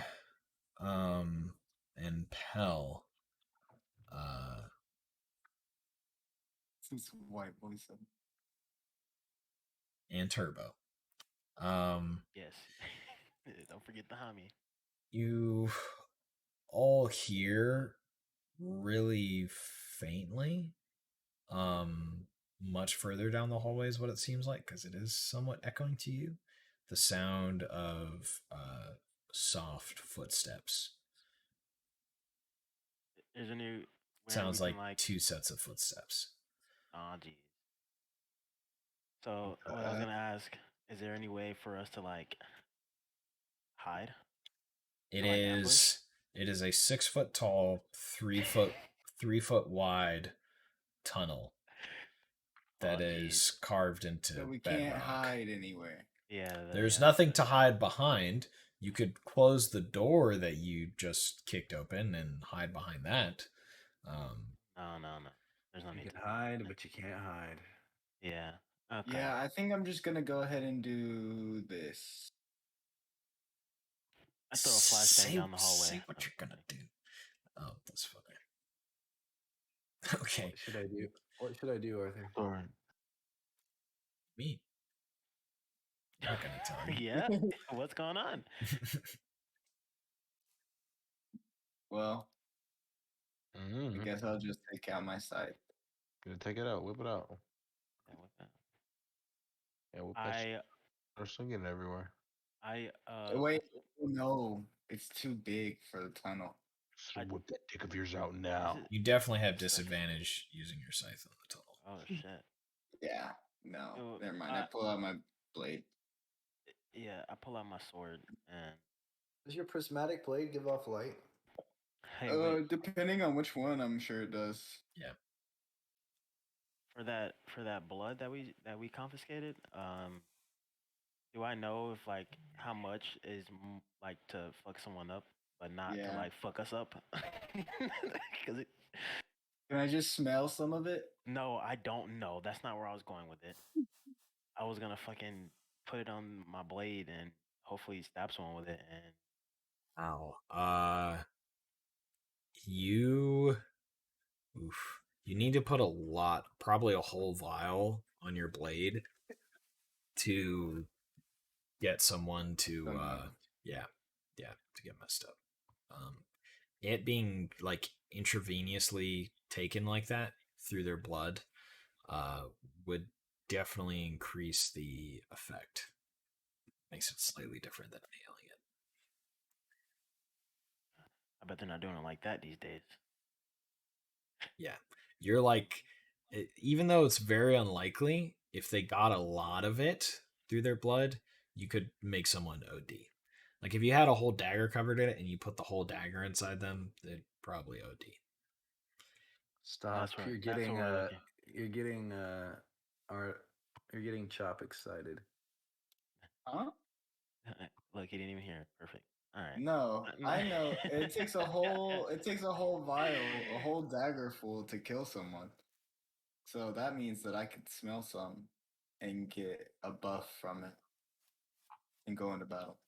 [SPEAKER 1] and Pell,
[SPEAKER 6] Since white boy said.
[SPEAKER 1] and Turbo.
[SPEAKER 2] Yes. Don't forget the homie.
[SPEAKER 1] You all hear really faintly, much further down the hallway is what it seems like, because it is somewhat echoing to you, the sound of soft footsteps.
[SPEAKER 2] There's a new.
[SPEAKER 1] Sounds
[SPEAKER 2] we
[SPEAKER 1] like
[SPEAKER 2] can,
[SPEAKER 1] two sets of footsteps.
[SPEAKER 2] Oh, geez. So, what I was gonna ask, is there any way for us to like hide?
[SPEAKER 1] It
[SPEAKER 2] Or, like, ambush?
[SPEAKER 1] is. It is a 6 foot tall, 3 foot wide tunnel that
[SPEAKER 2] Oh,
[SPEAKER 1] is
[SPEAKER 2] geez.
[SPEAKER 1] carved into
[SPEAKER 6] So we
[SPEAKER 1] bedrock.
[SPEAKER 6] can't hide anywhere.
[SPEAKER 2] Yeah.
[SPEAKER 1] There's
[SPEAKER 2] yeah,
[SPEAKER 1] nothing to hide behind. You could close the door that you just kicked open and hide behind that.
[SPEAKER 2] No. There's no
[SPEAKER 9] You
[SPEAKER 2] need
[SPEAKER 9] can
[SPEAKER 2] to.
[SPEAKER 9] hide, but you can't hide.
[SPEAKER 2] Yeah. Okay.
[SPEAKER 6] Yeah, I think I'm just gonna go ahead and do this.
[SPEAKER 2] I throw a flashbang down the hallway.
[SPEAKER 1] Say what you're gonna do. Oh, that's funny. Okay,
[SPEAKER 5] What should I do? What should I do, Arthur?
[SPEAKER 4] All right.
[SPEAKER 1] me. I'm not gonna tell you.
[SPEAKER 2] Yeah. What's going on?
[SPEAKER 6] Well,
[SPEAKER 4] Mm-hmm.
[SPEAKER 6] I guess I'll just take out my scythe.
[SPEAKER 4] Gonna take it out, whip it out.
[SPEAKER 2] Yeah, what the-
[SPEAKER 4] Yeah, whip that shit.
[SPEAKER 2] I
[SPEAKER 4] They're swinging everywhere.
[SPEAKER 6] Wait, no, it's too big for the tunnel.
[SPEAKER 4] So whip that dick of yours out now.
[SPEAKER 1] You definitely have disadvantage using your scythe on the tunnel.
[SPEAKER 2] Oh shit.
[SPEAKER 6] Yeah, no,
[SPEAKER 2] Oh,
[SPEAKER 6] never mind. I pull out my blade.
[SPEAKER 2] Yeah, I pull out my sword and
[SPEAKER 5] Does your prismatic blade give off light?
[SPEAKER 2] hey, wait,
[SPEAKER 6] Depending on which one, I'm sure it does.
[SPEAKER 1] Yeah.
[SPEAKER 2] for that blood that we confiscated, do I know if like how much is like to fuck someone up, but not to
[SPEAKER 6] Yeah.
[SPEAKER 2] like fuck us up? Cause
[SPEAKER 6] Can I just smell some of it?
[SPEAKER 2] no, I don't know. That's not where I was going with it. I was gonna fucking put it on my blade and hopefully stab someone with it. And
[SPEAKER 1] Ow. You need to put a lot, probably a whole vial on your blade to get someone to to get messed up. It being like intravenously taken like that through their blood would definitely increase the effect. Makes it slightly different than inhaling it.
[SPEAKER 2] I bet they're not doing it like that these days.
[SPEAKER 1] Yeah. You're like, even though it's very unlikely, if they got a lot of it through their blood, you could make someone OD. Like if you had a whole dagger covered in it and you put the whole dagger inside them, they'd probably OD.
[SPEAKER 9] Stop!
[SPEAKER 2] That's
[SPEAKER 9] You're getting Chop excited.
[SPEAKER 6] Huh?
[SPEAKER 2] Look, he didn't even hear it. Perfect. All right.
[SPEAKER 6] No, I know. It takes a whole vial, a whole dagger full to kill someone. So that means that I could smell some and get a buff from it and go into battle.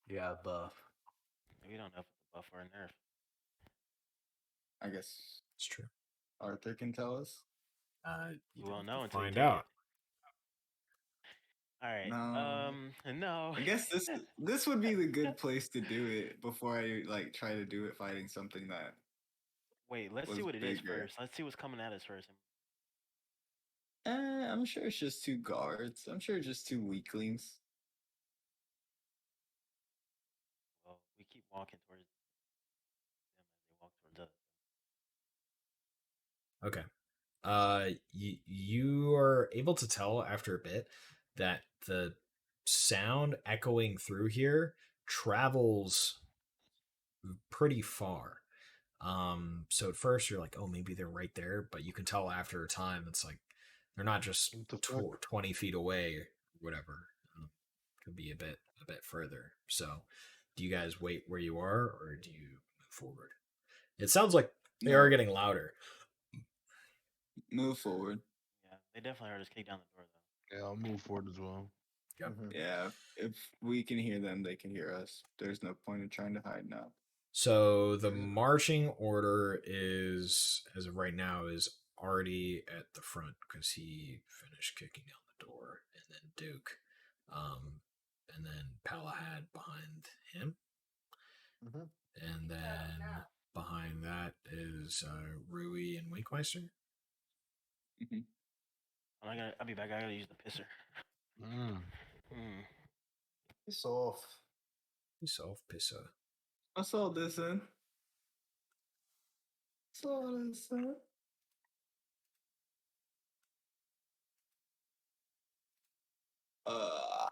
[SPEAKER 9] Yeah, buff.
[SPEAKER 2] We don't know if it's a buff or a nerf.
[SPEAKER 6] I guess
[SPEAKER 1] It's true.
[SPEAKER 6] Arthur can tell us.
[SPEAKER 2] You won't know until
[SPEAKER 1] find
[SPEAKER 2] you take
[SPEAKER 1] out.
[SPEAKER 2] it. All right.
[SPEAKER 6] No.
[SPEAKER 2] No.
[SPEAKER 6] I guess this would be the good place to do it before I like try to do it fighting something that.
[SPEAKER 2] Wait, let's see
[SPEAKER 6] was
[SPEAKER 2] what it is
[SPEAKER 6] bigger.
[SPEAKER 2] first. Let's see what's coming at us first.
[SPEAKER 6] I'm sure it's just two guards. I'm sure just two weaklings.
[SPEAKER 2] walking towards them as they walk towards us.
[SPEAKER 1] Okay. You are able to tell after a bit that the sound echoing through here travels pretty far. So at first you're like, oh, maybe they're right there, but you can tell after a time it's like they're not just
[SPEAKER 4] What the fuck?
[SPEAKER 1] 20 feet away or whatever. Could be a bit further. So do you guys wait where you are or do you move forward? It sounds like they are
[SPEAKER 6] No,
[SPEAKER 1] getting louder.
[SPEAKER 6] move forward.
[SPEAKER 2] Yeah, they definitely heard us kick down the door though.
[SPEAKER 4] Yeah, I'll move forward as well.
[SPEAKER 1] Yep.
[SPEAKER 5] Mhm.
[SPEAKER 6] Yeah, if we can hear them, they can hear us. There's no point in trying to hide now.
[SPEAKER 1] So the marching order is, as of right now, is already at the front because he finished kicking down the door, and then Duke, and then Palahad behind him,
[SPEAKER 5] Mhm.
[SPEAKER 1] and then behind that is Rui and Winkmeister.
[SPEAKER 6] Hmm.
[SPEAKER 2] I'll be back. I gotta use the pisser.
[SPEAKER 4] Mm.
[SPEAKER 5] Piss off.
[SPEAKER 1] He's off pisser.
[SPEAKER 6] I saw this in. Saw this in. Uh,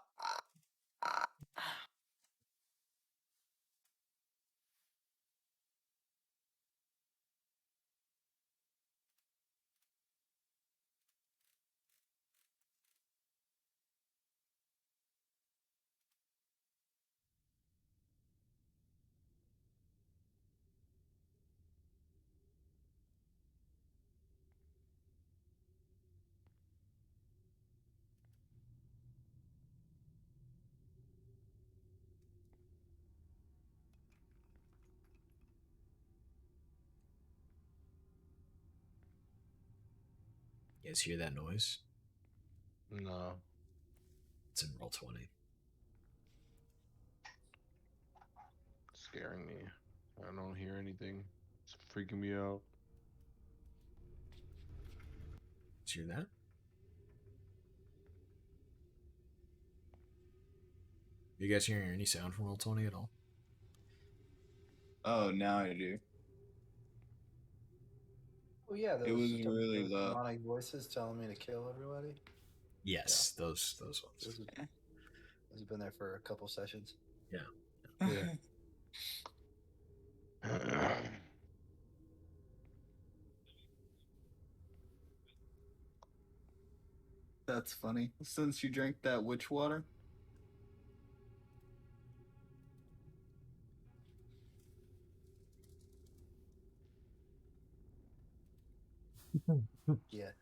[SPEAKER 1] You guys hear that noise?
[SPEAKER 4] No.
[SPEAKER 1] It's in roll 20.
[SPEAKER 4] Scaring me. I don't hear anything. It's freaking me out.
[SPEAKER 1] Did you hear that? You guys hearing any sound from roll 20 at all?
[SPEAKER 6] oh, now I do.
[SPEAKER 5] Oh yeah,
[SPEAKER 6] It was really
[SPEAKER 5] those
[SPEAKER 6] low.
[SPEAKER 5] demonic voices telling me to kill everybody.
[SPEAKER 1] Yes, those ones.
[SPEAKER 5] Those have been there for a couple sessions.
[SPEAKER 1] Yeah.
[SPEAKER 6] That's funny. Since you drank that witch water,
[SPEAKER 5] Yes.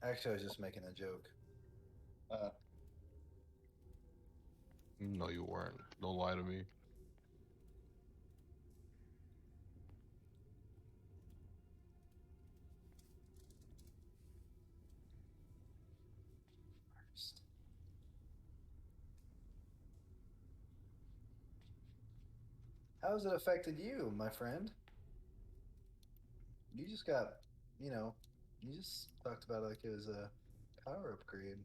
[SPEAKER 5] Actually, I was just making a joke.
[SPEAKER 4] No, you weren't. Don't lie to me.
[SPEAKER 5] How has it affected you, my friend? You just got, you know, you just talked about it like it was a power upgrade.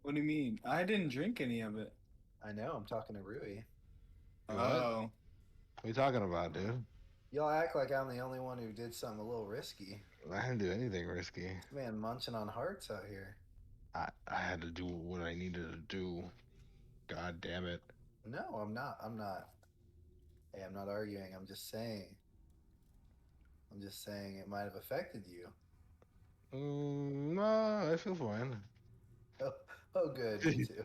[SPEAKER 6] what do you mean? I didn't drink any of it.
[SPEAKER 5] I know, I'm talking to Rui.
[SPEAKER 4] What?
[SPEAKER 6] Oh,
[SPEAKER 4] What are you talking about, dude?
[SPEAKER 5] Y'all act like I'm the only one who did something a little risky.
[SPEAKER 4] I didn't do anything risky.
[SPEAKER 5] This man munching on hearts out here.
[SPEAKER 4] I had to do what I needed to do. God damn it.
[SPEAKER 5] No, I'm not. I'm not. Hey, I'm not arguing. I'm just saying. I'm just saying it might have affected you.
[SPEAKER 4] No, I feel fine.
[SPEAKER 5] Oh, good. Me too.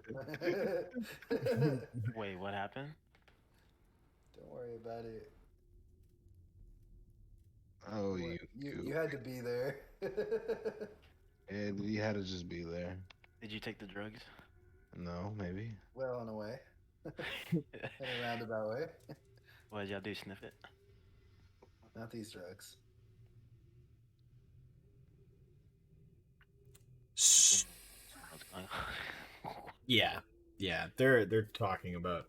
[SPEAKER 2] Wait, what happened?
[SPEAKER 5] Don't worry about it.
[SPEAKER 4] Oh,
[SPEAKER 5] You had to be there.
[SPEAKER 4] Yeah, you had to just be there.
[SPEAKER 2] Did you take the drugs?
[SPEAKER 4] No, maybe.
[SPEAKER 5] Well, in a way. In a roundabout way.
[SPEAKER 2] What did y'all do? Sniff it?
[SPEAKER 5] Not these drugs.
[SPEAKER 2] What's going on?
[SPEAKER 1] Yeah. They're talking about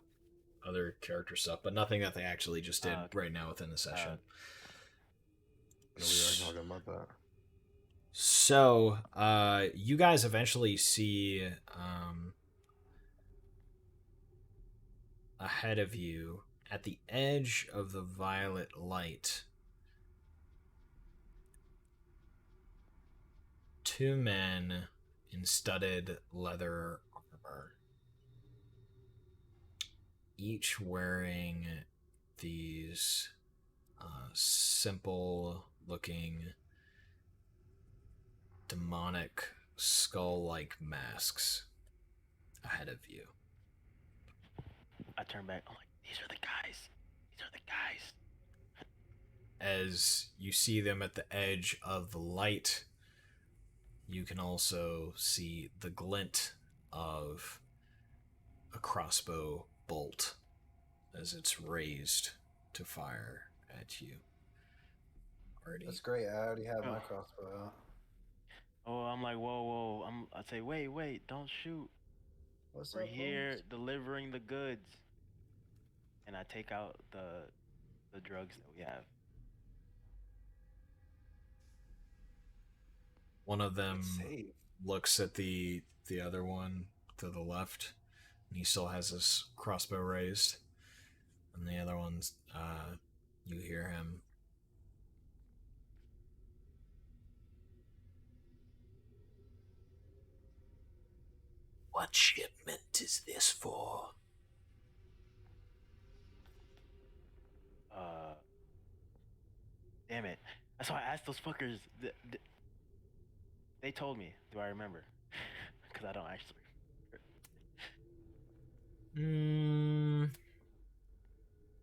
[SPEAKER 1] other character stuff, but nothing that they actually just did
[SPEAKER 2] Okay.
[SPEAKER 1] right now within the session.
[SPEAKER 4] No, we are talking about that.
[SPEAKER 1] So, you guys eventually see ahead of you, at the edge of the violet light, two men in studded leather armor, each wearing these simple looking demonic skull-like masks ahead of you.
[SPEAKER 2] I turn back. I'm like, these are the guys. These are the guys.
[SPEAKER 1] As you see them at the edge of the light, you can also see the glint of a crossbow bolt as it's raised to fire at you. Already.
[SPEAKER 5] That's great. I already have my
[SPEAKER 2] Oh.
[SPEAKER 5] crossbow out.
[SPEAKER 2] Oh, I'm like, whoa. I say, wait, don't shoot.
[SPEAKER 5] What's
[SPEAKER 2] We're
[SPEAKER 5] up,
[SPEAKER 2] here
[SPEAKER 5] Holmes?
[SPEAKER 2] delivering the goods. And I take out the drugs that we have.
[SPEAKER 1] One of them
[SPEAKER 5] Save.
[SPEAKER 1] looks at the other one to the left, and he still has his crossbow raised. And the other one's, you hear him.
[SPEAKER 7] What shipment is this for?
[SPEAKER 2] Damn it. That's why I asked those fuckers. They told me. Do I remember? Because I don't actually.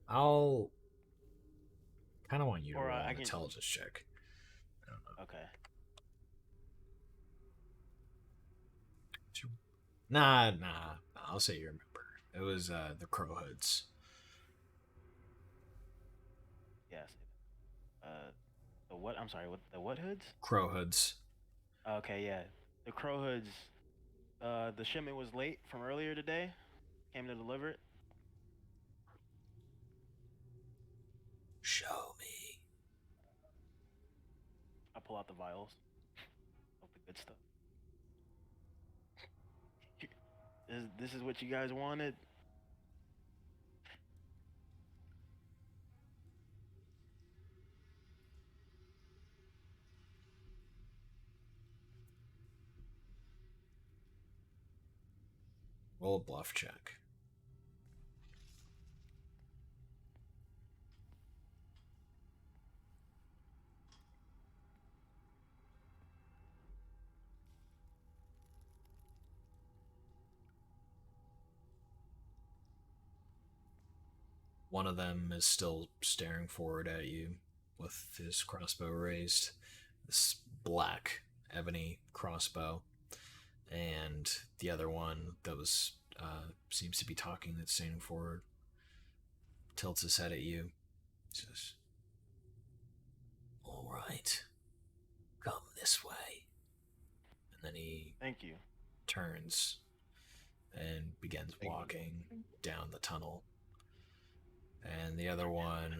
[SPEAKER 1] I'll kind of want you to
[SPEAKER 2] Or,
[SPEAKER 1] roll
[SPEAKER 2] I
[SPEAKER 1] an
[SPEAKER 2] can-
[SPEAKER 1] intelligence check.
[SPEAKER 2] Okay.
[SPEAKER 1] Nah. I'll say you remember. It was the Crow Hoods.
[SPEAKER 2] Yes. The what? I'm sorry. What the what hoods?
[SPEAKER 1] Crow Hoods.
[SPEAKER 2] Okay, yeah. The Crow Hoods. The shipment was late from earlier today. Came to deliver it.
[SPEAKER 7] Show me.
[SPEAKER 2] I pull out the vials of the good stuff. This is what you guys wanted.
[SPEAKER 1] Roll a bluff check. One of them is still staring forward at you with his crossbow raised. This black ebony crossbow. And the other one that was seems to be talking, that's standing forward, tilts his head at you. Says,
[SPEAKER 7] All right. Come this way.
[SPEAKER 1] and then he
[SPEAKER 2] Thank you.
[SPEAKER 1] turns and begins walking down the tunnel. And the other one,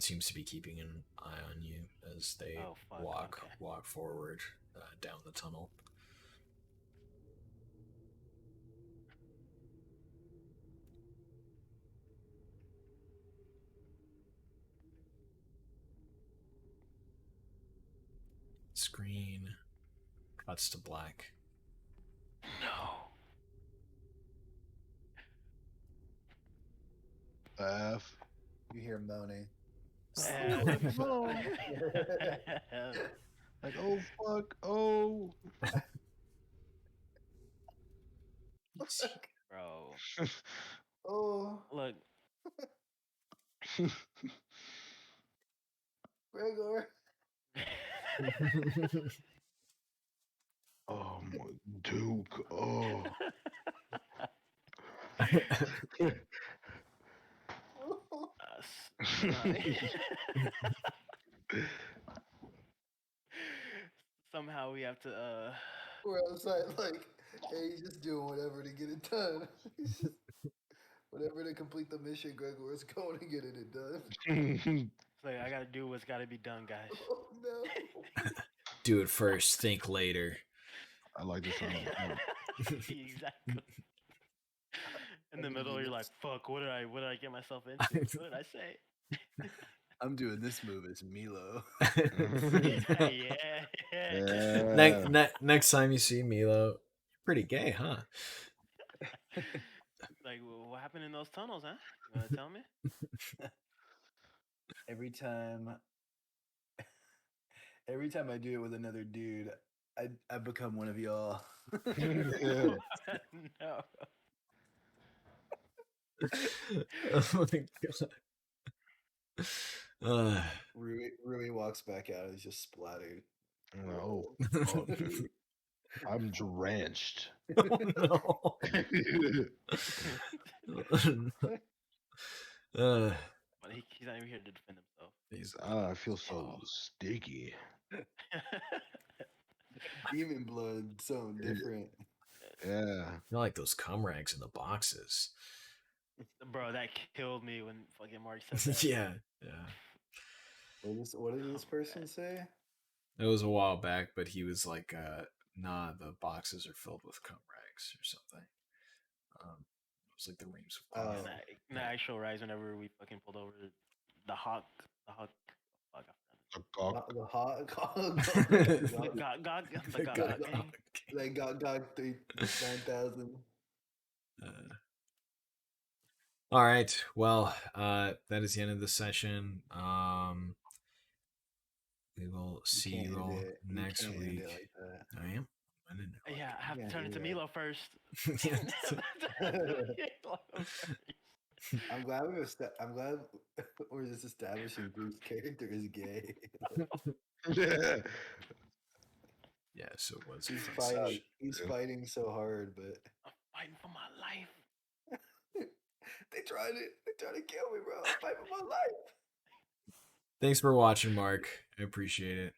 [SPEAKER 1] seems to be keeping an eye on you as they walk forward down the tunnel. Screen cuts to black.
[SPEAKER 2] No.
[SPEAKER 4] F.
[SPEAKER 5] You hear moaning.
[SPEAKER 4] No. Like, oh fuck, oh.
[SPEAKER 2] Bro.
[SPEAKER 5] Oh,
[SPEAKER 2] Look.
[SPEAKER 5] Gregor.
[SPEAKER 4] Oh my Duke, oh.
[SPEAKER 2] Somehow we have to
[SPEAKER 5] We're outside, like, hey, he's just doing whatever to get it done. He's just whatever to complete the mission. Gregor's going and getting it done.
[SPEAKER 2] it's like I gotta do what's gotta be done, guys.
[SPEAKER 5] Oh no.
[SPEAKER 1] Do it first, think later.
[SPEAKER 4] I like the sound.
[SPEAKER 2] Exactly. In the middle, you're like, "Fuck! What did I get myself into? What did I say?"
[SPEAKER 5] I'm doing this move as Milo.
[SPEAKER 2] Yeah.
[SPEAKER 1] Next time you see Milo, you're pretty gay, huh?
[SPEAKER 2] Like, what happened in those tunnels, huh? You want to tell me?
[SPEAKER 5] every time I do it with another dude, I become one of y'all.
[SPEAKER 2] No.
[SPEAKER 1] Oh my god.
[SPEAKER 5] Rui walks back out. He's just splattered.
[SPEAKER 4] Oh, I'm drenched.
[SPEAKER 1] No.
[SPEAKER 2] But he's not even here to defend himself.
[SPEAKER 4] I feel so sticky.
[SPEAKER 5] Demon blood, something different.
[SPEAKER 4] Yeah.
[SPEAKER 1] I like those cum rags in the boxes.
[SPEAKER 2] Bro, that killed me when fucking Mark said that.
[SPEAKER 1] Yeah.
[SPEAKER 5] What did this person say?
[SPEAKER 1] It was a while back, but he was like, nah, the boxes are filled with cum rags or something. It was like the reams of
[SPEAKER 2] Oh.
[SPEAKER 1] cloth.
[SPEAKER 2] In the actual rise, whenever we fucking pulled over the hawk, fuck,
[SPEAKER 5] The hot They got 9,000.
[SPEAKER 1] All right. Well, that is the end of the session. We will see you all next week.
[SPEAKER 5] Like that.
[SPEAKER 1] I am.
[SPEAKER 2] Yeah, I have to turn it to Milo first.
[SPEAKER 5] I'm glad we're just establishing Bruce's character is gay.
[SPEAKER 1] Yeah, so it was.
[SPEAKER 5] He's fighting so hard, but
[SPEAKER 2] I'm fighting for my life.
[SPEAKER 5] They tried to kill me, bro. I'm fighting for my life.
[SPEAKER 1] Thanks for watching, Mark. I appreciate it.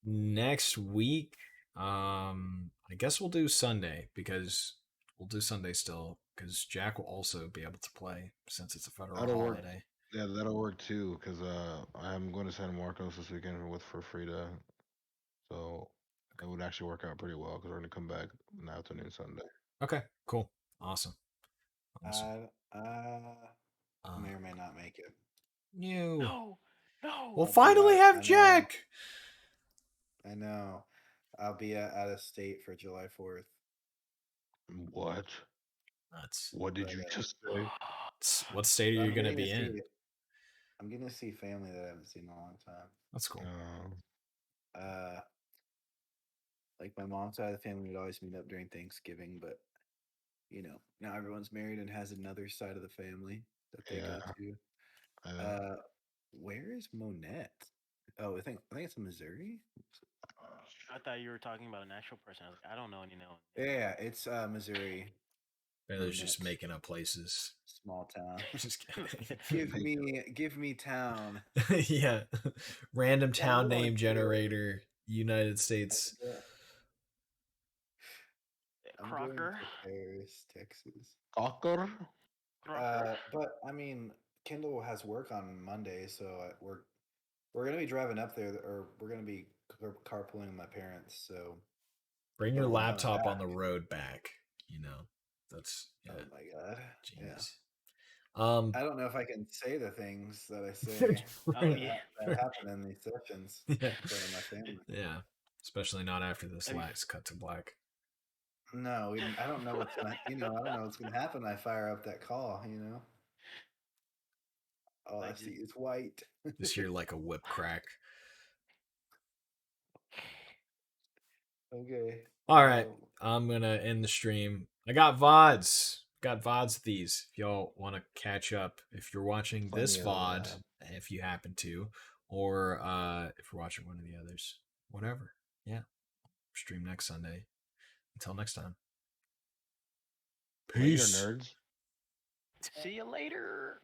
[SPEAKER 1] Next week, I guess we'll do Sunday still because Jack will also be able to play since it's a federal holiday.
[SPEAKER 4] Yeah, that'll work too because I'm going to San Marcos this weekend for Frida, so it would actually work out pretty well because we're going to come back in the afternoon Sunday.
[SPEAKER 1] Okay, cool, awesome.
[SPEAKER 5] I may or may not make it.
[SPEAKER 2] No.
[SPEAKER 1] We'll finally have Jack.
[SPEAKER 5] I know. I'll be out of state for July 4th.
[SPEAKER 4] What? What did you just say?
[SPEAKER 1] What state are you going to be in?
[SPEAKER 5] I'm going to see family that I haven't seen in a long time.
[SPEAKER 1] That's cool.
[SPEAKER 5] Like my mom's side of the family would always meet up during Thanksgiving, but now everyone's married and has another side of the family that they go to. Where is Monette? Oh, I think it's in Missouri.
[SPEAKER 2] I thought you were talking about an actual person. I was like, I don't know any now.
[SPEAKER 5] Yeah, it's Missouri.
[SPEAKER 1] They're just making up places.
[SPEAKER 5] Small town. Just kidding. Give me town.
[SPEAKER 1] Yeah. Random town name generator, United States.
[SPEAKER 2] Crocker.
[SPEAKER 5] Paris, Texas.
[SPEAKER 4] Crocker.
[SPEAKER 5] But I mean, Kendall has work on Monday, so we're gonna be driving up there, or we're gonna be carpooling with my parents. So
[SPEAKER 1] bring your laptop on the road back. That's
[SPEAKER 5] oh my god.
[SPEAKER 1] Jeez.
[SPEAKER 5] Yeah. I don't know if I can say the things that I say that happen in these sessions in front of my family.
[SPEAKER 1] Yeah, especially not after this last cut to black.
[SPEAKER 5] No, I don't know what's gonna. I don't know what's gonna happen. I fire up that call. All I see is white.
[SPEAKER 1] Just hear like a whip crack.
[SPEAKER 5] Okay.
[SPEAKER 1] All right. I'm going to end the stream. I got VODs. Of these. If y'all want to catch up, if you're watching this VOD, if you happen to, or if you're watching one of the others, whatever. Yeah. Stream next Sunday. Until next time. Peace.
[SPEAKER 4] Later, nerds.
[SPEAKER 2] See you later.